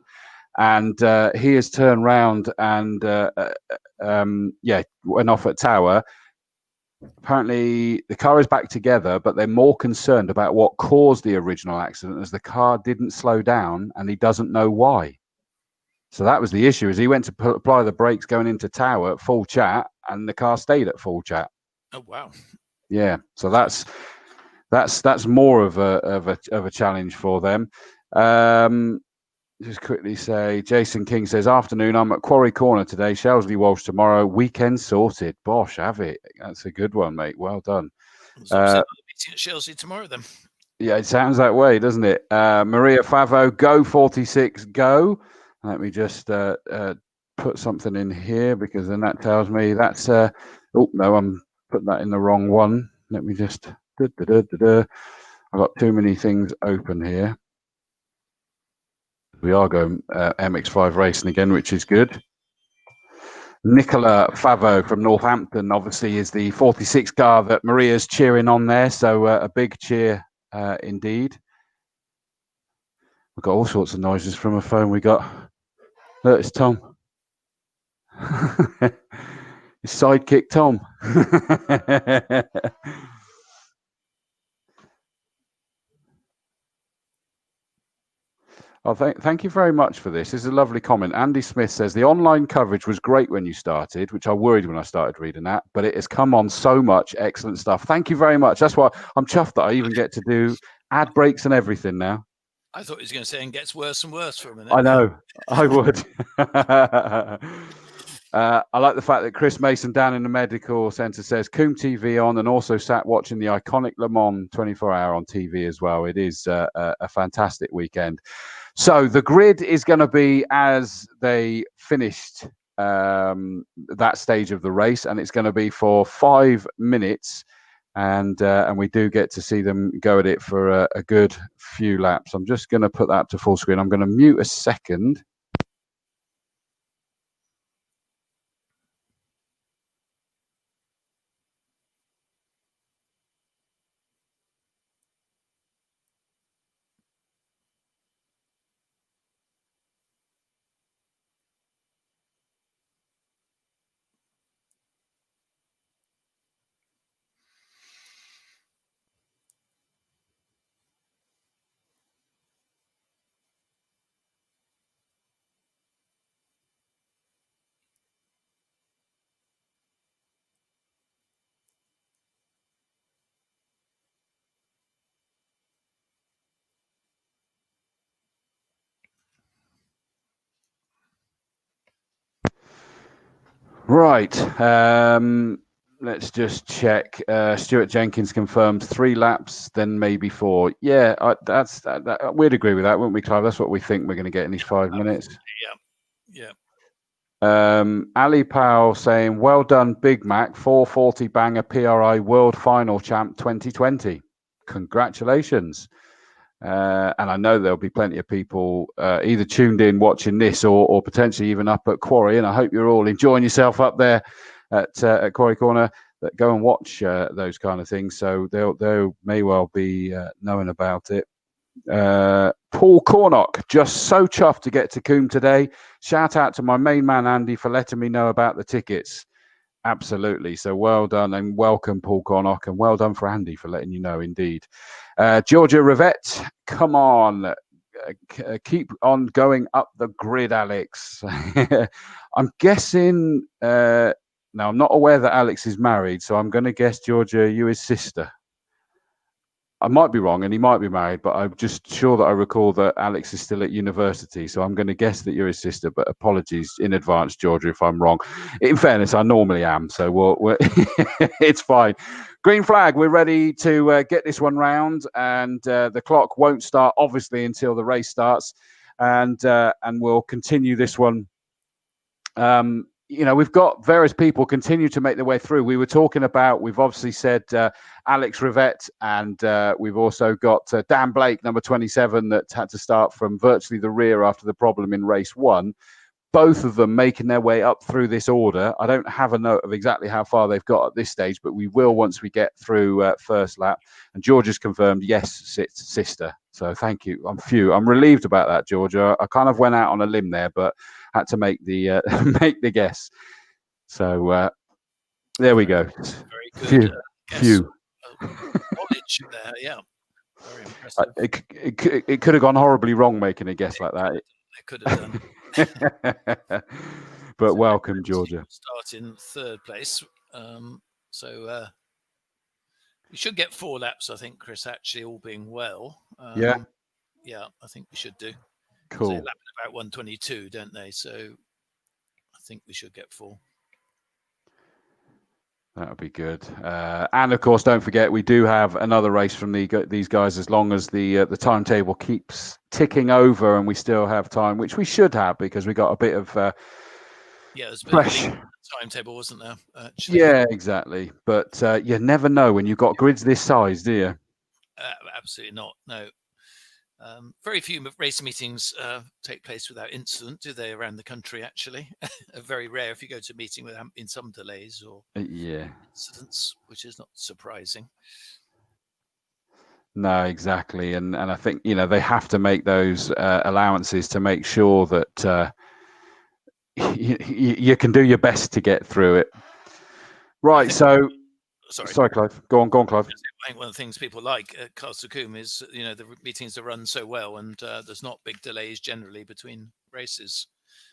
Speaker 5: and he has turned round and went off at Tower. Apparently the car is back together, but they're more concerned about what caused the original accident, as the car didn't slow down and he doesn't know why. So that was the issue, is he went to apply the brakes going into Tower at full chat, and the car stayed at full chat.
Speaker 7: Oh wow!
Speaker 5: Yeah, so that's more of a challenge for them. Just quickly say, Jason King says, afternoon, I'm at Quarry Corner today, Shelsley Walsh tomorrow, weekend sorted. Bosh, have it. That's a good one, mate. Well done.
Speaker 7: So meeting at Chelsea tomorrow then.
Speaker 5: Yeah, it sounds that way, doesn't it? Maria Favo, go 46, go. Let me just put something in here, because then that tells me that's oh no, I'm putting that in the wrong one. Let me just I've got too many things open here. We are going MX5 racing again, which is good. Nicola Favo from Northampton obviously is the 46 car that Maria's cheering on there, so a big cheer indeed. We've got all sorts of noises from a phone. We got, look, it's Tom. His sidekick Tom. Oh, thank you very much for this. This is a lovely comment. Andy Smith says, the online coverage was great when you started, which I worried when I started reading that, but it has come on so much. Excellent stuff. Thank you very much. That's why I'm chuffed that I even get to do ad breaks and everything now.
Speaker 7: I thought he was going to say, and gets worse and worse for a minute.
Speaker 5: I know. I would. I like the fact that Chris Mason down in the medical centre says COMBE TV on, and also sat watching the iconic Le Mans 24-hour on TV as well. It is a fantastic weekend. So the grid is going to be as they finished that stage of the race, and it's going to be for 5 minutes, and we do get to see them go at it for a good few laps. I'm just going to put that to full screen. I'm going to mute a second. Right. Let's just check. Stuart Jenkins confirmed 3 laps, then maybe 4. Yeah, we'd agree with that, wouldn't we, Clive? That's what we think we're going to get in these 5 minutes.
Speaker 7: Yeah.
Speaker 5: Ali Powell saying, well done, Big Mac, 440 banger PRI World Final Champ 2020. Congratulations. And I know there'll be plenty of people either tuned in watching this or potentially even up at Quarry. And I hope you're all enjoying yourself up there at Quarry Corner, that go and watch those kind of things. So they may well be knowing about it. Paul Cornock, just so chuffed to get to COMBE today. Shout out to my main man, Andy, for letting me know about the tickets. Absolutely. So well done and welcome, Paul Cornock, and well done for Andy for letting you know, indeed. Georgia Rivette, come on. Keep on going up the grid, Alex. I'm guessing, now I'm not aware that Alex is married, so I'm going to guess, Georgia, you his sister. I might be wrong, and he might be married, but I'm just sure that I recall that Alex is still at university. So I'm going to guess that you're his sister. But apologies in advance, Georgia, if I'm wrong. In fairness, I normally am, so we're it's fine. Green flag. We're ready to get this one round, and the clock won't start obviously until the race starts, and we'll continue this one. We've got various people continue to make their way through. We've obviously said Alex Rivette, and we've also got Dan Blake, number 27, that had to start from virtually the rear after the problem in race 1. Both of them making their way up through this order. I don't have a note of exactly how far they've got at this stage, but we will once we get through first lap. And George has confirmed, yes, sister. So thank you. I'm relieved about that, Georgia. I kind of went out on a limb there, but had to make the make the guess. So there we go.
Speaker 7: Very good.
Speaker 5: Few.
Speaker 7: Knowledge there, yeah. Very impressive.
Speaker 5: It could have gone horribly wrong making a guess like that.
Speaker 7: It could have done.
Speaker 5: But welcome, Georgia.
Speaker 7: Start in third place. We should get 4 laps, I think, Chris, actually, all being well.
Speaker 5: Yeah,
Speaker 7: I think we should do.
Speaker 5: Cool.
Speaker 7: They lap at about 122, don't they? So I think we should get 4.
Speaker 5: That would be good. And of course, don't forget, we do have another race from these guys as long as the timetable keeps ticking over and we still have time, which we should have because we got a bit of
Speaker 7: there's a
Speaker 5: fresh
Speaker 7: bit of timetable, wasn't there? Actually.
Speaker 5: Yeah, exactly. But you never know when you've got grids this size, do you?
Speaker 7: Absolutely not. No. Very few race meetings take place without incident, do they, around the country, actually? Very rare if you go to a meeting without been some delays or incidents, which is not surprising.
Speaker 5: No, exactly. And I think, they have to make those allowances to make sure that you can do your best to get through it. Right, so... Sorry, Clive. Go on, Clive.
Speaker 7: I think one of the things people like at Castle Combe is, the meetings are run so well and there's not big delays generally between races.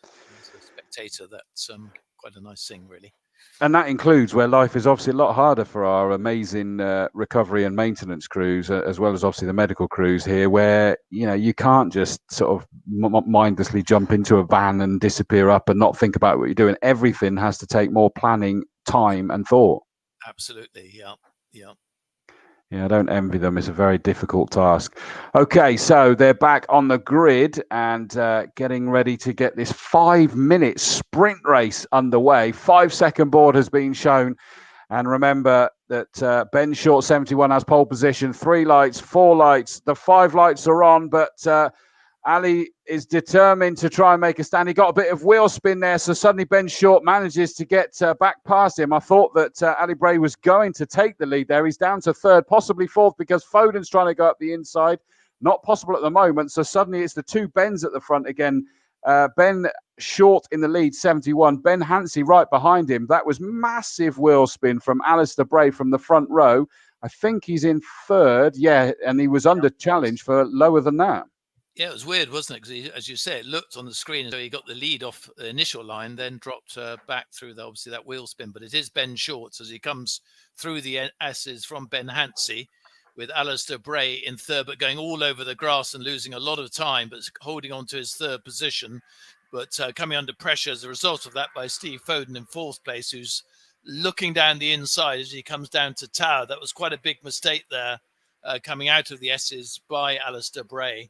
Speaker 7: As a spectator, that's quite a nice thing, really.
Speaker 5: And that includes where life is obviously a lot harder for our amazing recovery and maintenance crews, as well as obviously the medical crews here, where, you can't just sort of mindlessly jump into a van and disappear up and not think about what you're doing. Everything has to take more planning, time and thought.
Speaker 7: Absolutely, yeah.
Speaker 5: Yeah, I don't envy them. It's a very difficult task. Okay, so they're back on the grid and getting ready to get this 5-minute sprint race underway. 5-second board has been shown. And remember that Ben Short 71 has pole position, 3 lights, 4 lights. The 5 lights are on, but Ali is determined to try and make a stand. He got a bit of wheel spin there, so suddenly Ben Short manages to get back past him. I thought that Ali Bray was going to take the lead there. He's down to 3rd, possibly 4th, because Foden's trying to go up the inside. Not possible at the moment, so suddenly it's the 2 Bens at the front again. Ben Short in the lead, 71. Ben Hansey right behind him. That was massive wheel spin from Alistair Bray from the front row. I think he's in 3rd, and he was under challenge for lower than that.
Speaker 7: Yeah, it was weird, wasn't it? Because as you say, it looked on the screen, so he got the lead off the initial line, then dropped back through obviously that wheel spin. But it is Ben Short as he comes through the S's from Ben Hansey, with Alistair Bray in 3rd, but going all over the grass and losing a lot of time, but holding on to his 3rd position. But coming under pressure as a result of that by Steve Foden in 4th place, who's looking down the inside as he comes down to Tower. That was quite a big mistake there, coming out of the S's by Alistair Bray.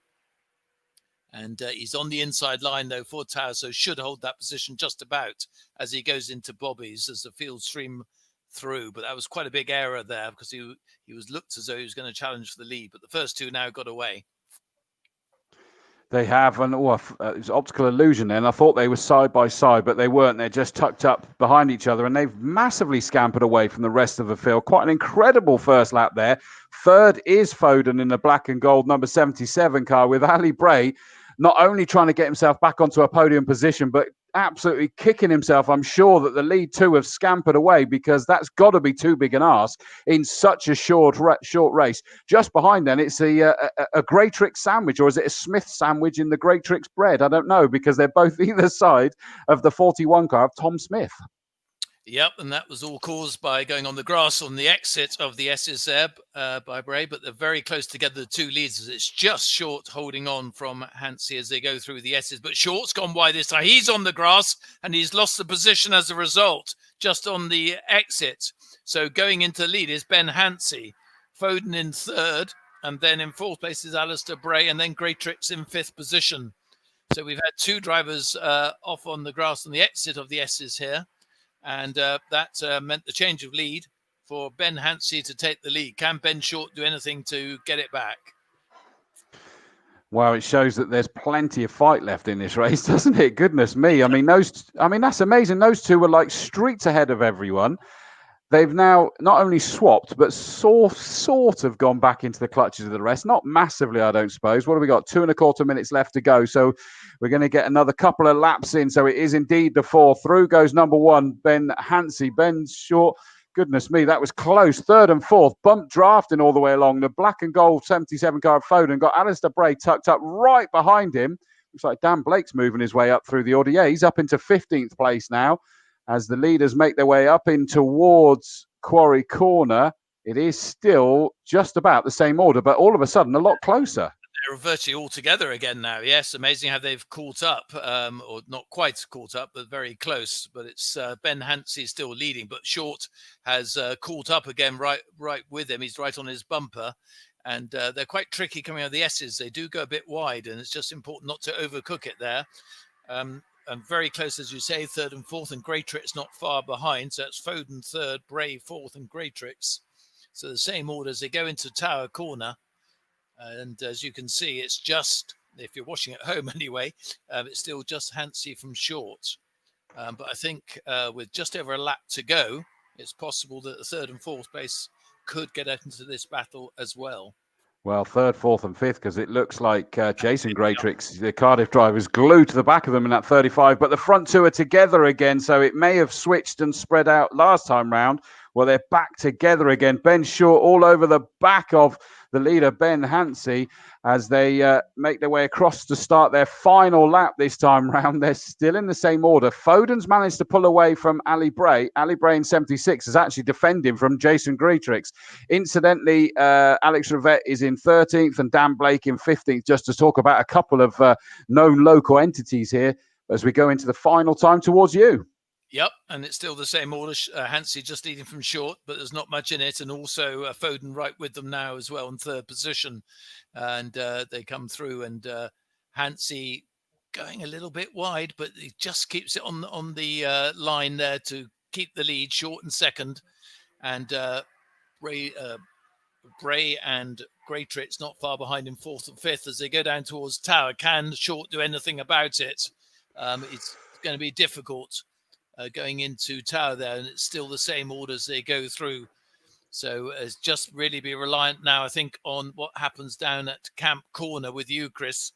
Speaker 7: And he's on the inside line, though, for Tower, so should hold that position just about as he goes into Bobby's as the field stream through. But that was quite a big error there because he was looked as though he was going to challenge for the lead. But the first 2 now got away.
Speaker 5: They have, and it was optical illusion then. I thought they were side by side, but they weren't. They're just tucked up behind each other, and they've massively scampered away from the rest of the field. Quite an incredible first lap there. 3rd is Foden in the black and gold number 77 car, with Ali Bray not only trying to get himself back onto a podium position, but absolutely kicking himself. I'm sure that the lead 2 have scampered away because that's got to be too big an ask in such a short race. Just behind then, it's a Greatrix sandwich, or is it a Smith sandwich in the Greatrix bread? I don't know, because they're both either side of the 41 car of Tom Smith.
Speaker 7: Yep, and that was all caused by going on the grass on the exit of the S's there by Bray, but they're very close together, the two leaders. It's just Short holding on from Hansi as they go through the S's, but Short's gone wide this time. He's on the grass, and he's lost the position as a result, just on the exit. So going into the lead is Ben Hansi, Foden in third, and then in fourth place is Alistair Bray, and then Greatrix in fifth position. So we've had two drivers off on the grass on the exit of the S's here. And that meant the change of lead for Ben Hansi to take the lead. Can Ben Short do anything to get it back?
Speaker 5: Well, it shows that there's plenty of fight left in this race, doesn't it? Goodness me. I mean, that's amazing. Those two were like streets ahead of everyone. They've now not only swapped, but sort of gone back into the clutches of the rest. Not massively, I don't suppose. What have we got? 2.25 minutes left to go. So we're going to get another couple of laps in. So it is indeed the four. Through goes number one, Ben Hansi. Ben Short, goodness me, that was close. Third and fourth, bump drafting all the way along. The black and gold 77 car of Foden got Alistair Bray tucked up right behind him. Looks like Dan Blake's moving his way up through the order. Yeah, he's up into 15th place now. As the leaders make their way up in towards Quarry Corner, it is still just about the same order, but all of a sudden a lot closer.
Speaker 7: They're virtually all together again now. Yes, amazing how they've caught up, or not quite caught up, but very close. But it's Ben Hansi still leading, but Short has caught up again right with him. He's right on his bumper. And they're quite tricky coming out of the S's. They do go a bit wide, and it's just important not to overcook it there. And very close, as you say, third and fourth, and Greatrix not far behind. So it's Foden third, Bray fourth, and Greatrix. So the same order as they go into Tower Corner. And as you can see, it's just, if you're watching at home anyway, it's still just Hansi from Short. But I think with just over a lap to go, it's possible that the third and fourth place could get out into this battle as well.
Speaker 5: Well, third, fourth and fifth, because it looks like Jason Greatrix, the Cardiff driver, is glued to the back of them in that 35, but the front two are together again, so it may have switched and spread out last time round. Well, they're back together again. Ben Short all over the back of the leader, Ben Hansi, as they make their way across to start their final lap this time round. They're still in the same order. Foden's managed to pull away from Ali Bray. Ali Bray in 76 is actually defending from Jason Greatrix. Incidentally, Alex Rivette is in 13th and Dan Blake in 15th, just to talk about a couple of known local entities here as we go into the final time towards you.
Speaker 7: Yep, and it's still the same order. Hansi just leading from Short, but there's not much in it. And also Foden right with them now as well in third position. And they come through, and Hansi going a little bit wide, but he just keeps it on the line there to keep the lead. Short in second, and Bray and Greatrix not far behind in fourth and fifth as they go down towards Tower. Can Short do anything about it? It's going to be difficult. Going into Tower there, and it's still the same order as they go through. So it's just really be reliant now, I think, on what happens down at Camp Corner with you, Chris.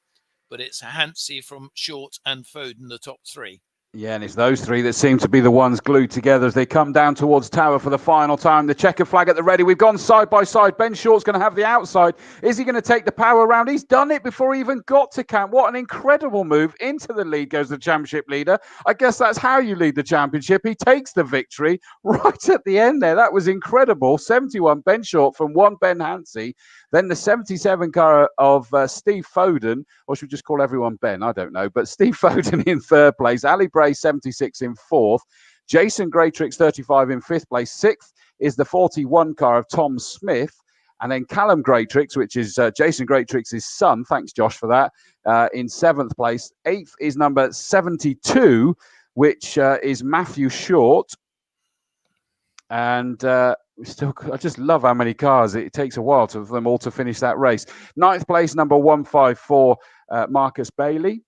Speaker 7: But it's Hansi from Short and Foden, the top three.
Speaker 5: Yeah, and it's those three that seem to be the ones glued together as they come down towards Tower for the final time. The checkered flag at the ready. We've gone side by side. Ben Short's going to have the outside. Is he going to take the power round? He's done it before he even got to camp. What an incredible move. Into the lead goes the championship leader. I guess that's how you lead the championship. He takes the victory right at the end there. That was incredible. 71 Ben Short from one Ben Hansi. Then the 77 car of Steve Foden, or should we just call everyone Ben? I don't know. But Steve Foden in third place. Ali Bray 76 in fourth. Jason Greatrix 35 in fifth place. Sixth is the 41 car of Tom Smith. And then Callum Greatrix, which is Jason Greatrix's son. Thanks, Josh, for that. In seventh place. Eighth is number 72, which is Matthew Short. And I just love how many cars. It takes a while for them all to finish that race. Ninth place, number 154, Marcus Bailey.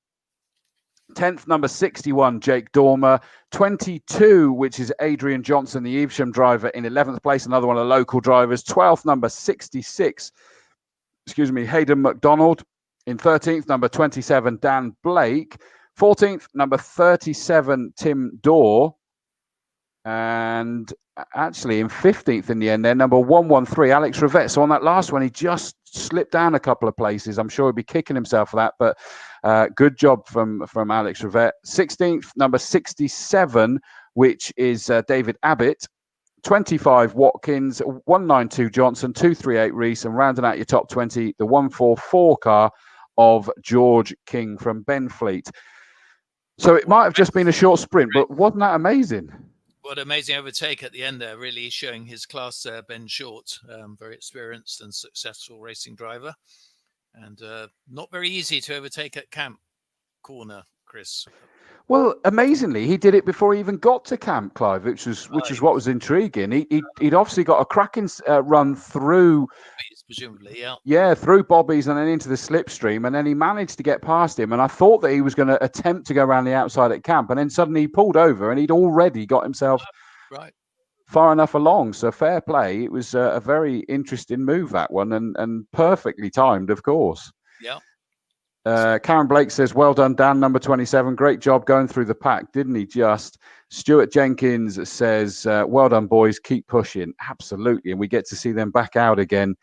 Speaker 5: 10th, number 61, Jake Dormer. 22, which is Adrian Johnson, the Evesham driver, in 11th place. Another one of the local drivers. 12th, number 66, Hayden McDonald. In 13th, number 27, Dan Blake. 14th, number 37, Tim Dorr. And actually in 15th in the end there, number 113, Alex Rivette. So on that last one, he just slipped down a couple of places. I'm sure he'd be kicking himself for that, but good job from Alex Rivette. 16th, number 67, which is David Abbott, 25 Watkins, 192 Johnson, 238 Reese, and rounding out your top 20, the 144 car of George King from Benfleet. So it might have just been a short sprint, but wasn't that amazing?
Speaker 7: What an amazing overtake at the end there, really showing his class there, Ben Short, very experienced and successful racing driver. And not very easy to overtake at Camp Corner, Chris.
Speaker 5: Well, amazingly, he did it before he even got to Camp, Clive, which was what was intriguing. He'd obviously got a cracking run through,
Speaker 7: presumably, yeah.
Speaker 5: Yeah, through Bobby's and then into the slipstream, and then he managed to get past him. And I thought that he was going to attempt to go around the outside at Camp, and then suddenly he pulled over, and he'd already got himself far enough along. So fair play. It was a very interesting move, that one, and perfectly timed, of course.
Speaker 7: Yeah.
Speaker 5: Karen Blake says, well done, Dan, number 27. Great job going through the pack, didn't he just? Stuart Jenkins says, well done, boys. Keep pushing. Absolutely. And we get to see them back out again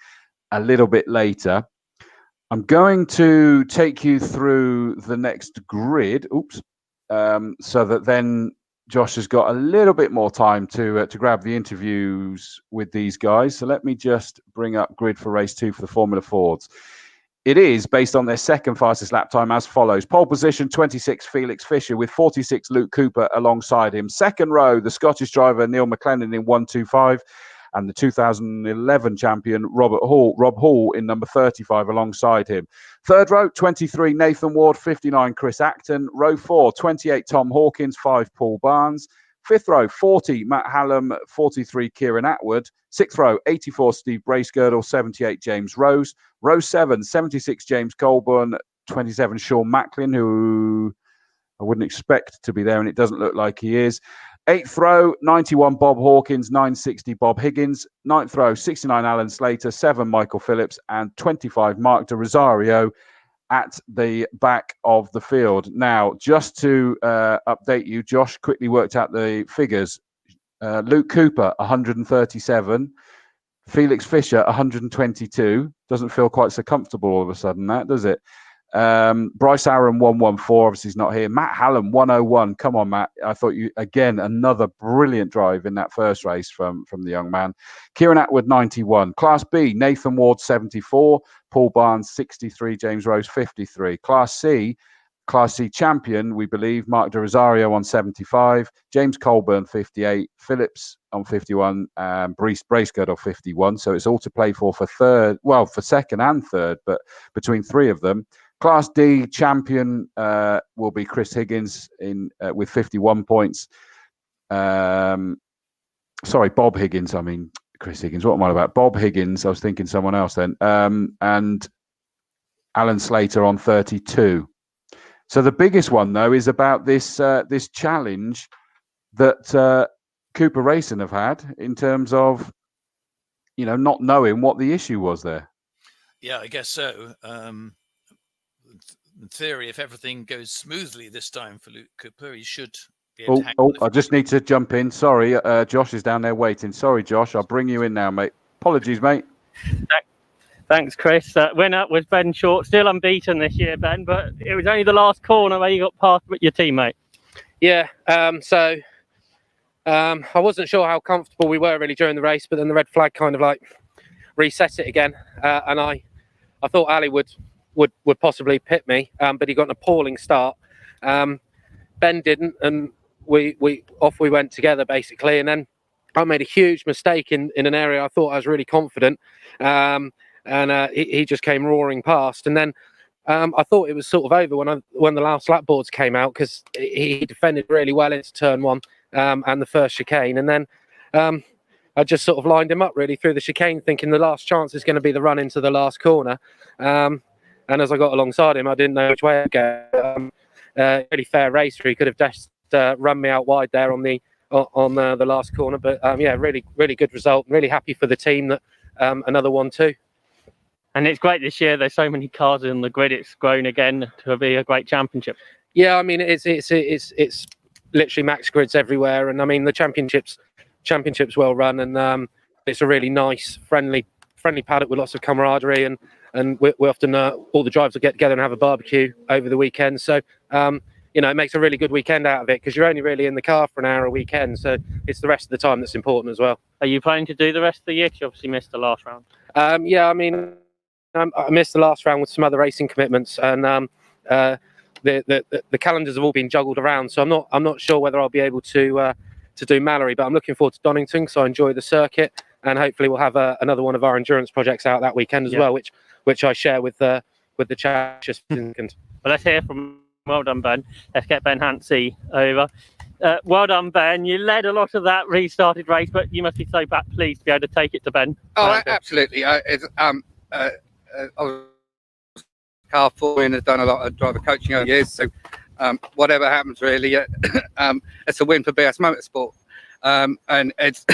Speaker 5: a little bit later. I'm going to take you through the next grid. Oops. So that then Josh has got a little bit more time to grab the interviews with these guys. So let me just bring up grid for race 2 for the Formula Fords. It is based on their second fastest lap time as follows. Pole position, 26, Felix Fisher, with 46, Luke Cooper alongside him. Second row, the Scottish driver, Neil McLennan in 125, and the 2011 champion, Rob Hall in number 35 alongside him. Third row, 23, Nathan Ward, 59, Chris Acton. Row 4, 28, Tom Hawkins, 5, Paul Barnes. Fifth row, 40, Matt Hallam, 43, Kieran Atwood. Sixth row, 84, Steve Bracegirdle, 78, James Rose. Row 7, 76, James Colburn, 27, Sean Macklin, who I wouldn't expect to be there, and it doesn't look like he is. Eighth row, 91, Bob Hawkins, 960, Bob Higgins. Ninth row, 69, Alan Slater, 7, Michael Phillips, and 25, Mark de Rosario at the back of the field. Now, just to update you, Josh quickly worked out the figures. Luke Cooper, 137. Felix Fisher, 122. Doesn't feel quite so comfortable all of a sudden, that, does it? Bryce Aaron, 114. Obviously, he's not here. Matt Hallam, 101. Come on, Matt. I thought you, again, another brilliant drive in that first race from the young man. Kieran Atwood, 91. Class B, Nathan Ward, 74. Paul Barnes, 63. James Rose, 53. Class C champion, we believe, Mark de Rosario on 75. James Colburn, 58. Phillips on 51. Bracegirdle, 51. So it's all to play for third, well, for second and third, but between three of them. Class D champion will be Chris Higgins with 51 points. Sorry, Bob Higgins. I mean, Chris Higgins. What am I about? Bob Higgins. I was thinking someone else then. And Alan Slater on 32. So the biggest one, though, is about this challenge that Cooper Racing have had in terms of, not knowing what the issue was there.
Speaker 7: Yeah, I guess so. In theory, if everything goes smoothly this time for Luke Cooper, he should be able to
Speaker 5: I just need to jump in. Sorry, Josh is down there waiting. Sorry, Josh. I'll bring you in now, mate. Apologies, mate.
Speaker 9: Thanks, Chris. Winner was Ben Short, still unbeaten this year, Ben, but it was only the last corner where you got past your teammate.
Speaker 10: Yeah, so I wasn't sure how comfortable we were really during the race, but then the red flag kind of like reset it again, and I thought Ali would possibly pit me, but he got an appalling start. Ben didn't, and we went together basically, and then I made a huge mistake in an area I thought I was really confident, and he just came roaring past, and then I thought it was sort of over when the last lap boards came out, because he defended really well into turn 1 and the first chicane, and then I just sort of lined him up really through the chicane, thinking the last chance is going to be the run into the last corner. And as I got alongside him, I didn't know which way to go. Really fair race. He could have just run me out wide there on the last corner. But yeah, really, really good result. Really happy for the team that another 1-2.
Speaker 9: And it's great this year. There's so many cars in the grid. It's grown again to be a great championship.
Speaker 10: Yeah, I mean it's literally max grids everywhere, and I mean the championship's well run, and it's a really nice, friendly paddock with lots of camaraderie, and we often all the drivers will get together and have a barbecue over the weekend. So yeah,
Speaker 15: you know, it makes a really good weekend out of it, because you're only really in the car for an hour a weekend, so it's the rest of the time that's important as well.
Speaker 9: Are you planning to do the rest of the year? 'Cause you obviously missed the last round.
Speaker 15: Yeah, I mean, I missed the last round with some other racing commitments, and the calendars have all been juggled around, so I'm not sure whether I'll be able to do Mallory, but I'm looking forward to Donington because I enjoy the circuit, and hopefully we'll have another one of our endurance projects out that weekend as well, which I share with the championship.
Speaker 9: Well, let's hear from. Well done, Ben. Let's get Ben Hansey over. Well done, Ben. You led a lot of that restarted race, but you must be so pleased to be able to take it to Ben.
Speaker 8: Oh, absolutely. I was car for and has done a lot of driver coaching over the years, so whatever happens, really, it's a win for BS Motorsport. And it's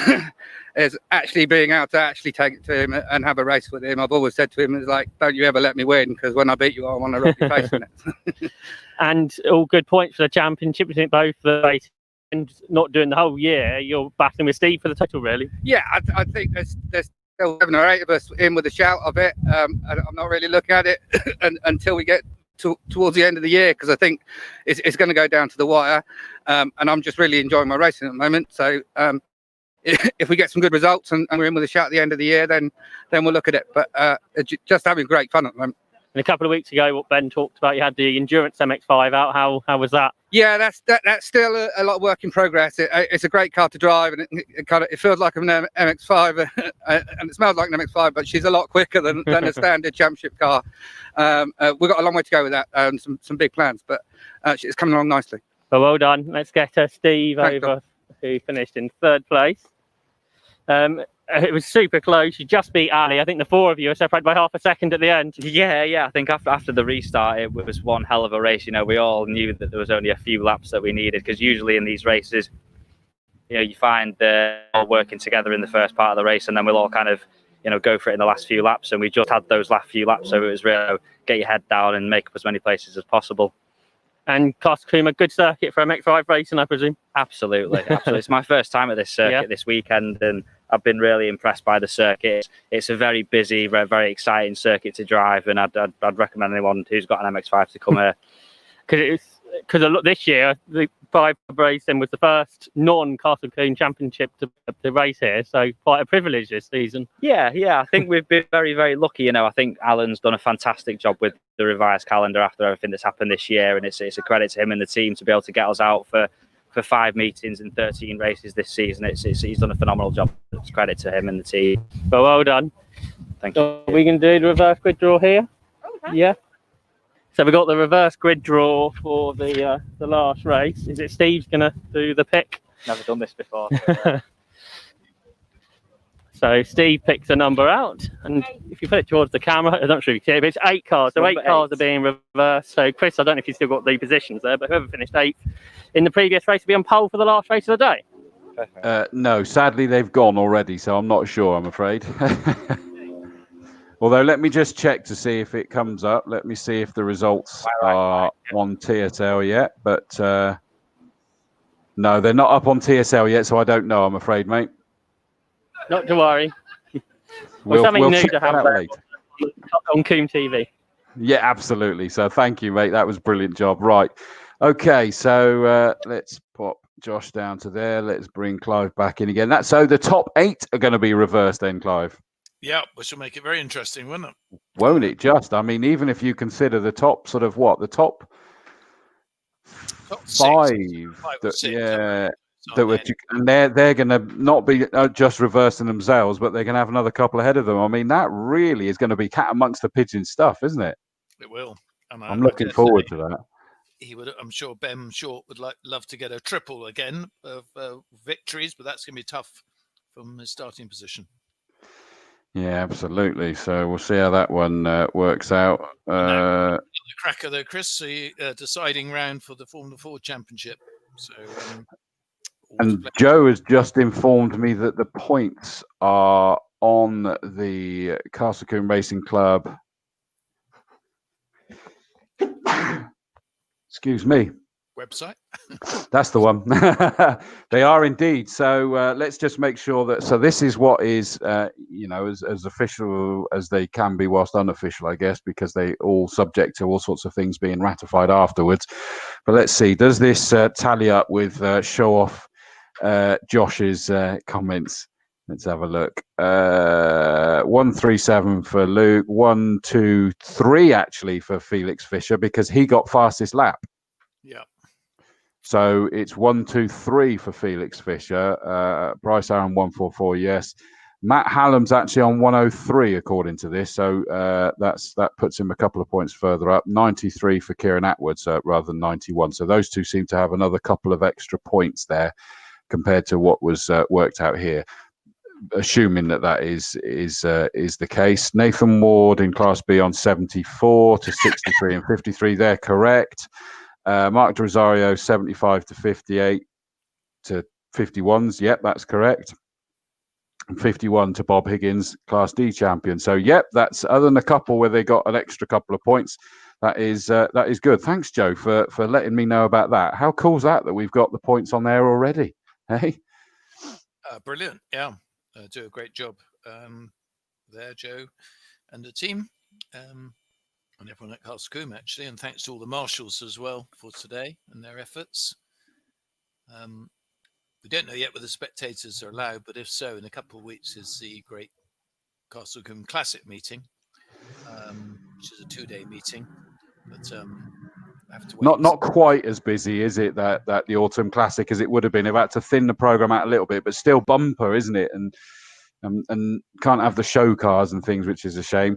Speaker 8: it's actually being able to actually take it to him and have a race with him. I've always said to him, it's like, don't you ever let me win, because when I beat you, I want to rub your face in it.
Speaker 9: And all good points for the championship, isn't it? Both the race and not doing the whole year. You're battling with Steve for the title, really.
Speaker 8: Yeah, I think there's still 7 or 8 of us in with a shout of it. I'm not really looking at it until we get towards the end of the year, because I think it's going to go down to the wire. And I'm just really enjoying my racing at the moment. So if we get some good results and we're in with a shout at the end of the year, then we'll look at it. But just having great fun at the moment.
Speaker 9: And a couple of weeks ago, what Ben talked about, you had the Endurance MX-5 out. How was that?
Speaker 8: Yeah, that's still a lot of work in progress. It's a great car to drive, and it feels like an MX-5, and it smells like an MX-5, but she's a lot quicker than a standard championship car. We've got a long way to go with that, some big plans, but it's coming along nicely.
Speaker 9: Well done. Let's get Steve over, who finished in 3rd place. It was super close. You just beat Ali. I think the 4 of you are separated by half a second at the end.
Speaker 22: Yeah. I think after the restart, it was one hell of a race. You know, we all knew that there was only a few laps that we needed, because usually in these races, you know, you find all working together in the first part of the race, and then we'll all kind of, you know, go for it in the last few laps. And we just had those last few laps, so it was really get your head down and make up as many places as possible.
Speaker 9: And Coscoom, a good circuit for MX-5 racing, I presume?
Speaker 22: Absolutely. It's my first time at this circuit this weekend, and I've been really impressed by the circuit. It's a very busy, very exciting circuit to drive, and I'd recommend anyone who's got an MX-5 to come here. Because this year, the 5 racing was the first non-Castle Coombe Championship to race here, so quite a privilege this season. Yeah, I think we've been very, very lucky. You know, I think Alan's done a fantastic job with the revised calendar after everything that's happened this year, and it's a credit to him and the team to be able to get us out for 5 meetings and 13 races this season. He's done a phenomenal job. It's credit to him and the team.
Speaker 9: Well done.
Speaker 22: Thank you.
Speaker 9: Are we going to do the reverse grid draw here? Okay. Yeah. So we've got the reverse grid draw for the last race. Is it Steve's going to do the pick?
Speaker 22: Never done this before.
Speaker 9: So Steve picks a number out, and if you put it towards the camera, I'm not sure if you can, but it's 8 cars. So 8 cars are being reversed. So Chris, I don't know if you've still got the positions there, but whoever finished 8th in the previous race will be on pole for the last race of the day.
Speaker 5: No, sadly they've gone already, so I'm not sure, I'm afraid. Although let me just check to see if it comes up. Let me see if the results are on TSL yet, but no, they're not up on TSL yet, so I don't know, I'm afraid, mate.
Speaker 9: Not to worry.
Speaker 5: We'll
Speaker 9: new
Speaker 5: check
Speaker 9: to have
Speaker 5: that out later.
Speaker 9: On Coombe TV.
Speaker 5: Yeah, absolutely. So thank you, mate. That was a brilliant job. Right. Okay, so let's pop Josh down to there. Let's bring Clive back in again. So the top 8 are going to be reversed then, Clive.
Speaker 7: Yeah, which will make it very interesting, won't it?
Speaker 5: Won't it just? I mean, even if you consider the top sort of what? The top 5. That were, and they're going to not be just reversing themselves, but they're going to have another couple ahead of them. I mean, that really is going to be cat amongst the pigeons stuff, isn't it?
Speaker 7: It will. And
Speaker 5: I'm looking forward to that.
Speaker 7: I'm sure Ben Short would love to get a triple again of victories, but that's going to be tough from his starting position.
Speaker 5: Yeah, absolutely. So we'll see how that one works out.
Speaker 7: The cracker though, Chris, the deciding round for the Formula 4 Championship. So.
Speaker 5: And Joe has just informed me that the points are on the Castle Coombe Racing Club. Excuse me.
Speaker 7: website.
Speaker 5: That's the one. They are indeed. So let's just make sure that. So this is what is, as official as they can be, whilst unofficial, I guess, because they all subject to all sorts of things being ratified afterwards. But let's see. Does this tally up with show off Josh's comments? Let's have a look. 137 for Luke. 123 actually for Felix Fischer, because he got fastest lap.
Speaker 7: Yeah.
Speaker 5: So it's 123 for Felix Fischer. Bryce Aaron 144. Yes. Matt Hallam's actually on 103 according to this. So that puts him a couple of points further up. 93 for Kieran Atwood, rather than 91. So those two seem to have another couple of extra points there compared to what was worked out here, assuming that is the case. Nathan Ward in Class B on 74 to 63 and 53. They're correct. Mark De Rosario 75 to 58 to 51s. Yep, that's correct. And 51 to Bob Higgins, Class D champion. So yep, that's, other than a couple where they got an extra couple of points. That is good. Thanks, Joe, for letting me know about that. How cool is that we've got the points on there already? Hey,
Speaker 7: brilliant. Yeah. Do a great job there, Joe, and the team, and everyone at Castle Combe, actually. And thanks to all the marshals as well for today and their efforts. We don't know yet whether spectators are allowed, but if so, in a couple of weeks is the great Castle Combe Classic meeting, which is a 2-day meeting. But I have to wait.
Speaker 5: not quite as busy, is it, that the Autumn Classic as it would have been? They've had to thin the program out a little bit, but still bumper, isn't it? And can't have the show cars and things, which is a shame.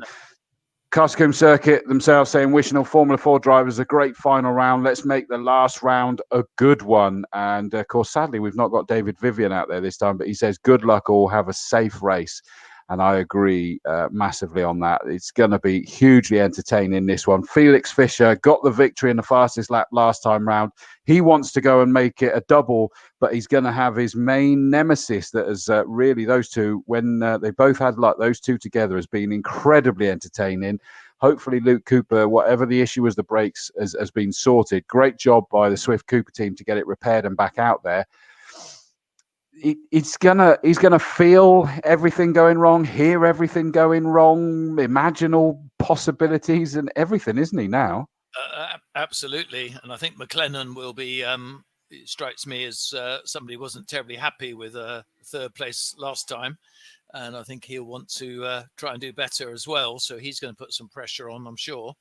Speaker 5: Castle Combe Circuit themselves saying, wishing all Formula 4 drivers a great final round. Let's make the last round a good one. And of course, sadly, we've not got David Vivian out there this time, but he says, good luck all, have a safe race. And I agree massively on that. It's going to be hugely entertaining, this one. Felix Fischer got the victory in the fastest lap last time round. He wants to go and make it a double, but he's going to have his main nemesis that has really, those two, when they both had luck, those two together has been incredibly entertaining. Hopefully, Luke Cooper, whatever the issue was, the brakes has been sorted. Great job by the Swift Cooper team to get it repaired and back out there. He's gonna feel everything going wrong, hear everything going wrong, imagine all possibilities and everything, isn't he now?
Speaker 7: Absolutely, and I think McLennan will be. It strikes me as somebody who wasn't terribly happy with third place last time, and I think he'll want to try and do better as well. So he's going to put some pressure on, I'm sure.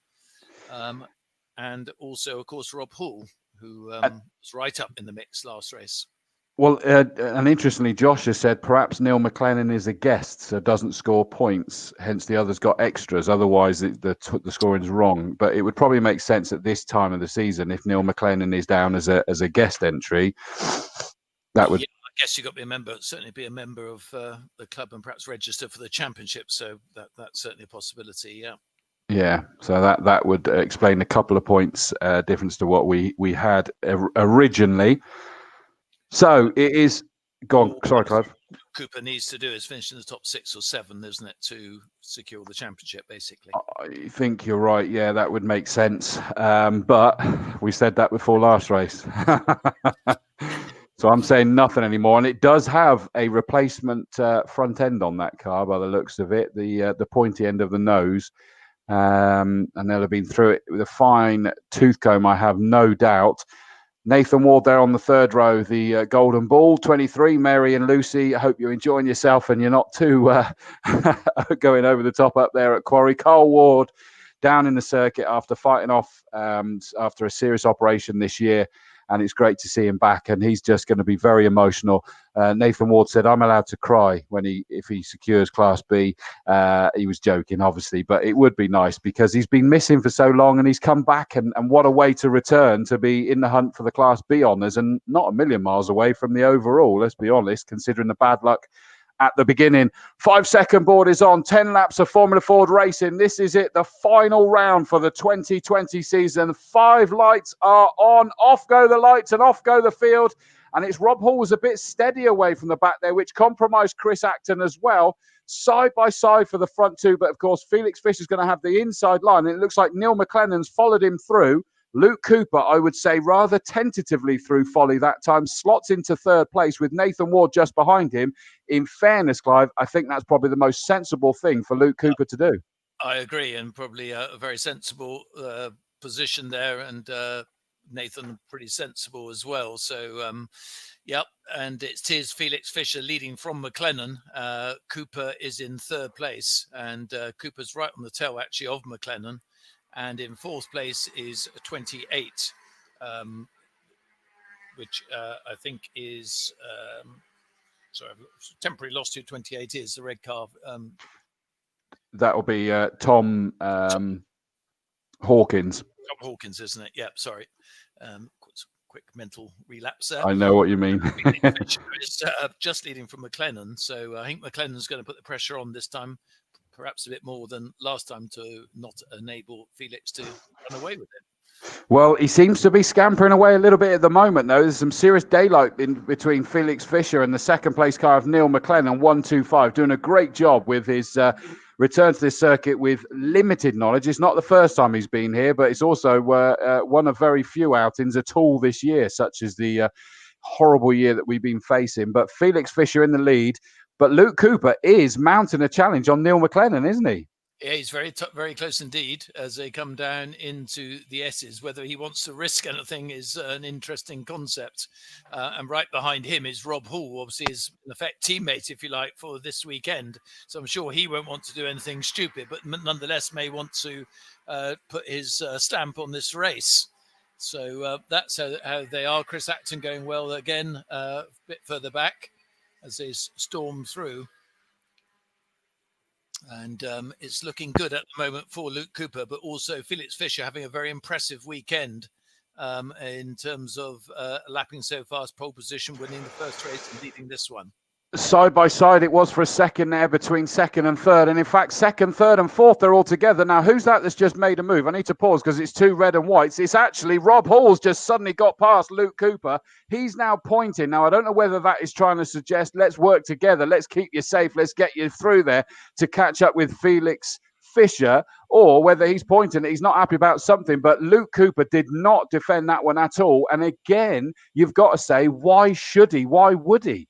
Speaker 7: And also, of course, Rob Hall, who was right up in the mix last race.
Speaker 5: Well, and interestingly, Josh has said perhaps Neil McLennan is a guest, so doesn't score points. Hence, the others got extras. Otherwise, the scoring is wrong. But it would probably make sense at this time of the season if Neil McLennan is down as a guest entry. That would.
Speaker 7: Yeah, I guess you've got to be a member. Certainly, be a member of the club and perhaps register for the championship. So that's certainly a possibility. Yeah.
Speaker 5: Yeah, so that would explain a couple of points difference to what we had originally. So it is gone. Sorry, Clive.
Speaker 7: Cooper needs to do is finish in the top 6 or 7, isn't it, to secure the championship, basically?
Speaker 5: I think you're right. Yeah, that would make sense. But we said that before last race. So I'm saying nothing anymore. And it does have a replacement front end on that car by the looks of it, the pointy end of the nose. And they'll have been through it with a fine tooth comb, I have no doubt. Nathan Ward there on the third row, the Golden Ball, 23, Mary and Lucy. I hope you're enjoying yourself and you're not too going over the top up there at Quarry. Carl Ward down in the circuit after fighting off after a serious operation this year. And it's great to see him back, and he's just going to be very emotional. Nathan Ward said, I'm allowed to cry if he secures Class B. He was joking, obviously, but it would be nice because he's been missing for so long and he's come back, and what a way to return to be in the hunt for the Class B honours and not a million miles away from the overall, let's be honest, considering the bad luck at the beginning. 5-second board is on. 10 laps of Formula Ford racing. This is it, the final round for the 2020 season. 5 lights are on. Off go the lights and off go the field. And it's Rob Hall was a bit steady away from the back there, which compromised Chris Acton as well. Side by side for the front two. But of course, Felix Fischer's going to have the inside line. And it looks like Neil McLennan's followed him through. Luke Cooper, I would say, rather tentatively through folly that time, slots into third place with Nathan Ward just behind him. In fairness, Clive, I think that's probably the most sensible thing for Luke Cooper to do.
Speaker 7: I agree, and probably a very sensible position there, and Nathan pretty sensible as well. So, yep, and it is Felix Fischer leading from McLennan. Cooper is in third place, and Cooper's right on the tail actually of McLennan. And in fourth place is 28, which I think is, sorry, I've temporarily lost who 28 is, the red car.
Speaker 5: That'll be Tom Hawkins.
Speaker 7: Tom Hawkins, isn't it? Yeah, sorry. Quick mental relapse there.
Speaker 5: I know what you mean.
Speaker 7: Is just leading from McLennan, so I think McLennan's going to put the pressure on this time, perhaps a bit more than last time, to not enable Felix to run away with it.
Speaker 5: Well, he seems to be scampering away a little bit at the moment, though. There's some serious daylight in between Felix Fischer and the second place car of Neil McLennan, 125, doing a great job with his return to this circuit with limited knowledge. It's not the first time he's been here, but it's also one of very few outings at all this year, such as the horrible year that we've been facing. But Felix Fischer in the lead, but Luke Cooper is mounting a challenge on Neil McLennan, isn't he?
Speaker 7: Yeah, he's very close indeed as they come down into the S's. Whether he wants to risk anything is an interesting concept. And right behind him is Rob Hall, obviously his, in effect, teammate, if you like, for this weekend. So I'm sure he won't want to do anything stupid, but nonetheless may want to put his stamp on this race. So that's how they are. Chris Acton going well again, a bit further back as they storm through. And it's looking good at the moment for Luke Cooper, but also Felix Fischer having a very impressive weekend in terms of lapping so fast, pole position, winning the first race and leading this one.
Speaker 5: Side by side it was for a second there between second and third, and in fact second, third and fourth they're all together. Now who's that's just made a move? I need to pause because it's two red and whites. It's actually Rob Hall's just suddenly got past Luke Cooper. He's now pointing. Now I don't know whether that is trying to suggest let's work together, let's keep you safe, let's get you through there to catch up with Felix Fischer, or whether he's pointing that he's not happy about something. But Luke Cooper did not defend that one at all, and again you've got to say, why should he? Why would he?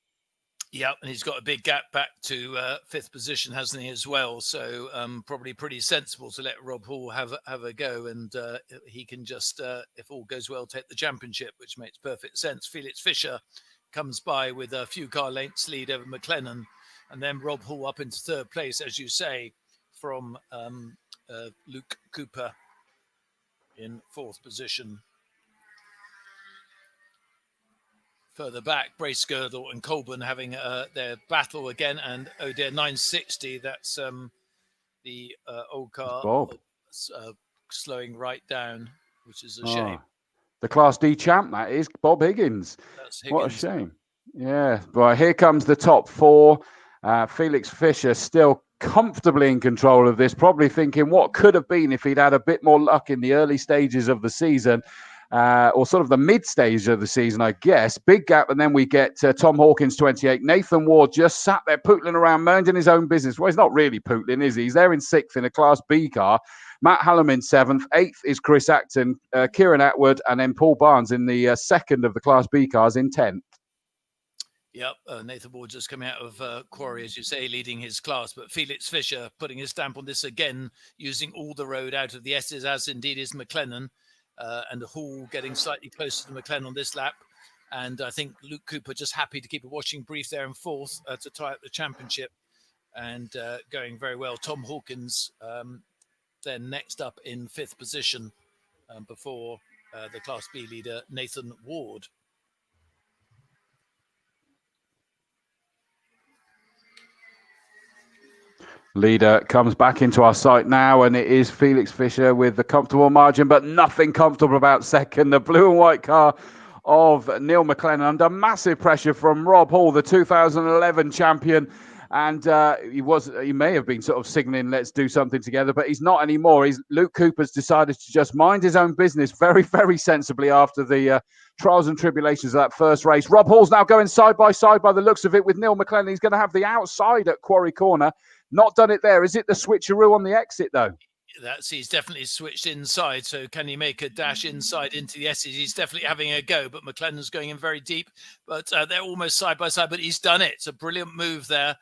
Speaker 7: Yeah, and he's got a big gap back to fifth position, hasn't he, as well? So probably pretty sensible to let Rob Hall have a go, and he can just, if all goes well, take the championship, which makes perfect sense. Felix Fischer comes by with a few car lengths lead over McLennan, and then Rob Hall up into third place, as you say, from Luke Cooper in fourth position. Further back, Bracegirdle and Colburn having their battle again, and oh dear, 960. That's the old car slowing right down, which is a shame.
Speaker 5: The Class D champ, that is Bob Higgins. What a shame. Yeah, right, here comes the top four. Felix Fischer still comfortably in control of this, probably thinking what could have been if he'd had a bit more luck in the early stages of the season. Or sort of the mid stage of the season, I guess. Big gap, and then we get Tom Hawkins, 28. Nathan Ward just sat there pootling around, minding his own business. Well, he's not really pootling, is he? He's there in sixth in a Class B car. Matt Hallam in seventh. Eighth is Chris Acton, Kieran Atwood, and then Paul Barnes in the second of the Class B cars in 10th.
Speaker 7: Yep, Nathan Ward just coming out of Quarry, as you say, leading his class. But Felix Fischer putting his stamp on this again, using all the road out of the S's, as indeed is McLennan. And Hall getting slightly closer to McLennan on this lap. And I think Luke Cooper just happy to keep a watching brief there in fourth to tie up the championship, and going very well. Tom Hawkins then next up in fifth position before the Class B leader, Nathan Ward.
Speaker 5: Leader comes back into our sight now, and it is Felix Fischer with the comfortable margin, but nothing comfortable about second. The blue and white car of Neil McLennan under massive pressure from Rob Hall, the 2011 champion. And he may have been sort of signalling, let's do something together, but he's not anymore. Luke Cooper's decided to just mind his own business very, very sensibly after the trials and tribulations of that first race. Rob Hall's now going side by the looks of it with Neil McLennan. He's going to have the outside at Quarry Corner. Not done it there. Is it the switcheroo on the exit, though?
Speaker 7: He's definitely switched inside. So can he make a dash inside into the S's? He's definitely having a go, but McLennan's going in very deep. But they're almost side by side, but he's done it. It's a brilliant move there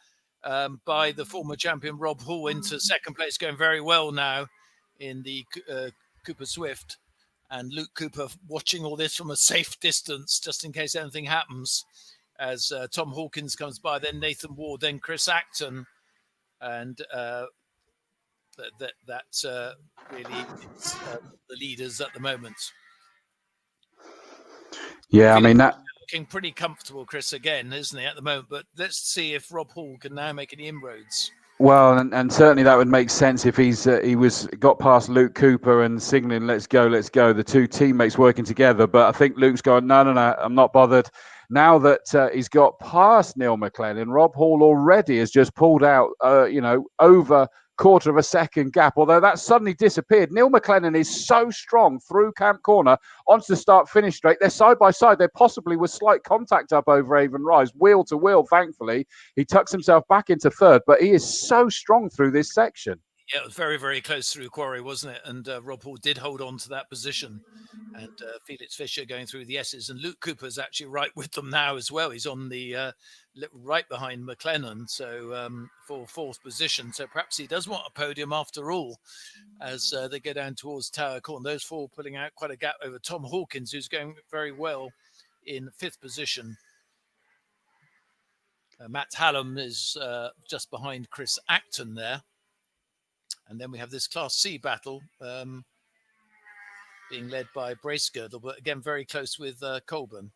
Speaker 7: by the former champion Rob Hall into second place, going very well now in the Cooper Swift. And Luke Cooper watching all this from a safe distance, just in case anything happens, as Tom Hawkins comes by, then Nathan Ward, then Chris Acton. And that's really the leaders at the moment.
Speaker 5: Yeah, I mean, that
Speaker 7: looking pretty comfortable, Chris, again, isn't he, at the moment? But let's see if Rob Hall can now make any inroads.
Speaker 5: Well, and certainly that would make sense if he got past Luke Cooper and signaling, let's go, the two teammates working together. But I think Luke's going, no, I'm not bothered. Now that he's got past Neil McLennan, Rob Hall already has just pulled out, over quarter of a second gap, although that suddenly disappeared. Neil McLennan is so strong through Camp Corner onto the start-finish straight. They're side by side. There possibly was slight contact up over Avon Rise, wheel to wheel, thankfully. He tucks himself back into third, but he is so strong through this section.
Speaker 7: Yeah, it was very, very close through Quarry, wasn't it? And Rob Hall did hold on to that position. And Felix Fischer going through the S's. And Luke Cooper's actually right with them now as well. He's on the right behind McLennan, so for fourth position. So perhaps he does want a podium after all as they go down towards Tower Corn. Those four pulling out quite a gap over Tom Hawkins, who's going very well in fifth position. Matt Hallam is just behind Chris Acton there. And then we have this Class C battle being led by Bracegirdle, but again, very close with Colburn.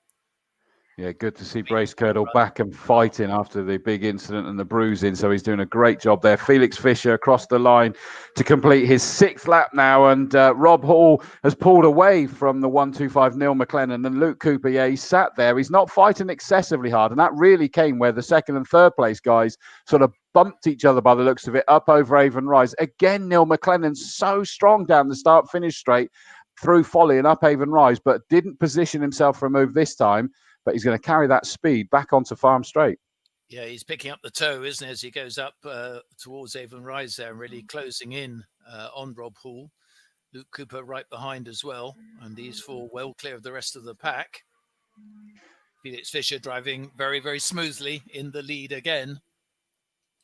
Speaker 5: Yeah, good to see Bracegirdle back and fighting after the big incident and the bruising. So he's doing a great job there. Felix Fischer across the line to complete his sixth lap now. And Rob Hall has pulled away from the 125 Neil McLennan. And Luke Cooper, yeah, he sat there. He's not fighting excessively hard. And that really came where the second and third place guys sort of bumped each other by the looks of it up over Avon Rise. Again, Neil McLennan's so strong down the start-finish straight through Folly and up Avon Rise, but didn't position himself for a move this time. But he's going to carry that speed back onto Farm Straight.
Speaker 7: Yeah, he's picking up the toe, isn't he, as he goes up towards Avon Rise there, and really closing in on Rob Hall. Luke Cooper right behind as well, and these four well clear of the rest of the pack. Felix Fischer driving very, very smoothly in the lead again.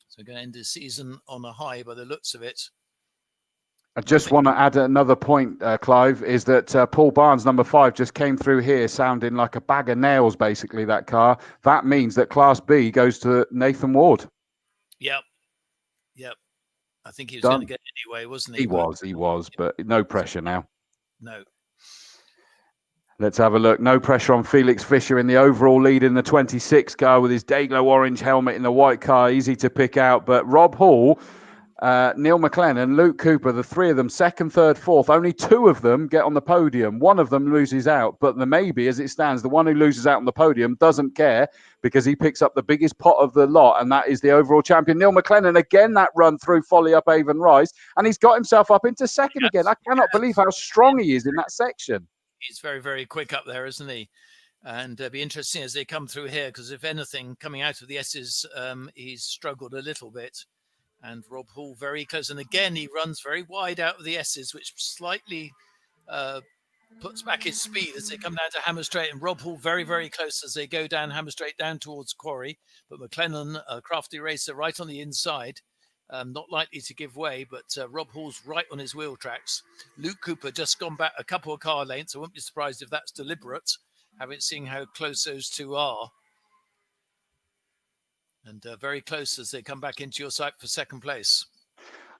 Speaker 7: So going to end the season on a high by the looks of it.
Speaker 5: I just want to add another point, Clive, is that Paul Barnes, number 5, just came through here sounding like a bag of nails, basically, that car. That means that Class B goes to Nathan Ward.
Speaker 7: Yep. I think he was going to get it anyway, wasn't he?
Speaker 5: He was, but no pressure now.
Speaker 7: No.
Speaker 5: Let's have a look. No pressure on Felix Fischer in the overall lead in the 26 car with his Dayglow orange helmet in the white car. Easy to pick out, but Rob Hall... Neil McLennan, Luke Cooper, the three of them, second, third, fourth. Only 2 of them get on the podium. One of them loses out, but the maybe, as it stands, the one who loses out on the podium doesn't care because he picks up the biggest pot of the lot, and that is the overall champion, Neil McLennan. Again, that run through Folly up Avon Rise, and he's got himself up into second again. I cannot believe how strong he is in that section.
Speaker 7: He's very, very quick up there, isn't he? And it'll be interesting as they come through here, because if anything, coming out of the S's, he's struggled a little bit. And Rob Hall very close. And again, he runs very wide out of the S's, which slightly puts back his speed as they come down to Hammer Straight. And Rob Hall very, very close as they go down Hammer Straight down towards Quarry. But McLennan, a crafty racer, right on the inside. Not likely to give way, but Rob Hall's right on his wheel tracks. Luke Cooper just gone back a couple of car lengths. I wouldn't be surprised if that's deliberate, having seen how close those two are. And very close as they come back into your sight for second place.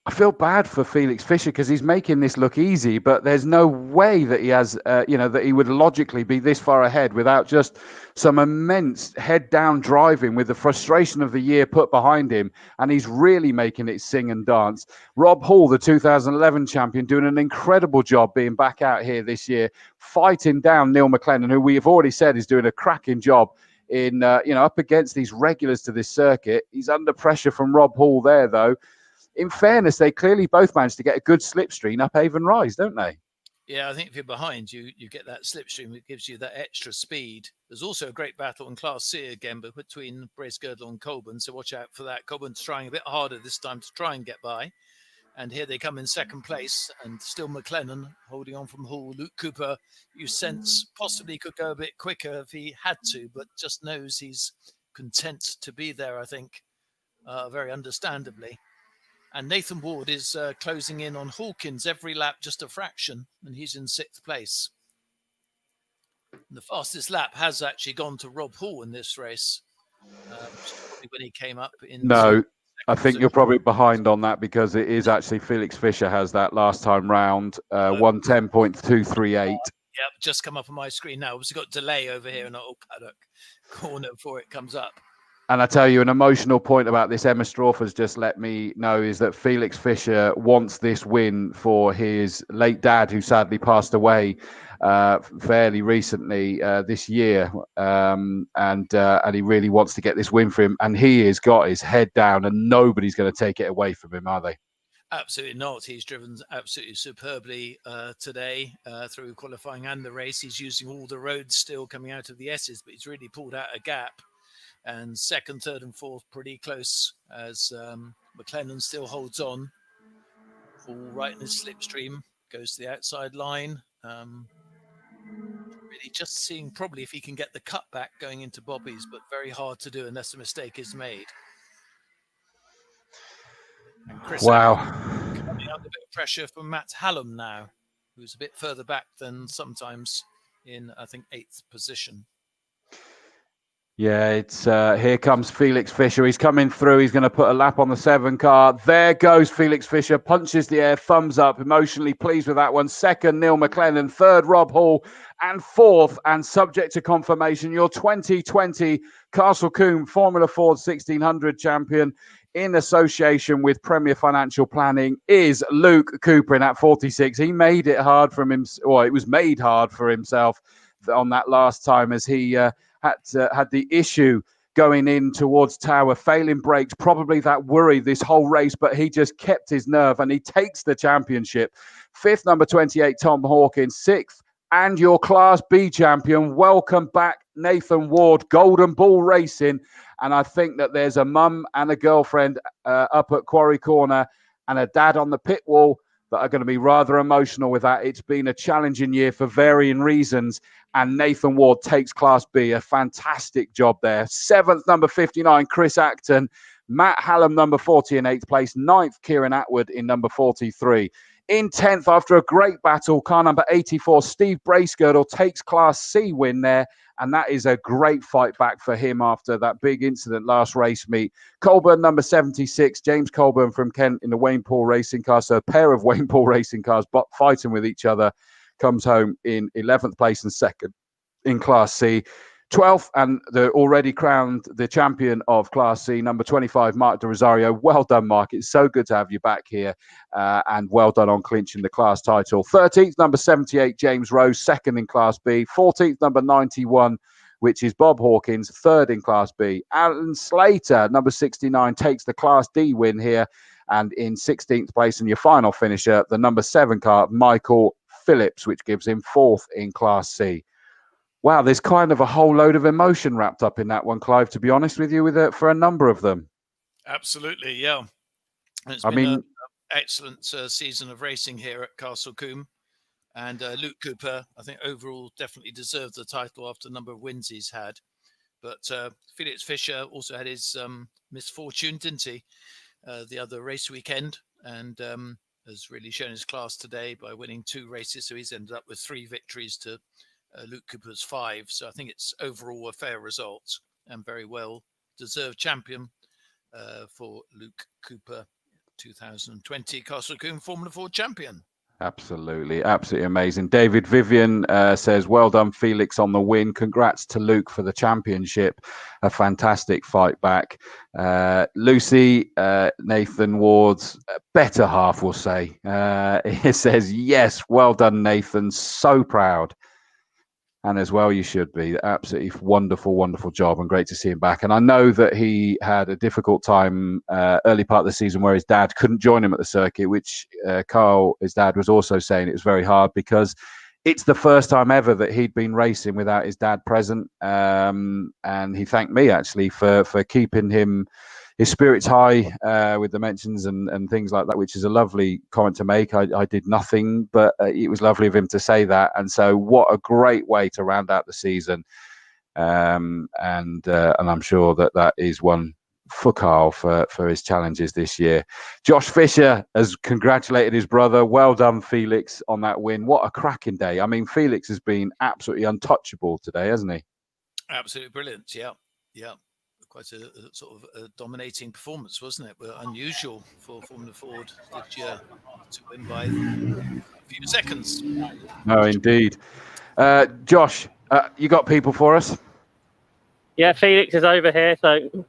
Speaker 5: I feel bad for Felix Fischer because he's making this look easy, but there's no way that he has, that he would logically be this far ahead without just some immense head-down driving with the frustration of the year put behind him. And he's really making it sing and dance. Rob Hall, the 2011 champion, doing an incredible job being back out here this year, fighting down Neil McLennan, who we have already said is doing a cracking job in up against these regulars to this circuit. He's under pressure from Rob Hall there, though. In fairness, they clearly both managed to get a good slipstream up Avon Rise, don't they?
Speaker 7: Yeah, I think if you're behind, you get that slipstream. It gives you that extra speed. There's also a great battle in Class C again, but between Bracegirdle and Colburn, so watch out for that. Colburn's trying a bit harder this time to try and get by. And here they come in second place, and still McLennan holding on from Hall. Luke Cooper, you sense possibly could go a bit quicker if he had to, but just knows he's content to be there, I think, very understandably. And Nathan Ward is closing in on Hawkins every lap, just a fraction, and he's in 6th place. And the fastest lap has actually gone to Rob Hall in this race, probably when he came up in.
Speaker 5: No, I think you're probably behind on that because it is actually Felix Fischer has that last time round, 110.238.
Speaker 7: Yep, just come up on my screen now. We've got delay over here in our paddock corner before it comes up.
Speaker 5: And I tell you, an emotional point about this, Emma Strawf has just let me know, is that Felix Fischer wants this win for his late dad, who sadly passed away fairly recently this year. And he really wants to get this win for him. And he has got his head down, and nobody's going to take it away from him, are they?
Speaker 7: Absolutely not. He's driven absolutely superbly today through qualifying and the race. He's using all the roads still coming out of the S's, but he's really pulled out a gap. And 2nd, 3rd and 4th pretty close as McLennan still holds on. All right in his slipstream, goes to the outside line. Really just seeing probably if he can get the cut back going into Bobby's, but very hard to do unless a mistake is made. And Chris coming under a bit of pressure from Matt Hallam now, who's a bit further back than sometimes in, I think, 8th position.
Speaker 5: Yeah, it's here comes Felix Fischer. He's coming through. He's going to put a lap on the 7 car. There goes Felix Fischer. Punches the air, thumbs up, emotionally pleased with that one. 2nd, Neil McLennan. 3rd, Rob Hall. And 4th, and subject to confirmation, your 2020 Castle Combe Formula Ford 1600 champion in association with Premier Financial Planning is Luke Cooper in at 46. He made it hard for him, or it was made hard for himself on that last time as he had the issue going in towards Tower, failing brakes, probably that worry this whole race, but he just kept his nerve and he takes the championship. 5th, number 28, Tom Hawkins. 6th, and your Class B champion. Welcome back, Nathan Ward, Golden Ball Racing. And I think that there's a mum and a girlfriend up at Quarry Corner and a dad on the pit wall that are going to be rather emotional with that. It's been a challenging year for varying reasons, and Nathan Ward takes Class B. A fantastic job there. 7th, number 59, Chris Acton. Matt Hallam, number 40 in 8th place. 9th, Kieran Atwood in number 43. In 10th, after a great battle, car number 84, Steve Bracegirdle takes Class C win there. And that is a great fight back for him after that big incident last race meet. Colburn, number 76, James Colburn from Kent in the Wayne Paul racing car. So a pair of Wayne Paul racing cars fighting with each other, comes home in 11th place and 2nd in Class C. 12th, and the already crowned the champion of Class C, number 25, Mark De Rosario. Well done, Mark. It's so good to have you back here, and well done on clinching the class title. 13th, number 78, James Rose, 2nd in Class B. 14th, number 91, which is Bob Hawkins, 3rd in Class B. Alan Slater, number 69, takes the Class D win here, and in 16th place, and your final finisher, the number 7 car, Michael Phillips, which gives him 4th in Class C. Wow, there's kind of a whole load of emotion wrapped up in that one, Clive, to be honest with you, for a number of them.
Speaker 7: Absolutely, yeah. It's been an excellent season of racing here at Castle Combe. And Luke Cooper, I think overall definitely deserved the title after the number of wins he's had. But Felix Fischer also had his misfortune, didn't he, the other race weekend, and has really shown his class today by winning 2 races. So he's ended up with 3 victories to Luke Cooper's 5. So I think it's overall a fair result and very well deserved champion for Luke Cooper, 2020 Castle Combe Formula Ford champion.
Speaker 5: Absolutely, absolutely amazing. David Vivian says, well done, Felix, on the win. Congrats to Luke for the championship. A fantastic fight back. Lucy, Nathan Ward's better half, will say. He says, yes, well done, Nathan. So proud. And as well, you should be. Absolutely wonderful, wonderful job, and great to see him back. And I know that he had a difficult time early part of the season where his dad couldn't join him at the circuit, which Carl, his dad, was also saying it was very hard because it's the first time ever that he'd been racing without his dad present. And he thanked me, actually, for keeping him his spirits high with the mentions and things like that, which is a lovely comment to make. I did nothing, but it was lovely of him to say that. And so what a great way to round out the season. And I'm sure that is one for Carl for his challenges this year. Josh Fisher has congratulated his brother. Well done, Felix, on that win. What a cracking day. I mean, Felix has been absolutely untouchable today, hasn't he?
Speaker 7: Absolutely brilliant. Yeah. Quite a sort of a dominating performance, wasn't it? But unusual for Formula Ford this year to win by a few seconds.
Speaker 5: No, indeed. Josh, you got people for us?
Speaker 9: Yeah, Felix is over here, so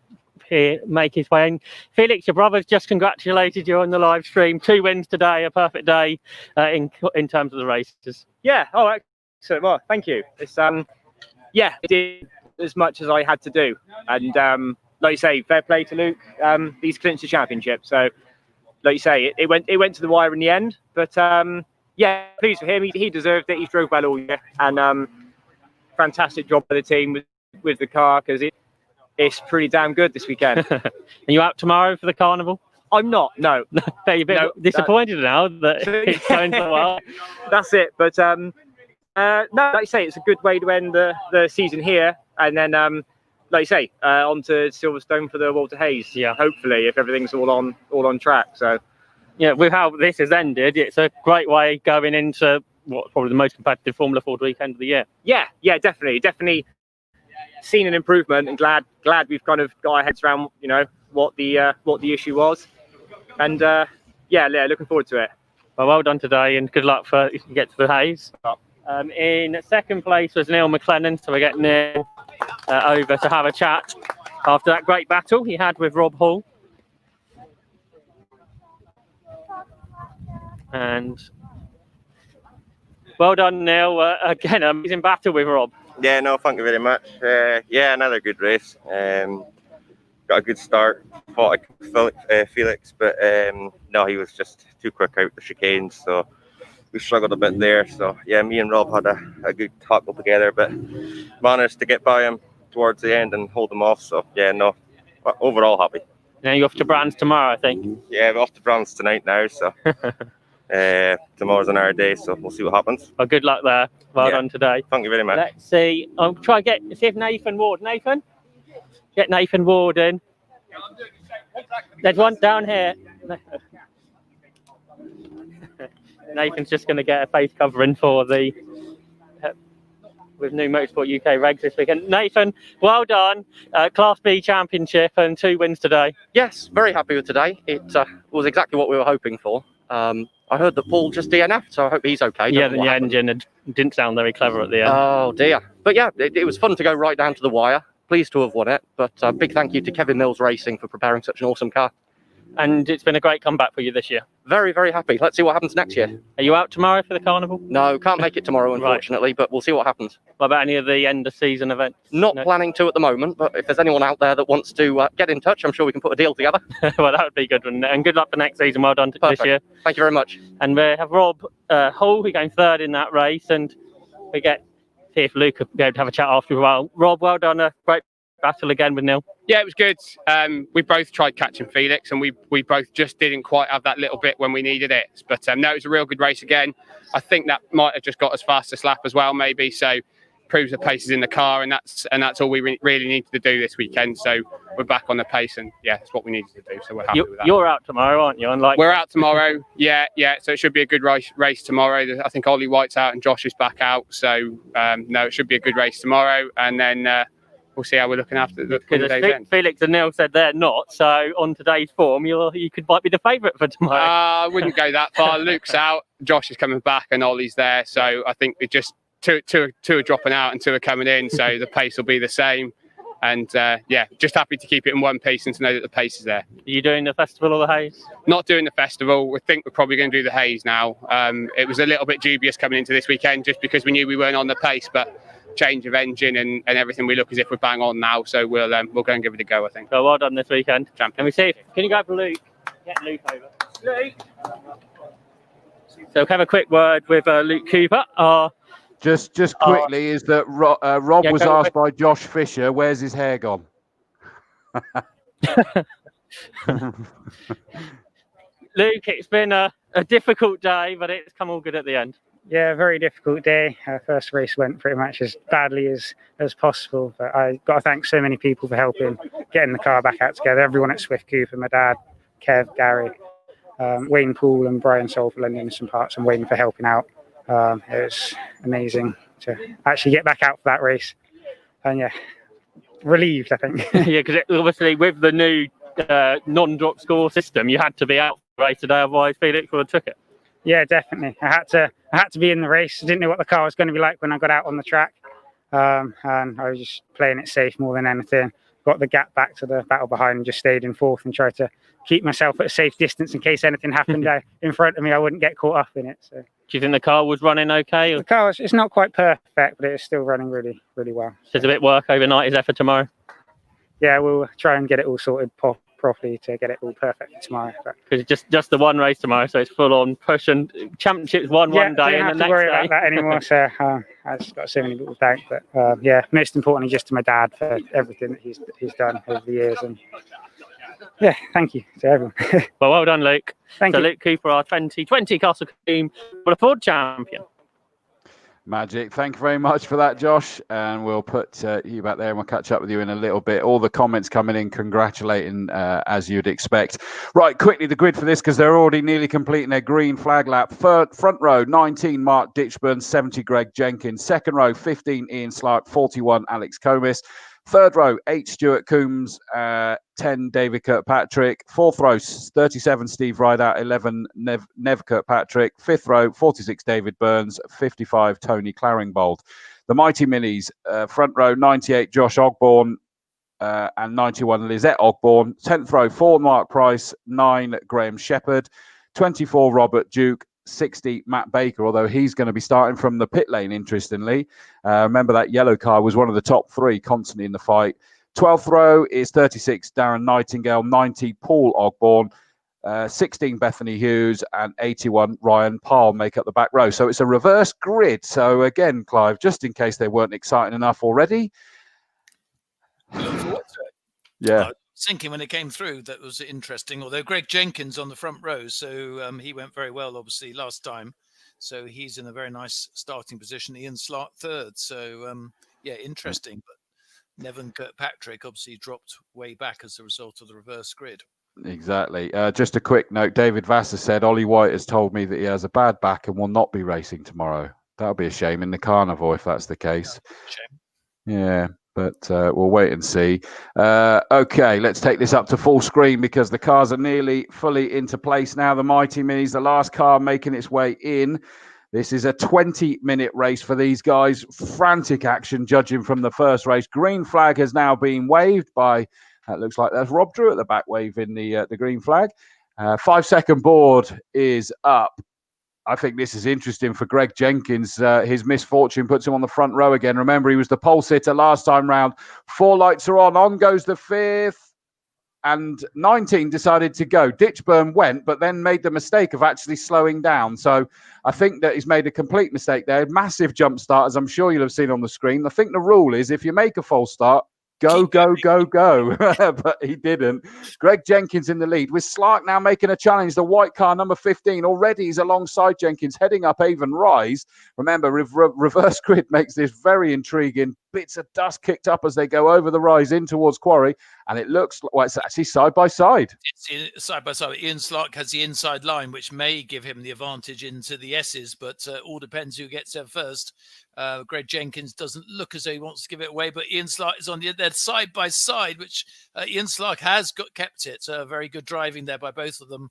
Speaker 9: here, make his way in. Felix, your brother's just congratulated you on the live stream. 2 wins today, a perfect day in terms of the races.
Speaker 11: Yeah, excellent. Well, thank you. It's yeah, it did as much as I had to do, and like you say, fair play to Luke. He's clinched the championship, so like you say, it went to the wire in the end. But yeah, pleased for him. He deserved it. He drove well all year, and fantastic job by the team with the car, because it's pretty damn good this weekend.
Speaker 9: Are you out tomorrow for the carnival?
Speaker 11: I'm not. No.
Speaker 9: You're a bit disappointed now that it's going so well.
Speaker 11: That's it. But no, like you say, it's a good way to end the season here, and then like you say, on to Silverstone for the Walter Hayes.
Speaker 9: Yeah.
Speaker 11: Hopefully, if everything's all on track. So
Speaker 9: yeah, with how this has ended, it's a great way going into what's probably the most competitive Formula Ford weekend of the year.
Speaker 11: Yeah, definitely seen an improvement, and glad we've kind of got our heads around, you know, what the issue was, and yeah, looking forward to it.
Speaker 9: Well done today, and good luck for if you get to the Hayes. In second place was Neil McLennan, so we're getting Neil over to have a chat after that great battle he had with Rob Hall. And well done, Neil. Again, amazing battle with Rob.
Speaker 12: Yeah, no, thank you very much. Yeah, another good race. Got a good start. Fought Felix, but no, he was just too quick out the chicanes, so we struggled a bit there. So yeah, me and Rob had a good tackle together, but managed to get by him towards the end and hold him off. So yeah, no, overall happy.
Speaker 9: Now you're off to Brands tomorrow, I think.
Speaker 12: Yeah, we're off to Brands tonight now, so tomorrow's another day, so we'll see what happens.
Speaker 9: Well, good luck there. Well done today.
Speaker 12: Thank you very much.
Speaker 9: Let's see. I'll try see if Nathan Ward. Nathan? Get Nathan Ward in. There's one down here. Nathan's just going to get a face covering for the with new Motorsport UK regs this weekend. Nathan, well done. Class B championship and 2 wins today.
Speaker 23: Yes, very happy with today. It was exactly what we were hoping for. I heard that Paul just DNF'd, so I hope he's okay.
Speaker 9: Yeah, the engine didn't sound very clever at the end.
Speaker 23: Oh dear. But yeah, it was fun to go right down to the wire. Pleased to have won it, but big thank you to Kevin Mills Racing for preparing such an awesome car.
Speaker 9: And it's been a great comeback for you this year.
Speaker 23: Very, very happy. Let's see what happens next year.
Speaker 9: Are you out tomorrow for the carnival?
Speaker 23: No, can't make it tomorrow, unfortunately, but we'll see what happens.
Speaker 9: What about any of the end of season events?
Speaker 23: Not planning to at the moment, but if there's anyone out there that wants to get in touch, I'm sure we can put a deal together.
Speaker 9: Well, that would be good, wouldn't it? And good luck for next season. Well done this year.
Speaker 23: Thank you very much.
Speaker 9: And we have Rob Hull, who came third in that race, and we see if Luke could be able to have a chat after a while. Rob, well done. A great battle again with Neil.
Speaker 10: Yeah, it was good. We both tried catching Felix, and we both just didn't quite have that little bit when we needed it. But no, it was a real good race again. I think that might have just got us fastest lap as well, maybe. So proves the pace is in the car, and that's all we really needed to do this weekend. So we're back on the pace, and yeah, that's what we needed to do. So we're happy with that.
Speaker 9: You're out tomorrow, aren't you?
Speaker 10: We're out tomorrow. Yeah. So it should be a good race tomorrow. I think Ollie White's out and Josh is back out. So no, it should be a good race tomorrow, and then we'll see how we're looking after the day's end.
Speaker 9: Felix and Neil said they're not. So on today's form, might be the favourite for tomorrow.
Speaker 10: I wouldn't go that far. Luke's out, Josh is coming back, and Ollie's there. So I think we just two are dropping out and 2 are coming in. So the pace will be the same. And yeah, just happy to keep it in one piece and to know that the pace is there.
Speaker 9: Are you doing the festival or the Hayes?
Speaker 10: Not doing the festival. We think we're probably going to do the Hayes now. It was a little bit dubious coming into this weekend just because we knew we weren't on the pace, but change of engine and everything, we look as if we're bang on now. So we'll go and give it a go, I think.
Speaker 9: Well done this weekend. Can we see? Can you go for Luke? Get Luke over. Luke. So we'll have a quick word with Luke Cooper.
Speaker 5: Just quickly, is that Rob was asked by Josh Fisher, where's his hair gone?
Speaker 9: Luke, it's been a difficult day, but it's come all good at the end.
Speaker 6: Yeah, very difficult day. First race went pretty much as badly as possible, but I got to thank so many people for helping getting the car back out together. Everyone at Swift Cooper, my dad, Kev, Gary, Wayne Poole and Brian Soul for lending some parts, and Wayne for helping out. It was amazing to actually get back out for that race, and yeah, relieved, I think.
Speaker 9: Yeah, because obviously with the new non-drop score system, you had to be out for the race today, otherwise Felix would have took it.
Speaker 6: Yeah, definitely. I had to be in the race. I didn't know what the car was going to be like when I got out on the track, and I was just playing it safe more than anything. Got the gap back to the battle behind and just stayed in fourth and tried to keep myself at a safe distance in case anything happened in front of me. I wouldn't get caught up in it. So.
Speaker 9: Do you think the car was running okay? Or?
Speaker 6: The car it's not quite perfect, but it's still running really, really well.
Speaker 9: So there's a bit of work overnight, is there, for tomorrow?
Speaker 6: Yeah, we'll try and get it all sorted properly to get it all perfect for tomorrow.
Speaker 9: Because it's just the one race tomorrow, so it's full on push, and championships one day and the next day.
Speaker 6: I don't have to worry about that anymore. So I just got so many people to thank. But yeah, most importantly, just to my dad for everything that he's done over the years. And yeah, thank you to everyone.
Speaker 9: Well done, Luke.
Speaker 6: Thank you.
Speaker 9: Luke Cooper, our 2020 Castle Team Ford champion.
Speaker 5: Magic. Thank you very much for that, Josh. And we'll put you back there and we'll catch up with you in a little bit. All the comments coming in congratulating as you'd expect. Right, quickly the grid for this because they're already nearly completing their green flag lap. Front row, 19, Mark Ditchburn, 70, Greg Jenkins. Second row, 15, Ian Slark, 41, Alex Comis. Third row, 8, Stuart Coombs, 10, David Kirkpatrick. Fourth row, 37, Steve Rideout, 11, Nev Kirkpatrick. Fifth row, 46, David Burns, 55, Tony Claringbold. The Mighty Minis, front row, 98, Josh Ogborn, and 91, Lizette Ogborn. 10th row, 4, Mark Price, 9, Graham Shepherd, 24, Robert Duke, 60, Matt Baker, although he's going to be starting from the pit lane, interestingly. Remember that yellow car was one of the top 3 constantly in the fight. 12th row is 36, Darren Nightingale, 90, Paul Ogborn, 16, Bethany Hughes, and 81, Ryan Parle make up the back row. So it's a reverse grid. So again, Clive, just in case they weren't exciting enough already. Yeah.
Speaker 7: Thinking when it came through that was interesting, although Greg Jenkins on the front row, so he went very well obviously last time, so he's in a very nice starting position. Ian Slark third, so yeah, interesting. But Nevin Kirkpatrick obviously dropped way back as a result of the reverse grid.
Speaker 5: Exactly. Just a quick note, David Vassar said Ollie White has told me that he has a bad back and will not be racing tomorrow. That'll be a shame in the carnival if that's the case.
Speaker 7: Shame.
Speaker 5: Yeah. But we'll wait and see. Okay, let's take this up to full screen because the cars are nearly fully into place now. The Mighty Minis, the last car making its way in. This is a 20-minute race for these guys. Frantic action judging from the first race. Green flag has now been waved by, that looks like that's Rob Drew at the back waving the green flag. 5-second board is up. I think this is interesting for Greg Jenkins. His misfortune puts him on the front row again. Remember, he was the pole sitter last time round. 4 lights are on. On goes the 5th. And 19 decided to go. Ditchburn went, but then made the mistake of actually slowing down. So I think that he's made a complete mistake there. Massive jump start, as I'm sure you'll have seen on the screen. I think the rule is if you make a false start, go. But he didn't. Greg Jenkins in the lead with Slark now making a challenge. The white car, number 15, already is alongside Jenkins, heading up Avon Rise. Remember, reverse grid makes this very intriguing. Bits of dust kicked up as they go over the rise in towards Quarry. And it looks like it's actually side by side.
Speaker 7: It's side by side. Ian Slark has the inside line, which may give him the advantage into the S's, but all depends who gets there first. Greg Jenkins doesn't look as though he wants to give it away, but Ian Slark is on the other side by side, which Ian Slark has kept it. Very good driving there by both of them,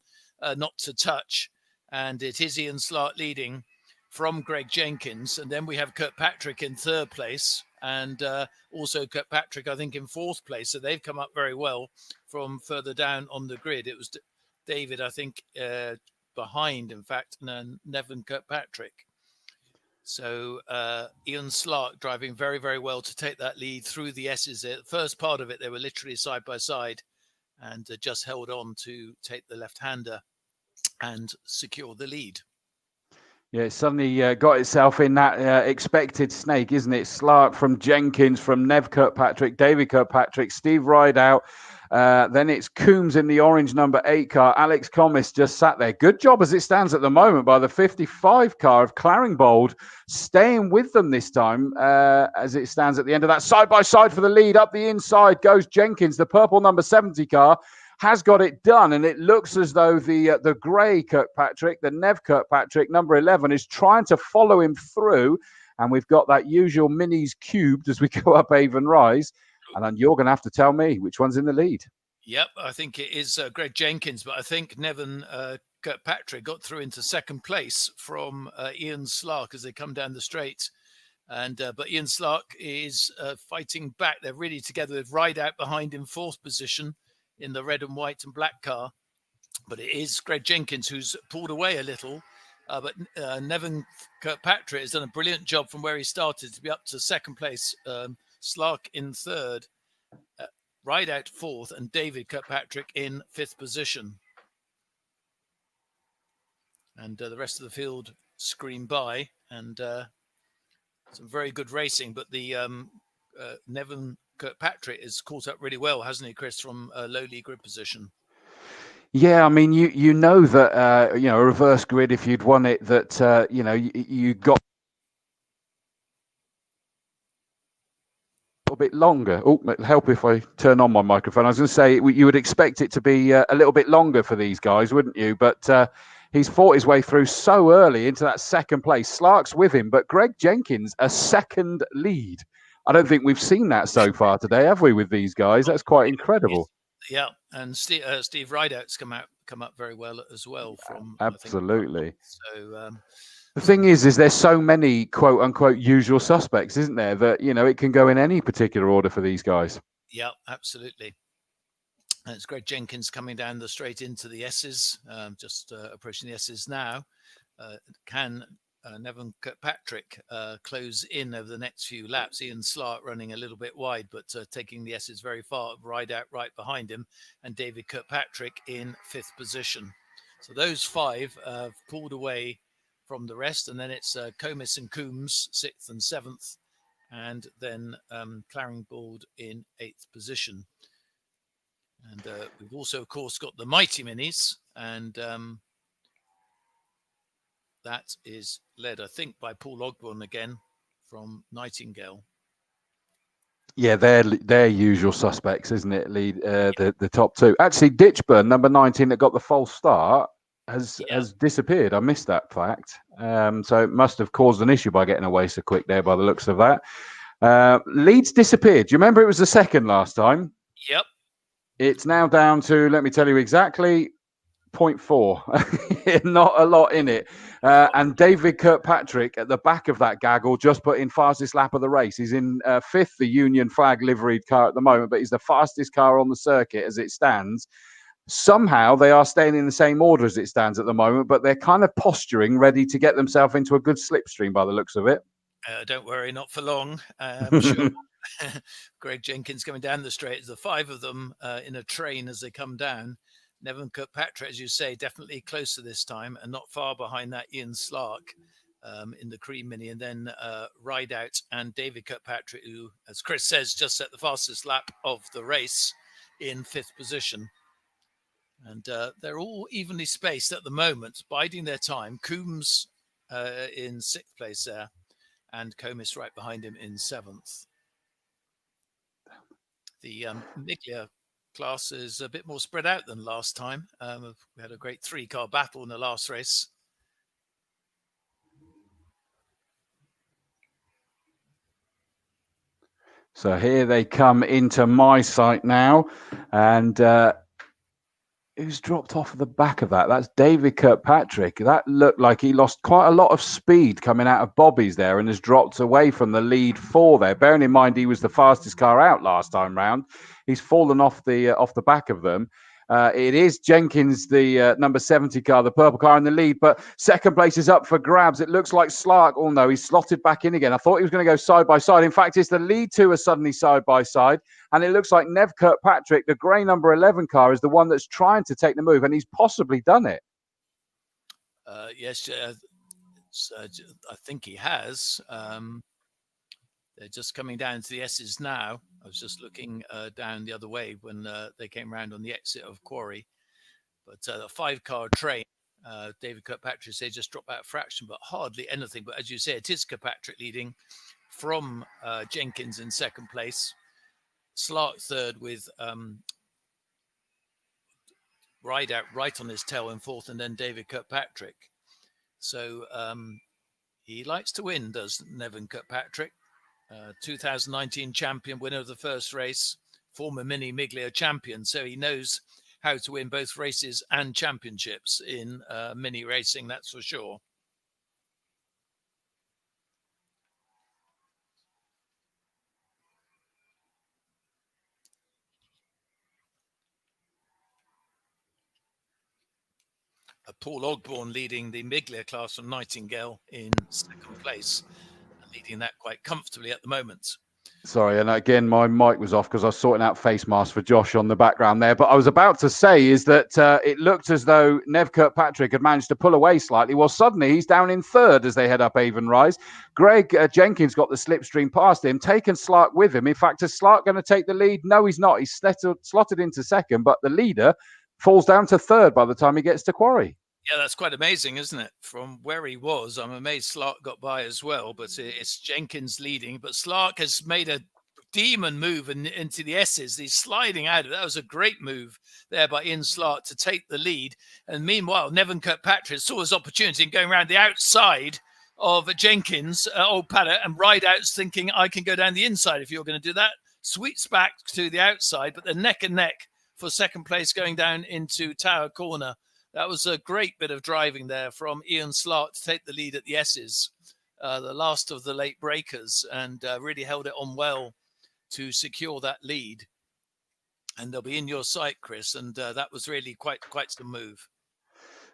Speaker 7: not to touch. And it is Ian Slark leading from Greg Jenkins. And then we have Kirkpatrick in third place. And also Kirkpatrick, I think, in fourth place. So they've come up very well from further down on the grid. It was David, I think, behind, in fact, Nevin Kirkpatrick. So Ian Slark driving very, very well to take that lead through the S's. The first part of it, they were literally side by side and just held on to take the left-hander and secure the lead.
Speaker 5: Yeah, it suddenly got itself in that expected snake, isn't it? Slark from Jenkins, from Nev Kirkpatrick, David Kirkpatrick, Steve Rideout. Then it's Coombs in the orange number 8 car. Alex Commis just sat there. Good job as it stands at the moment by the 55 car of Claringbold, staying with them this time as it stands at the end of that. Side by side for the lead. Up the inside goes Jenkins. The purple number 70 car has got it done, and it looks as though the grey Kirkpatrick, the Nev Kirkpatrick, number 11, is trying to follow him through, and we've got that usual minis cubed as we go up Avon Rise, and then you're going to have to tell me which one's in the lead.
Speaker 7: Yep, I think it is Greg Jenkins, but I think Nevin Kirkpatrick got through into second place from Ian Slark as they come down the straight. And but Ian Slark is fighting back. They're really together with Rideout behind in fourth position in the red and white and black car. But it is Greg Jenkins who's pulled away a little. But Nevin Kirkpatrick has done a brilliant job from where he started to be up to second place. Slark in third, Rideout fourth, and David Kirkpatrick in fifth position. And the rest of the field scream by, and some very good racing. But the Nevin Kirkpatrick has caught up really well, hasn't he, Chris, from a lowly grid position?
Speaker 5: Yeah, I mean, you know that a reverse grid, if you'd won it, that you got a bit longer. Oh, it'll help if I turn on my microphone. I was going to say you would expect it to be a little bit longer for these guys, wouldn't you? But he's fought his way through so early into that second place. Slark's with him, but Greg Jenkins a second lead. I don't think we've seen that so far today, have we, with these guys? That's quite incredible.
Speaker 7: Yeah, and Steve Rideout's come up very well as well. From
Speaker 5: absolutely.
Speaker 7: So
Speaker 5: the thing is there's so many quote unquote usual suspects, isn't there? That it can go in any particular order for these guys.
Speaker 7: Yeah, absolutely. And it's Greg Jenkins coming down the straight into the S's, just approaching the S's now. Can Nevin Kirkpatrick close in over the next few laps? Ian Slark running a little bit wide, but taking the S's very far. Rideout right behind him, and David Kirkpatrick in fifth position. So those five have pulled away from the rest, and then it's Comis and Coombs sixth and seventh, and then Claringbold in eighth position. And we've also, of course, got the Mighty Minis, and that is led, I think, by Paul Ogborn again from Nightingale.
Speaker 5: Yeah, they're usual suspects, isn't it? Lead the top two. Actually, Ditchburn, number 19, that got the false start, has disappeared. I missed that fact. So it must have caused an issue by getting away so quick there, by the looks of that. Leeds disappeared. Do you remember it was the second last time?
Speaker 7: Yep.
Speaker 5: It's now down to, let me tell you exactly, 0.4. Not a lot in it. And David Kirkpatrick at the back of that gaggle just put in fastest lap of the race. He's in fifth, the Union flag liveried car at the moment, but he's the fastest car on the circuit as it stands. Somehow they are staying in the same order as it stands at the moment, but they're kind of posturing, ready to get themselves into a good slipstream by the looks of it.
Speaker 7: Don't worry, not for long. I'm sure. Greg Jenkins coming down the straight. The five of them in a train as they come down. Nevin Kirkpatrick, as you say, definitely closer this time, and not far behind that Ian Slark in the Cream Mini, and then Rideout and David Kirkpatrick, who, as Chris says, just set the fastest lap of the race in fifth position. And they're all evenly spaced at the moment, biding their time. Coombs in sixth place there, and Comis right behind him in seventh. The Niglia class is a bit more spread out than last time. We had a great three-car battle in the last race.
Speaker 5: So here they come into my site now, and who's dropped off of the back of that? That's David Kirkpatrick. That looked like he lost quite a lot of speed coming out of Bobby's there and has dropped away from the lead four there. Bearing in mind he was the fastest car out last time round. He's fallen off the back of them. It is Jenkins, the number 70 car, the purple car in the lead, but second place is up for grabs. It looks like Slark. Oh no, he's slotted back in again. I thought he was going to go side by side. In fact, it's the lead two are suddenly side by side, and it looks like Nev Kirkpatrick, the grey number 11 car, is the one that's trying to take the move, and he's possibly done it.
Speaker 7: Yes, So I think he has. They're just coming down to the S's now. I was just looking down the other way when they came round on the exit of Quarry. But the 5-car train, David Kirkpatrick said just dropped out a fraction, but hardly anything. But as you say, it is Kirkpatrick leading from Jenkins in second place. Slark third with Rideout right on his tail in fourth, and then David Kirkpatrick. So he likes to win, does Nevin Kirkpatrick. 2019 champion, winner of the first race, former Mini Miglia champion. So he knows how to win both races and championships in Mini racing, that's for sure. Paul Ogborn leading the Miglia class from Nightingale in second place, leading that quite comfortably at the moment.
Speaker 5: Sorry, and again, my mic was off because I was sorting out face masks for Josh on the background there. But I was about to say is that it looked as though Nev Kirkpatrick had managed to pull away slightly. Well, suddenly he's down in third as they head up Avon Rise. Greg Jenkins got the slipstream past him, taken Slark with him. In fact, is Slark going to take the lead? No, he's not. He's slotted into second, but the leader falls down to third by the time he gets to Quarry.
Speaker 7: Yeah, that's quite amazing, isn't it? From where he was, I'm amazed Slark got by as well, but it's Jenkins leading. But Slark has made a demon move into the S's. He's sliding out of it. That was a great move there by Ian Slark to take the lead. And meanwhile, Nevin Kirkpatrick saw his opportunity in going around the outside of Jenkins, old Paddock, and Rideout's thinking, I can go down the inside if you're going to do that. Sweeps back to the outside, but they're neck and neck for second place going down into Tower Corner. That was a great bit of driving there from Ian Slark to take the lead at the S's, the last of the late breakers, and really held it on well to secure that lead. And they'll be in your sight, Chris, and that was really quite some move.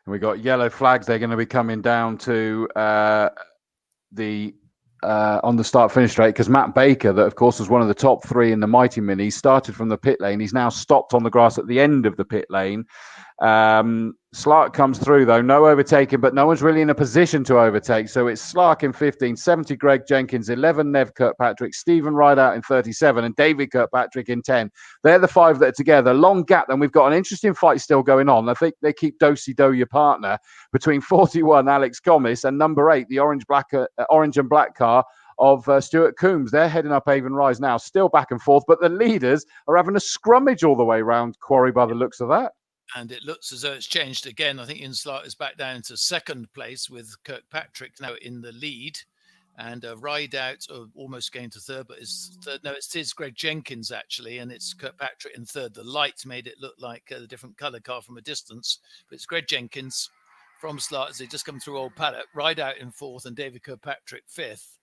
Speaker 5: And we got yellow flags. They're going to be coming down to on the start-finish straight because Matt Baker, that of course was one of the top three in the Mighty Mini, started from the pit lane. He's now stopped on the grass at the end of the pit lane. Slark comes through though, no overtaking, but no one's really in a position to overtake. So it's Slark in 15, 70 Greg Jenkins, 11 Nev Kirkpatrick, Stephen Rideout in 37, and David Kirkpatrick in 10. They're the five that are together. Long gap, then we've got an interesting fight still going on. I think they keep do-si-do your partner between 41 Alex Comis and number 8, the orange and black car of Stuart Coombs. They're heading up Avon Rise now, still back and forth, but the leaders are having a scrummage all the way around Quarry by the looks of that.
Speaker 7: And it looks as though it's changed again. I think Ian Slark is back down to second place with Kirkpatrick now in the lead. And Rideout almost going to third, but it's third. No, it is Greg Jenkins actually, and it's Kirkpatrick in third. The light made it look like a different colour car from a distance, but it's Greg Jenkins from Slark as they just come through Old Paddock. Rideout in fourth and David Kirkpatrick fifth.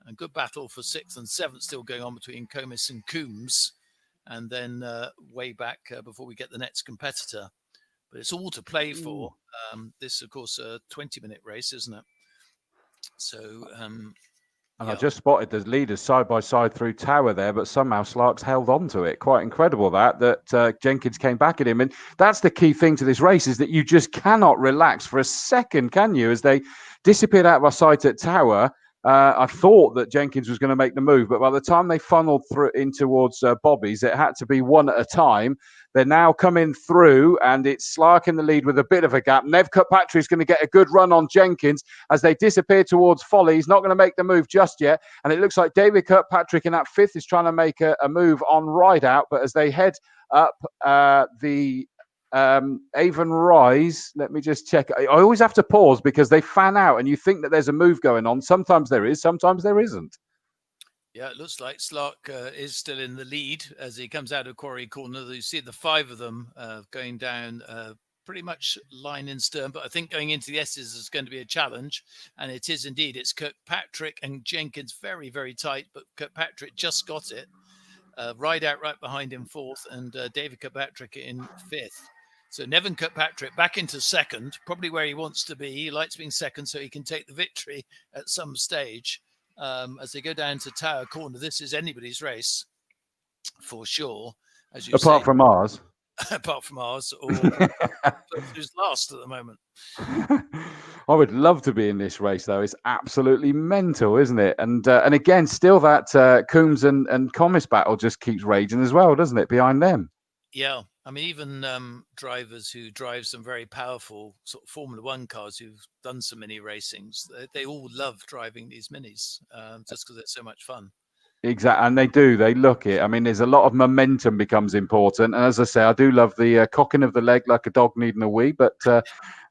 Speaker 7: A good battle for sixth and seventh still going on between Comis and Coombs. And then way back before we get the next competitor. But it's all to play for. This, of course, a 20-minute race, isn't it? So,
Speaker 5: and I just spotted the leaders side by side through Tower there, but somehow Slark's held on to it. Quite incredible that Jenkins came back at him. And that's the key thing to this race is that you just cannot relax for a second, can you? As they disappeared out of our sight at Tower, I thought that Jenkins was going to make the move, but by the time they funneled through in towards Bobby's, it had to be one at a time. They're now coming through, and it's Slark in the lead with a bit of a gap. Nev Kirkpatrick is going to get a good run on Jenkins as they disappear towards Folly. He's not going to make the move just yet, and it looks like David Kirkpatrick in that fifth is trying to make a move on Rideout, but as they head up the Avon Rise, let me just check. I always have to pause because they fan out and you think that there's a move going on. Sometimes there is, sometimes there isn't.
Speaker 7: Yeah, it looks like Slark is still in the lead as he comes out of Quarry Corner. You see the five of them going down pretty much line in stern, but I think going into the S's is going to be a challenge, and it is indeed. It's Kirkpatrick and Jenkins very, very tight, but Kirkpatrick just got it. Rideout right behind him fourth, and David Kirkpatrick in fifth. So Nevin Kirkpatrick back into second, probably where he wants to be. He likes being second so he can take the victory at some stage. As they go down to Tower Corner, this is anybody's race for sure. As you
Speaker 5: Apart
Speaker 7: say.
Speaker 5: from ours.
Speaker 7: apart from ours, or who's last at the moment.
Speaker 5: I would love to be in this race, though. It's absolutely mental, isn't it? And again, still that Coombs and Commis battle just keeps raging as well, doesn't it? Behind them.
Speaker 7: Yeah, I mean, even drivers who drive some very powerful sort of Formula One cars who've done some mini racings, they all love driving these minis just because it's so much fun.
Speaker 5: Exactly, and they do. They look it. I mean, there's a lot of momentum becomes important. And as I say, I do love the cocking of the leg like a dog needing a wee. But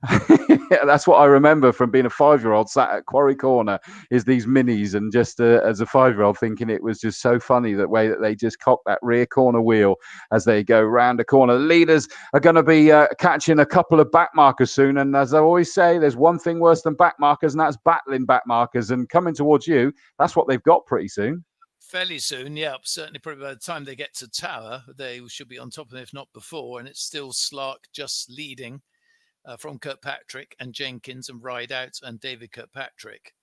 Speaker 5: that's what I remember from being a 5-year-old sat at Quarry Corner is these minis. And just as a 5-year-old thinking it was just so funny that way that they just cock that rear corner wheel as they go round a corner. The leaders are going to be catching a couple of back markers soon. And as I always say, there's one thing worse than back markers, and that's battling back markers. And coming towards you, that's what they've got pretty soon.
Speaker 7: Fairly soon, yeah. Certainly, probably by the time they get to Tower, they should be on top of them, if not before. And it's still Slark just leading from Kirkpatrick and Jenkins and Rideout and David Kirkpatrick.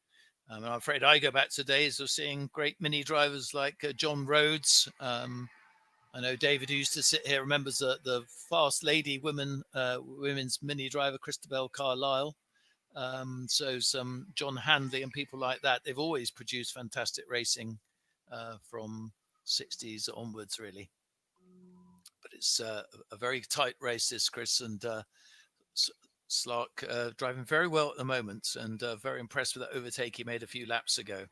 Speaker 7: I'm afraid I go back to days of seeing great mini drivers like John Rhodes. I know David, who used to sit here, remembers the fast lady women's mini driver, Christabel Carlisle. So some John Handley and people like that. They've always produced fantastic racing. From 60s onwards, really. But it's a very tight race, this, Chris, and Slark driving very well at the moment, and very impressed with that overtake he made a few laps ago.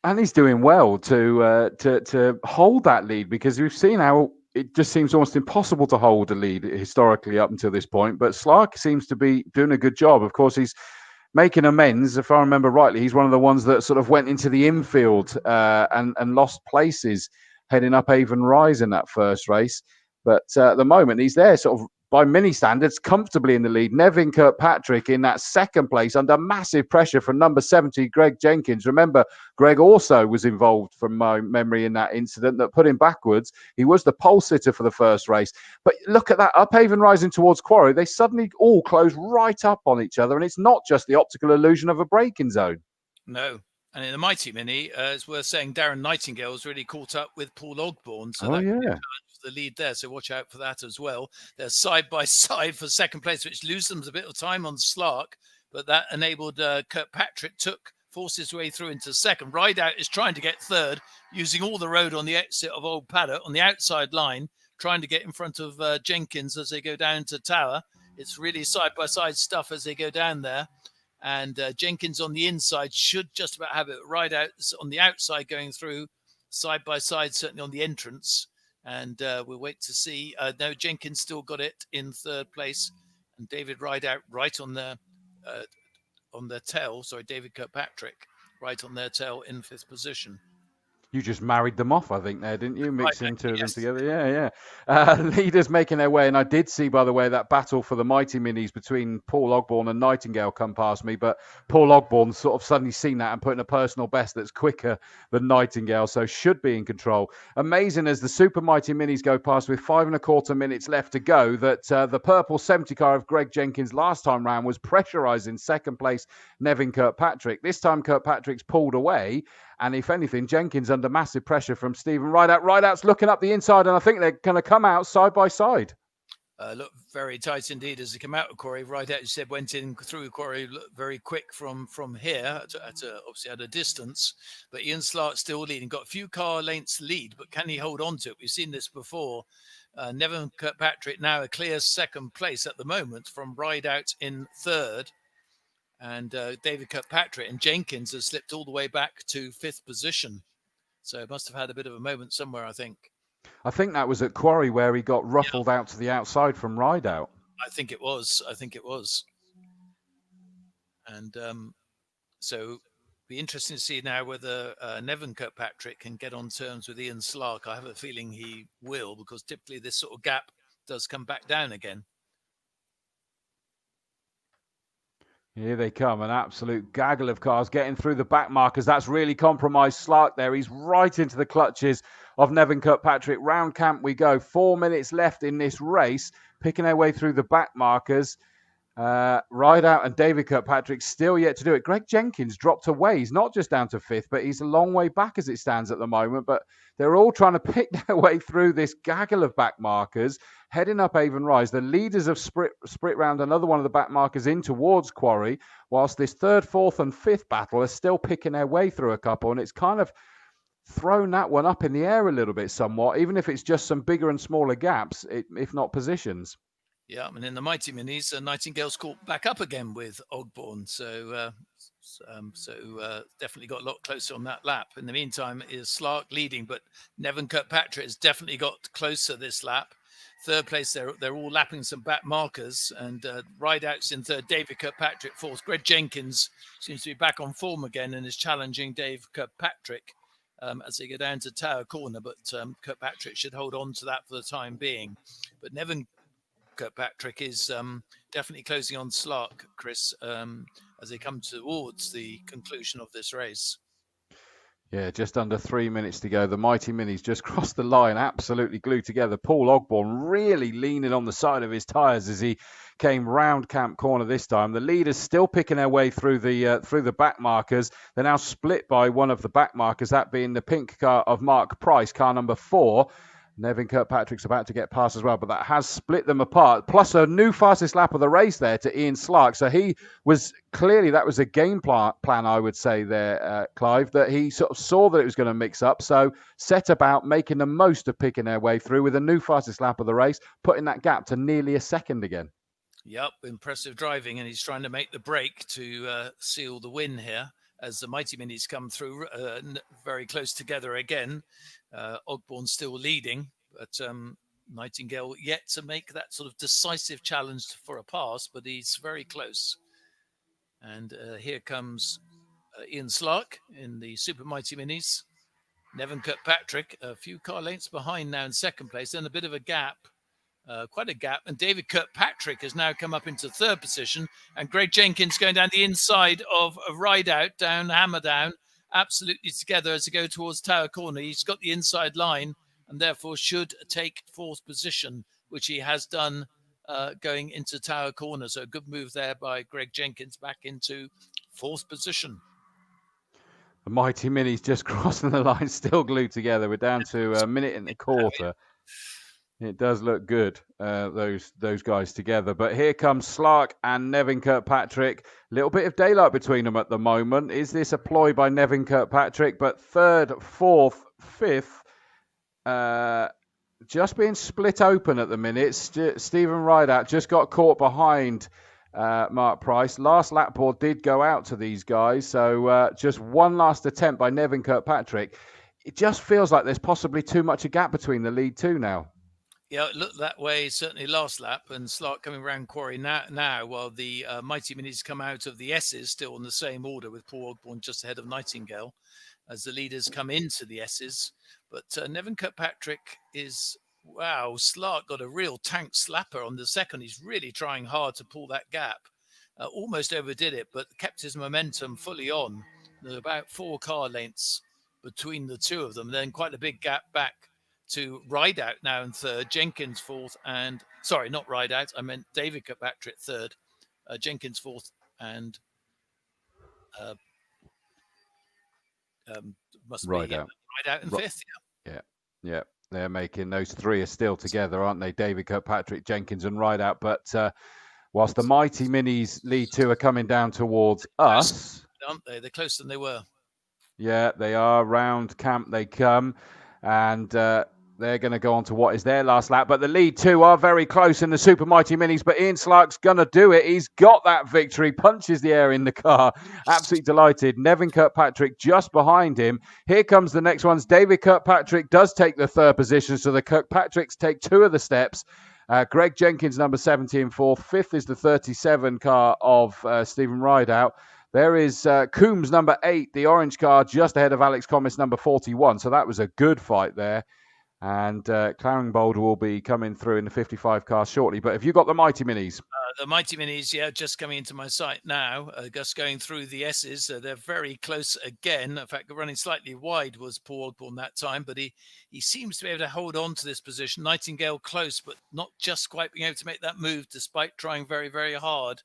Speaker 5: And he's doing well to hold that lead, because we've seen how it just seems almost impossible to hold a lead historically up until this point. But Slark seems to be doing a good job. Of course, he's making amends. If I remember rightly, he's one of the ones that sort of went into the infield and lost places heading up Avon Rise in that first race. But at the moment, he's there sort of by mini standards, comfortably in the lead. Nevin Kirkpatrick in that second place under massive pressure from number 70, Greg Jenkins. Remember, Greg also was involved, from my memory, in that incident that put him backwards. He was the pole sitter for the first race. But look at that, up Avon Rising towards Quarry, they suddenly all close right up on each other. And it's not just the optical illusion of a braking zone.
Speaker 7: No. And in the Mighty Mini, it's worth saying Darren Nightingale has really caught up with Paul Ogborn. So that could be the lead there. So watch out for that as well. They're side by side for second place, which loses them a bit of time on Slark. But that enabled Kirkpatrick forced his way through into second. Rideout is trying to get third, using all the road on the exit of Old Paddock on the outside line, trying to get in front of Jenkins as they go down to Tower. It's really side by side stuff as they go down there. And Jenkins on the inside should just about have it. Rideout on the outside going through side by side, certainly on the entrance. And we'll wait to see. No, Jenkins still got it in third place. And David Rideout right on their tail. Sorry, David Kirkpatrick right on their tail in fifth position.
Speaker 5: You just married them off, I think, there, didn't you? Mixing two of them together. Yeah. Leaders making their way. And I did see, by the way, that battle for the Mighty Minis between Paul Ogborn and Nightingale come past me. But Paul Ogborn sort of suddenly seen that and putting a personal best that's quicker than Nightingale, so should be in control. Amazing as the Super Mighty Minis go past with 5 1/4 minutes left to go, that the purple 70 car of Greg Jenkins last time round was pressurising second place Nevin Kirkpatrick. This time Kirkpatrick's pulled away. And if anything, Jenkins under massive pressure from Stephen Rideout. Rideout's looking up the inside, and I think they're going to come out side by side.
Speaker 7: Look very tight indeed as they come out of Quarry. Rideout, you said, went in through Quarry very quick from here, obviously at a distance. But Ian Slark still leading, got a few car lengths lead, but can he hold on to it? We've seen this before. Nevin Kirkpatrick now a clear second place at the moment from Rideout in third. And David Kirkpatrick and Jenkins has slipped all the way back to fifth position. So must have had a bit of a moment somewhere, I think.
Speaker 5: I think that was at Quarry where he got ruffled out to the outside from Rideout.
Speaker 7: I think it was. And so be interesting to see now whether Nevin Kirkpatrick can get on terms with Ian Slark. I have a feeling he will, because typically this sort of gap does come back down again.
Speaker 5: Here they come, an absolute gaggle of cars getting through the back markers. That's really compromised Slark there. He's right into the clutches of Nevin Kirkpatrick. Round camp we go. 4 minutes left in this race, picking their way through the back markers. Rideout and David Kirkpatrick still yet to do it. Greg Jenkins dropped away. He's not just down to 5th, but he's a long way back as it stands at the moment. But they're all trying to pick their way through this gaggle of back markers, heading up Avon Rise. The leaders of Sprit round another one of the back markers in towards Quarry, whilst this 3rd, 4th and 5th battle are still picking their way through a couple. And it's kind of thrown that one up in the air a little bit somewhat, even if it's just some bigger and smaller gaps, if not positions.
Speaker 7: Yeah, and in the Mighty Minis, Nightingale's caught back up again with Ogborn, so definitely got a lot closer on that lap. In the meantime, is Slark leading, but Nevin Kirkpatrick has definitely got closer this lap. 3rd place, they're all lapping some back markers, and Rideouts in 3rd, David Kirkpatrick 4th. Greg Jenkins seems to be back on form again and is challenging Dave Kirkpatrick as they go down to Tower Corner, but Kirkpatrick should hold on to that for the time being. But Nevin Kirkpatrick is definitely closing on Slark, Chris, as they come towards the conclusion of this race.
Speaker 5: Yeah, just under 3 minutes to go. The Mighty Minis just crossed the line, absolutely glued together. Paul Ogborn really leaning on the side of his tyres as he came round Camp Corner this time. The leaders still picking their way through the back markers. They're now split by one of the back markers, that being the pink car of Mark Price, car number 4. Nevin Kirkpatrick's about to get past as well, but that has split them apart. Plus a new fastest lap of the race there to Ian Slark. So he was clearly, that was a game plan, I would say there, Clive, that he sort of saw that it was going to mix up. So set about making the most of picking their way through with a new fastest lap of the race, putting that gap to nearly a second again.
Speaker 7: Yep, impressive driving, and he's trying to make the break to seal the win here as the Mighty Minis come through very close together again. Ogborn still leading, but Nightingale yet to make that sort of decisive challenge for a pass, but he's very close. And here comes Ian Slark in the Super Mighty Minis. Nevin Kirkpatrick, a few car lengths behind now in 2nd place, and a bit of a gap. Quite a gap, and David Kirkpatrick has now come up into 3rd position, and Greg Jenkins going down the inside of a Rideout, down Hammer Down, absolutely together as they go towards Tower Corner. He's got the inside line and therefore should take 4th position, which he has done going into Tower Corner. So a good move there by Greg Jenkins back into 4th position.
Speaker 5: The Mighty Minis just crossing the line, still glued together. We're down to a minute and a quarter. It does look good, those guys together. But here comes Slark and Nevin Kirkpatrick. A little bit of daylight between them at the moment. Is this a ploy by Nevin Kirkpatrick? But 3rd, 4th, 5th, just being split open at the minute. Stephen Rideout just got caught behind Mark Price. Last lap board did go out to these guys. So just one last attempt by Nevin Kirkpatrick. It just feels like there's possibly too much a gap between the lead two now.
Speaker 7: Yeah, it looked that way certainly last lap, and Slark coming around Quarry now while the Mighty Minis come out of the S's still in the same order with Paul Ogborn just ahead of Nightingale as the leaders come into the S's. But Nevin Kirkpatrick is, wow, Slark got a real tank slapper on the second. He's really trying hard to pull that gap. Almost overdid it, but kept his momentum fully on. There's about 4 car lengths between the two of them, then quite a big gap back to Rideout now in 3rd, Jenkins 4th, and sorry, not Rideout, I meant David Kirkpatrick 3rd, Jenkins 4th, and must be Rideout in 5th.
Speaker 5: Yeah. They're making those 3 are still together, aren't they? David Kirkpatrick, Jenkins, and Rideout. But whilst the Mighty Minis lead 2 are coming down towards us,
Speaker 7: aren't they? They're closer than they were.
Speaker 5: Yeah, they are. Round camp they come, and they're going to go on to what is their last lap. But the lead 2 are very close in the Super Mighty Minis. But Ian Slark's going to do it. He's got that victory. Punches the air in the car. Absolutely delighted. Nevin Kirkpatrick just behind him. Here comes the next ones. David Kirkpatrick does take the 3rd position. So the Kirkpatricks take 2 of the steps. Greg Jenkins, number 70 in 4th. 5th is the 37 car of Stephen Rideout. There is Coombs, number 8, the orange car, just ahead of Alex Commis, number 41. So that was a good fight there. And Claringbold will be coming through in the 55 car shortly. But have you got the Mighty Minis?
Speaker 7: The Mighty Minis, yeah, just coming into my site now, just going through the S's. They're very close again. In fact, running slightly wide was Paul Ogborn that time, but he seems to be able to hold on to this position. Nightingale close, but not just quite being able to make that move despite trying very, very hard.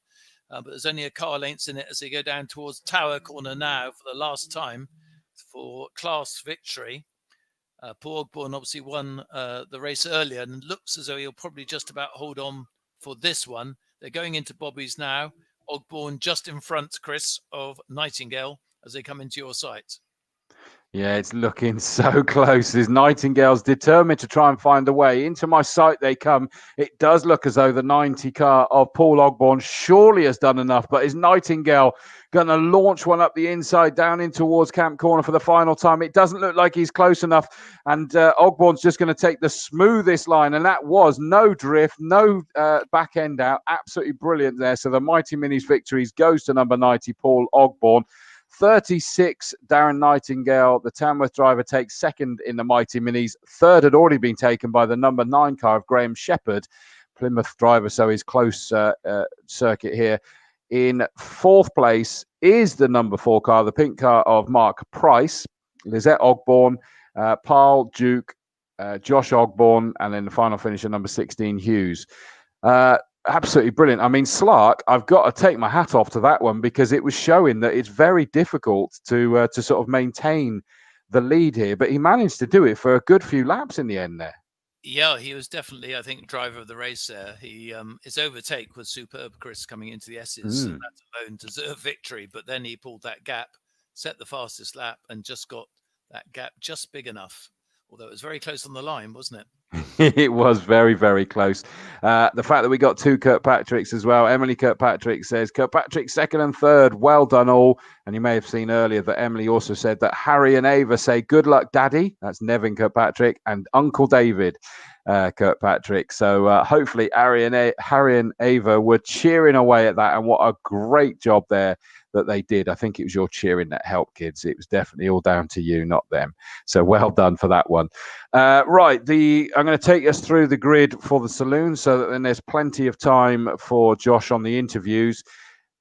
Speaker 7: But there's only a car lengths in it as they go down towards Tower Corner now for the last time for class victory. Paul Ogborn obviously won the race earlier and looks as though he'll probably just about hold on for this one. They're going into Bobby's now. Ogborn just in front, Chris, of Nightingale as they come into your site.
Speaker 5: Yeah, it's looking so close. There's Nightingale's determined to try and find a way. Into my sight they come. It does look as though the 90 car of Paul Ogborn surely has done enough, but is Nightingale going to launch one up the inside down in towards Camp Corner for the final time? It doesn't look like he's close enough, and Ogborn's just going to take the smoothest line, and that was no drift, no back end out. Absolutely brilliant there. So the Mighty Minis victories goes to number 90, Paul Ogborn. 36, Darren Nightingale, the Tamworth driver, takes second in the Mighty Minis. Third had already been taken by the number 9 car of Graham Shepherd, Plymouth driver, so his close circuit here. In fourth place is the number 4 car, the pink car of Mark Price, Lizette Ogborn, Paul Duke, Josh Ogborn, and then the final finisher, number 16, Hughes. Absolutely brilliant. I mean, Slark, I've got to take my hat off to that one because it was showing that it's very difficult to sort of maintain the lead here, but he managed to do it for a good few laps in the end there.
Speaker 7: Yeah, he was definitely, I think, driver of the race there. His overtake was superb, Chris, coming into the S's. And that alone deserved victory, but then he pulled that gap, set the fastest lap, and just got that gap just big enough. Although it was very close on the line, wasn't it?
Speaker 5: It was very, very close. The fact that we got 2 Kirkpatricks as well. Emily Kirkpatrick says, Kirkpatrick second and third, well done all. And you may have seen earlier that Emily also said that Harry and Ava say, good luck, Daddy. That's Nevin Kirkpatrick and Uncle David Kirkpatrick. So hopefully Harry and Ava were cheering away at that. And what a great job there that they did. I think it was your cheering that helped, kids. It was definitely all down to you, not them. So well done for that one. Right, I'm going to take us through the grid for the Saloon so that then there's plenty of time for Josh on the interviews.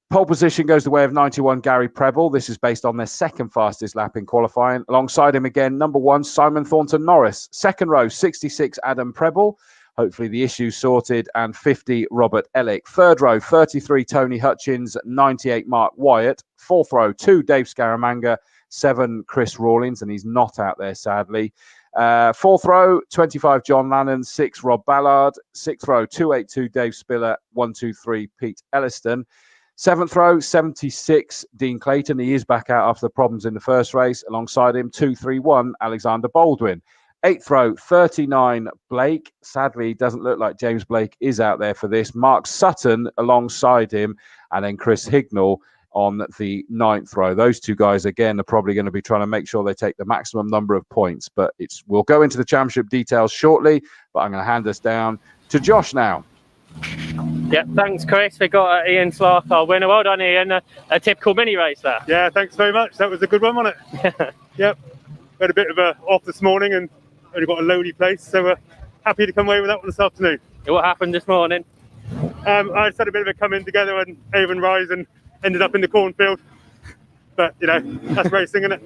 Speaker 5: Pole position goes the way of 91 Gary Preble. This is based on their second fastest lap in qualifying. Alongside him again, number 1, Simon Thornton Norris. Second row, 66 Adam Preble. Hopefully the issue sorted, and 50 Robert Ellick. Third row, 33 Tony Hutchins, 98 Mark Wyatt. Fourth row, 2 Dave Scaramanga, 7 Chris Rawlins, and he's not out there sadly. Fourth row, 25 John Lannon, 6 Rob Ballard. Sixth row, 282 Dave Spiller, 123 Pete Elliston. Seventh row, 76 Dean Clayton. He is back out after the problems in the first race. Alongside him, 231 Alexander Baldwin. Eighth row, 39 Blake. Sadly, it doesn't look like James Blake is out there for this. Mark Sutton alongside him, and then Chris Hignall on the 9th row. Those 2 guys, again, are probably going to be trying to make sure they take the maximum number of points. But we'll go into the championship details shortly, but I'm going to hand us down to Josh now.
Speaker 9: Yep, thanks, Chris. We got Ian Slark, our winner. Well done, Ian. A typical mini race there.
Speaker 13: Yeah, thanks very much. That was a good one, wasn't it? Yep. We had a bit of a off this morning and only got a lonely place, so we're happy to come away with that one this afternoon.
Speaker 9: What happened this morning?
Speaker 13: I just had a bit of a come in together and Avon Rise and ended up in the cornfield. But, you know, that's racing, isn't it?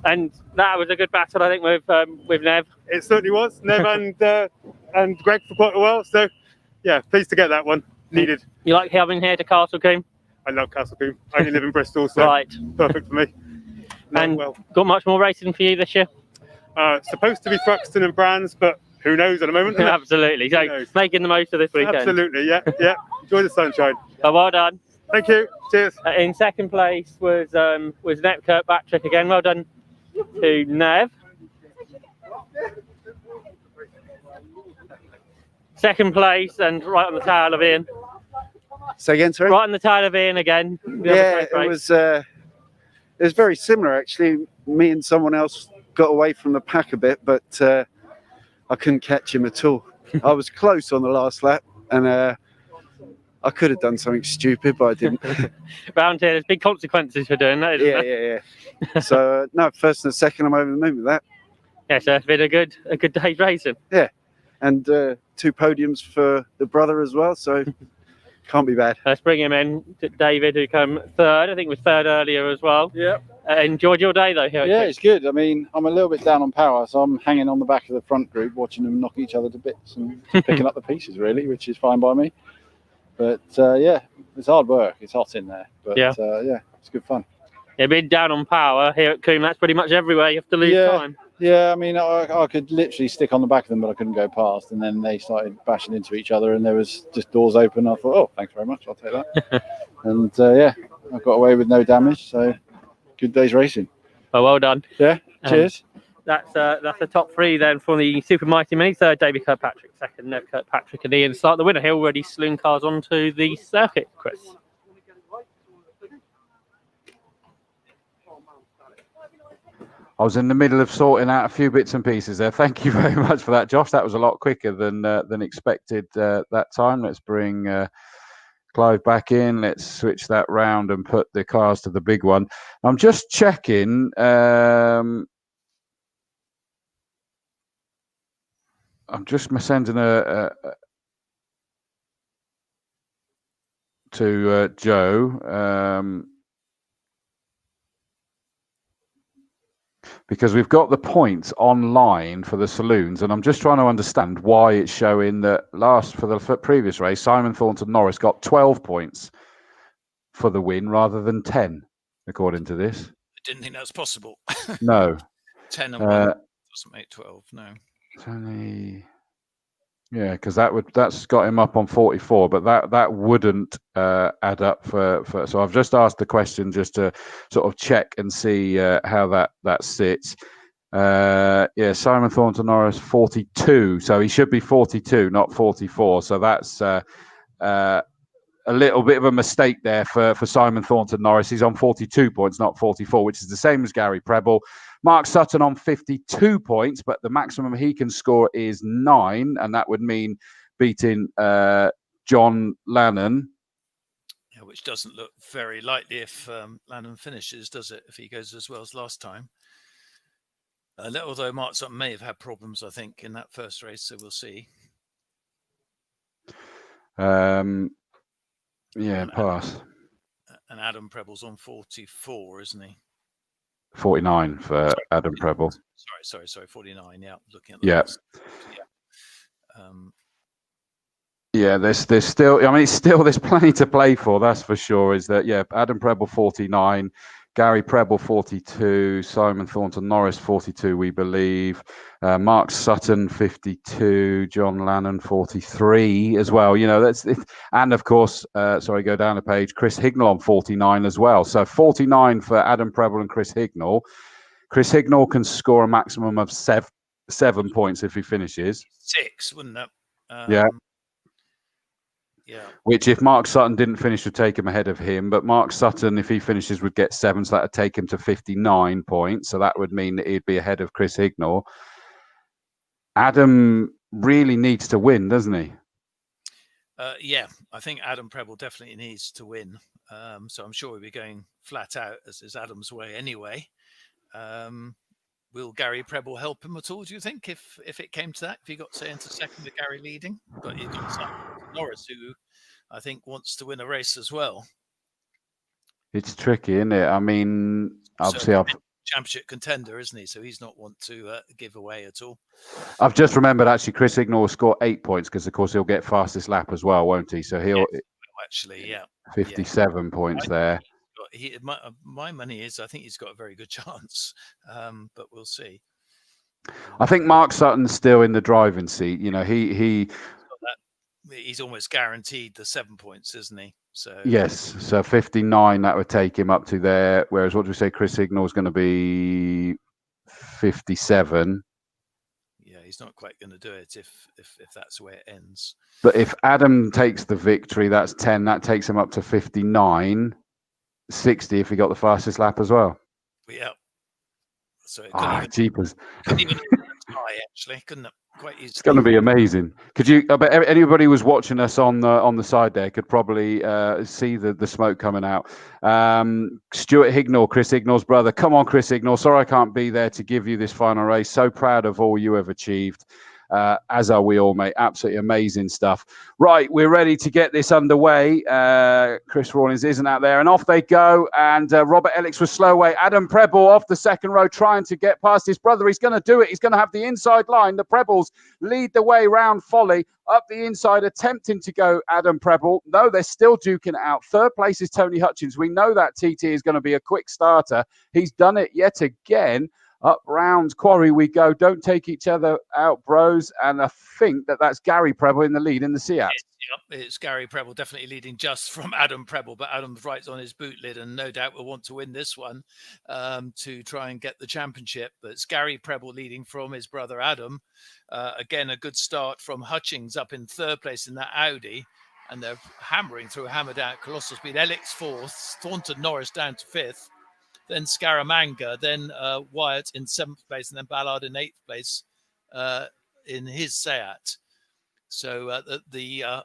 Speaker 9: And that was a good battle, I think, with Nev.
Speaker 13: It certainly was. Nev and Greg for quite a while. So, yeah, pleased to get that one. Needed.
Speaker 9: You like coming here to Castle Combe?
Speaker 13: I love Castle Combe. I only live in Bristol, so
Speaker 9: right.
Speaker 13: Perfect for me.
Speaker 9: And got much more racing for you this year?
Speaker 13: Supposed to be Thruxton and Brands, but who knows at the moment?
Speaker 9: Absolutely. So making the most of this weekend.
Speaker 13: Absolutely, yeah. Enjoy the sunshine.
Speaker 9: Well done.
Speaker 13: Thank you. Cheers.
Speaker 9: In second place was Nev Kirkpatrick again. Well done to Nev. Second place and right on the tail of Ian.
Speaker 14: Say again, sorry?
Speaker 9: Right on the tail of Ian again.
Speaker 14: Yeah, it was very similar actually. Me and someone else got away from the pack a bit, but I couldn't catch him at all. I was close on the last lap, and I could have done something stupid, but I didn't.
Speaker 9: Round here, there's big consequences for doing that, isn't
Speaker 14: there? Yeah. So no, first and second, I'm over the moon with that.
Speaker 9: Yeah, so it's been a good day's racing.
Speaker 14: Yeah, and 2 podiums for the brother as well. So Can't be bad.
Speaker 9: Let's bring him in, David, who came third. I think was third earlier as well.
Speaker 16: Yeah.
Speaker 9: Enjoyed your day though here.
Speaker 16: Yeah, it's good. I mean, I'm a little bit down on power, so I'm hanging on the back of the front group, watching them knock each other to bits and picking up the pieces, really, which is fine by me. But yeah, it's hard work. It's hot in there, but yeah, it's good fun.
Speaker 9: Yeah, being down on power here at COMBE, that's pretty much everywhere. You have to lose time.
Speaker 16: Yeah, I mean, I could literally stick on the back of them, but I couldn't go past. And then they started bashing into each other, and there was just doors open. I thought, oh, thanks very much, I'll take that. And yeah, I got away with no damage, so good day's racing.
Speaker 9: Well done.
Speaker 16: Yeah, cheers.
Speaker 9: That's the top three then from the Super Mighty Mini. Third, David Kirkpatrick. Second, Nev Kirkpatrick, and Ian Stark. The winner here already saloon cars onto the circuit, Chris.
Speaker 5: I was in the middle of sorting out a few bits and pieces there. Thank you very much for that, Josh. That was a lot quicker than expected that time. Let's bring Clive back in. Let's switch that round and put the cars to the big one. I'm just checking. I'm just sending to Joe. Because we've got the points online for the saloons, and I'm just trying to understand why it's showing that for the previous race, Simon Thornton Norris got 12 points for the win rather than 10, according to this.
Speaker 7: I didn't think that was possible.
Speaker 5: No.
Speaker 7: 10 and 1 doesn't make 12, no.
Speaker 5: It's only... Yeah, because that's got him up on 44, but that wouldn't add up for. So I've just asked the question just to sort of check and see how that sits. Yeah, Simon Thornton Norris 42, so he should be 42, not 44. So that's a little bit of a mistake there for Simon Thornton Norris. He's on 42 points, not 44, which is the same as Gary Preble. Mark Sutton on 52 points, but the maximum he can score is 9, and that would mean beating John Lannon.
Speaker 7: Yeah, which doesn't look very likely if Lannon finishes, does it? If he goes as well as last time. Although Mark Sutton may have had problems, I think, in that first race, so we'll see.
Speaker 5: Yeah, pass.
Speaker 7: And Adam Preble's on 44, isn't he?
Speaker 5: 49 for Adam Preble.
Speaker 7: Sorry, 49. Yeah, looking at
Speaker 5: yeah.
Speaker 7: List.
Speaker 5: Yeah, there's still. I mean, there's plenty to play for. That's for sure. Is that Adam Preble 49, Gary Preble 42, Simon Thornton Norris 42, we believe. Mark Sutton 52, John Lannon 43 as well. You know, that's it. And of course, go down a page. Chris Hignall on 49 as well. So 49 for Adam Preble and Chris Hignall. Chris Hignall can score a maximum of 7 points if he finishes.
Speaker 7: 6, wouldn't it?
Speaker 5: Yeah.
Speaker 7: Yeah.
Speaker 5: Which, if Mark Sutton didn't finish, would take him ahead of him. But Mark Sutton, if he finishes, would get 7, so that would take him to 59 points. So that would mean that he'd be ahead of Chris Hignall. Adam really needs to win, doesn't he?
Speaker 7: Yeah, I think Adam Preble definitely needs to win. So I'm sure we'll be going flat out, as is Adam's way anyway. Will Gary Preble help him at all, do you think, if it came to that? If he got, say, into second with Gary leading? But you've got Simon Norris, who I think wants to win a race as well.
Speaker 5: It's tricky, isn't it? I mean, obviously,
Speaker 7: championship contender, isn't he? So he's not want to give away at all.
Speaker 5: I've just remembered, actually, Chris Hignall will score 8 points because, of course, he'll get fastest lap as well, won't he? So he'll...
Speaker 7: Yes, actually, yeah.
Speaker 5: 57 points there.
Speaker 7: My money is I think he's got a very good chance, but we'll see.
Speaker 5: I think Mark Sutton's still in the driving seat. You know, he's
Speaker 7: almost guaranteed the 7 points, isn't he? So
Speaker 5: yes, so 59 that would take him up to there. Whereas what do we say? Chris Hignall is going to be 57.
Speaker 7: Yeah, he's not quite going to do it if that's the way it ends.
Speaker 5: But if Adam takes the victory, that's 10. That takes him up to 59. 60 if he got the fastest lap as well.
Speaker 7: Yeah. So it
Speaker 5: jeepers.
Speaker 7: couldn't even high, actually, couldn't it? Quite easily. It's
Speaker 5: going to be amazing. Could you? I bet anybody who was watching us on the side there could probably see the smoke coming out. Stuart Hignall, Chris Hignall's brother. Come on, Chris Hignall. Sorry I can't be there to give you this final race. So proud of all you have achieved. as are we all, mate. Absolutely amazing stuff. Right, we're ready to get this underway. Chris Rawlins isn't out there, and off they go. And Robert Elix was slow away. Adam Preble off the second row, trying to get past his brother. He's going to do it. He's going to have the inside line. The Prebles lead the way round Folly. Up the inside, attempting to go Adam Preble. No, they're still duking it out. Third place is Tony Hutchins. We know that TT is going to be a quick starter. He's done it yet again. Up round Quarry we go. Don't take each other out, bros. And I think that's Gary Preble in the lead in the Seat.
Speaker 7: It's Gary Preble definitely leading just from Adam Preble, but Adam's right on his boot lid and no doubt will want to win this one to try and get the championship. But it's Gary Preble leading from his brother Adam. Again, a good start from Hutchings up in third place in that Audi. And they're hammering through a hammered out colossal speed. Elix fourth, Thornton Norris down to fifth. Then Scaramanga, then Wyatt in seventh place, and then Ballard in eighth place in his Seat. So the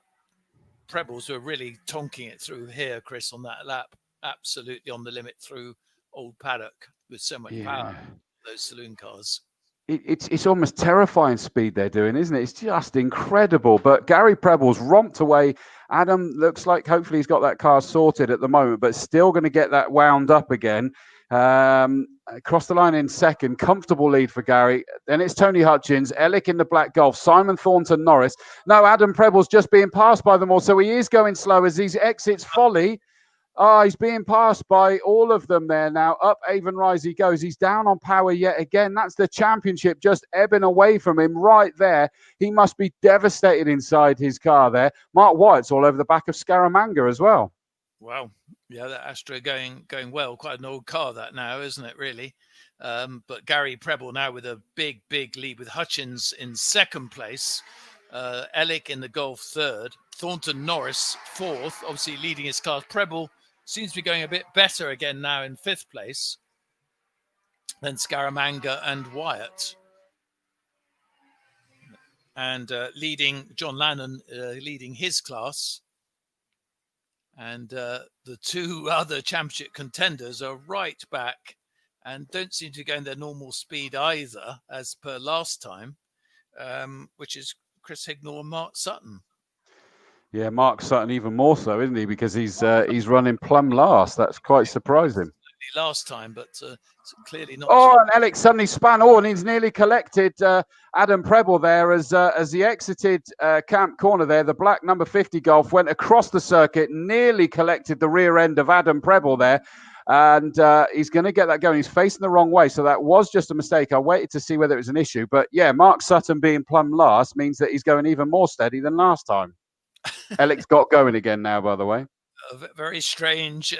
Speaker 7: Prebles were really tonking it through here, Chris, on that lap. Absolutely on the limit through Old Paddock with so much power, those saloon cars.
Speaker 5: It's almost terrifying speed they're doing, isn't it? It's just incredible. But Gary Preble's romped away. Adam looks like hopefully he's got that car sorted at the moment, but still going to get that wound up again. Across the line in second, comfortable lead for Gary. Then it's Tony Hutchins, Ellick in the black Golf, Simon Thornton Norris. No, Adam Preble's just being passed by them all, so he is going slow as he exits Folly. He's being passed by all of them there now. Up Avon Rise he goes. He's down on power yet again. That's the championship just ebbing away from him right there. He must be devastated inside his car there. Mark Wyatt's all over the back of Scaramanga as well.
Speaker 7: Wow. Yeah, that Astra going well. Quite an old car that now, isn't it, really? But Gary Preble now with a big lead with Hutchins in second place. Ellick in the Golf third. Thornton Norris fourth, obviously leading his class. Preble seems to be going a bit better again now in fifth place. Then Scaramanga and Wyatt. And leading John Lannon, leading his class. And the two other championship contenders are right back and don't seem to be going their normal speed either, as per last time, which is Chris Hignall and Mark Sutton.
Speaker 5: Yeah, Mark Sutton even more so, isn't he? Because he's running plumb last. That's quite surprising.
Speaker 7: Last time, but clearly not.
Speaker 5: Oh, and Alex suddenly span. Oh, and he's nearly collected Adam Preble there as he exited Camp Corner there. The black number 50 Golf went across the circuit, nearly collected the rear end of Adam Preble there. And he's going to get that going. He's facing the wrong way, so that was just a mistake. I waited to see whether it was an issue. But yeah, Mark Sutton being plumb last means that he's going even more steady than last time. Alex got going again now, by the way.
Speaker 7: A very strange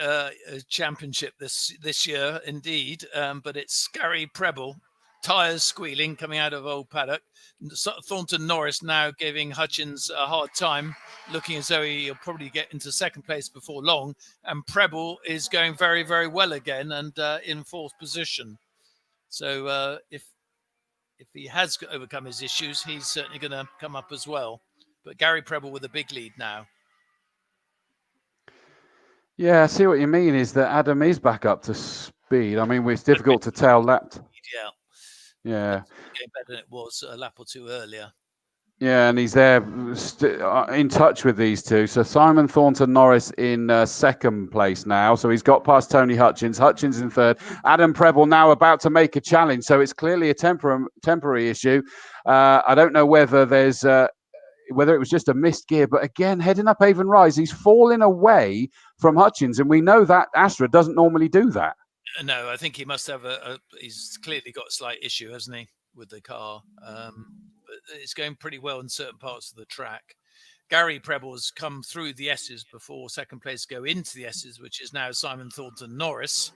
Speaker 7: championship this year, indeed. But it's Gary Preble, tyres squealing coming out of Old Paddock. Thornton Norris now giving Hutchins a hard time, looking as though he'll probably get into second place before long. And Preble is going very, very well again and in fourth position. So if he has overcome his issues, he's certainly going to come up as well. But Gary Preble with a big lead now.
Speaker 5: Yeah, I see what you mean is that Adam is back up to speed. I mean, it's difficult to tell that. Yeah.
Speaker 7: Getting better than it was a lap or two earlier.
Speaker 5: Yeah, and he's there in touch with these two. So Simon Thornton Norris in second place now. So he's got past Tony Hutchins. Hutchins in third. Adam Preble now about to make a challenge. So it's clearly a temporary issue. I don't know whether there's... whether it was just a missed gear, but again, heading up Avon Rise, he's falling away from Hutchins, and we know that Astra doesn't normally do that.
Speaker 7: No, I think he must have he's clearly got a slight issue, hasn't he, with the car? But it's going pretty well in certain parts of the track. Gary Preble's come through the S's before second place go into the S's, which is now Simon Thornton Norris.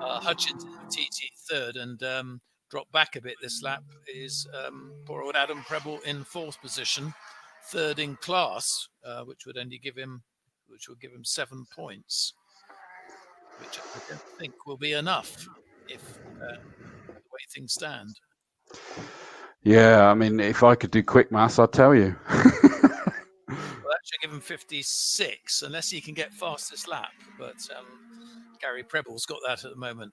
Speaker 7: Hutchins in the TT third, and dropped back a bit this lap is poor old Adam Preble in fourth position, third in class, which will give him 7 points, which I don't think will be enough if the way things stand.
Speaker 5: Yeah, I mean, if I could do quick maths, I'd tell you.
Speaker 7: Well, that should give him 56, unless he can get fastest lap. But Gary Preble's got that at the moment.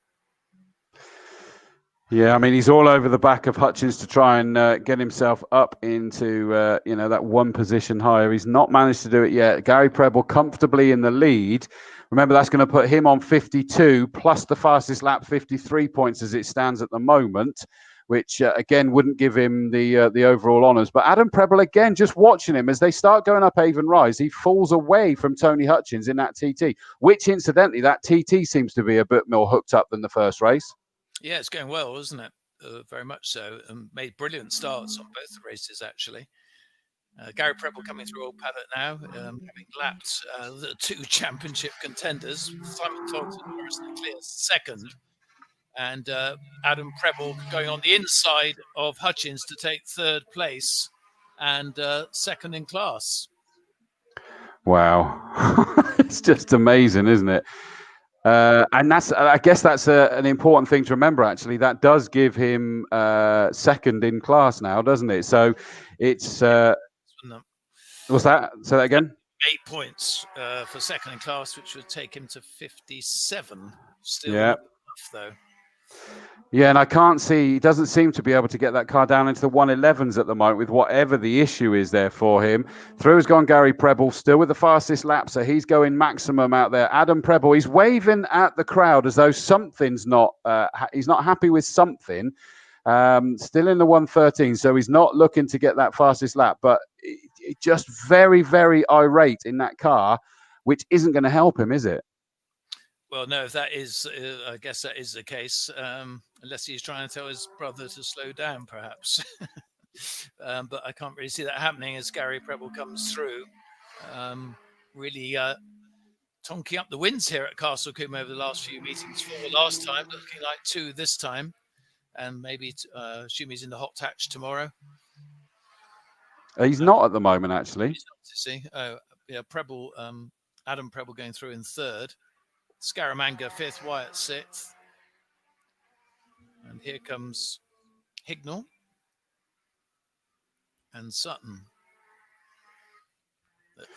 Speaker 5: Yeah, I mean, he's all over the back of Hutchins to try and get himself up into, that one position higher. He's not managed to do it yet. Gary Preble comfortably in the lead. Remember, that's going to put him on 52 plus the fastest lap, 53 points as it stands at the moment, which again wouldn't give him the overall honours. But Adam Preble again, just watching him as they start going up Avon Rise, he falls away from Tony Hutchins in that TT, which incidentally that TT seems to be a bit more hooked up than the first race.
Speaker 7: Yeah, it's going well, isn't it? Very much so, and made brilliant starts on both the races actually. Gary Preble coming through Old Paddock now, having lapped the two championship contenders. Simon Thornton clear second, and Adam Preble going on the inside of Hutchins to take third place and second in class.
Speaker 5: Wow, it's just amazing, isn't it? And I guess that's an important thing to remember. Actually, that does give him second in class now, doesn't it? So it's what's that? Say that again.
Speaker 7: 8 points for second in class, which would take him to 57. Still
Speaker 5: Yeah.
Speaker 7: not enough, though.
Speaker 5: Yeah, and I can't see, he doesn't seem to be able to get that car down into the 111s at the moment with whatever the issue is there for him. Through has gone Gary Preble, still with the fastest lap, so he's going maximum out there. Adam Preble, he's waving at the crowd as though something's not, he's not happy with something. Still in the 113, so he's not looking to get that fastest lap, but just very, very irate in that car, which isn't going to help him, is it?
Speaker 7: Well, no, if that is, I guess that is the case, unless he's trying to tell his brother to slow down, perhaps. But I can't really see that happening as Gary Preble comes through. Really tonking up the wins here at Castle Combe over the last few meetings. 4 last time, looking like 2 this time. And maybe Shumi's in the hot touch tomorrow.
Speaker 5: He's not at the moment, actually.
Speaker 7: He's not, see. Yeah, Preble, Adam Preble going through in third. Scaramanga 5th, Wyatt 6th. And here comes Hignall and Sutton.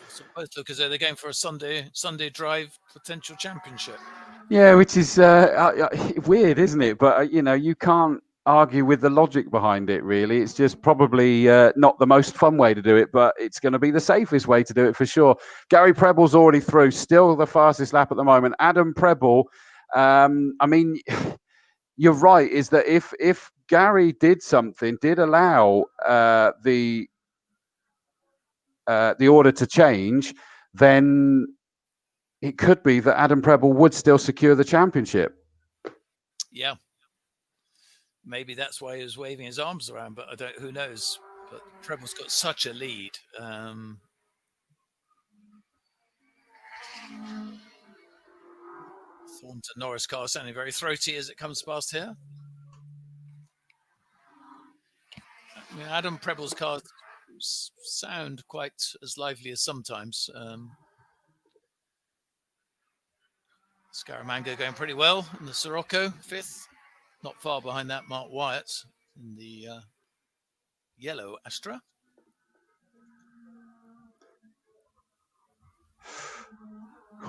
Speaker 7: So both look as though they're going for a Sunday drive potential championship.
Speaker 5: Yeah, which is weird, isn't it? But, you can't argue with the logic behind it, really. It's just probably not the most fun way to do it, but it's going to be the safest way to do it for sure. Gary Preble's already through, still the fastest lap at the moment. Adam Preble, I mean, you're right, is that if Gary did something, did allow the order to change, then it could be that Adam Preble would still secure the championship.
Speaker 7: Yeah. Maybe that's why he was waving his arms around, but who knows? But Preble's got such a lead. Thornton Norris car sounding very throaty as it comes past here. I mean, Adam Preble's cars sound quite as lively as sometimes. Scaramanga going pretty well in the Sirocco, 5th. Not far behind that, Mark Wyatt in the yellow Astra.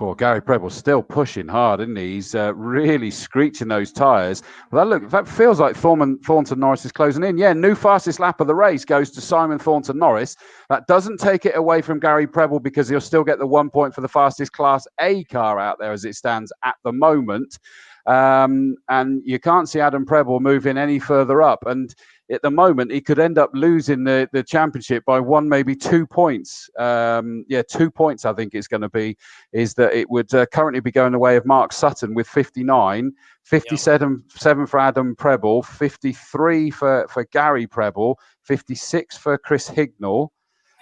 Speaker 5: Oh, Gary Preble's still pushing hard, isn't he? He's really screeching those tyres. Well, that feels like Thornton Norris is closing in. Yeah, new fastest lap of the race goes to Simon Thornton Norris. That doesn't take it away from Gary Preble because he'll still get the 1 point for the fastest Class A car out there as it stands at the moment. And you can't see Adam Preble moving any further up. And at the moment, he could end up losing the championship by 1, maybe 2 points. 2 points, I think it's going to be, is that it would currently be going the way of Mark Sutton with 59, 57 for Adam Preble, 53 for Gary Preble, 56 for Chris Hignall.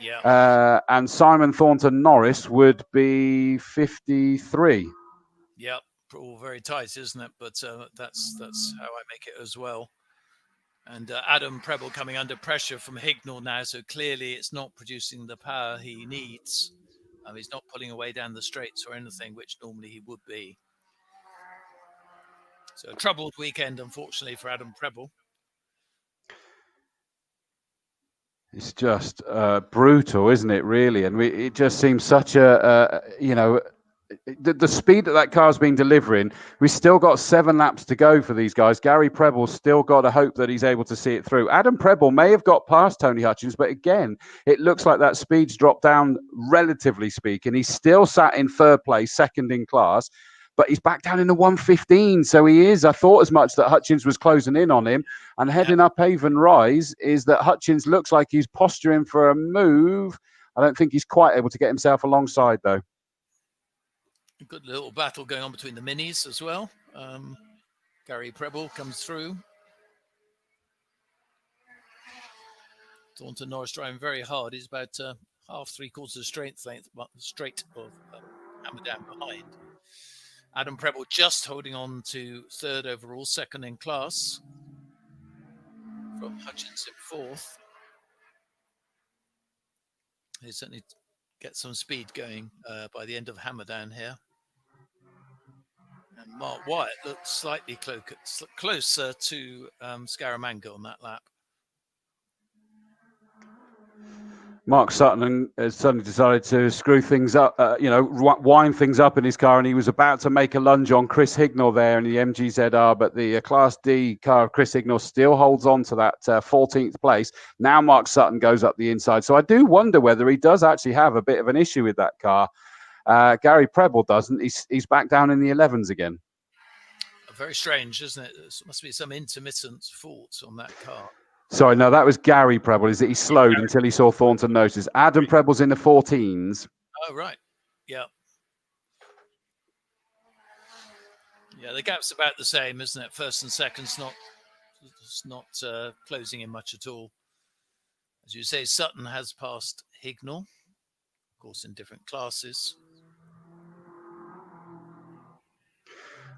Speaker 7: Yeah.
Speaker 5: And Simon Thornton Norris would be 53.
Speaker 7: Yep. All very tight, isn't it? But that's how I make it as well. And Adam Preble coming under pressure from Hignall now, so clearly it's not producing the power he needs. He's not pulling away down the straights or anything, which normally he would be. So a troubled weekend, unfortunately, for Adam Preble.
Speaker 5: It's just brutal, isn't it, really? And it just seems such a the speed that car's been delivering, we've still got 7 laps to go for these guys. Gary Preble's still got to hope that he's able to see it through. Adam Preble may have got past Tony Hutchins, but again, it looks like that speed's dropped down, relatively speaking. He's still sat in 3rd place, 2nd in class, but he's back down in the 1:15. So he is. I thought as much that Hutchins was closing in on him, and heading up Avon Rise is that Hutchins looks like he's posturing for a move. I don't think he's quite able to get himself alongside, though.
Speaker 7: A good little battle going on between the minis as well. Gary Preble comes through. Thornton Norris driving very hard. He's about half, 3/4 straight length, straight of Hamadan behind. Adam Preble just holding on to 3rd overall, 2nd in class from Hutchins in 4th. He certainly get some speed going by the end of Hamadan here. And Mark Wyatt looks slightly closer to Scaramanga on that lap.
Speaker 5: Mark Sutton has suddenly decided to screw things up, wind things up in his car, and he was about to make a lunge on Chris Hignall there in the MGZR, but the Class D car of Chris Hignall still holds on to that 14th place. Now Mark Sutton goes up the inside, so I do wonder whether he does actually have a bit of an issue with that car. Gary Preble doesn't. He's back down in the 11s again.
Speaker 7: Very strange, isn't it? There must be some intermittent fault on that car.
Speaker 5: Sorry, no, that was Gary Preble. Is that he slowed until he saw Thornton notice. Adam Preble's in the 14s.
Speaker 7: Oh, right. Yeah. Yeah, the gap's about the same, isn't it? 1st and 2nd's not closing in much at all. As you say, Sutton has passed Hignall, of course, in different classes.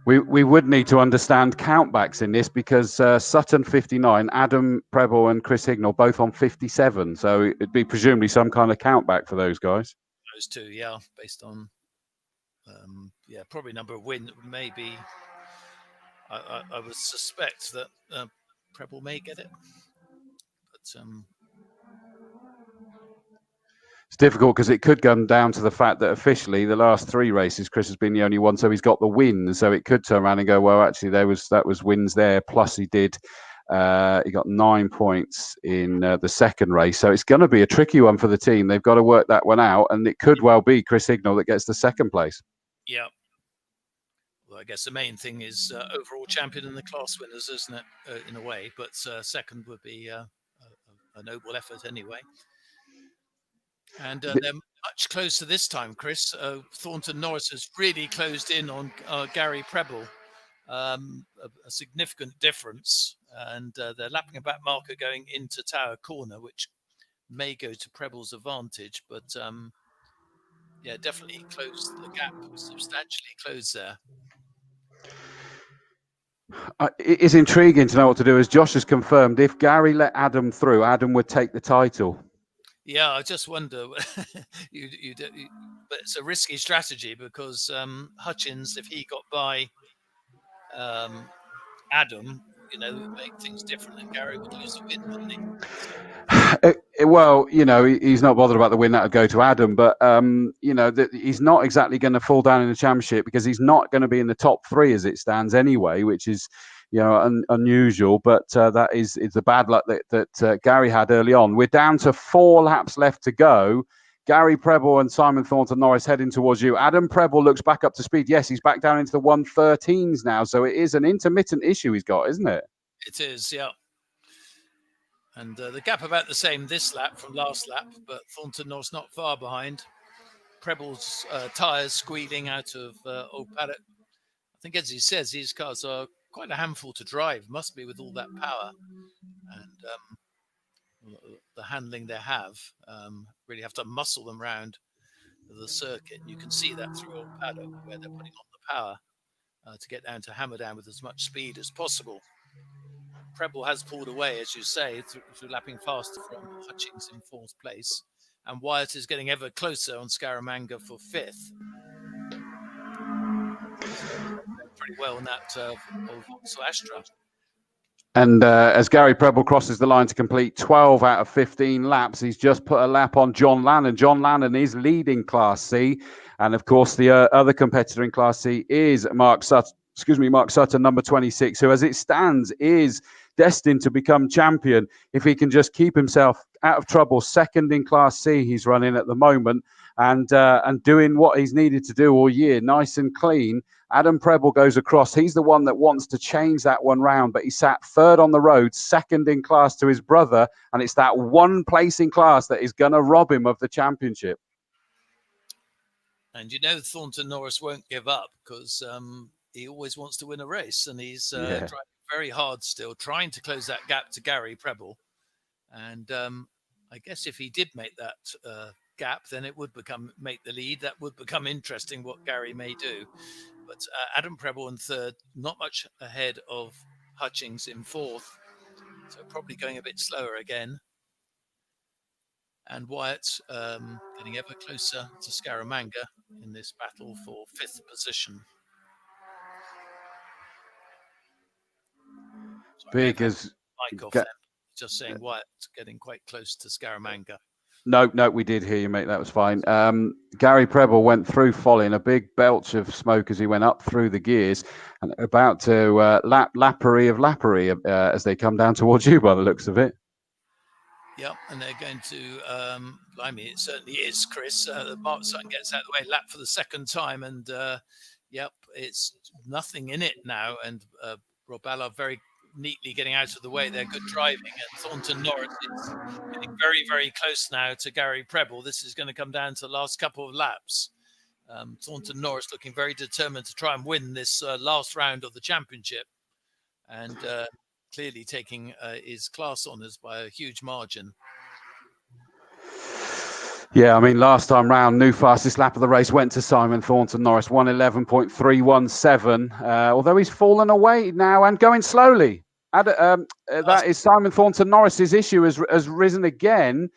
Speaker 5: We would need to understand countbacks in this because Sutton 59, Adam Preble and Chris Hignall both on 57. So it'd be presumably some kind of countback for those guys.
Speaker 7: Those two, yeah, based on, probably number of wins. Maybe I would suspect that Preble may get it. But
Speaker 5: it's difficult because it could come down to the fact that officially the last 3 races, Chris has been the only one, so he's got the win. So it could turn around and go, well, actually, that was wins there. Plus he got 9 points in the 2nd race. So it's going to be a tricky one for the team. They've got to work that one out, and it could well be Chris Hignall that gets the 2nd place.
Speaker 7: Yeah. Well, I guess the main thing is overall champion in the class winners, isn't it, in a way? But 2nd would be a noble effort anyway. And they're much closer this time, Chris. Thornton Norris has really closed in on Gary Preble, a significant difference. And they're lapping a back marker going into Tower Corner, which may go to Preble's advantage. But definitely closed the gap, substantially closed there.
Speaker 5: It is intriguing to know what to do. As Josh has confirmed, if Gary let Adam through, Adam would take the title.
Speaker 7: Yeah, I just wonder. But it's a risky strategy because Hutchins, if he got by Adam, make things different, and Gary would lose the win, wouldn't he?
Speaker 5: Well, he's not bothered about the win. That would go to Adam, but he's not exactly going to fall down in the championship because he's not going to be in the top 3 as it stands anyway, which is unusual, but that is the bad luck that Gary had early on. We're down to 4 laps left to go. Gary Preble and Simon Thornton Norris heading towards you. Adam Preble looks back up to speed. Yes, he's back down into the 113s now, so it is an intermittent issue he's got, isn't it?
Speaker 7: It is, yeah. And the gap about the same this lap from last lap, but Thornton Norris not far behind. Preble's tyres squealing out of old Paddock. I think, as he says, these cars are quite a handful to drive, must be, with all that power and the handling they have. Really have to muscle them around the circuit. You can see that through old Paddock where they're putting on the power to get down to Hamadan with as much speed as possible. Preble has pulled away, as you say, through lapping faster from Hutchins in 4th place, and Wyatt is getting ever closer on Scaramanga for 5th. Pretty well in that old Vauxhall Astra.
Speaker 5: And as Gary Preble crosses the line to complete 12 out of 15 laps, he's just put a lap on John Lannon. John Lannon is leading Class C. And of course, the other competitor in Class C is Mark Sutton, number 26, who, as it stands, is destined to become champion if he can just keep himself out of trouble. Second in Class C, he's running at the moment, and doing what he's needed to do all year, nice and clean. Adam Preble goes across. He's the one that wants to change that one round, but he sat third on the road, second in class to his brother, and it's that one place in class that is going to rob him of the championship.
Speaker 7: And you know Thornton Norris won't give up, because he always wants to win a race, and he's trying very hard still, trying to close that gap to Gary Preble. And I guess if he did make that gap, then it would make the lead. That would become interesting what Gary may do. But Adam Preble in third, not much ahead of Hutchings in fourth, so probably going a bit slower again. And Wyatt getting ever closer to Scaramanga in this battle for fifth position.
Speaker 5: Big as
Speaker 7: Mike off then, just saying Wyatt getting quite close to Scaramanga.
Speaker 5: No, we did hear you, mate. That was fine. Gary Preble went through Folly in a big belch of smoke as he went up through the gears, and about to Lappery of Lappery as they come down towards you by the looks of it.
Speaker 7: Yep, and they're going to, blimey, it certainly is, Chris. Mark Sutton gets out of the way, lap for the second time, and yep, it's nothing in it now. And Rob Ballard very neatly getting out of the way. They're good driving, and Thornton Norris is getting very, very close now to Gary Preble. This is going to come down to the last couple of laps. Thornton Norris looking very determined to try and win this last round of the championship, and clearly taking his class honours by a huge margin.
Speaker 5: Yeah, I mean, last time round, new fastest lap of the race went to Simon Thornton Norris, 1:11.317. Although he's fallen away now and going slowly. That is Simon Thornton Norris's issue has risen again.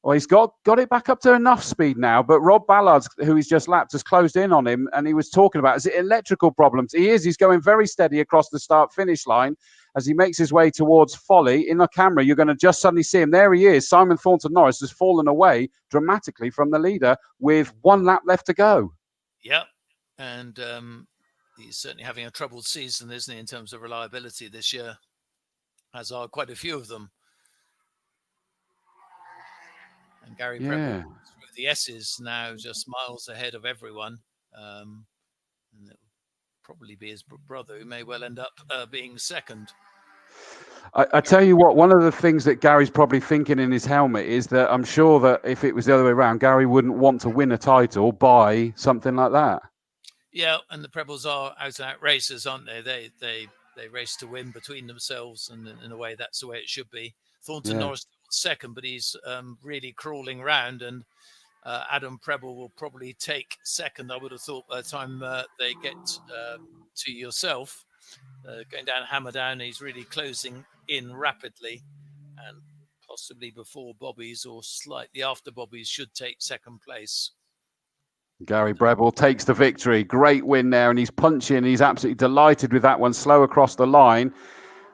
Speaker 5: Well, he's got it back up to enough speed now, but Rob Ballard, who he's just lapped, has closed in on him, and he was talking about, is it electrical problems? He's going very steady across the start-finish line as he makes his way towards Folly. In the camera, you're going to just suddenly see him. There he is. Simon Thornton Norris has fallen away dramatically from the leader with one lap left to go.
Speaker 7: Yep, and he's certainly having a troubled season, isn't he, in terms of reliability this year, as are quite a few of them. And Gary Preble through the S's now just miles ahead of everyone. And it'll probably be his brother who may well end up being second.
Speaker 5: I tell you what, one of the things that Gary's probably thinking in his helmet is that I'm sure that if it was the other way around, Gary wouldn't want to win a title by something like that.
Speaker 7: Yeah, and the Prebles are out-and-out racers, aren't they? They race to win between themselves, and in a way, that's the way it should be. Thornton Norris second, but he's really crawling round, and Adam Preble will probably take second, I would have thought, by the time they get to yourself. Going down Hammerdown, he's really closing in rapidly, and possibly before Bobby's or slightly after Bobby's should take second place.
Speaker 5: Gary Preble takes the victory. Great win there, and he's punching. He's absolutely delighted with that one. Slow across the line.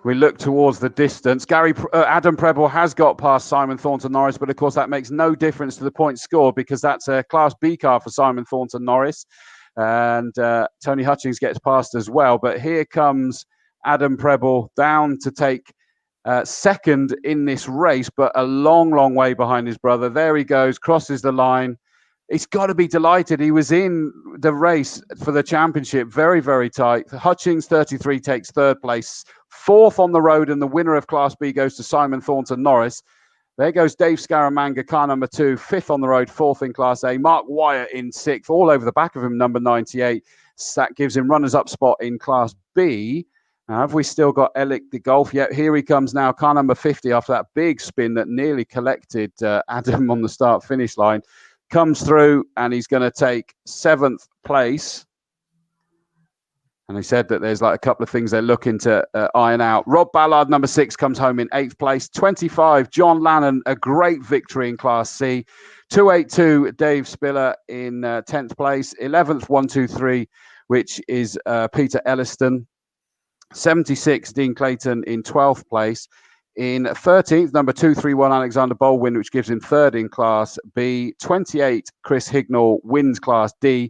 Speaker 5: We look towards the distance. Adam Preble has got past Simon Thornton Norris, but of course that makes no difference to the points scored because that's a Class B car for Simon Thornton Norris. And Tony Hutchings gets past as well. But here comes Adam Preble down to take second in this race, but a long, long way behind his brother. There he goes, crosses the line. He's got to be delighted. He was in the race for the championship, very, very tight. Hutchings, 33, takes third place. Fourth on the road, and the winner of Class B goes to Simon Thornton Norris. There goes Dave Scaramanga, car number 2, fifth on the road, fourth in Class A. Mark Wyatt in sixth, all over the back of him, number 98. That gives him runners-up spot in Class B. Now, have we still got Elic the Golf? Yeah, here he comes now, car number 50, after that big spin that nearly collected Adam on the start-finish line. Comes through, and he's going to take 7th place. And he said that there's like a couple of things they're looking to iron out. Rob Ballard, number 6, comes home in 8th place. 25, John Lannon, a great victory in Class C. 282, Dave Spiller in 10th place. 11th, 123, which is Peter Elliston. 76, Dean Clayton in 12th place. In 13th, number 231, Alexander Baldwin, which gives him third in Class B. 28, Chris Hignall wins Class D.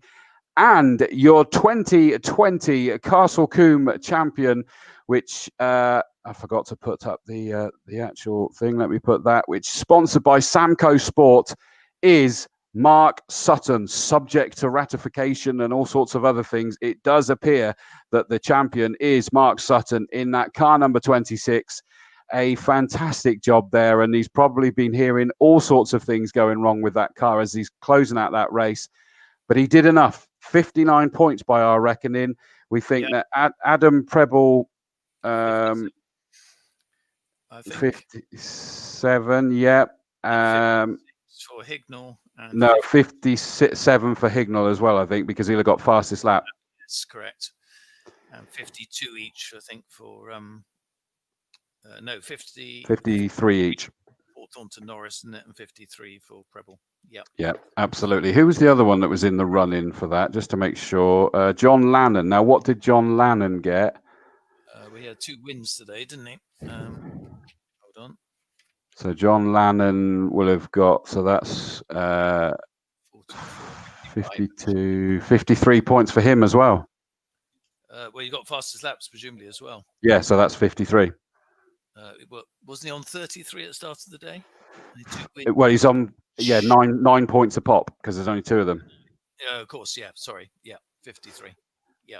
Speaker 5: And your 2020 Castle Combe champion, which I forgot to put up the actual thing. Let me put that, which sponsored by Samco Sport, is Mark Sutton. Subject to ratification and all sorts of other things, it does appear that the champion is Mark Sutton in that car number 26. A fantastic job there, and he's probably been hearing all sorts of things going wrong with that car as he's closing out that race. But he did enough. 59 points by our reckoning. We think that Adam Preble, 57, yeah.
Speaker 7: For Hignall.
Speaker 5: No, 57 for Hignall as well, I think, because he'll have got fastest lap.
Speaker 7: That's correct. And 52 each, I think, for
Speaker 5: 53 each.
Speaker 7: On to Norris, isn't it? And 53 for Preble. Yep.
Speaker 5: Yeah, absolutely. Who was the other one that was in the run-in for that? Just to make sure. John Lannon. Now, what did John Lannon get?
Speaker 7: We had 2 wins today, didn't he? Hold on.
Speaker 5: So John Lannon will have got, so that's 53 points for him as well.
Speaker 7: Well, you got fastest laps, presumably, as well.
Speaker 5: Yeah, so that's 53.
Speaker 7: Wasn't he on 33 at the start of the day?
Speaker 5: Well, he's on, 9 points a pop because there's only 2 of them.
Speaker 7: Yeah, of course. Yeah, sorry. Yeah, 53. Yeah.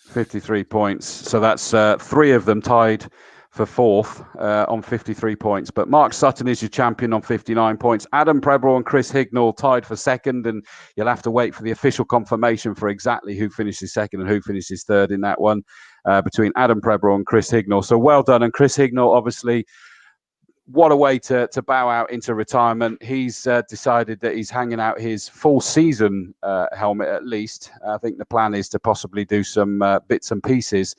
Speaker 5: 53 points. So that's 3 of them tied for 4th on 53 points. But Mark Sutton is your champion on 59 points. Adam Preble and Chris Hignall tied for 2nd, and you'll have to wait for the official confirmation for exactly who finishes 2nd and who finishes 3rd in that one between Adam Preble and Chris Hignall. So well done. And Chris Hignall, obviously, what a way to bow out into retirement. He's decided that he's hanging out his full season helmet at least. I think the plan is to possibly do some bits and pieces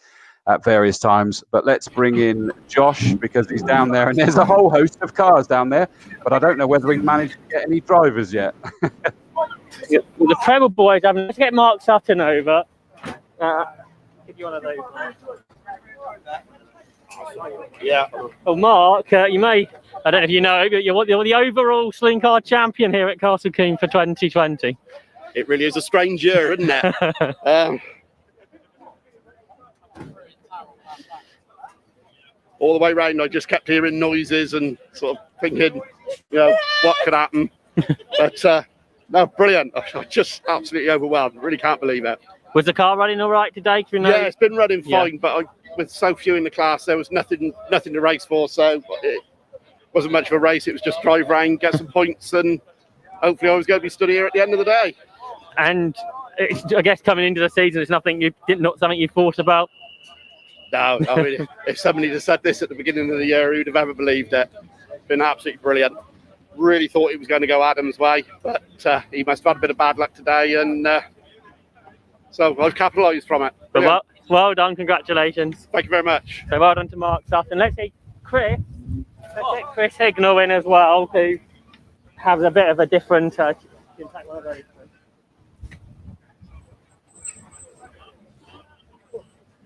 Speaker 5: at various times. But let's bring in Josh because he's down there and there's a whole host of cars down there. But I don't know whether we've managed to get any drivers yet.
Speaker 9: The Preble boys, let's get Mark Sutton over. Give you one of those.
Speaker 17: Yeah.
Speaker 9: Well, Mark, you may, I don't know if you know, but you're the overall sling car champion here at Castle Combe for 2020.
Speaker 17: It really is a strange year, isn't it? All the way round, I just kept hearing noises and sort of thinking, what could happen? But no, brilliant. I'm just absolutely overwhelmed. Really can't believe it.
Speaker 9: Was the car running all right today?
Speaker 17: Yeah, it's been running fine, but with so few in the class, there was nothing to race for. So it wasn't much of a race. It was just drive round, get some points, and hopefully I was going to be stood here at the end of the day.
Speaker 9: And I guess coming into the season, it's not something you thought about.
Speaker 17: No, I mean, if somebody had said this at the beginning of the year, who'd have ever believed it? Been absolutely brilliant. Really thought it was going to go Adam's way, but he must have had a bit of bad luck today, and so I've capitalised from it.
Speaker 9: Well done, congratulations.
Speaker 17: Thank you very much.
Speaker 9: So well done to Mark Sutton. Let's get Chris Hignall in as well, who has a bit of a different. You can take one of those.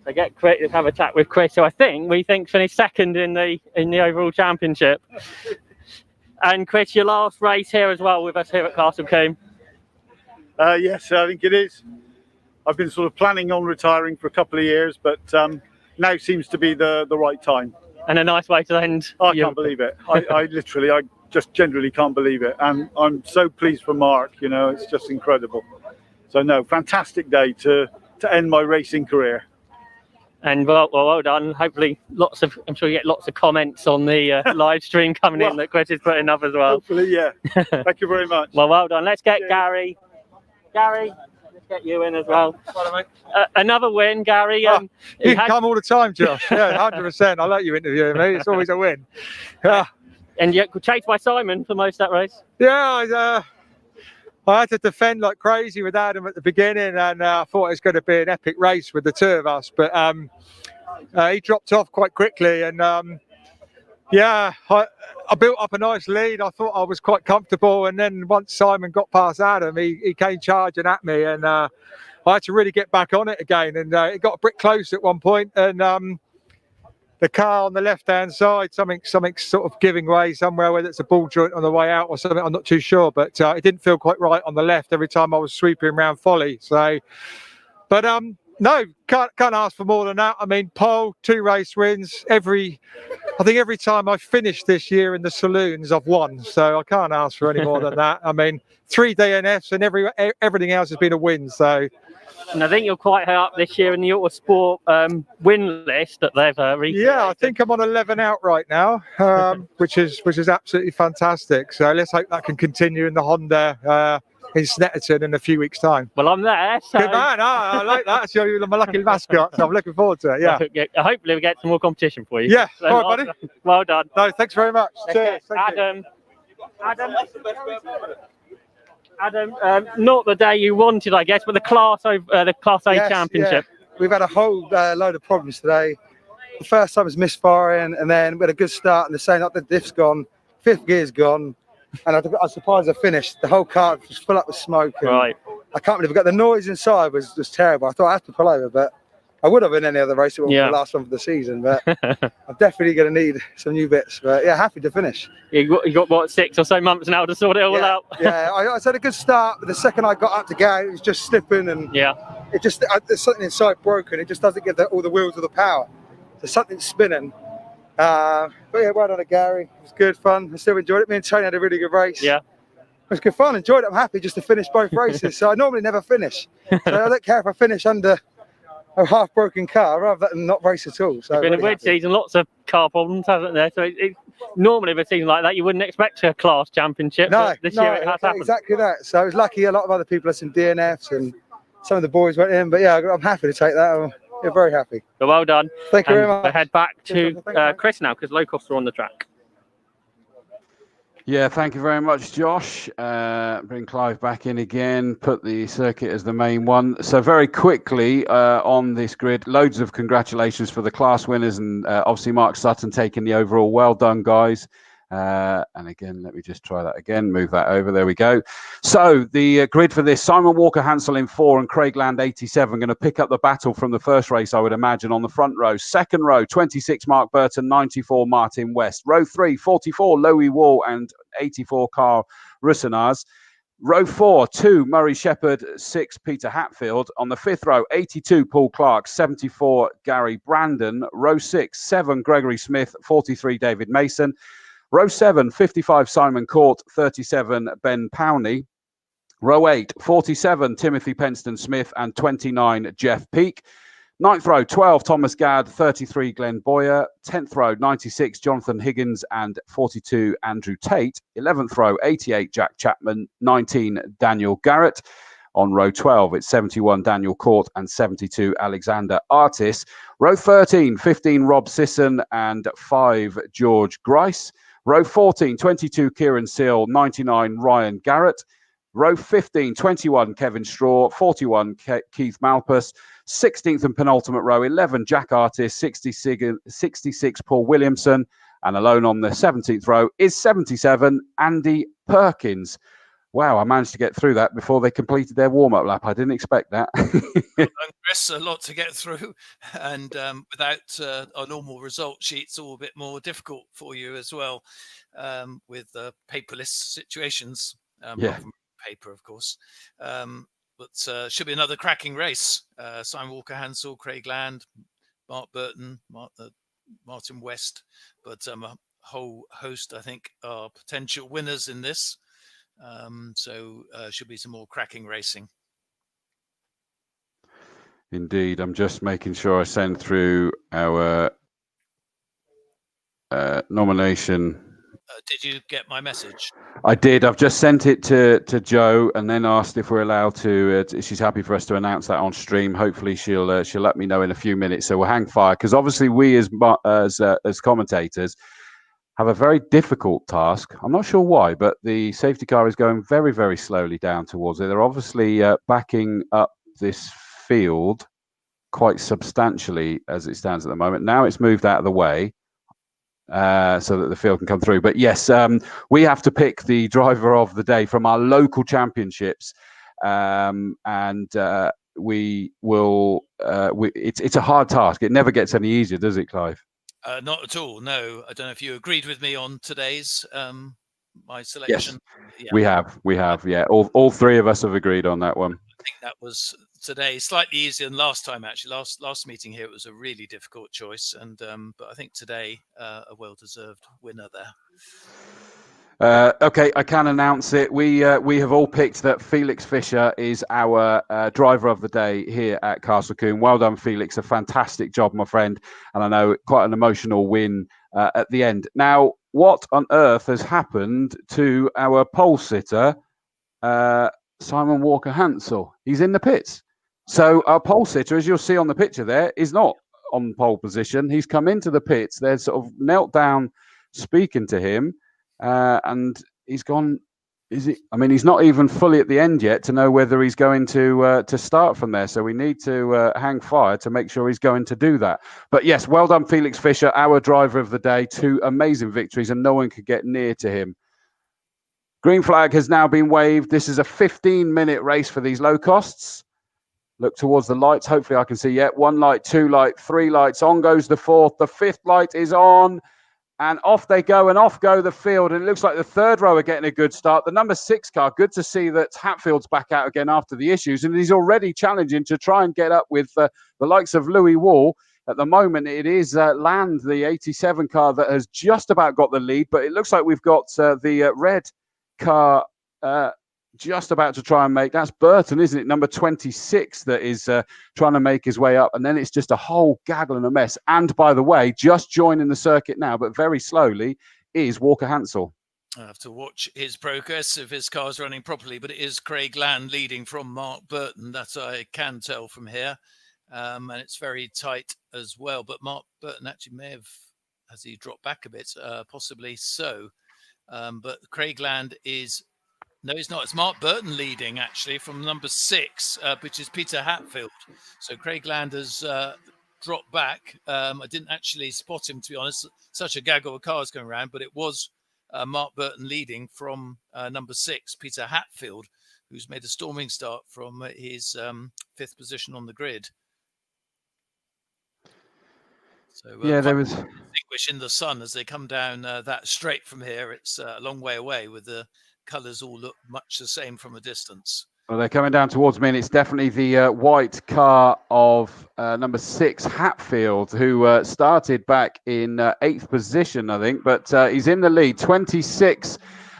Speaker 9: So get Chris, let's have a chat with Chris, who we think finished 2nd in the overall championship. And Chris, your last race here as well with us here at Castle Combe.
Speaker 18: Yes, I think it is. I've been sort of planning on retiring for a couple of years, but now seems to be the right time.
Speaker 9: And a nice way to end.
Speaker 18: I can't believe it. I just genuinely can't believe it. And I'm so pleased for Mark, it's just incredible. So no, fantastic day to end my racing career.
Speaker 9: And well done. Hopefully I'm sure you get lots of comments on the live stream coming in that Chris is putting up as well.
Speaker 18: Hopefully, yeah. Thank you very much.
Speaker 9: Well done. Let's get Gary. Gary, let's get you in as well. Another win, Gary.
Speaker 19: You come all the time, Josh. Yeah, 100%. I like you interviewing me. It's always a win. Yeah.
Speaker 9: And you got chased by Simon for most of that race?
Speaker 19: Yeah, I had to defend like crazy with Adam at the beginning, and I thought it was going to be an epic race with the 2 of us. But he dropped off quite quickly, and I built up a nice lead. I thought I was quite comfortable, and then once Simon got past Adam, he came charging at me, and I had to really get back on it again. And it got a bit close at one point, and the car on the left-hand side, something sort of giving way somewhere, whether it's a ball joint on the way out or something, I'm not too sure, but it didn't feel quite right on the left every time I was sweeping around Folly. So, but no, can't ask for more than that. I mean, pole, 2 race wins. I think every time I've finished this year in the saloons, I've won. So I can't ask for any more than that. I mean, 3 DNFs and everything else has been a win. So.
Speaker 9: And I think you're quite high up this year in the Autosport win list that they've recreated.
Speaker 19: Yeah, I think I'm on 11 out right now, which is absolutely fantastic. So let's hope that can continue in the Honda in Snetterton in a few weeks' time.
Speaker 9: Well, I'm there. So.
Speaker 19: Good man. I like that. So you're my lucky mascot. So I'm looking forward to it. Yeah.
Speaker 9: Well, hopefully we get some more competition for you.
Speaker 19: Yeah.
Speaker 9: So,
Speaker 19: all right, buddy.
Speaker 9: Well done.
Speaker 19: No, thanks very much. Cheers.
Speaker 9: Adam, not the day you wanted, I guess, but the Class A Championship.
Speaker 2: Yeah. We've had a whole load of problems today. The first time was misfiring, and then we had a good start, and they're saying, the diff's gone, 5th gear's gone, and I was surprised I finished. The whole car was full up with smoke.
Speaker 9: Right.
Speaker 2: I can't believe the noise inside was terrible. I thought I had to pull over, but I would have in any other race. It wasn't the last one for the season, but I'm definitely going to need some new bits. But yeah, happy to finish.
Speaker 9: You got what, 6 or so months now to sort it all out?
Speaker 2: Yeah, I had a good start, but the second I got up to go, it was just slipping, and it just there's something inside broken. It just doesn't give all the wheels of the power. So something's spinning. But yeah, well done to Gary. It was good fun. I still enjoyed it. Me and Tony had a really good race.
Speaker 9: Yeah.
Speaker 2: It was good fun. Enjoyed it. I'm happy just to finish both races. So I normally never finish. So I don't care if I finish under a half-broken car rather than not race at all. So
Speaker 9: it's been a weird season, lots of car problems, hasn't there? So normally with a season like that, you wouldn't expect a Class Championship. But this year it has happened.
Speaker 2: Exactly that. So I was lucky. A lot of other people had some DNFs, and some of the boys went in. But yeah, I'm happy to take that. I'm very happy.
Speaker 9: So well done.
Speaker 2: Thank you very much.
Speaker 9: We'll head back to Chris now, because Locosts are on the track.
Speaker 5: Yeah, thank you very much, Josh. Bring Clive back in again, put the circuit as the main one. So very quickly on this grid, loads of congratulations for the class winners, and obviously Mark Sutton taking the overall. Well done, guys. And again, let me just try that again, move that over, there we go. So the grid for this, Simon Walker-Hansel in 4 and Craig Land 87 going to pick up the battle from the first race, I would imagine, on the front row. Second row, 26 Mark Burton, 94 Martin West. Row 3, 44 Lowy Wall and 84 Carl Russenars. Row 4, 2 Murray Shepherd, 6 Peter Hatfield. On the 5th row, 82 Paul Clark, 74 Gary Brandon. Row 6, 7 Gregory Smith, 43 David Mason. Row 7, 55 Simon Court, 37 Ben Powney. Row 8, 47 Timothy Penston Smith and 29 Jeff Peake. 9th row, 12 Thomas Gadd, 33 Glenn Boyer. 10th row, 96 Jonathan Higgins and 42 Andrew Tate. 11th row, 88 Jack Chapman, 19 Daniel Garrett. On row 12, it's 71 Daniel Court and 72 Alexander Artis. Row 13, 15 Rob Sisson and 5 George Grice. Row 14, 22 Kieran Seal, 99 Ryan Garrett. Row 15, 21 Kevin Straw, 41 Keith Malpas. 16th and penultimate row, 11 Jack Artis, 66 Paul Williamson. And alone on the 17th row is 77 Andy Perkins. Wow, I managed to get through that before they completed their warm-up lap. I didn't expect that.
Speaker 7: And Chris, a lot to get through, and without our normal result sheets, all a bit more difficult for you as well, with paperless situations.
Speaker 5: Yeah.
Speaker 7: From paper, of course. But should be another cracking race. Simon Walker-Hansel, Craig Land, Mark Burton, Martin West, but a whole host, I think, are potential winners in this. So should be some more cracking racing.
Speaker 5: Indeed. I'm just making sure I send through our nomination.
Speaker 7: Did you get my message?
Speaker 5: I did. I've just sent it to Jo and then asked if we're allowed to. She's happy for us to announce that on stream. Hopefully she'll let me know in a few minutes. So we'll hang fire, because obviously we as commentators have a very difficult task. I'm not sure why, but the safety car is going very, very slowly down towards it. They're obviously backing up this field quite substantially as it stands at the moment. Now it's moved out of the way so that the field can come through. But yes, we have to pick the driver of the day from our local championships. We will. It's a hard task. It never gets any easier, does it, Clive?
Speaker 7: Not at all. No, I don't know if you agreed with me on today's my
Speaker 5: Yes,
Speaker 7: selection. Yeah.
Speaker 5: we have. Yeah, all three of us have agreed on that one.
Speaker 7: I think that was today slightly easier than last time. Actually, last meeting here it was a really difficult choice, and but I think today a well-deserved winner there.
Speaker 5: Okay, I can announce it. We have all picked that Felix Fischer is our driver of the day here at Castle Combe. Well done, Felix. A fantastic job, my friend. And I know quite an emotional win at the end. Now, what on earth has happened to our pole sitter, Simon Walker-Hansel? He's in the pits. So our pole sitter, as you'll see on the picture there, is not on pole position. He's come into the pits. They're sort of knelt down speaking to him. And he's gone. Is it? I mean, he's not even fully at the end yet to know whether he's going to start from there. So we need to hang fire to make sure he's going to do that. But yes, well done, Felix Fischer, our driver of the day. 2 amazing victories, and no one could get near to him. Green flag has now been waved. This is a 15-minute race for these Locosts. Look towards the lights. Hopefully, I can see. Yeah, 1 light, 2 light, 3 lights. On goes the 4th. The 5th light is on. And off they go, and off go the field. And it looks like the 3rd row are getting a good start. The number 6 car, good to see that Hatfield's back out again after the issues. And he's already challenging to try and get up with the likes of Louis Wall. At the moment, it is Land, the 87 car, that has just about got the lead. But it looks like we've got the red car just about to try and make. That's Burton, isn't it? Number 26 that is trying to make his way up. And then it's just a whole gaggle and a mess. And by the way, just joining the circuit now, but very slowly, is Walker-Hansel.
Speaker 7: I have to watch his progress if his car's running properly, but it is Craig Land leading from Mark Burton. That I can tell from here. And it's very tight as well. But Mark Burton actually has he dropped back a bit? Possibly so. But Craig Land is... No, it's not. It's Mark Burton leading, actually, from number 6, which is Peter Hatfield. So Craig Land has dropped back. I didn't actually spot him, to be honest. Such a gaggle of cars going around, but it was Mark Burton leading from number 6, Peter Hatfield, who's made a storming start from his 5th position on the grid. So
Speaker 5: yeah, there was
Speaker 7: distinguish in the sun as they come down that straight from here. It's a long way away with the colours all look much the same from a distance.
Speaker 5: Well, they're coming down towards me, and it's definitely the white car of number 6, Hatfield, who started back in 8th position, I think, but he's in the lead. 26,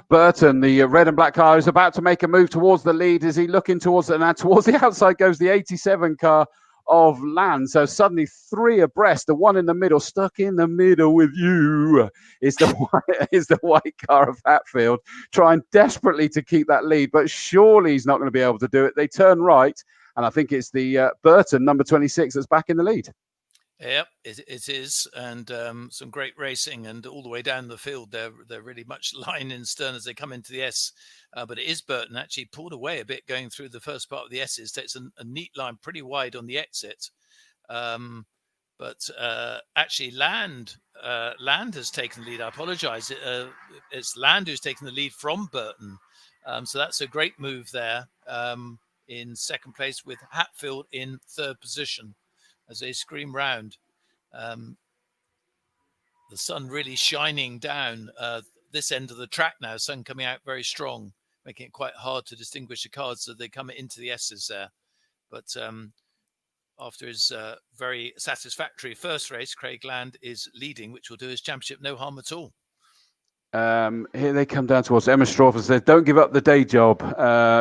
Speaker 5: Burton, the red and black car, is about to make a move towards the lead. Is he looking towards it? And towards the outside goes the 87 car of Land. So suddenly 3 abreast. The one in the middle, stuck in the middle with you, is the white car of Hatfield, trying desperately to keep that lead, but surely he's not going to be able to do it. They turn right, and I think it's the Burton, number 26, that's back in the lead.
Speaker 7: Yep, it is, and some great racing, and all the way down the field, they're really much line in stern as they come into the S. But it is Burton actually pulled away a bit going through the first part of the S's. Takes a neat line, pretty wide on the exit. But actually, Land has taken the lead. I apologise. It's Land who's taken the lead from Burton. So that's a great move there. In 2nd place with Hatfield in 3rd position as they scream round. The sun really shining down this end of the track now. Sun coming out very strong, making it quite hard to distinguish the cars as they come into the S's there. But after his very satisfactory first race, Craig Land is leading, which will do his championship no harm at all.
Speaker 5: Here they come down towards Emma Strawford says, "Don't give up the day job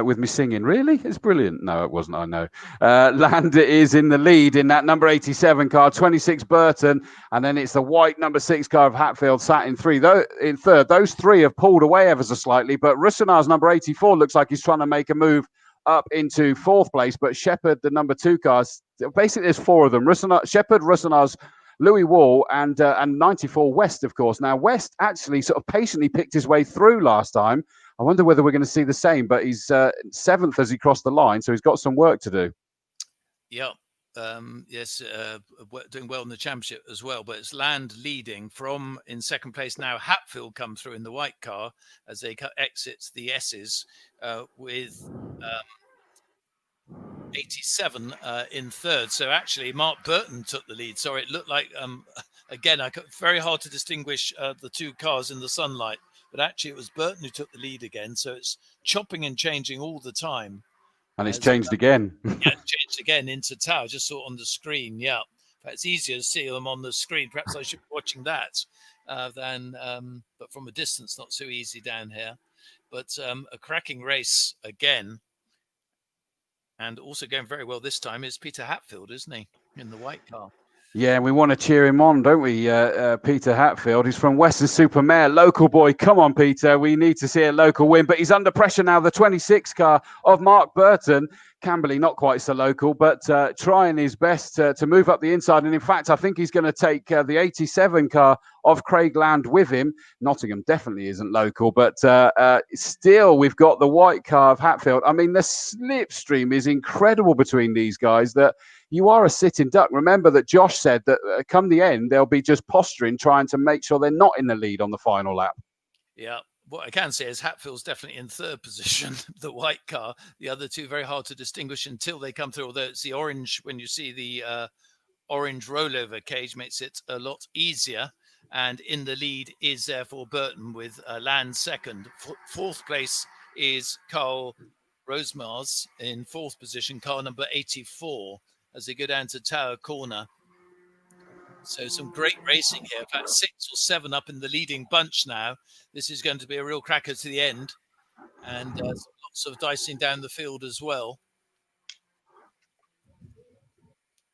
Speaker 5: with me singing." Really? It's brilliant. No, it wasn't. I know. Land is in the lead in that number 87 car, 26 Burton, and then it's the white number 6 car of Hatfield sat in 3rd. Those 3 have pulled away ever so slightly, but Russenar's number 84 looks like he's trying to make a move up into 4th place, but Shepherd, the number 2 cars, basically there's 4 of them. Shepherd, Russenar's, Louis Wall, and 94 West, of course. Now, West actually sort of patiently picked his way through last time. I wonder whether we're going to see the same, but he's 7th as he crossed the line, so he's got some work to do.
Speaker 7: Yeah. Yes, doing well in the championship as well, but it's Land leading from in 2nd place now. Hatfield come through in the white car as they exit the S's with 87 in 3rd. So actually Mark Burton took the lead. Sorry, it looked like again, very hard to distinguish the two cars in the sunlight, but actually it was Burton who took the lead again. So it's chopping and changing all the time.
Speaker 5: And it's changed again.
Speaker 7: Yeah, it changed again into Tower. Just saw it on the screen. Yeah. In fact, it's easier to see them on the screen. Perhaps I should be watching that but from a distance, not so easy down here. But a cracking race again. And also going very well this time is Peter Hatfield, isn't he, in the white car?
Speaker 5: Yeah, we want to cheer him on, don't we, Peter Hatfield? He's from Weston-super-Mare, local boy. Come on, Peter. We need to see a local win. But he's under pressure now. The 26 car of Mark Burton. Camberley, not quite so local, but trying his best to move up the inside. And in fact, I think he's going to take the 87 car of Craig Land with him. Nottingham definitely isn't local, but still we've got the white car of Hatfield. I mean, the slipstream is incredible between these guys that you are a sitting duck. Remember that Josh said that come the end, they'll be just posturing, trying to make sure they're not in the lead on the final lap.
Speaker 7: Yeah. What I can say is Hatfield's definitely in third position, the white car. The other two, very hard to distinguish until they come through, although it's the orange, when you see the orange rollover cage, makes it a lot easier. And in the lead is therefore Burton with Land second. Fourth place is Carl Rosemars in fourth position, car number 84, as they go down to Tower Corner. So some great racing here. In fact, 6 or 7 up in the leading bunch now. This is going to be a real cracker to the end. And lots of dicing down the field as well.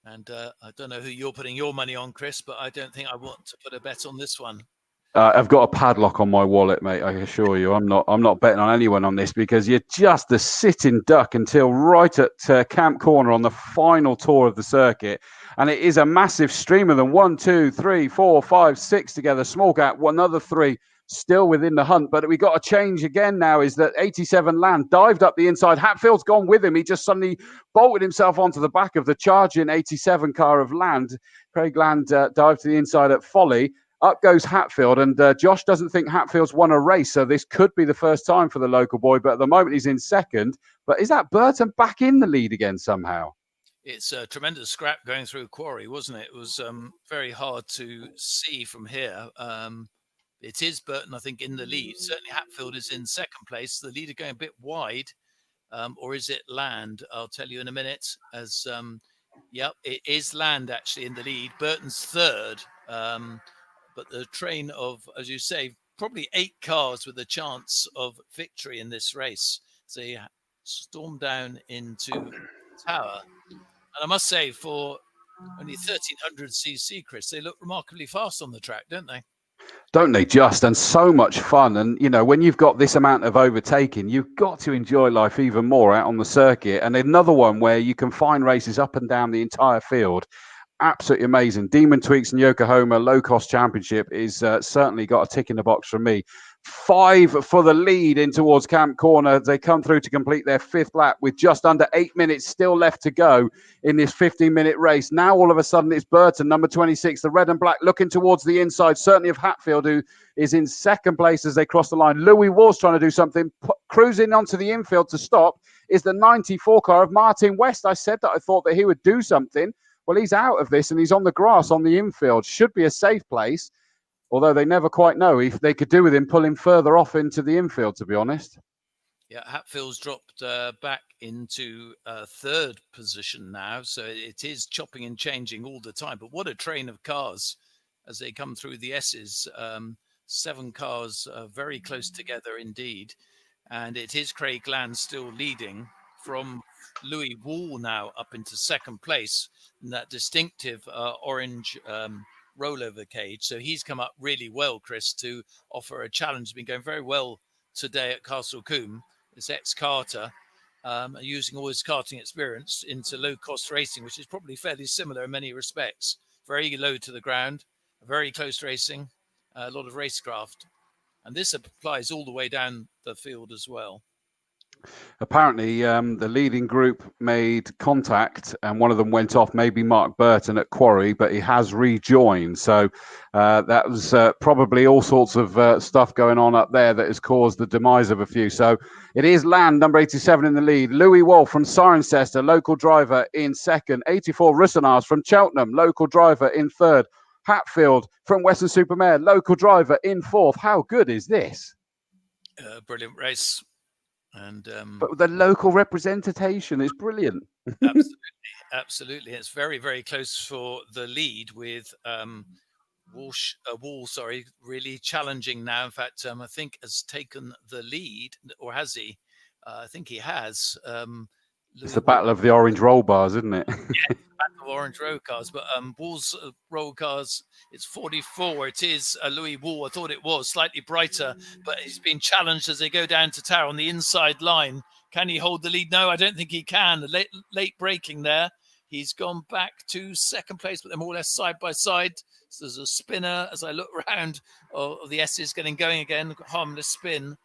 Speaker 7: And I don't know who you're putting your money on, Chris, but I don't think I want to put a bet on this one.
Speaker 5: I've got a padlock on my wallet, mate. I assure you, I'm not betting on anyone on this because you're just a sitting duck until right at Camp Corner on the final tour of the circuit, and it is a massive stream of them. 1, 2, 3, 4, 5, 6 together. Small gap. Another 3 still within the hunt, but we got a change again now. Is that 87 Land dived up the inside? Hatfield's gone with him. He just suddenly bolted himself onto the back of the charging 87 car of Land. Craig Land dived to the inside at Folly. Up goes Hatfield, and Josh doesn't think Hatfield's won a race, so this could be the first time for the local boy, but at the moment he's in second. But is that Burton back in the lead again somehow?
Speaker 7: It's a tremendous scrap going through Quarry, wasn't it? It was very hard to see from here. It is Burton, I think, in the lead. Certainly Hatfield is in second place. The leader going a bit wide, or is it Land? I'll tell you in a minute. As yep, it is Land actually in the lead. Burton's third. But the train of, as you say, probably 8 cars with a chance of victory in this race. So you storm down into Tower. And I must say, for only 1300cc, Chris, they look remarkably fast on the track, don't they?
Speaker 5: Don't they just? And so much fun. And, you know, when you've got this amount of overtaking, you've got to enjoy life even more out on the circuit. And another one where you can find races up and down the entire field. Absolutely amazing. Demon Tweaks and Yokohama Low-Cost Championship is certainly got a tick in the box from me. 5 for the lead in towards Camp Corner. They come through to complete their 5th lap with just under 8 minutes still left to go in this 15-minute race. Now all of a sudden it's Burton, number 26, the red and black, looking towards the inside, certainly of Hatfield, who is in second place as they cross the line. Louis Wall's trying to do something, cruising onto the infield to stop is the 94 car of Martin West. I said that I thought that he would do something. Well, he's out of this and he's on the grass on the infield. Should be a safe place, although they never quite know if they could do with him pulling further off into the infield, to be honest.
Speaker 7: Yeah, Hatfield's dropped back into third position now, so it is chopping and changing all the time. But what a train of cars as they come through the S's. 7 cars very close together indeed. And it is Craig Land still leading from Louis Wall now up into second place in that distinctive orange rollover cage. So he's come up really well, Chris, to offer a challenge. Been going very well today at Castle Combe. This ex-karter using all his karting experience into low-cost racing, which is probably fairly similar in many respects. Very low to the ground, very close racing, a lot of racecraft. And this applies all the way down the field as well.
Speaker 5: Apparently, the leading group made contact and one of them went off, maybe Mark Burton at Quarry, but he has rejoined. So that was probably all sorts of stuff going on up there that has caused the demise of a few. So it is Land, number 87 in the lead. Louis Wolf from Cirencester, local driver in second. 84 Russenars from Cheltenham, local driver in third. Hatfield from Western Supermare, local driver in 4th. How good is this?
Speaker 7: Brilliant race. And
Speaker 5: but the local representation is brilliant.
Speaker 7: absolutely. It's very, very close for the lead with Wall, really challenging now. In fact, I think has taken the lead, or has he? I think he has.
Speaker 5: It's the battle of the orange roll bars, isn't it?
Speaker 7: Yeah, battle of orange roll cars. But Wall's roll cars, it's 44. It is Louis Wall. I thought it was slightly brighter, but he's been challenged as they go down to Tower on the inside line. Can he hold the lead? No, I don't think he can. Late braking there. He's gone back to 2nd place, but they're more or less side by side. So there's a spinner as I look around of the S's getting going again, harmless spin,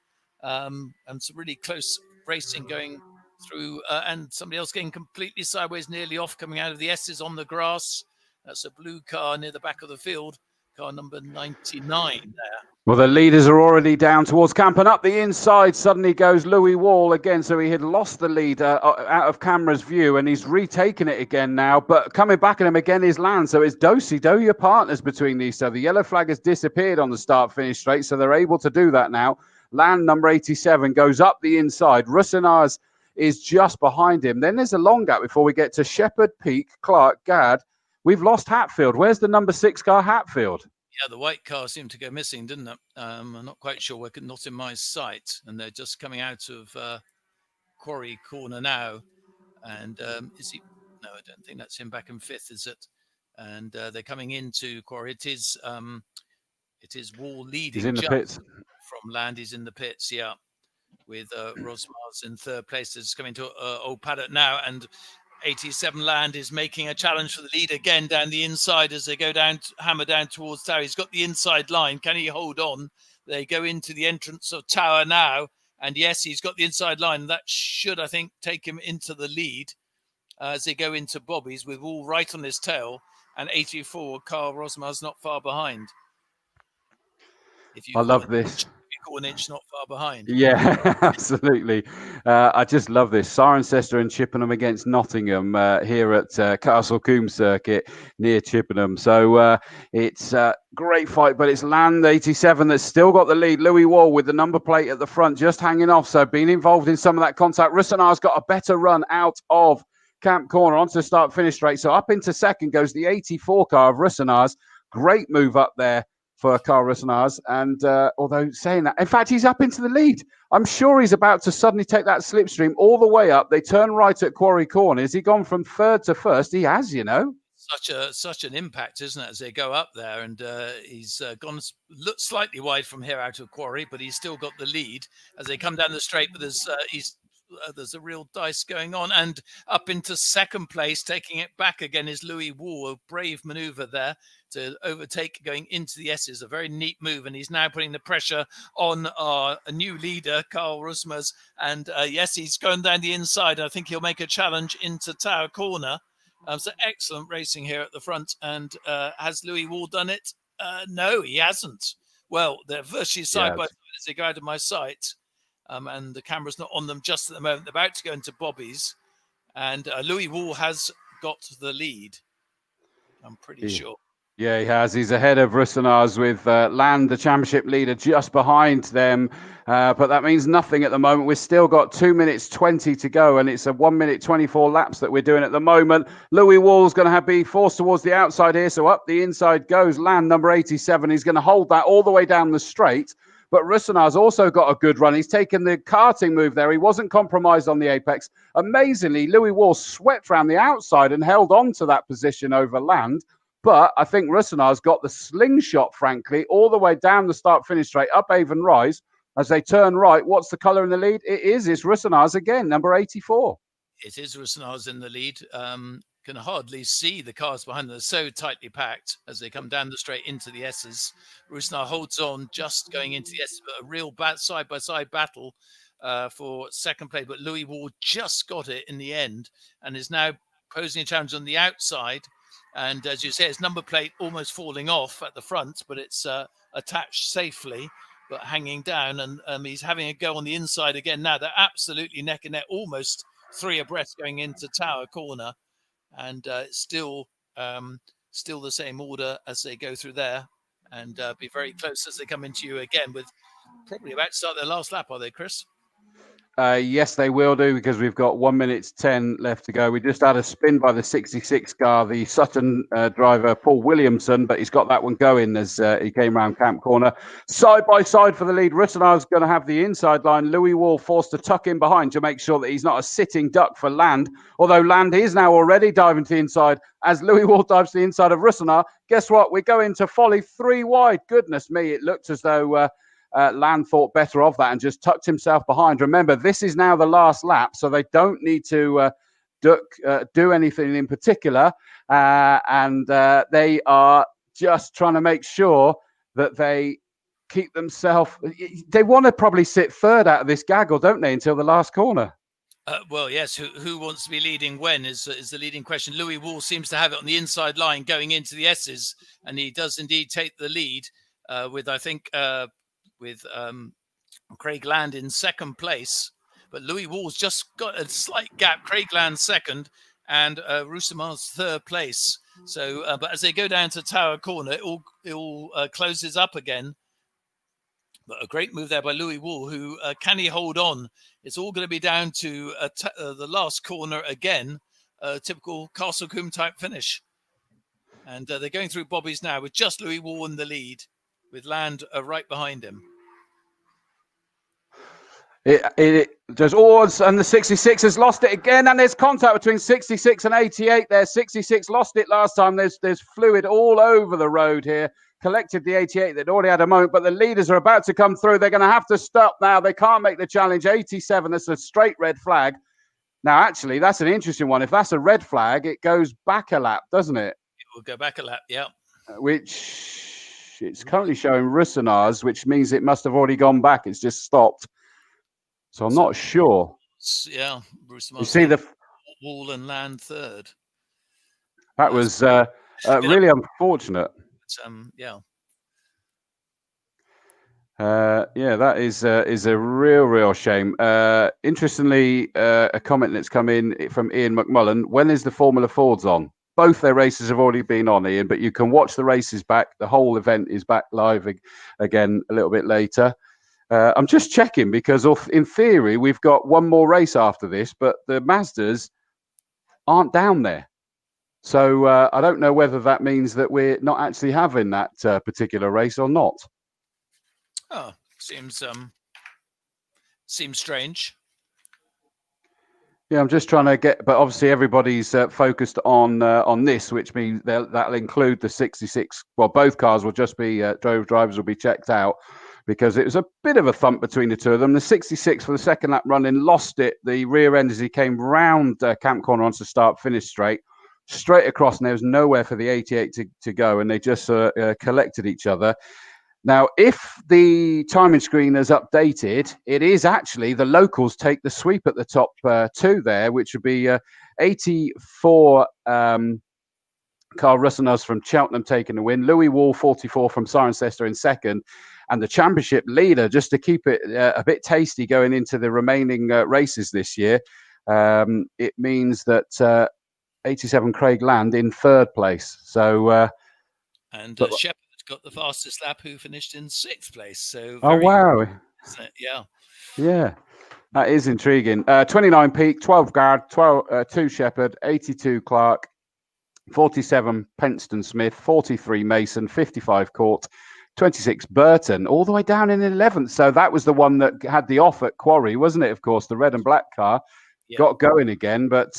Speaker 7: and some really close racing going through, and somebody else getting completely sideways, nearly off, coming out of the S's on the grass. That's a blue car near the back of the field, car number 99 there.
Speaker 5: Well, the leaders are already down towards camp, and up the inside suddenly goes Louis Wall again. So he had lost the lead out of camera's view, and he's retaken it again now. But coming back at him again is Land. So it's Do-your partners between these. So the yellow flag has disappeared on the start-finish straight, so they're able to do that now. Land, number 87, goes up the inside. Russenars is just behind him. Then there's a long gap before we get to Shepherd, Peak, Clark, Gadd. We've lost Hatfield. Where's the number 6 car, Hatfield?
Speaker 7: Yeah, the white car seemed to go missing, didn't it? I'm not quite sure. We're not in my sight, and they're just coming out of Quarry Corner now. And is he? No, I don't think that's him back in 5th, is it? And they're coming into Quarry. It is Wall leading.
Speaker 5: He's in the pits.
Speaker 7: From Land. He's in the pits, yeah, with Rosmars in 3rd place. It's coming to Old Paddock now, and 87 Land is making a challenge for the lead again down the inside as they go down, hammer down towards Tower. He's got the inside line. Can he hold on? They go into the entrance of Tower now. And yes, he's got the inside line. That should, I think, take him into the lead as they go into Bobby's with Wall right on his tail. And 84, Carl Rosmar's not far behind.
Speaker 5: I love this.
Speaker 7: An inch not far behind.
Speaker 5: Yeah, absolutely. I just love this. Cirencester and Chippenham against Nottingham here at Castle Combe Circuit near Chippenham. So it's a great fight, but it's Land 87 that's still got the lead. Louis Wall with the number plate at the front just hanging off. So being involved in some of that contact. Russenar's got a better run out of Camp Corner onto the start-finish straight. So up into 2nd goes the 84 car of Russenar's. Great move up there for Carl Russenars, and although saying that, in fact, he's up into the lead. I'm sure he's about to suddenly take that slipstream all the way up. They turn right at Quarry Corner. Has he gone from 3rd to 1st? He has, you know.
Speaker 7: Such an impact, isn't it, as they go up there, and he's gone slightly wide from here out of Quarry, but he's still got the lead as they come down the straight. But there's a real dice going on, and up into 2nd place, taking it back again is Louis Wall. A brave manoeuvre there to overtake going into the S's. A very neat move, and he's now putting the pressure on a new leader, Carl Rusmers. And yes, he's going down the inside. I think he'll make a challenge into Tower Corner. So excellent racing here at the front. And has Louis Wall done it? No, he hasn't. Well, they're virtually side by side as they go out of my sight. And the camera's not on them just at the moment. They're about to go into Bobby's. And Louis Wall has got the lead, I'm pretty sure.
Speaker 5: Yeah, he has. He's ahead of Russenars with Land, the championship leader, just behind them. But that means nothing at the moment. We've still got 2 minutes 20 to go, and it's a 1 minute 24 laps that we're doing at the moment. Louis Wall's going to be forced towards the outside here. So up the inside goes Land, number 87. He's going to hold that all the way down the straight. But Russenar's also got a good run. He's taken the karting move there. He wasn't compromised on the apex. Amazingly, Louis Wall swept around the outside and held on to that position over Land. But I think Russenar's got the slingshot, frankly, all the way down the start-finish straight, up Avon Rise. As they turn right, what's the colour in the lead? It's Russenar's again, number 84.
Speaker 7: It is Russenar's in the lead. Can hardly see the cars behind them. They're so tightly packed as they come down the straight into the S's. Russenar holds on, just going into the S's, but a real side-by-side battle for 2nd place. But Louis Wall just got it in the end and is now posing a challenge on the outside. And as you say, his number plate almost falling off at the front, but it's attached safely, but hanging down. And he's having a go on the inside again. Now they're absolutely neck and neck, almost 3 abreast going into Tower Corner. And still still the same order as they go through there, and be very close as they come into you again, with probably about to start their last lap, are they, Chris?
Speaker 5: Yes, they will do, because we've got 1 minute 10 left to go. We just had a spin by the 66 car, the Sutton driver, Paul Williamson, but he's got that one going as he came around Camp Corner. Side by side for the lead. Russenar's going to have the inside line. Louis Wall forced to tuck in behind to make sure that he's not a sitting duck for Land, although Land is now already diving to the inside as Louis Wall dives to the inside of Russenar. Guess what? We go into Folly 3 wide. Goodness me, it looked as though Land thought better of that and just tucked himself behind. Remember, this is now the last lap, so they don't need to do anything in particular, and they are just trying to make sure that they keep themselves. They want to probably sit third out of this gaggle, don't they, until the last corner?
Speaker 7: Well, yes. Who wants to be leading when is the leading question. Louis Wall seems to have it on the inside line going into the S's, and he does indeed take the lead with, I think, with Craig Land in second place. But Louis Wall's just got a slight gap. Craig Land second, and Roussemar's third place. So, but as they go down to Tower Corner, it all closes up again. But a great move there by Louis Wall, who can he hold on? It's all going to be down to the last corner again, typical Castle Combe type finish. And they're going through Bobby's now with just Louis Wall in the lead, with Land right behind him.
Speaker 5: There's odds, and the 66 has lost it again, and there's contact between 66 and 88 there. 66 lost it last time. There's fluid all over the road here. Collected the 88 that already had a moment, but the leaders are about to come through. They're going to have to stop now. They can't make the challenge. 87, that's a straight red flag. Now, actually, that's an interesting one. If that's a red flag, it goes back a lap, doesn't it?
Speaker 7: It will go back a lap, yeah.
Speaker 5: Which it's currently showing Russenar's, which means it must have already gone back. It's just stopped. So I'm not sure.
Speaker 7: Yeah, Bruce.
Speaker 5: You see the
Speaker 7: Wall and Land third.
Speaker 5: That was really unfortunate.
Speaker 7: Yeah.
Speaker 5: Yeah, that is a real shame. Interestingly, a comment that's come in from Ian McMullen. When is the Formula Fords on? Both their races have already been on, Ian, but you can watch the races back. The whole event is back live again a little bit later. I'm just checking because in theory, we've got one more race after this, but the Mazdas aren't down there. So I don't know whether that means that we're not actually having that particular race or not.
Speaker 7: Oh, seems strange.
Speaker 5: Yeah, I'm just trying to get, but obviously everybody's focused on this, which means that'll include the 66. Well, both cars will just be drivers will be checked out because it was a bit of a thump between the two of them. The 66 for the second lap running lost it. The rear end as he came round Camp Corner onto start, finished straight across, and there was nowhere for the 88 to go, and they just collected each other. Now, if the timing screen is updated, it is actually the locals take the sweep at the top two there, which would be 84 Carl Russenars from Cheltenham taking the win, Louis Wall 44 from Cirencester in second, and the championship leader, just to keep it a bit tasty going into the remaining races this year, it means that 87 Craig Land in third place. So,
Speaker 7: and Shepard got the fastest lap, who finished in sixth place. So,
Speaker 5: wow,
Speaker 7: yeah,
Speaker 5: that is intriguing. 29 Peak, 12 Guard, 2 Shepard, 82 Clark, 47 Penston Smith, 43 Mason, 55 Court, 26 Burton, all the way down in 11th. So that was the one that had the off at Quarry, wasn't it? Of course, the red and black car. Yeah. Got going again, but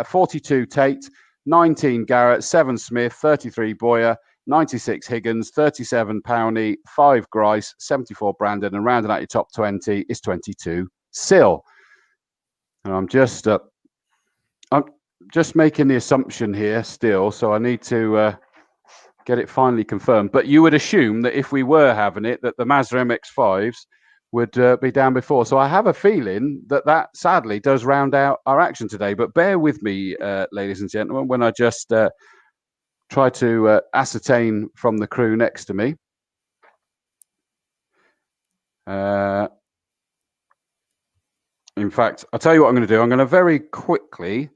Speaker 5: 42 Tate, 19 Garrett, 7 Smith, 33 Boyer, 96 Higgins, 37 Powney, 5 Grice, 74 Brandon, and rounding out your top 20 is 22 Sill. And I'm just making the assumption here still, so I need to get it finally confirmed. But you would assume that if we were having it, that the Mazda MX-5s would be down before. So I have a feeling that sadly does round out our action today. But bear with me, ladies and gentlemen, when I just try to ascertain from the crew next to me. In fact, I'll tell you what I'm going to do. I'm going to very quickly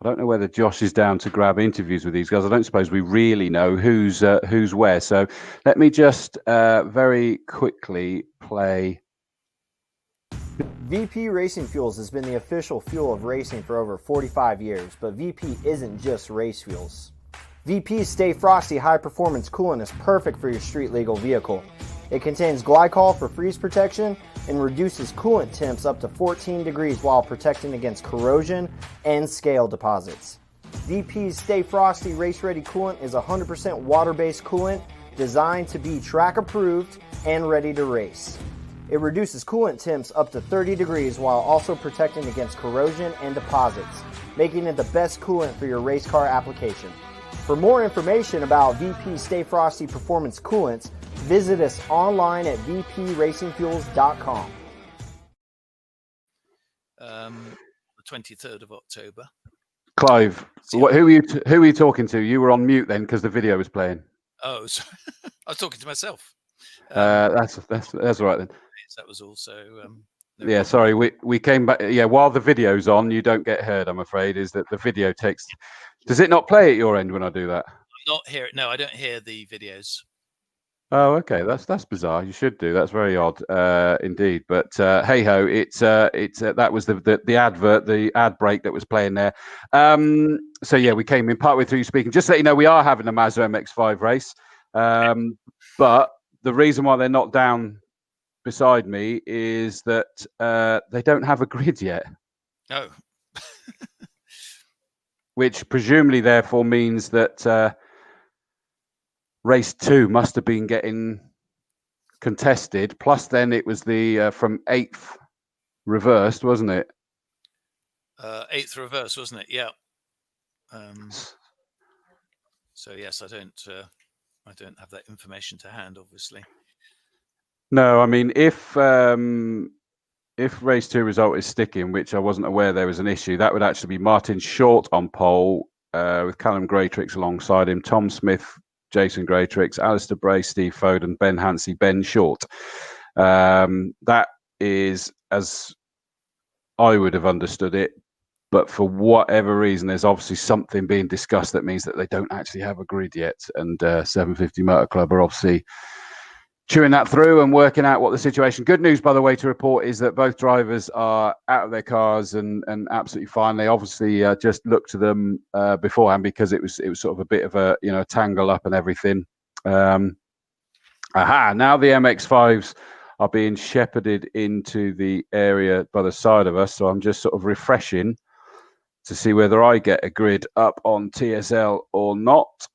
Speaker 5: I don't know whether Josh is down to grab interviews with these guys. I don't suppose we really know who's where. So let me just very quickly play.
Speaker 3: VP Racing Fuels has been the official fuel of racing for over 45 years, but VP isn't just race fuels. VP's Stay Frosty high performance coolant is perfect for your street legal vehicle. It contains glycol for freeze protection and reduces coolant temps up to 14 degrees while protecting against corrosion and scale deposits. VP's Stay Frosty Race Ready coolant is 100% water-based coolant designed to be track approved and ready to race. It reduces coolant temps up to 30 degrees while also protecting against corrosion and deposits, making it the best coolant for your race car application. For more information about VP Stay Frosty Performance Coolants, visit us online at vpracingfuels.com.
Speaker 7: The 23rd of October.
Speaker 5: Clive, who are you talking to? You were on mute then because the video was playing.
Speaker 7: Oh, sorry. I was talking to myself.
Speaker 5: That's all right then.
Speaker 7: That was also.
Speaker 5: Yeah, sorry. We came back. Yeah, while the video's on, you don't get heard. I'm afraid is that the video takes. Does it not play at your end when I do that?
Speaker 7: I'm not here. No, I don't hear the videos.
Speaker 5: Oh, okay. That's bizarre. You should do. That's very odd, indeed. But hey ho, it's that was the advert, the ad break that was playing there. So yeah, we came in partway through speaking. Just to let you know, we are having a Mazda MX-5 race, but the reason why they're not down beside me is that they don't have a grid yet.
Speaker 7: Oh.
Speaker 5: Which presumably therefore means that race 2 must have been getting contested. Plus, then it was the from 8th reversed, wasn't it?
Speaker 7: 8th reverse, wasn't it? Yeah. So yes, I don't have that information to hand, obviously.
Speaker 5: No, I mean if race 2 result is sticking, which I wasn't aware there was an issue, that would actually be Martin Short on pole with Callum Graytrix alongside him, Tom Smith, Jason Graytrix, Alistair Bray, Steve Foden, Ben Hansey, Ben Short. That is as I would have understood it, but for whatever reason, there's obviously something being discussed that means that they don't actually have a grid yet. And 750 Motor Club are obviously chewing that through and working out what the situation. Good news, by the way, to report is that both drivers are out of their cars and absolutely fine. They obviously just looked to them beforehand because it was sort of a bit of a tangle up and everything. Now the MX-5s are being shepherded into the area by the side of us, so I'm just sort of refreshing to see whether I get a grid up on TSL or not.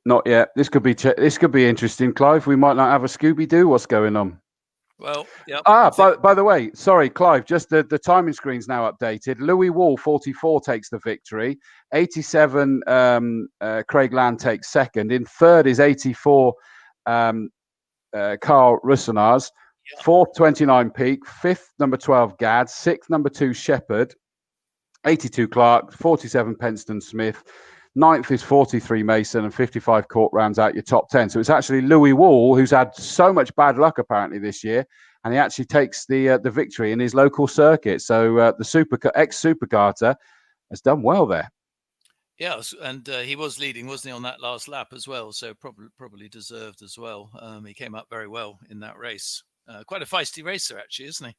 Speaker 5: Not yet. This could be interesting, Clive. We might not have a Scooby-Doo. What's going on?
Speaker 7: Well, yeah.
Speaker 5: By the way, sorry, Clive. Just the timing screen's now updated. Louis Wall, 44, takes the victory. 87, Craig Land takes second. In third is 84, Carl Russenars. Fourth, 29 Peak. Fifth, number 12, Gads. Sixth, number 2, Shepherd. 82 Clark. 47 Penston Smith. 9th is 43 Mason, and 55 Court rounds out your top 10. So it's actually Louis Wall who's had so much bad luck apparently this year, and he actually takes the victory in his local circuit. So the ex-Supercarter has done well there.
Speaker 7: Yeah, and he was leading, wasn't he, on that last lap as well? So probably deserved as well. He came up very well in that race. Quite a feisty racer, actually, isn't he?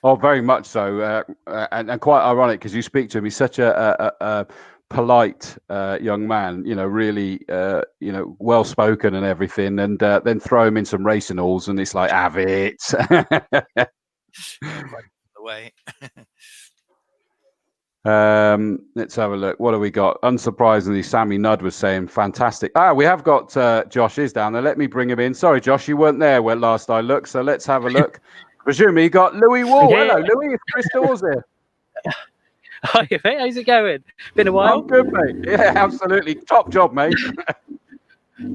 Speaker 5: Oh, very much so, and quite ironic because you speak to him. He's such a polite young man, really well spoken and everything, and then throw him in some racing halls and it's like, have it.
Speaker 7: The way.
Speaker 5: Let's have a look. What have we got? Unsurprisingly, Sammy Nudd was saying fantastic. We have got Josh is down there. Let me bring him in. Sorry, Josh, you weren't there when last I looked, so let's have a look. Presume you got Louis Wall.
Speaker 9: Yeah.
Speaker 5: Hello, Louis. It's Chris Dawes here.
Speaker 9: Hi, mate. How's it going? Been a while.
Speaker 5: I'm good, mate. Yeah, absolutely. Top job, mate.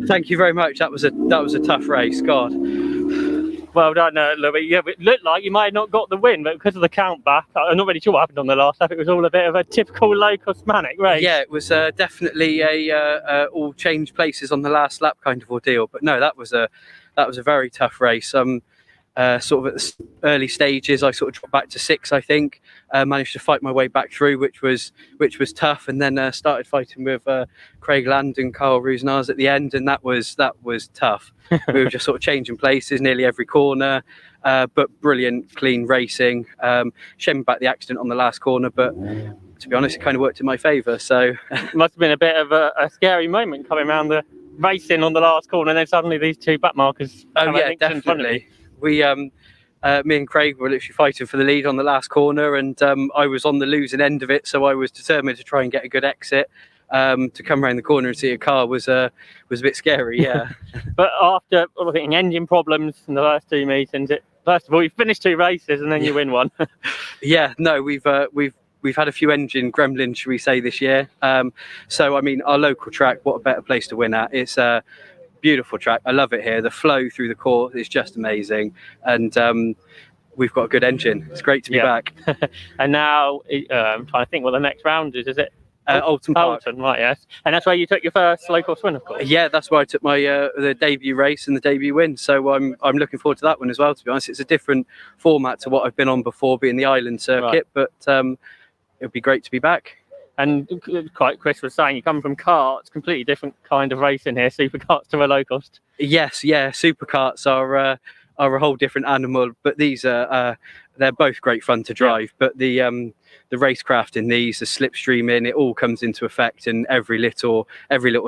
Speaker 9: Thank you very much. That was a tough race. God. Well done, Louis. Yeah, it looked like you might have not got the win, but because of the count back, I'm not really sure what happened on the last lap. It was all a bit of a typical Locosts manic race.
Speaker 20: Yeah, it was definitely a all change places on the last lap kind of ordeal. But no, that was a very tough race. sort of at the early stages, I sort of dropped back to 6th, I think. Managed to fight my way back through, which was tough, and then started fighting with Craig Land and Carl Ruznars at the end, and that was tough. We were just sort of changing places nearly every corner, but brilliant, clean racing. Shame about the accident on the last corner, but to be honest, it kind of worked in my favour. So
Speaker 9: Must have been a bit of a scary moment coming around the racing on the last corner, and then suddenly these two back markers.
Speaker 20: Oh yeah, definitely. We me and Craig were literally fighting for the lead on the last corner, and I was on the losing end of it, so I was determined to try and get a good exit. To come around the corner and see a car was a bit scary, yeah.
Speaker 9: But after getting engine problems in the first 2 meetings, first of all, you finished 2 races and then you win one.
Speaker 20: Yeah, no, we've had a few engine gremlins, should we say, this year. So I mean, our local track, what a better place to win at. It's a beautiful track. I love it here. The flow through the course is just amazing, and we've got a good engine. It's great to be back.
Speaker 9: And now I'm trying to think what the next round is. Is it
Speaker 20: Alton Park?
Speaker 9: Alton, right, yes. And that's where you took your first local win, of course.
Speaker 20: Yeah, that's where I took my the debut race and the debut win. So I'm looking forward to that one as well, to be honest. It's a different format to what I've been on before, being the island circuit, but it'll be great to be back.
Speaker 9: And quite Chris was saying, you come from karts, completely different kind of racing here, superkarts to a Locust.
Speaker 20: Yes, yeah, superkarts are a whole different animal, but these are they're both great fun to drive. But the racecraft in these, the slipstreaming, it all comes into effect, and every little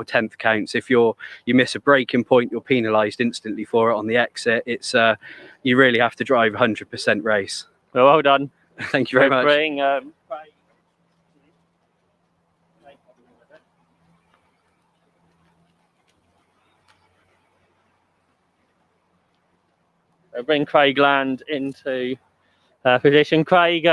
Speaker 20: tenth counts. If you miss a braking point, you're penalised instantly for it on the exit. It's you really have to drive 100% race.
Speaker 9: Well done.
Speaker 20: Thank you very much.
Speaker 9: Bring Craig Land into position. Craig,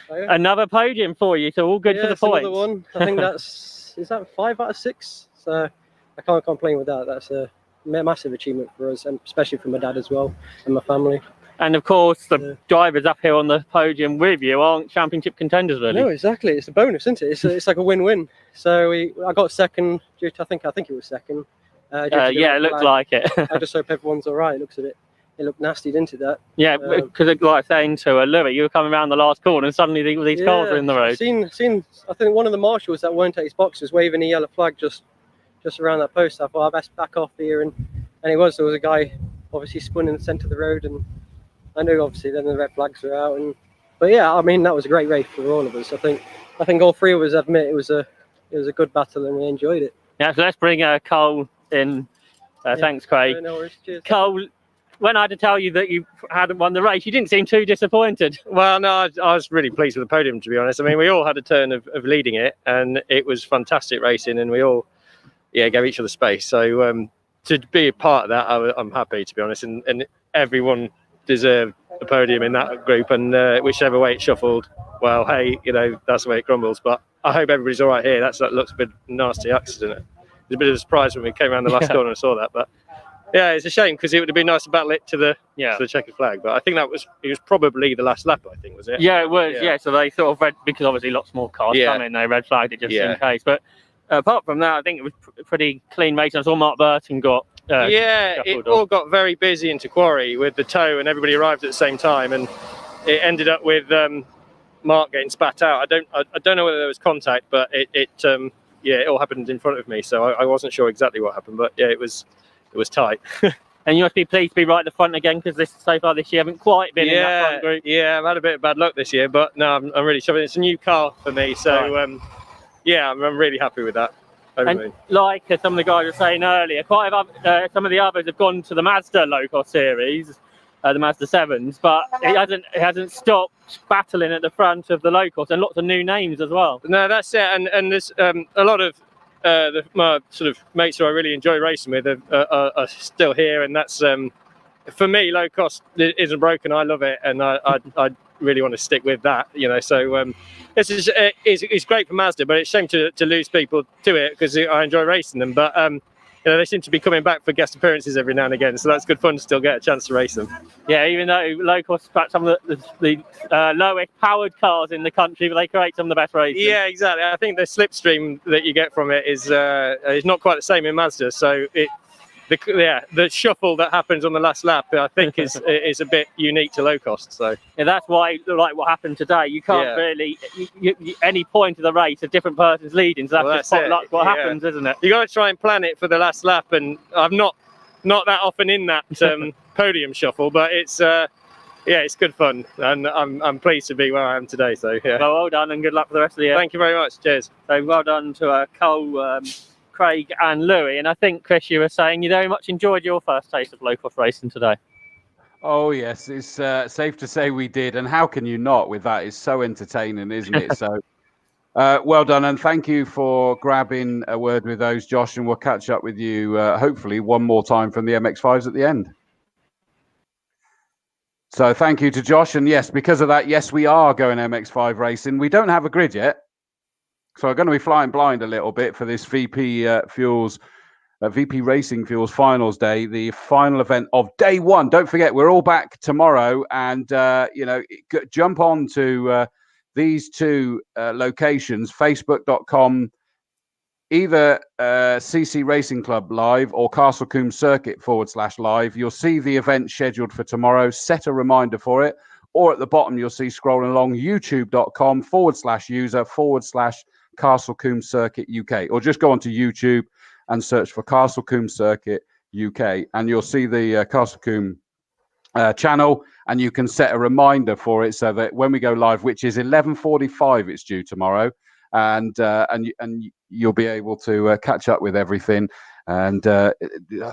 Speaker 9: another podium for you, so all good for the points.
Speaker 1: Another one. I think is that 5 out of 6. So I can't complain with that. That's a massive achievement for us, and especially for my dad as well and my family.
Speaker 9: And of course, the drivers up here on the podium with you aren't championship contenders, really.
Speaker 1: No, exactly. It's a bonus, isn't it? It's like a win-win. So I got second due to I think it was second.
Speaker 9: Yeah, it looks like it.
Speaker 1: I just hope everyone's all right. Looks at it. It looked nasty, didn't it? That.
Speaker 9: Yeah, because like saying to Louis, you were coming around the last corner, and suddenly these cars are in the road.
Speaker 1: Seen. I think one of the marshals that weren't at his box was waving a yellow flag just around that post. I thought I best back off here, and there was a guy obviously spun in the centre of the road, and I knew obviously then the red flags were out. But yeah, I mean that was a great race for all of us. I think all three of us admit it was a good battle, and we enjoyed it.
Speaker 9: Yeah, so let's bring Cole in. Thanks, Craig.
Speaker 1: No worries. Cheers.
Speaker 9: Cole, when I had to tell you that you hadn't won the race, you didn't seem too disappointed.
Speaker 4: Well, no, I was really pleased with the podium, to be honest. I mean, we all had a turn of leading it, and it was fantastic racing, and we all, gave each other space. So to be a part of that, I'm happy, to be honest, and everyone deserved a podium in that group, and whichever way it shuffled, well, hey, that's the way it crumbles. But I hope everybody's all right here. That looks a bit nasty accident. It was a bit of a surprise when we came around the last corner and saw that, but. Yeah, it's a shame because it would have been nice to battle it to the checkered flag. But I think it was probably the last lap, I think, was it?
Speaker 9: Yeah, it was. Yeah, so they sort of because obviously lots more cars come in, they red flagged it just in case. But apart from that, I think it was pretty clean racing. I saw Mark Burton got.
Speaker 4: It all got very busy into Quarry with the tow, and everybody arrived at the same time, and it ended up with Mark getting spat out. I don't know whether there was contact, but it all happened in front of me, so I wasn't sure exactly what happened. But yeah, it was tight.
Speaker 9: And you must be pleased to be right at the front again because so far this year haven't quite been in that front group.
Speaker 4: Yeah, I've had a bit of bad luck this year, but no, I'm really sure it's a new car for me, so I'm really happy with that.
Speaker 9: And like some of the guys were saying earlier, some of the others have gone to the Mazda Locosts series, the Mazda 7s, but it hasn't stopped battling at the front of the Locosts, and lots of new names as well.
Speaker 4: No, that's it, and there's a lot of my sort of mates who I really enjoy racing with are still here, and that's for me, low cost isn't broken. I love it, and I really want to stick with that, so it's great for Mazda, but it's a shame to lose people to it because I enjoy racing them, but they seem to be coming back for guest appearances every now and again, so that's good fun to still get a chance to race them.
Speaker 9: Yeah, even though Locosts perhaps some of the lowest powered cars in the country, but they create some of the best races.
Speaker 4: Yeah, exactly. I think the slipstream that you get from it is not quite the same in Mazda, so the shuffle that happens on the last lap, I think is a bit unique to Locosts. So
Speaker 9: yeah, that's why, like what happened today, you can't really any point of the race a different person's leading. So that's just potluck what happens, isn't it?
Speaker 4: You got to try and plan it for the last lap, and I'm not that often in that podium shuffle, but it's it's good fun, and I'm pleased to be where I am today. So
Speaker 9: well done, and good luck for the rest of the year.
Speaker 4: Thank you very much. Cheers.
Speaker 9: So well done to Cole, Craig and Louis. And I think, Chris, you were saying you very much enjoyed your first taste of Locosts racing today.
Speaker 5: Oh yes, it's safe to say we did, and how can you not with that? It's so entertaining, isn't it? So well done, and thank you for grabbing a word with those, Josh, and we'll catch up with you hopefully one more time from the MX-5s at the end. So thank you to Josh, and yes, because of that, yes, we are going MX-5 racing. We don't have a grid yet, so I'm going to be flying blind a little bit for this VP Racing Fuels Finals Day, the final event of day one. Don't forget, we're all back tomorrow, and jump on to these two locations: facebook.com, either CC Racing Club Live or Castle Combe Circuit /live. You'll see the event scheduled for tomorrow. Set a reminder for it, or at the bottom you'll see scrolling along youtube.com /user /Castle Combe Circuit UK, or just go onto YouTube and search for Castle Combe Circuit UK, and you'll see the Castle Combe channel, and you can set a reminder for it so that when we go live, which is 11:45, it's due tomorrow, and you'll be able to catch up with everything. And I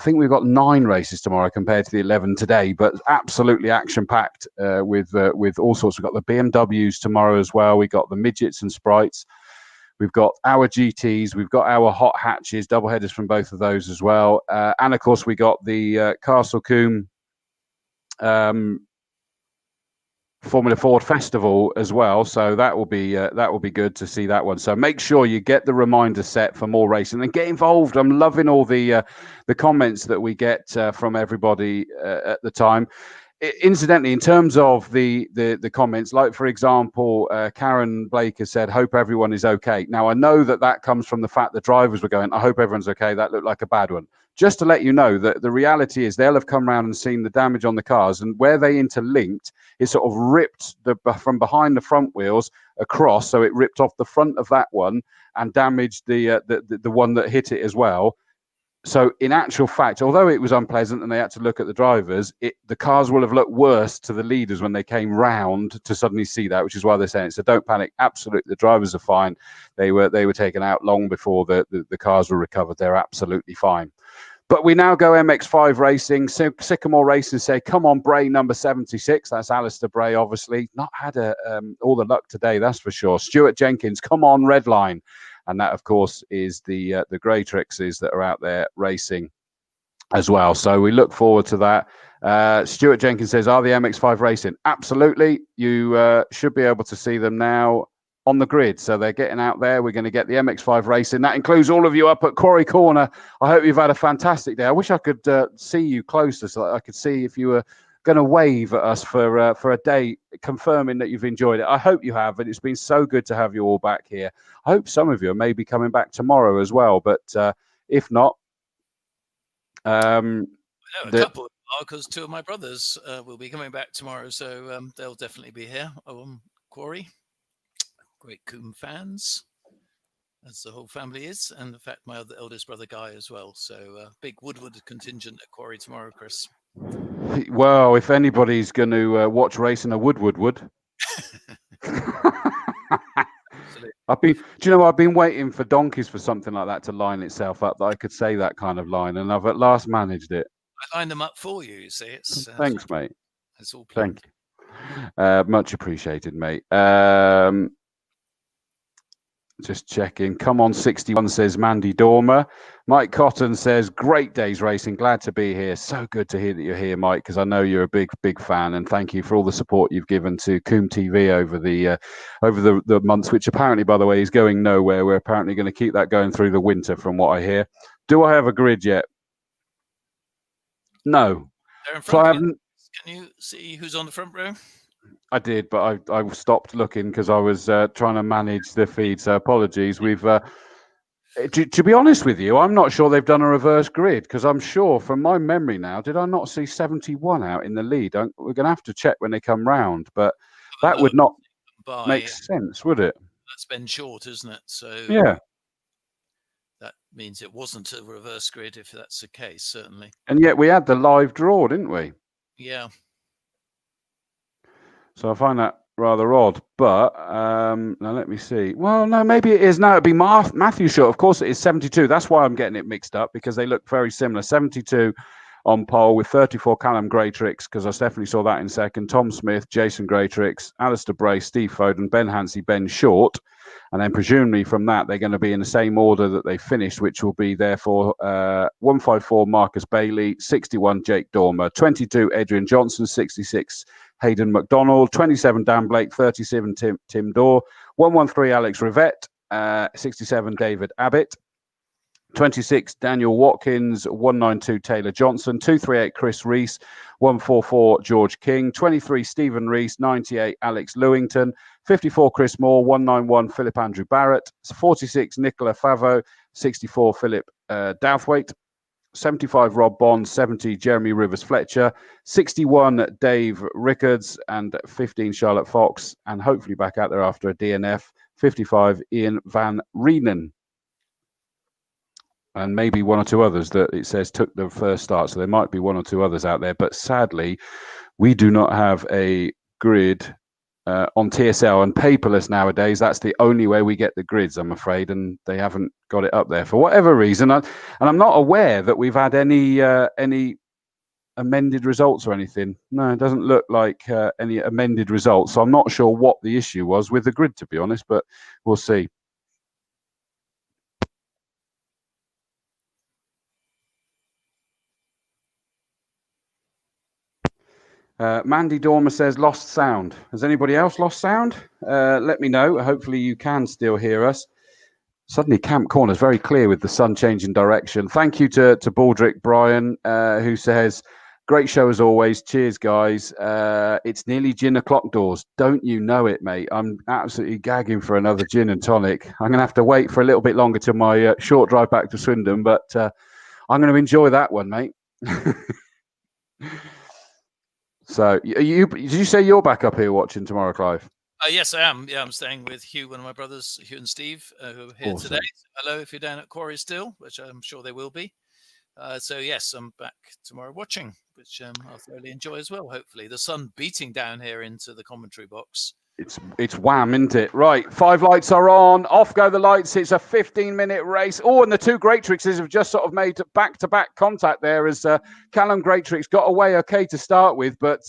Speaker 5: think we've got 9 races tomorrow compared to the 11 today, but absolutely action-packed with all sorts. We've got the BMWs tomorrow as well. We've got the midgets and sprites. We've got our GTs. We've got our hot hatches, double headers from both of those as well. And of course, we got the Castle Combe Formula Ford Festival as well, so that will be good to see that one. So make sure you get the reminder set for more racing and get involved. I'm loving all the comments that we get from everybody at the time. Incidentally, in terms of the comments, like for example, Karen Blake has said, "Hope everyone is okay." Now I know that comes from the fact the drivers were going, "I hope everyone's okay." That looked like a bad one. Just to let you know that the reality is they'll have come around and seen the damage on the cars, and where they interlinked, it sort of ripped from behind the front wheels across, so it ripped off the front of that one and damaged the one that hit it as well. So in actual fact, although it was unpleasant and they had to look at the drivers, the cars will have looked worse to the leaders when they came round to suddenly see that, which is why they're saying it. So don't panic. Absolutely, the drivers are fine. They were taken out long before the cars were recovered. They're absolutely fine. But we now go MX-5 racing. Sycamore Racing say, "Come on, Bray number 76." That's Alistair Bray, obviously. Not had all the luck today, that's for sure. Stuart Jenkins, "Come on, Redline." And that, of course, is the Greytrixes that are out there racing as well. So we look forward to that. Stuart Jenkins says, "Are the MX-5 racing?" Absolutely. You should be able to see them now on the grid. So they're getting out there. We're going to get the MX-5 racing. That includes all of you up at Quarry Corner. I hope you've had a fantastic day. I wish I could see you closer so that I could see if you were going to wave at us for a day, confirming that you've enjoyed it. I hope you have, and it's been so good to have you all back here. I hope some of you are maybe coming back tomorrow as well, but if not,
Speaker 7: I know a couple, because 2 of my brothers will be coming back tomorrow, so they'll definitely be here. Quarry, great Combe fans, as the whole family is, and in fact my eldest brother Guy as well. So big Woodward contingent at Quarry tomorrow, Chris.
Speaker 5: Well, if anybody's going to watch racing, a Woodward would. I've been waiting for donkeys for something like that to line itself up, that I could say that kind of line, and I've at last managed it.
Speaker 7: I lined them up for you. You see, it's
Speaker 5: thanks, mate.
Speaker 7: It's all planned.
Speaker 5: Thank you. Much appreciated, mate. Just checking. Come on, 61 says Mandy Dormer. Mike Cotton says, "Great days racing. Glad to be here." So good to hear that you're here, Mike, because I know you're a big fan, and thank you for all the support you've given to COMBE TV over the months, which apparently, by the way, is going nowhere. We're apparently going to keep that going through the winter, from what I hear. Do I have a grid yet? No.
Speaker 7: They're in front of you. Can you see who's on the front row?
Speaker 5: I did, but I stopped looking because I was trying to manage the feed. So apologies. We've To be honest with you, I'm not sure they've done a reverse grid, because I'm sure from my memory now, did I not see 71 out in the lead? We're going to have to check when they come round, but that would not make sense, would it?
Speaker 7: That's Ben Short, isn't it? So
Speaker 5: Yeah.
Speaker 7: that means it wasn't a reverse grid if that's the case, certainly.
Speaker 5: And yet we had the live draw, didn't we?
Speaker 7: Yeah.
Speaker 5: So I find that rather odd. But now let me see. Well, no, maybe it is. No, it'd be Matthew Short. Of course, it is 72. That's why I'm getting it mixed up, because they look very similar. 72 on pole with 34 Callum Greatrix, because I definitely saw that in second. Tom Smith, Jason Greatrix, Alistair Bray, Steve Foden, Ben Hansey, Ben Short. And then presumably from that, they're going to be in the same order that they finished, which will be therefore 154 Marcus Bailey, 61 Jake Dormer, 22 Adrian Johnson, 66 Hayden McDonald, 27 Dan Blake, 37 Tim Dorr, 113 Alex Rivette, 67 David Abbott, 26 Daniel Watkins, 192 Taylor Johnson, 238 Chris Reese, 144 George King, 23 Stephen Reese, 98 Alex Lewington, 54 Chris Moore, 191 Philip Andrew Barrett, 46 Nicola Favo, 64 Philip Douthwaite, 75 Rob Bond, 70 Jeremy Rivers Fletcher, 61 Dave Rickards, and 15 Charlotte Fox, and hopefully back out there after a DNF, 55 Ian Van Reenen. And maybe one or two others that it says took the first start. So there might be one or two others out there. But sadly, we do not have a grid on TSL and paperless nowadays. That's the only way we get the grids, I'm afraid. And they haven't got it up there for whatever reason. And I'm not aware that we've had any amended results or anything. No, it doesn't look like any amended results. So I'm not sure what the issue was with the grid, to be honest. But we'll see. Mandy Dormer says lost sound. Has anybody else lost sound? Let me know. Hopefully you can still hear us. Suddenly Camp Corner is very clear with the sun changing direction. Thank you to Baldrick Brian, who says, great show as always. Cheers, guys. It's nearly gin o'clock doors. Don't you know it, mate? I'm absolutely gagging for another gin and tonic. I'm going to have to wait for a little bit longer till my short drive back to Swindon, but I'm going to enjoy that one, mate. So, did you say you're back up here watching tomorrow, Clive?
Speaker 7: Yes, I am. Yeah, I'm staying with Hugh, one of my brothers, Hugh and Steve, who are here
Speaker 5: Awesome.
Speaker 7: today. Hello, if you're down at Quarry still, which I'm sure they will be. So, yes, I'm back tomorrow watching, which I'll thoroughly enjoy as well, hopefully. The sun beating down here into the commentary box.
Speaker 5: It's wham, isn't it? Right, 5 lights are on. Off go the lights. It's a 15-minute race. Oh, and the two Greatrixes have just sort of made back-to-back contact there as Callum Greatrix got away okay to start with, but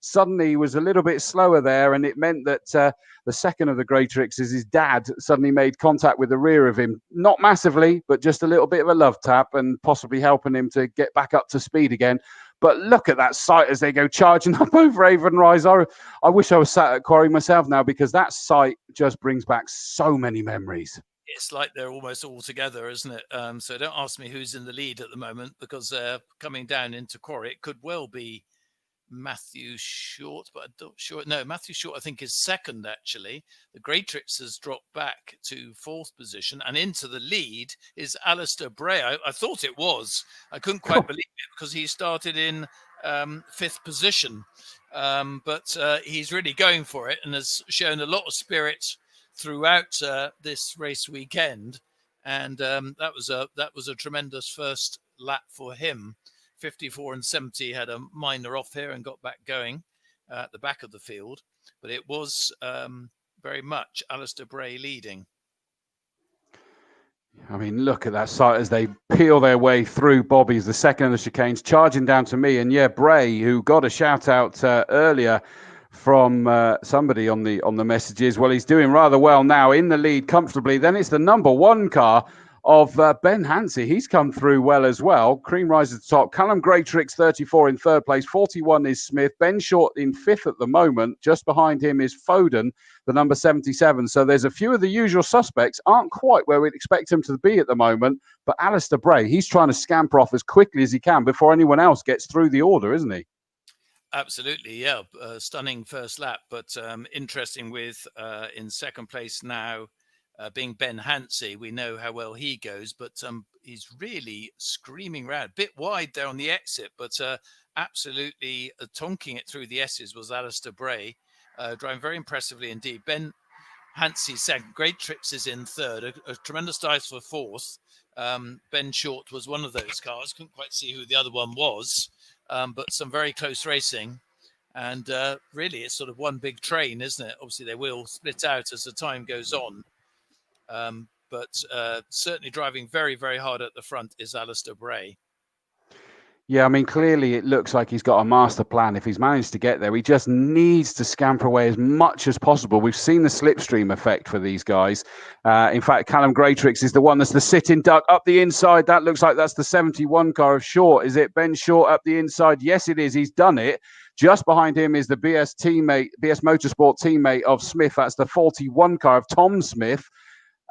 Speaker 5: suddenly was a little bit slower there, and it meant that the second of the Greatrixes, his dad, suddenly made contact with the rear of him. Not massively, but just a little bit of a love tap and possibly helping him to get back up to speed again. But look at that sight as they go charging up over Avon Rise. I wish I was sat at Quarry myself now, because that sight just brings back so many memories.
Speaker 7: It's like they're almost all together, isn't it? So don't ask me who's in the lead at the moment, because they're coming down into Quarry. It could well be Matthew Short, but I'm not sure. No, Matthew Short, I think, is second, actually. The Greatrix has dropped back to 4th position, and into the lead is Alistair Bray. I thought it was. I couldn't quite believe it, because he started in 5th position. But he's really going for it and has shown a lot of spirit throughout this race weekend. And that was a tremendous first lap for him. 54 and 70 had a minor off here and got back going at the back of the field. But it was very much Alistair Bray leading.
Speaker 5: I mean, look at that sight as they peel their way through Bobby's, the second of the chicanes, charging down to me. And yeah, Bray, who got a shout out earlier from somebody on the messages. Well, he's doing rather well now, in the lead comfortably. Then it's the number 1 car of Ben Hansey. He's come through well as well. Cream rises to the top. Callum Greatrix, 34 in 3rd place. 41 is Smith. Ben Short in 5th at the moment. Just behind him is Foden, the number 77. So there's a few of the usual suspects. Aren't quite where we'd expect him to be at the moment. But Alistair Bray, he's trying to scamper off as quickly as he can before anyone else gets through the order, isn't he?
Speaker 7: Absolutely, yeah. Stunning first lap, but interesting with in 2nd place now, being Ben Hansey. We know how well he goes, but he's really screaming round. A bit wide there on the exit, but absolutely tonking it through the S's was Alistair Bray, driving very impressively indeed. Ben Hansey second, Great Tricks is in third, a tremendous dive for fourth. Ben Short was one of those cars. Couldn't quite see who the other one was, but some very close racing. And really, it's sort of one big train, isn't it? Obviously, they will split out as the time goes on. But certainly driving very, very hard at the front is Alistair Bray.
Speaker 5: Yeah, I mean, clearly it looks like he's got a master plan. If he's managed to get there, he just needs to scamper away as much as possible. We've seen the slipstream effect for these guys. In fact, Callum Greatrix is the one that's the sitting duck up the inside. That looks like that's the 71 car of Short. Is it Ben Short up the inside? Yes, it is. He's done it. Just behind him is the BS Motorsport teammate of Smith. That's the 41 car of Tom Smith.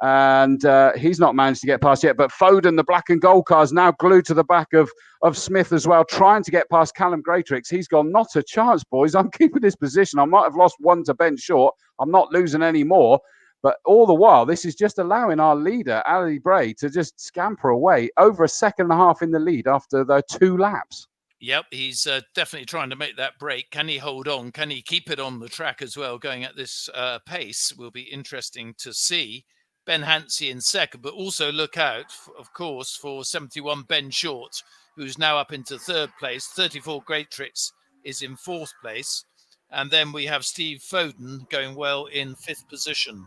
Speaker 5: And he's not managed to get past yet. But Foden, the black and gold car, is now glued to the back of Smith as well, trying to get past Callum Greatrix. He's gone, not a chance, boys. I'm keeping this position. I might have lost one to Ben Short. I'm not losing any more. But all the while, this is just allowing our leader, Ali Bray, to just scamper away over a second and a half in the lead after the 2 laps.
Speaker 7: Yep, he's definitely trying to make that break. Can he hold on? Can he keep it on the track as well, going at this pace? Will be interesting to see. Ben Hansey in second, but also look out, of course, for 71 Ben Short, who's now up into third place. 34 Great Tricks is in fourth place. And then we have Steve Foden going well in fifth position.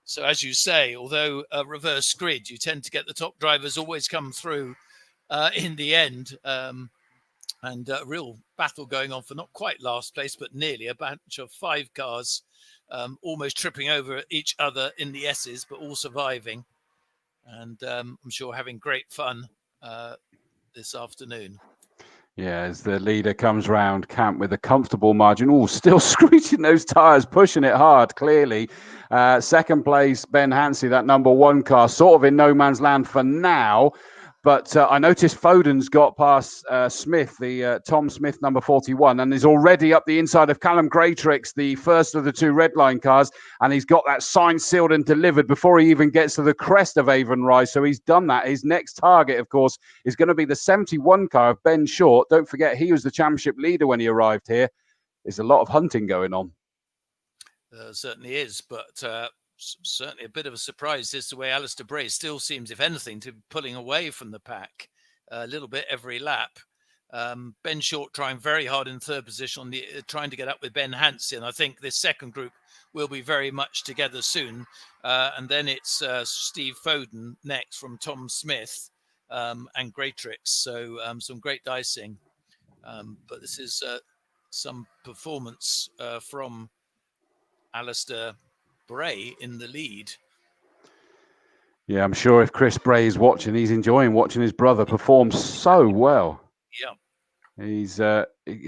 Speaker 7: So as you say, although a reverse grid, you tend to get the top drivers always come through in the end. And a real battle going on for not quite last place, but nearly a bunch of 5 cars almost tripping over each other in the S's, but all surviving. And I'm sure having great fun this afternoon.
Speaker 5: Yeah, as the leader comes round camp with a comfortable margin. Oh, still screeching those tyres, pushing it hard, clearly. Second place, Ben Hansey, that number 1 car, sort of in no man's land for now. But I noticed Foden's got past Smith, the Tom Smith, number 41, and is already up the inside of Callum Greatrix, the first of the 2 red line cars. And he's got that signed, sealed and delivered before he even gets to the crest of Avon Rise. So he's done that. His next target, of course, is going to be the 71 car of Ben Short. Don't forget, he was the championship leader when he arrived here. There's a lot of hunting going on.
Speaker 7: Certainly is, but certainly a bit of a surprise is the way Alistair Bray still seems, if anything, to be pulling away from the pack a little bit every lap. Ben Short trying very hard in third position, trying to get up with Ben Hansey. And I think this second group will be very much together soon. And then it's Steve Foden next from Tom Smith and Greatrix. So some great dicing. But this is some performance from Alistair Bray in the lead.
Speaker 5: Yeah, I'm sure if Chris Bray is watching, he's enjoying watching his brother perform so well.
Speaker 7: Yeah.
Speaker 5: He's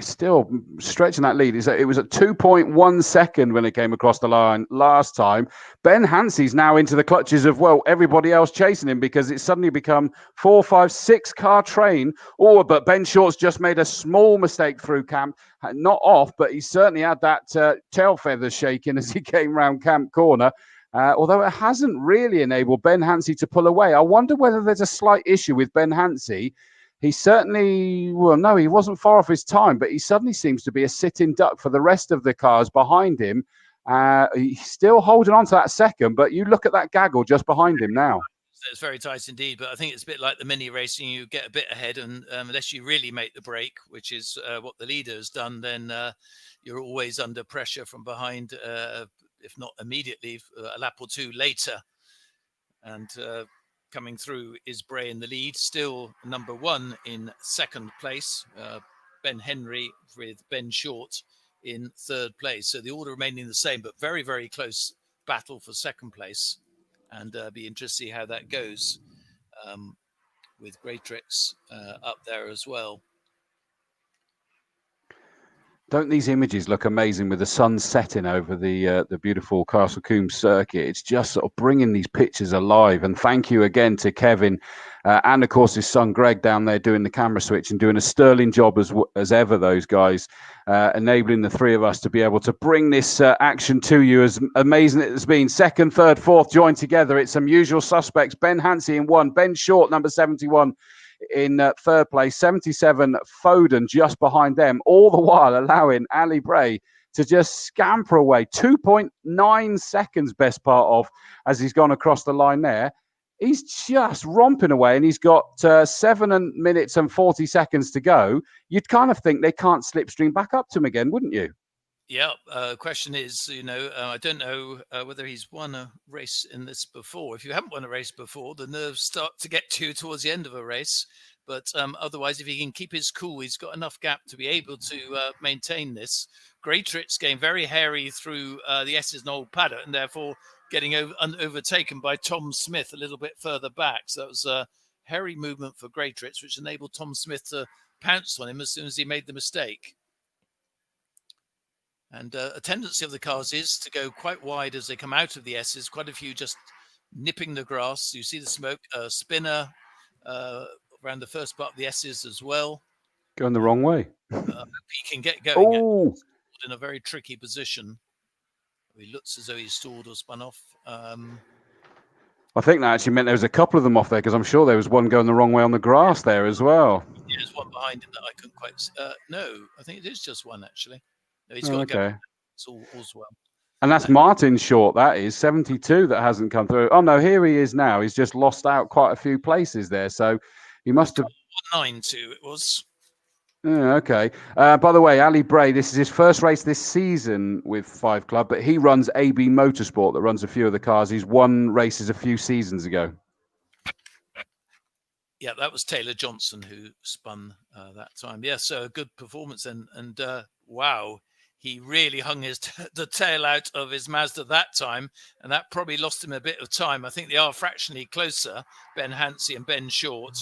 Speaker 5: still stretching that lead. It was at 2.1 second when it came across the line last time. Ben Hansey's now into the clutches of, well, everybody else chasing him because it's suddenly become 4, 5, 6 car train. Oh, but Ben Short's just made a small mistake through camp. Not off, but he certainly had that tail feather shaking as he came round camp corner. Although it hasn't really enabled Ben Hansey to pull away. I wonder whether there's a slight issue with Ben Hansey. He certainly, well, no, he wasn't far off his time, but he suddenly seems to be a sitting duck for the rest of the cars behind him. He's still holding on to that second, but you look at that gaggle just behind him now.
Speaker 7: It's very tight indeed, but I think it's a bit like the mini racing. You get a bit ahead, and unless you really make the break, which is what the leader has done, then you're always under pressure from behind, if not immediately, a lap or 2 later. And coming through is Bray in the lead, still number 1 in second place. Ben Henry with Ben Short in third place. So the order remaining the same, but very, very close battle for second place. And be interested to see how that goes with Greatrix up there as well.
Speaker 5: Don't these images look amazing with the sun setting over the beautiful Castle Combe circuit? It's just sort of bringing these pictures alive. And thank you again to Kevin and of course his son Greg down there doing the camera switch and doing a sterling job as ever. Those guys enabling the three of us to be able to bring this action to you. As amazing it has been. Second, third, fourth joined together. It's some usual suspects. Ben Hansey in 1, Ben Short number 71 in third place, 77 Foden just behind them, all the while allowing Ali Bray to just scamper away. 2.9 seconds best part of as he's gone across the line there. He's just romping away, and he's got 7 minutes and 40 seconds to go. You'd kind of think they can't slipstream back up to him again, wouldn't you?
Speaker 7: Yeah. Question is, I don't know whether he's won a race in this before. If you haven't won a race before, the nerves start to get to you towards the end of a race. But otherwise, if he can keep his cool, he's got enough gap to be able to maintain this. Greatrix getting very hairy through the S's and Old Paddock, and therefore getting overtaken by Tom Smith a little bit further back. So that was a hairy movement for Greatrix, which enabled Tom Smith to pounce on him as soon as he made the mistake. And a tendency of the cars is to go quite wide as they come out of the S's, quite a few just nipping the grass. You see the smoke, spinner around the first part of the S's as well.
Speaker 5: Going the wrong way.
Speaker 7: He can get going.
Speaker 5: Oh,
Speaker 7: in a very tricky position. He looks as though he's stalled or spun off.
Speaker 5: I think that actually meant there was a couple of them off there, because I'm sure there was one going the wrong way on the grass there as well.
Speaker 7: Yeah, there's one behind him that I couldn't quite... no, I think it is just one, actually. No, he's got to go. It's all's well.
Speaker 5: And that's Martin Short, that is 72 that hasn't come through. Oh no, here he is now. He's just lost out quite a few places there. So he must have...
Speaker 7: 192 it was.
Speaker 5: Okay. By the way, Ali Bray, this is his first race this season with 5 Club, but he runs AB Motorsport that runs a few of the cars. He's won races a few seasons ago.
Speaker 7: Yeah, that was Taylor Johnson who spun that time. Yeah, so a good performance. And wow, he really hung the tail out of his Mazda that time, and that probably lost him a bit of time. I think they are fractionally closer, Ben Hansey and Ben Short.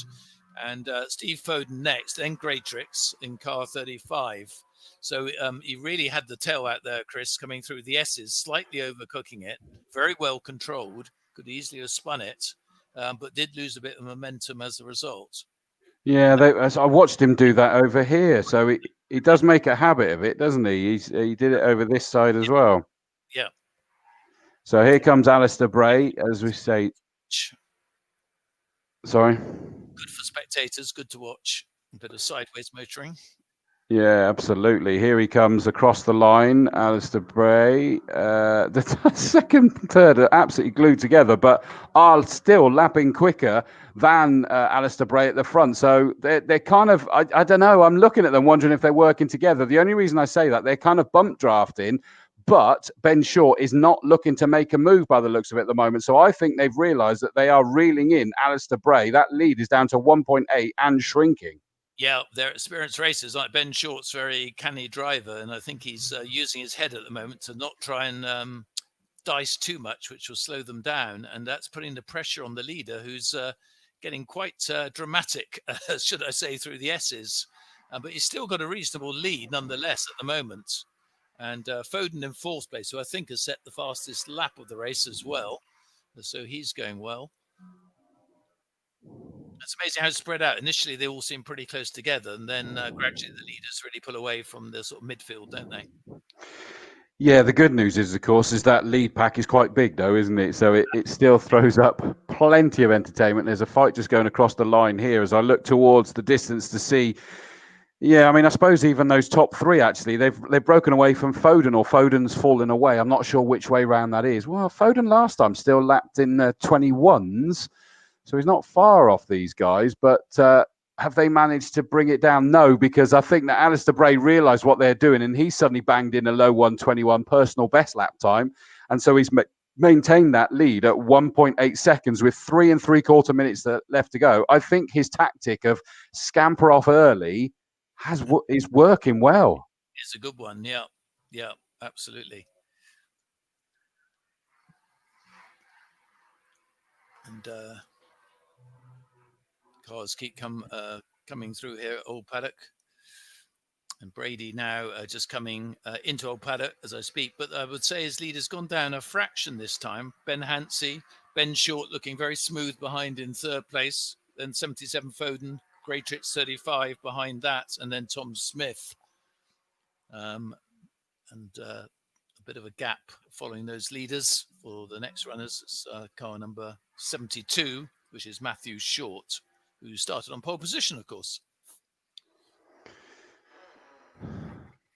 Speaker 7: And Steve Foden next, then Greatrix in car 35. So he really had the tail out there, Chris, coming through the S's, slightly overcooking it, very well controlled, could easily have spun it, but did lose a bit of momentum as a result.
Speaker 5: Yeah, I watched him do that over here. So he does make a habit of it, doesn't he? He did it over this side as well.
Speaker 7: Yeah.
Speaker 5: So here comes Alistair Bray, as we say. Sorry?
Speaker 7: Good for spectators, good to watch. A bit of sideways motoring.
Speaker 5: Yeah, absolutely. Here he comes across the line, Alistair Bray. The second, third are absolutely glued together, but are still lapping quicker than Alistair Bray at the front. So they're kind of, I don't know, I'm looking at them wondering if they're working together. The only reason I say that, they're kind of bump drafting, but Ben Short is not looking to make a move by the looks of it at the moment. So I think they've realised that they are reeling in Alistair Bray. That lead is down to 1.8 and shrinking.
Speaker 7: Yeah, they're experienced racers. Like Ben Short's very canny driver, and I think he's using his head at the moment to not try and dice too much, which will slow them down. And that's putting the pressure on the leader, who's getting quite dramatic, should I say, through the S's. But he's still got a reasonable lead nonetheless at the moment. And Foden in 4th place, who I think has set the fastest lap of the race as well. So he's going well. It's amazing how spread out. Initially, they all seem pretty close together. And then gradually the leaders really pull away from the sort of midfield, don't they?
Speaker 5: Yeah, the good news is, of course, is that lead pack is quite big, though, isn't it? So it still throws up plenty of entertainment. There's a fight just going across the line here as I look towards the distance to see. Yeah, I mean, I suppose even those top 3, actually, they've broken away from Foden, or Foden's fallen away. I'm not sure which way round that is. Well, Foden last time still lapped in 21s, so he's not far off these guys. But have they managed to bring it down? No, because I think that Alistair Bray realised what they're doing, and he suddenly banged in a low 1:21 personal best lap time. And so he's maintained that lead at 1.8 seconds with 3 3/4 minutes left to go. I think his tactic of scamper off early is working well.
Speaker 7: It's a good one. Yeah. Yeah, absolutely. And cars keep coming through here at Old Paddock. And Brady now just coming into Old Paddock as I speak. But I would say his lead has gone down a fraction this time. Ben Hansey, Ben Short looking very smooth behind in 3rd place. then 77 Foden, Greytrix 35 behind that, and then Tom Smith. And a bit of a gap following those leaders for the next runners. It's car number 72, which is Matthew Short, who started on pole position, of course.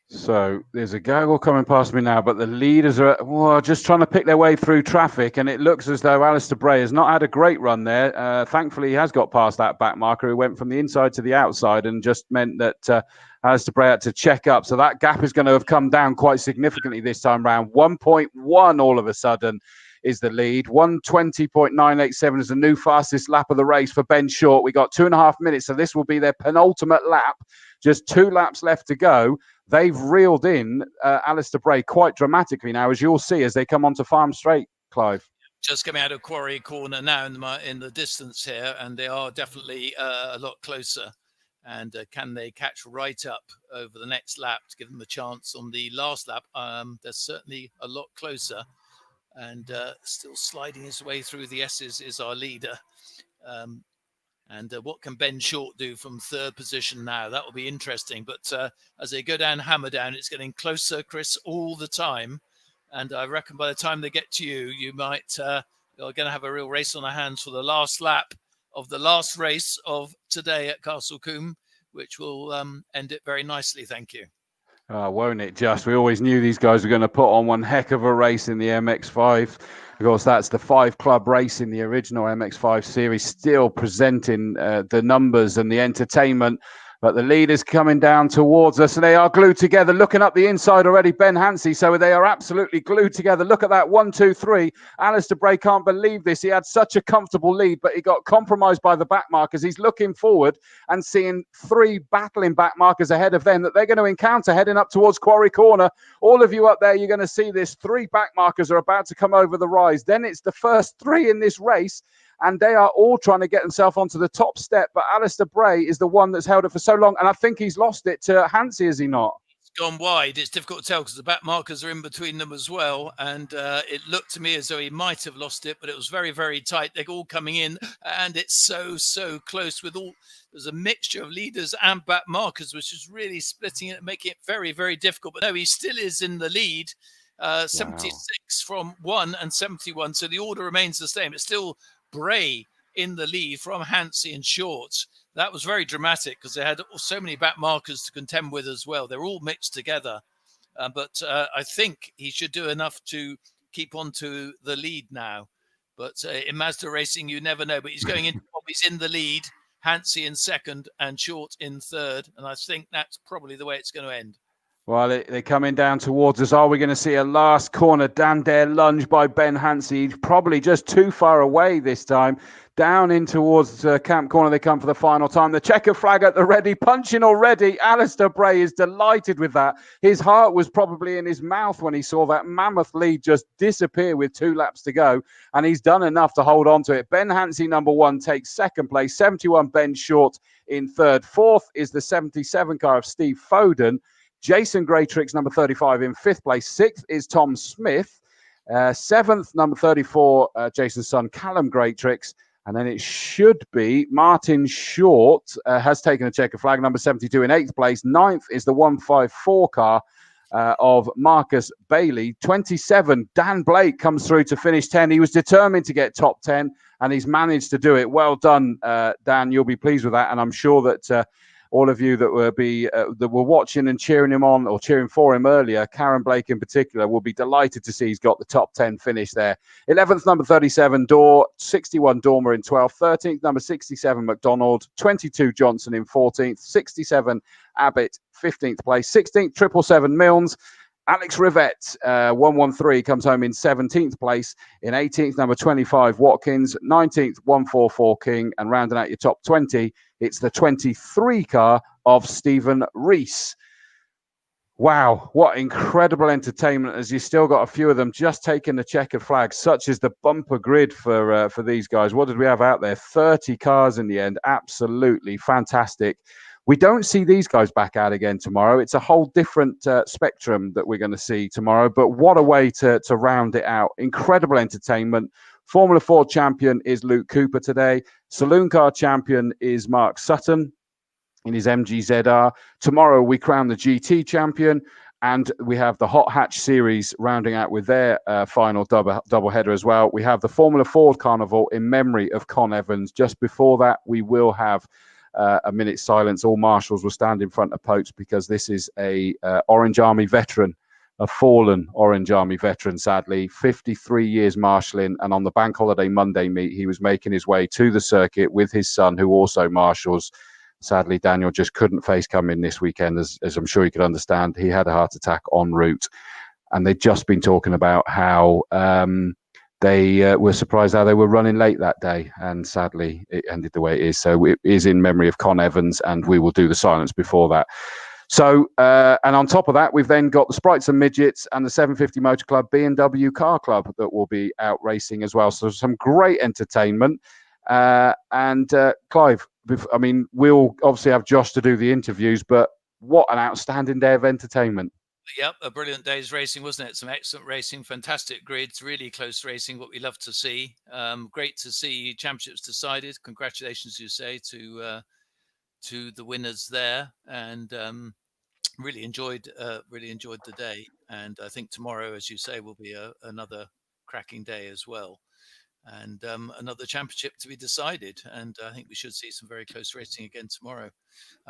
Speaker 5: So there's a gaggle coming past me now, but the leaders are just trying to pick their way through traffic, and it looks as though Alistair Bray has not had a great run there. Thankfully, he has got past that back marker who went from the inside to the outside, and just meant that Alistair Bray had to check up. So that gap is going to have come down quite significantly this time round. 1.1 all of a sudden is the lead. 1:20.987 is the new fastest lap of the race for Ben Short. We got 2.5 minutes, so this will be their penultimate lap. Just 2 laps left to go. They've reeled in Alistair Bray quite dramatically now, as you'll see as they come onto Farm Straight, Clive.
Speaker 7: Just coming out of Quarry Corner now in the distance here, and they are definitely a lot closer. And can they catch right up over the next lap to give them a chance on the last lap? They're certainly a lot closer. And still sliding his way through the S's is our leader. And what can Ben Short do from third position now? That will be interesting. But as they go down Hammerdown, it's getting closer, Chris, all the time. And I reckon by the time they get to you, you might you're going to have a real race on our hands for the last lap of the last race of today at Castle Combe, which will end it very nicely. Thank you.
Speaker 5: Won't it just? We always knew these guys were going to put on one heck of a race in the MX-5. Of course, that's the 5-club race in the original MX-5 series, still presenting the numbers and the entertainment. But the leaders coming down towards us, and they are glued together. Looking up the inside already, Ben Hansey. So they are absolutely glued together. Look at that, 1, 2, 3. Alistair Bray can't believe this. He had such a comfortable lead, but he got compromised by the back markers. He's looking forward and seeing 3 battling back markers ahead of them that they're going to encounter heading up towards Quarry Corner. All of you up there, you're going to see this. 3 back markers are about to come over the rise. Then it's the first 3 in this race, and they are all trying to get themselves onto the top step. But Alistair Bray is the one that's held it for so long, and I think he's lost it to Hansey, is he not?
Speaker 7: It's gone wide. It's difficult to tell because the back markers are in between them as well. And it looked to me as though he might have lost it, but it was very, very tight. They're all coming in, and it's so close with all. There's a mixture of leaders and back markers, which is really splitting it, making it very, very difficult. But no, he still is in the lead. 76 from 1 and 71. So the order remains the same. It's still Bray in the lead from Hansey and Short. That was very dramatic because they had so many back markers to contend with as well. They're all mixed together. But I think he should do enough to keep on to the lead now. But in Mazda racing, you never know. But he's going in, he's in the lead, Hansey in second and Short in third. And I think that's probably the way it's going to end.
Speaker 5: Well, they're coming down towards us. Are we going to see a last corner Dan Dare lunge by Ben Hansey? He's probably just too far away this time. Down in towards Camp Corner they come for the final time. The checker flag at the ready, punching already. Alistair Bray is delighted with that. His heart was probably in his mouth when he saw that mammoth lead just disappear with 2 laps to go. And he's done enough to hold on to it. Ben Hansey, number 1, takes second place. 71 Ben Short in third. Fourth is the 77 car of Steve Foden. Jason Greytrix, number 35, in 5th place. 6th is Tom Smith. 7th, number 34, Jason's son, Callum Greytrix. And then it should be Martin Short has taken a checker flag, number 72 in 8th place. 9th is the 154 car of Marcus Bailey. 27, Dan Blake comes through to finish 10. He was determined to get top 10, and he's managed to do it. Well done, Dan. You'll be pleased with that. And I'm sure that all of you that were watching and cheering him on or cheering for him earlier, Karen Blake in particular, will be delighted to see he's got the top 10 finish there. 11th, number 37, Dorr. 61, Dormer in 12th. 13th, number 67, McDonald. 22, Johnson in 14th. 67, Abbott, 15th place. 16th, 777, Milnes. Alex Rivette, 113, comes home in 17th place. In 18th, number 25, Watkins. 19th, 144, King. And rounding out your top 20, it's the 23 car of Stephen Rees. Wow, what incredible entertainment, as you still got a few of them just taking the checkered flag. Such is the bumper grid for these guys. What did we have out there? 30 cars in the end. Absolutely fantastic. We don't see these guys back out again tomorrow. It's a whole different spectrum that we're going to see tomorrow. But what a way to round it out. Incredible entertainment. Formula 4 champion is Luke Cooper today. Saloon car champion is Mark Sutton in his MGZR. Tomorrow we crown the GT champion, and we have the Hot Hatch Series rounding out with their final double header as well. We have the Formula Ford Carnival in memory of Con Evans. Just before that, we will have a minute's silence. All marshals will stand in front of Popes because this is a Orange Army veteran, a fallen Orange Army veteran, sadly, 53 years marshalling, and on the Bank Holiday Monday meet, he was making his way to the circuit with his son, who also marshals. Sadly, Daniel just couldn't face coming this weekend, as I'm sure you could understand. He had a heart attack en route, and they'd just been talking about how they were surprised how they were running late that day, and sadly, it ended the way it is. So it is in memory of Con Evans, and we will do the silence before that. So, and on top of that, we've then got the Sprites and Midgets and the 750 Motor Club B&W Car Club that will be out racing as well. So some great entertainment. And Clive, I mean, we'll obviously have Josh to do the interviews, but what an outstanding day of entertainment.
Speaker 7: Yep, a brilliant day's racing, wasn't it? Some excellent racing, fantastic grids, really close racing, what we love to see. Great to see championships decided. Congratulations, you say, to the winners there, and really enjoyed the day. And I think tomorrow, as you say, will be another cracking day as well, and another championship to be decided. And I think we should see some very close racing again tomorrow.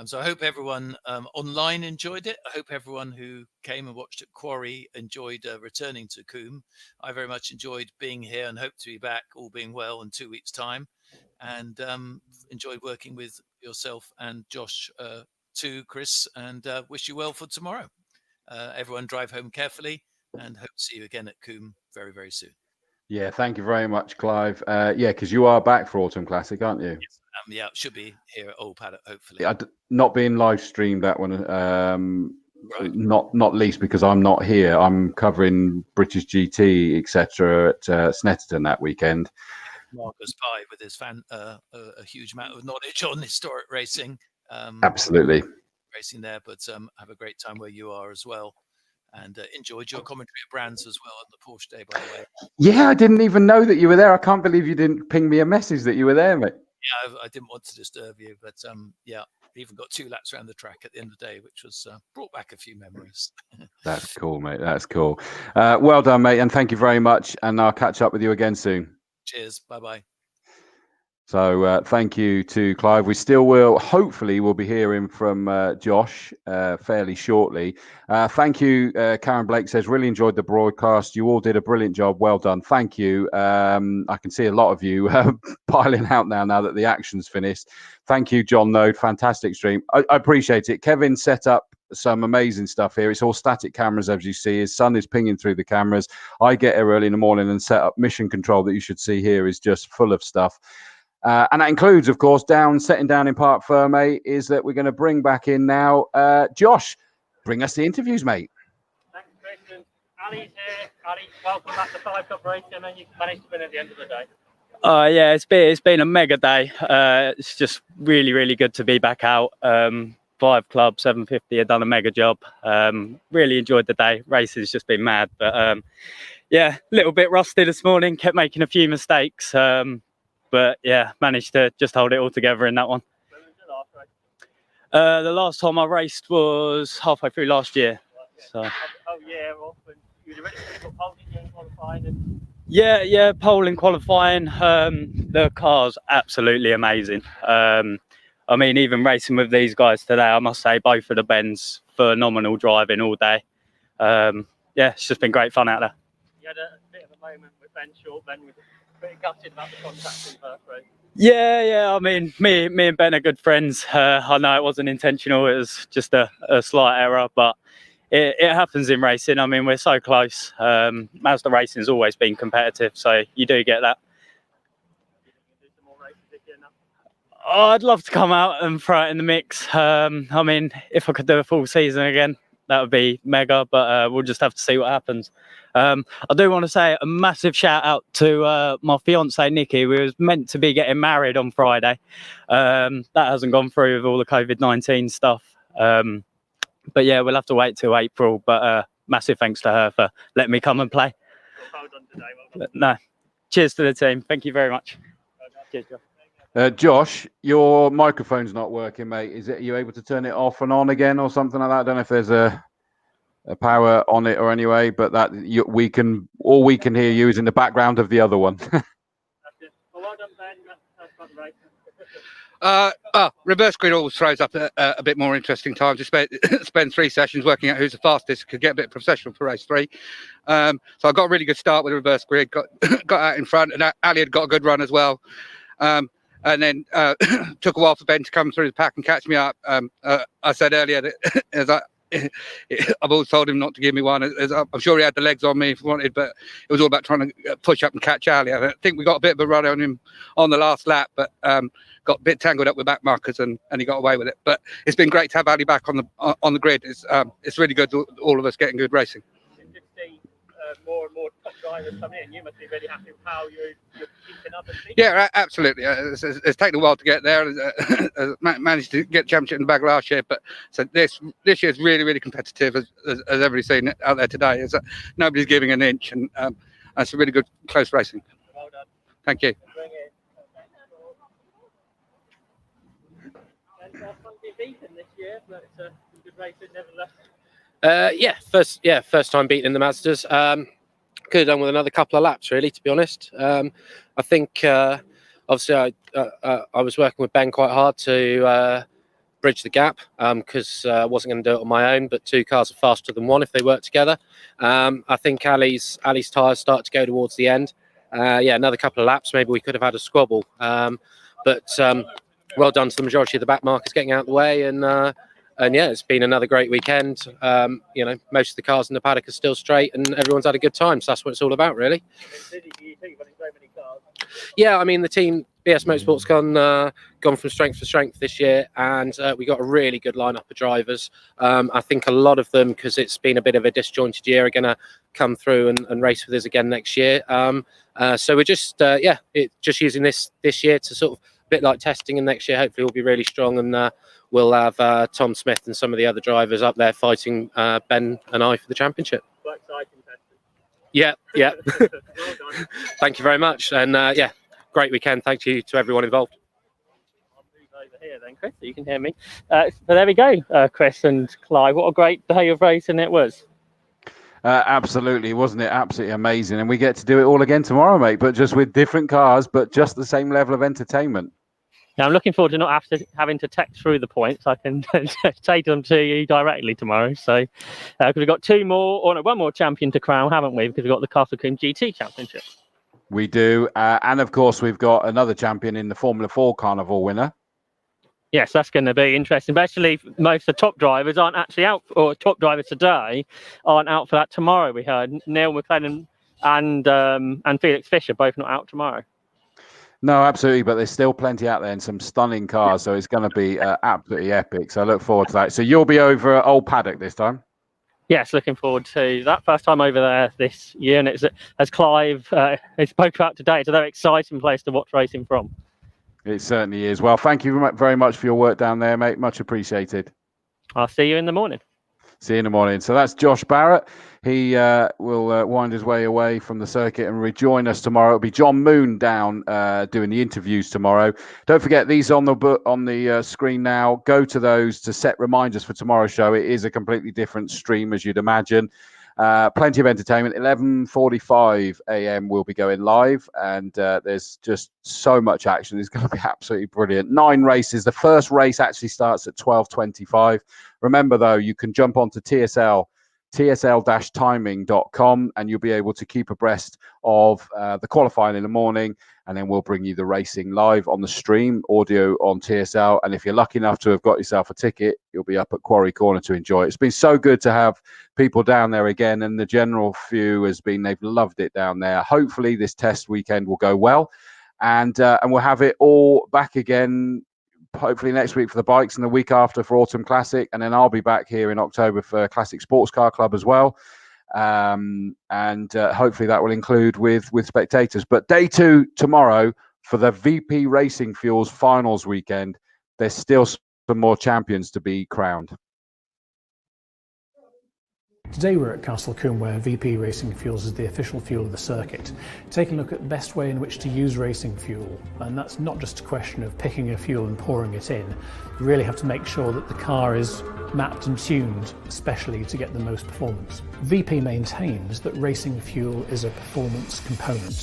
Speaker 7: So I hope everyone online enjoyed it. I hope everyone who came and watched at Quarry enjoyed returning to COMBE. I very much enjoyed being here and hope to be back, all being well, in 2 weeks' time. And enjoyed working with yourself and Josh too, Chris, and wish you well for tomorrow. Everyone drive home carefully, and hope to see you again at COMBE very, very soon.
Speaker 5: Yeah, thank you very much, Clive. Yeah, because you are back for Autumn Classic, aren't you?
Speaker 7: Yes, yeah, should be here at Old Paddock, hopefully.
Speaker 5: Yeah, not being live streamed, that one. Not least because I'm not here. I'm covering British GT, etc. at Snetterton that weekend.
Speaker 7: Marcus Pye with his a huge amount of knowledge on historic racing.
Speaker 5: Absolutely.
Speaker 7: Racing there, but have a great time where you are as well. And enjoyed your commentary at Brands as well on the Porsche day, by the way.
Speaker 5: Yeah, I didn't even know that you were there. I can't believe you didn't ping me a message that you were there, mate.
Speaker 7: Yeah, I didn't want to disturb you, but yeah, we even got 2 laps around the track at the end of the day, which was brought back a few memories.
Speaker 5: That's cool, mate. That's cool. Well done, mate, and thank you very much. And I'll catch up with you again soon.
Speaker 7: Cheers. Bye-bye.
Speaker 5: So thank you to Clive. We still will, hopefully, we'll be hearing from Josh fairly shortly. Thank you. Karen Blake says, really enjoyed the broadcast. You all did a brilliant job. Well done. Thank you. I can see a lot of you piling out now that the action's finished. Thank you, John Node. Fantastic stream. I appreciate it. Kevin set up some amazing stuff here. It's all static cameras, as you see. His son is pinging through the cameras. I get here early in the morning and set up mission control that you should see here is just full of stuff. And that includes, of course, setting down in Parc Ferme, is that we're going to bring back in now. Josh, bring us the interviews, mate.
Speaker 9: Thanks, Chris. And Ali's here. Ali, welcome back to 5 Cup Racing, and you managed to win at the end of the day.
Speaker 8: Yeah, it's been a mega day. It's just really, really good to be back out. 5 Club, 750 have done a mega job. Really enjoyed the day. Racing's just been mad. But yeah, a little bit rusty this morning. Kept making a few mistakes. But yeah, managed to just hold it all together in that one.
Speaker 9: When was your last race?
Speaker 8: The last time I raced was halfway through last year. So.
Speaker 9: Oh yeah, well, you were ready to pole in qualifying and...
Speaker 8: Yeah, pole in qualifying. The car's absolutely amazing. I mean, even racing with these guys today, I must say, both of the Bens, phenomenal driving all day. Yeah, it's just been great fun out there.
Speaker 9: You had a bit of a moment with Ben Short. Ben was pretty gutted about the contract in first race.
Speaker 8: Yeah. I mean, me and Ben are good friends. I know it wasn't intentional. It was just a slight error, but it happens in racing. I mean, we're so close. Mazda racing's always been competitive, so you do get that. Oh, I'd love to come out and throw it in the mix. I mean, if I could do a full season again, that would be mega, but we'll just have to see what happens. I do want to say a massive shout out to my fiance Nikki. We was meant to be getting married on Friday. That hasn't gone through with all the COVID-19 stuff. But yeah, we'll have to wait till April. But massive thanks to her for letting me come and play.
Speaker 9: Well done today. Well done.
Speaker 8: No, cheers to the team. Thank you very much. Cheers, Josh.
Speaker 5: Josh, your microphone's not working, mate. Are you able to turn it off and on again or something like that? I don't know if there's a power on it or anyway, but all we can hear you is in the background of the other one.
Speaker 15: Reverse grid always throws up a bit more interesting time to spend 3 sessions working out who's the fastest. Could get a bit professional for race 3. So I got a really good start with the reverse grid, got out in front, and Ali had got a good run as well. And then took a while for Ben to come through the pack and catch me up. I said earlier that I've always told him not to give me one. I'm sure he had the legs on me if he wanted, but it was all about trying to push up and catch Ali. I think we got a bit of a run on him on the last lap, but got a bit tangled up with back markers and he got away with it. But it's been great to have Ali back on the grid. It's really good, all of us getting good racing.
Speaker 9: More and more top drivers coming in. You must be really happy with how you're keeping up.
Speaker 15: Yeah, absolutely. It's taken a while to get there. Managed to get championship in the bag last year, but so this year is really, really competitive, as everybody's seen out there today. Is that nobody's giving an inch, and it's a really good close racing.
Speaker 9: Well done.
Speaker 15: Thank you.
Speaker 9: This year, but it's a good racing nevertheless.
Speaker 21: First time beating in the Mazdas. Could have done with another couple of laps, really, to be honest. I think obviously I was working with Ben quite hard to bridge the gap because I wasn't going to do it on my own, but 2 cars are faster than one if they work together. I think Ali's tyres start to go towards the end. Another couple of laps, maybe we could have had a squabble. But well done to the majority of the back markers getting out of the way, and yeah, it's been another great weekend. Most of the cars in the paddock are still straight, and everyone's had a good time. So that's what it's all about, really. Yeah, I mean, the team BS Motorsport's gone from strength to strength this year, and we got a really good lineup of drivers. I think a lot of them, because it's been a bit of a disjointed year, are going to come through and race with us again next year. So we're just just using this year to sort of a bit like testing, and next year hopefully we'll be really strong, and we'll have Tom Smith and some of the other drivers up there fighting Ben and I for the championship.
Speaker 9: Quite exciting testing.
Speaker 21: Yeah. Thank you very much, and great weekend. Thank you to everyone involved.
Speaker 9: I'll move over here then, Chris, so you can hear me. So there we go, Chris and Clive. What a great day of racing it was.
Speaker 5: Absolutely, wasn't it? Absolutely amazing. And we get to do it all again tomorrow, mate, but just with different cars, but just the same level of entertainment.
Speaker 9: Yeah, I'm looking forward to not having to text through the points. I can take them to you directly tomorrow. So, because we've got one more champion to crown, haven't we? Because we've got the Castle Combe GT Championship.
Speaker 5: We do. And of course, we've got another champion in the Formula 4 Carnival winner.
Speaker 9: Yes, that's going to be interesting. Especially most of the top drivers aren't actually out, or top drivers today aren't out for that tomorrow. We heard Neil McLennan and Felix Fisher both not out tomorrow.
Speaker 5: No, absolutely, but there's still plenty out there and some stunning cars, so it's going to be absolutely epic. So I look forward to that. So you'll be over at Old Paddock this time?
Speaker 9: Yes, looking forward to that. First time over there this year, and it's, as Clive spoke about today, it's a very exciting place to watch racing from.
Speaker 5: It certainly is. Well, thank you very much for your work down there, mate. Much appreciated.
Speaker 9: I'll see you in the morning.
Speaker 5: See you in the morning. So that's Josh Barrett. He will wind his way away from the circuit and rejoin us tomorrow. It'll be John Moon down doing the interviews tomorrow. Don't forget, these on the screen now. Go to those to set reminders for tomorrow's show. It is a completely different stream, as you'd imagine. Plenty of entertainment. 11:45 a.m. we'll be going live, and there's just so much action. It's going to be absolutely brilliant. 9 races. The first race actually starts at 12:25. Remember, though, you can jump onto tsl-timing.com, and you'll be able to keep abreast of the qualifying in the morning, and then we'll bring you the racing live on the stream, audio on TSL. And if you're lucky enough to have got yourself a ticket, you'll be up at Quarry Corner to enjoy it. It's been so good to have people down there again, and the general view has been they've loved it down there. Hopefully this test weekend will go well, and we'll have it all back again hopefully next week for the bikes, and the week after for Autumn Classic, and then I'll be back here in October for Classic Sports Car Club as well, and hopefully that will include with spectators. But day 2 tomorrow for the VP Racing Fuels finals weekend. There's still some more champions to be crowned.
Speaker 11: Today we're at Castle Combe, where VP Racing Fuels is the official fuel of the circuit, taking a look at the best way in which to use racing fuel. And that's not just a question of picking a fuel and pouring it in. You really have to make sure that the car is mapped and tuned, especially to get the most performance. VP maintains that racing fuel is a performance component.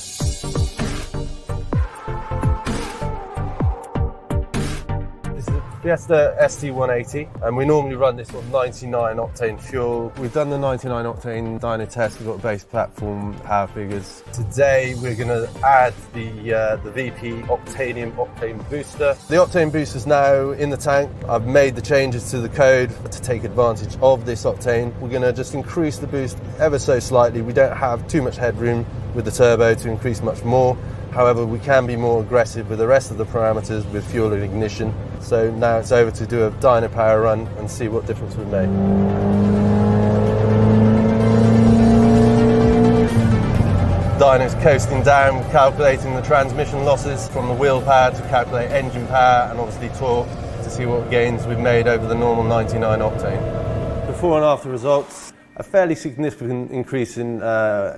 Speaker 12: Fiesta ST180, and we normally run this on 99 octane fuel. We've done the 99 octane dyno test, we've got base platform power figures. Today we're going to add the VP octane booster. The octane booster is now in the tank. I've made the changes to the code to take advantage of this octane. We're going to just increase the boost ever so slightly. We don't have too much headroom with the turbo to increase much more. However, we can be more aggressive with the rest of the parameters with fuel and ignition. So now it's over to do a dyno power run and see what difference we make. Dyno's coasting down, calculating the transmission losses from the wheel power to calculate engine power and obviously torque to see what gains we've made over the normal 99 octane. Before and after results, a fairly significant increase in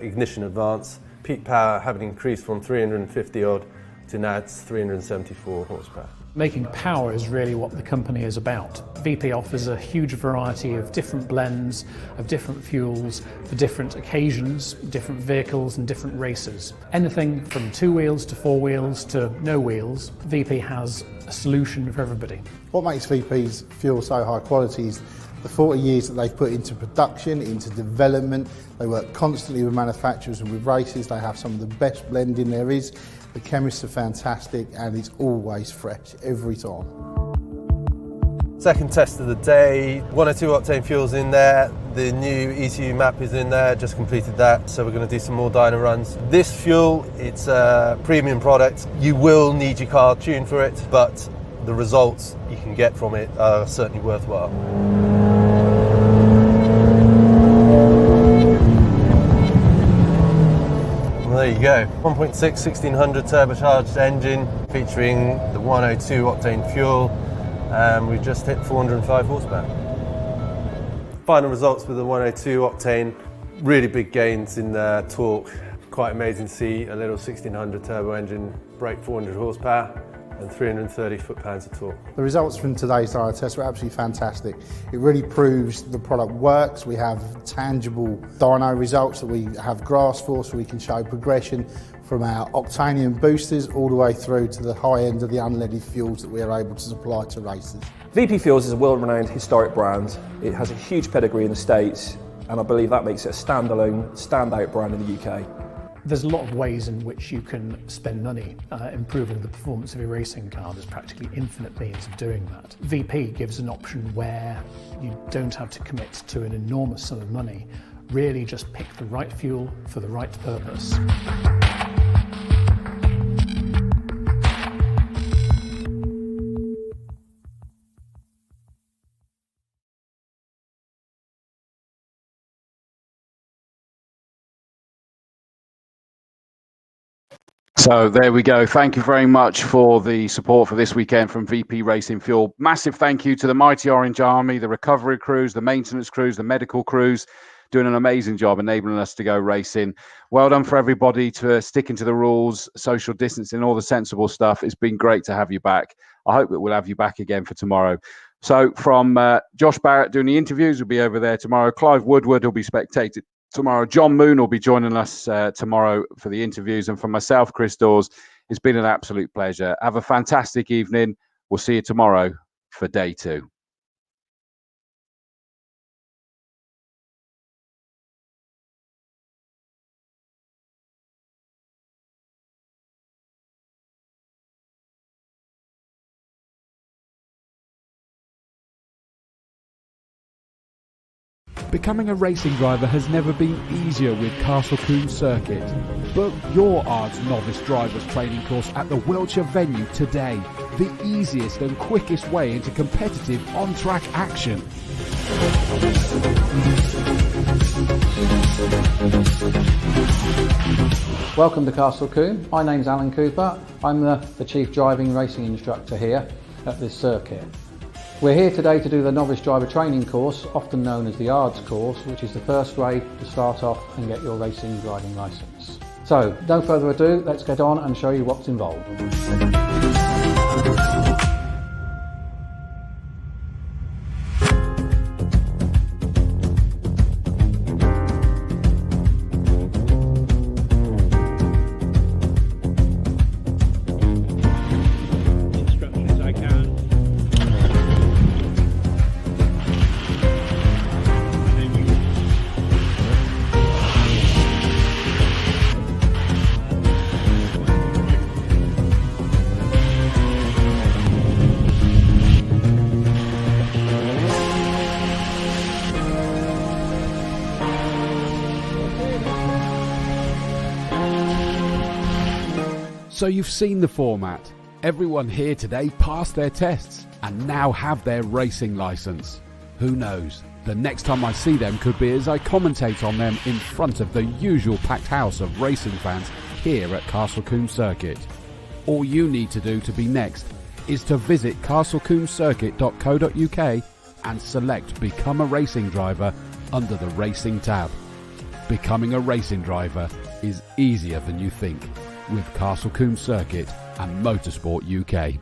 Speaker 12: ignition advance. Peak power having increased from 350 odd to now it's 374 horsepower.
Speaker 11: Making power is really what the company is about. VP offers a huge variety of different blends, of different fuels, for different occasions, different vehicles and different races. Anything from 2 wheels to 4 wheels to no wheels, VP has a solution for everybody.
Speaker 22: What makes VP's fuel so high quality is the 40 years that they've put into production, into development. They work constantly with manufacturers and with races. They have some of the best blending there is. The chemists are fantastic and it's always fresh every time.
Speaker 12: Second test of the day, 102 octane fuel's in there. The new ECU map is in there, just completed that. So we're going to do some more dyno runs. This fuel, it's a premium product. You will need your car tuned for it, but the results you can get from it are certainly worthwhile. There you go, 1.6 1600 turbocharged engine featuring the 102 octane fuel, and we've just hit 405 horsepower. Final results with the 102 octane, really big gains in torque. Quite amazing to see a little 1600 turbo engine break 400 horsepower and 330 foot-pounds of torque.
Speaker 22: The results from today's dyno test were absolutely fantastic. It really proves the product works. We have tangible dyno results that we have graphs for, so we can show progression from our octanium boosters all the way through to the high end of the unleaded fuels that we are able to supply to racers.
Speaker 24: VP Fuels is a world-renowned historic brand. It has a huge pedigree in the States, and I believe that makes it a standalone, standout brand in the UK.
Speaker 11: There's a lot of ways in which you can spend money improving the performance of your racing car. There's practically infinite means of doing that. VP gives an option where you don't have to commit to an enormous sum of money. Really just pick the right fuel for the right purpose.
Speaker 5: So there we go. Thank you very much for the support for this weekend from VP Racing Fuel. Massive thank you to the Mighty Orange Army, the recovery crews, the maintenance crews, the medical crews, doing an amazing job enabling us to go racing. Well done for everybody to sticking to the rules, social distancing, all the sensible stuff. It's been great to have you back. I hope that we'll have you back again for tomorrow. So from Josh Barrett doing the interviews, will be over there tomorrow. Clive Woodward will be spectating tomorrow. John Moon will be joining us tomorrow for the interviews. And for myself, Chris Dawes, it's been an absolute pleasure. Have a fantastic evening. We'll see you tomorrow for day 2.
Speaker 25: Becoming a racing driver has never been easier with Castle Combe Circuit. Book your ARDS Novice Drivers Training course at the Wiltshire venue today. The easiest and quickest way into competitive on-track action.
Speaker 26: Welcome to Castle Combe. My name's Alan Cooper. I'm the Chief Driving Racing Instructor here at this circuit. We're here today to do the novice driver training course, often known as the ARDS course, which is the first way to start off and get your racing driving licence. So, no further ado, let's get on and show you what's involved.
Speaker 25: So you've seen the format. Everyone here today passed their tests and now have their racing licence. Who knows? The next time I see them could be as I commentate on them in front of the usual packed house of racing fans here at Castle Combe Circuit. All you need to do to be next is to visit castlecombecircuit.co.uk and select Become a Racing Driver under the Racing tab. Becoming a racing driver is easier than you think with Castle Combe Circuit and Motorsport UK.